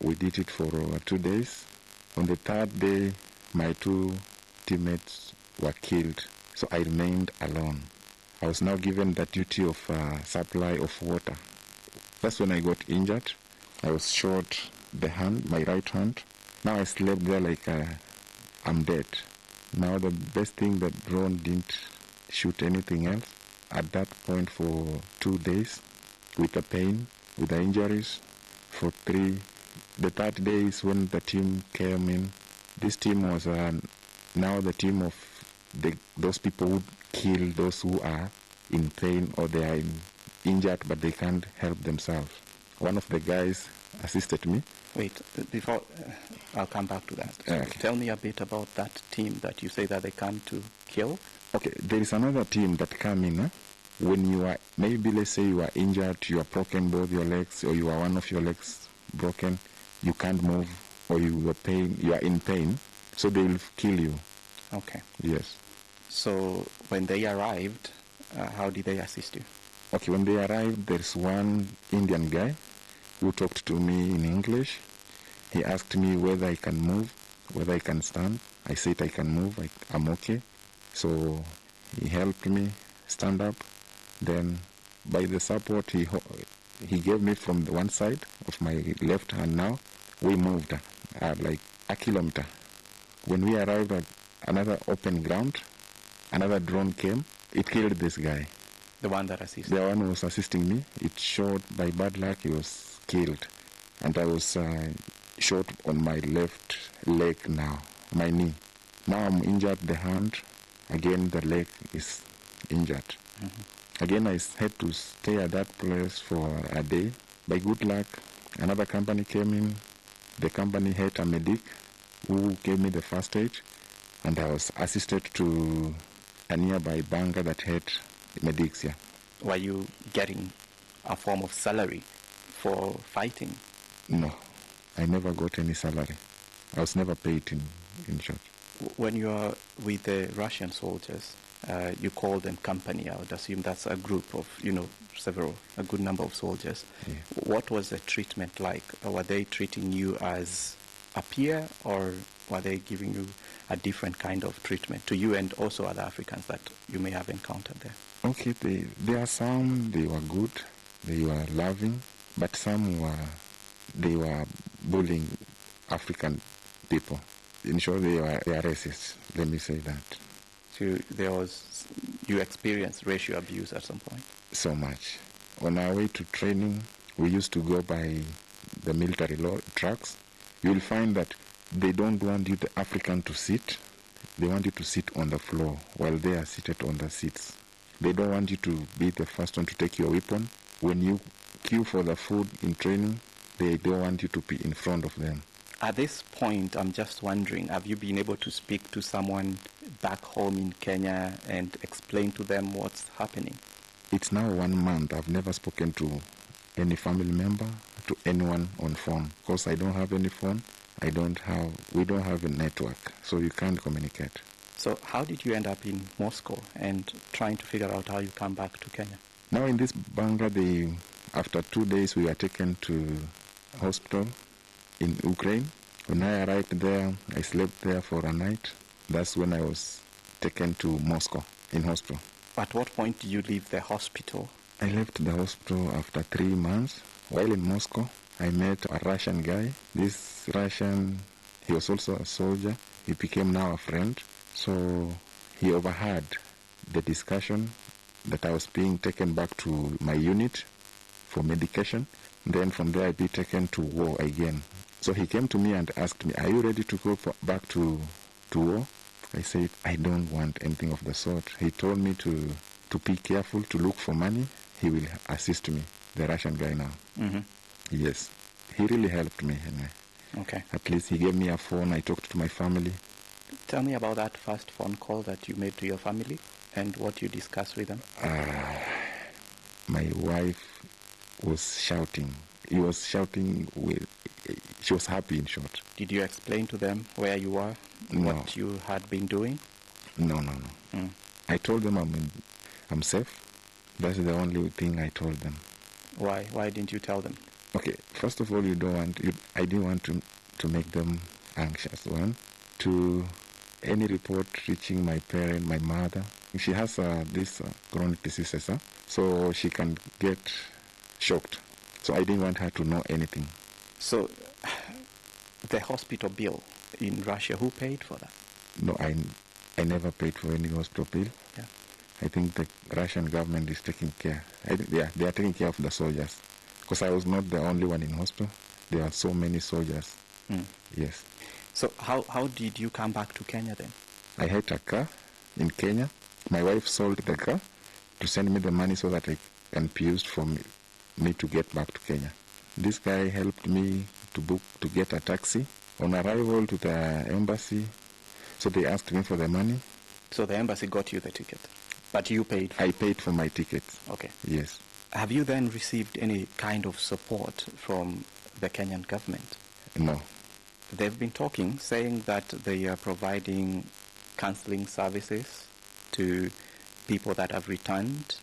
We did it for 2 days. On the 3rd day, my 2 teammates were killed. So I remained alone. I was now given the duty of supply of water. That's when I got injured. I was shot the hand, my right hand. Now I slept there like I'm dead. Now the best thing, the drone didn't shoot anything else. At that point for 2 days, with the pain, with the injuries, for 3. The 3rd day is when the team came in. This team was now the team of those people who kill those who are in pain or they are injured but they can't help themselves. One of the guys assisted me. Wait, before I'll come back to that. Okay. Tell me a bit about that team that you say that they come to kill. Okay, there is another team that come in. When you are, maybe let's say you are injured, you are broken both your legs, or you are one of your legs broken, you can't move, or you are in pain, so they will kill you. Okay. Yes. So when they arrived, how did they assist you? Okay, when they arrived, there's one Indian guy who talked to me in English. He asked me whether I can move, whether I can stand. I said I can move, I'm okay. So he helped me stand up. Then by the support he gave me from the one side of my left hand now, we moved like a kilometer. When we arrived at another open ground, another drone came. It killed this guy. The one that assisted? The one who was assisting me. It shot, by bad luck, he was killed. And I was shot on my left leg now, my knee. Now I'm injured the hand. Again, the leg is injured. Mm-hmm. Again, I had to stay at that place for a day. By good luck, another company came in. The company had a medic who gave me the first aid, and I was assisted to a nearby bunker that had medics here. Were you getting a form of salary for fighting? No, I never got any salary. I was never paid in church. When you are with the Russian soldiers, you call them company. I would assume that's a group of, a good number of soldiers. Yeah. What was the treatment like? Were they treating you as a peer, or were they giving you a different kind of treatment to you and also other Africans that you may have encountered there? Okay, there are some, they were good, they were loving, but some they were bullying African people. In short, they are racist, let me say that. So you experienced racial abuse at some point? So much. On our way to training, we used to go by the military trucks. You'll find that they don't want you, the African, to sit. They want you to sit on the floor while they are seated on the seats. They don't want you to be the first one to take your weapon. When you queue for the food in training, they don't want you to be in front of them. At this point, I'm just wondering, have you been able to speak to someone back home in Kenya and explain to them what's happening? It's now 1 month. I've never spoken to any family member, to anyone on phone, because I don't have any phone. We don't have a network, so you can't communicate. So how did you end up in Moscow and trying to figure out how you come back to Kenya? Now in this bunker, they After 2 days, we were taken to hospital in Ukraine. When I arrived there, I slept there for a night. That's when I was taken to Moscow in hospital. At what point did you leave the hospital? I left the hospital after 3 months. While in Moscow, I met a Russian guy. This Russian, he was also a soldier. He became now a friend. So he overheard the discussion that I was being taken back to my unit for medication. Then from there, I'd be taken to war again. So he came to me and asked me, are you ready to go back to war? I said, I don't want anything of the sort. He told me to be careful, to look for money. He will assist me, the Russian guy now. Mm-hmm. Yes. He really helped me. Anyway. Okay. At least he gave me a phone. I talked to my family. Tell me about that first phone call that you made to your family and what you discussed with them. My wife was shouting. He was shouting. She was happy, in short. Did you explain to them where you were, what you had been doing? No. I told them I'm safe. That's the only thing I told them. Why? Why didn't you tell them? Okay, first of all, I didn't want to make them anxious. One, to any report reaching my parent, my mother. She has this chronic disease, so she can get shocked. So I didn't want her to know anything. So the hospital bill in Russia, who paid for that? No, I never paid for any hospital bill. Yeah. I think the Russian government is taking care. They are taking care of the soldiers. Because I was not the only one in hospital. There are so many soldiers. Yes. So how did you come back to Kenya then? I had a car in Kenya. My wife sold the car to send me the money so that it can be used for me to get back to Kenya. This guy helped me to get a taxi. On arrival to the embassy, so they asked me for the money. So the embassy got you the ticket, but you paid for I paid for my ticket. Okay. Yes. Have you then received any kind of support from the Kenyan government? No. They've been talking, saying that they are providing counseling services to people that have returned.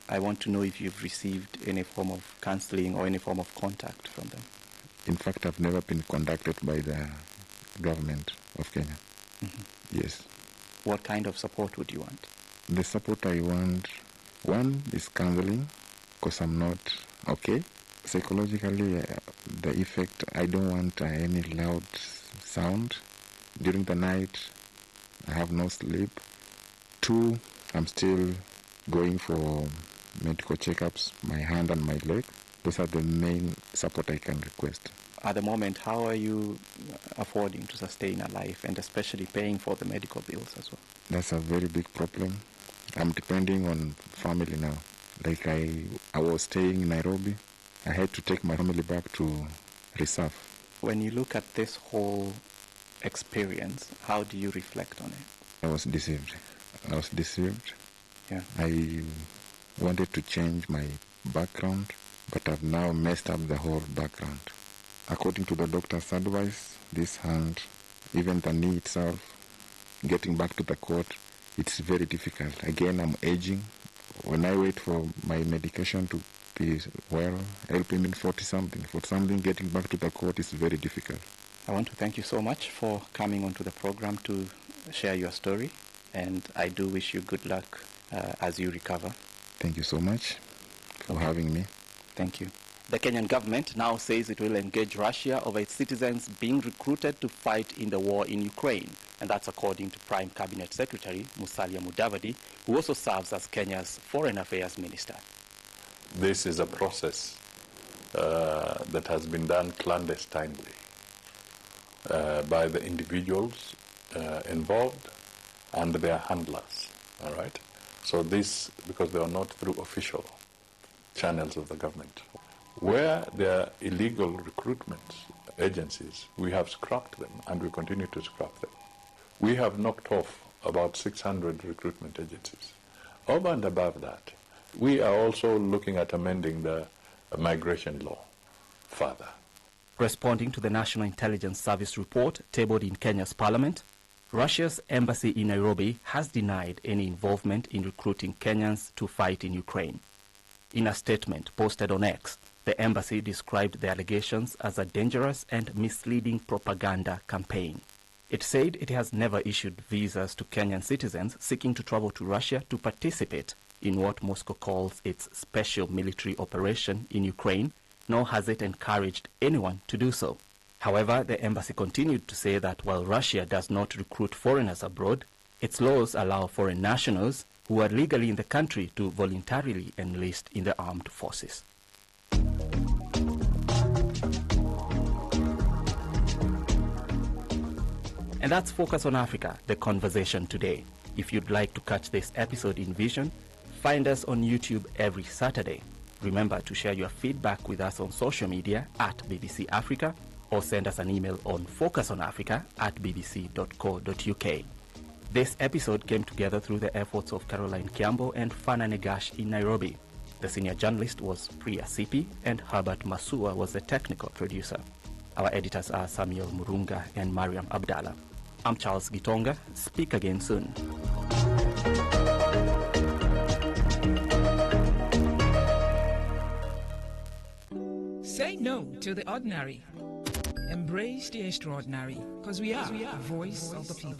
I want to know if you've received any form of counseling or any form of contact from them. In fact, I've never been contacted by the government of Kenya. Mm-hmm. Yes. What kind of support would you want? The support I want, one is counseling, because I'm not okay. Psychologically, the effect, I don't want any loud sound. During the night, I have no sleep. Two, I'm still going for medical checkups, my hand and my leg. Those are the main support I can request. At the moment, how are you affording to sustain a life and especially paying for the medical bills as well? That's a very big problem. I'm depending on family now. Like I was staying in Nairobi. I had to take my family back to reserve. When you look at this whole experience, how do you reflect on it? I was deceived. Yeah. I wanted to change my background, but I've now messed up the whole background. According to the doctor's advice, this hand, even the knee itself, getting back to the court, it's very difficult. Again, I'm aging. When I wait for my medication to be well, helping in 40-something, getting back to the court is very difficult. I want to thank you so much for coming onto the program to share your story, and I do wish you good luck as you recover. Thank you so much for having me. Thank you. The Kenyan government now says it will engage Russia over its citizens being recruited to fight in the war in Ukraine. And that's according to Prime Cabinet Secretary Musalia Mudavadi, who also serves as Kenya's Foreign Affairs Minister. This is a process that has been done clandestinely by the individuals involved and their handlers, all right? So this, because they are not through official channels of the government. Where there are illegal recruitment agencies, we have scrapped them and we continue to scrap them. We have knocked off about 600 recruitment agencies. Over and above that, we are also looking at amending the migration law further. Responding to the National Intelligence Service report tabled in Kenya's parliament, Russia's embassy in Nairobi has denied any involvement in recruiting Kenyans to fight in Ukraine. In a statement posted on X, the embassy described the allegations as a dangerous and misleading propaganda campaign. It said it has never issued visas to Kenyan citizens seeking to travel to Russia to participate in what Moscow calls its special military operation in Ukraine, nor has it encouraged anyone to do so. However, the embassy continued to say that while Russia does not recruit foreigners abroad, its laws allow foreign nationals who are legally in the country to voluntarily enlist in the armed forces. And that's Focus on Africa, the conversation today. If you'd like to catch this episode in vision, find us on YouTube every Saturday. Remember to share your feedback with us on social media at BBC Africa, or send us an email on focusonafrica@bbc.co.uk. This episode came together through the efforts of Caroline Kiambo and Fana Negash in Nairobi. The senior journalist was Priya Sipi, and Herbert Masua was the technical producer. Our editors are Samuel Murunga and Mariam Abdallah. I'm Charles Gitonga. Speak again soon. Say no to the ordinary. Embrace the extraordinary, because we are the voice of the people.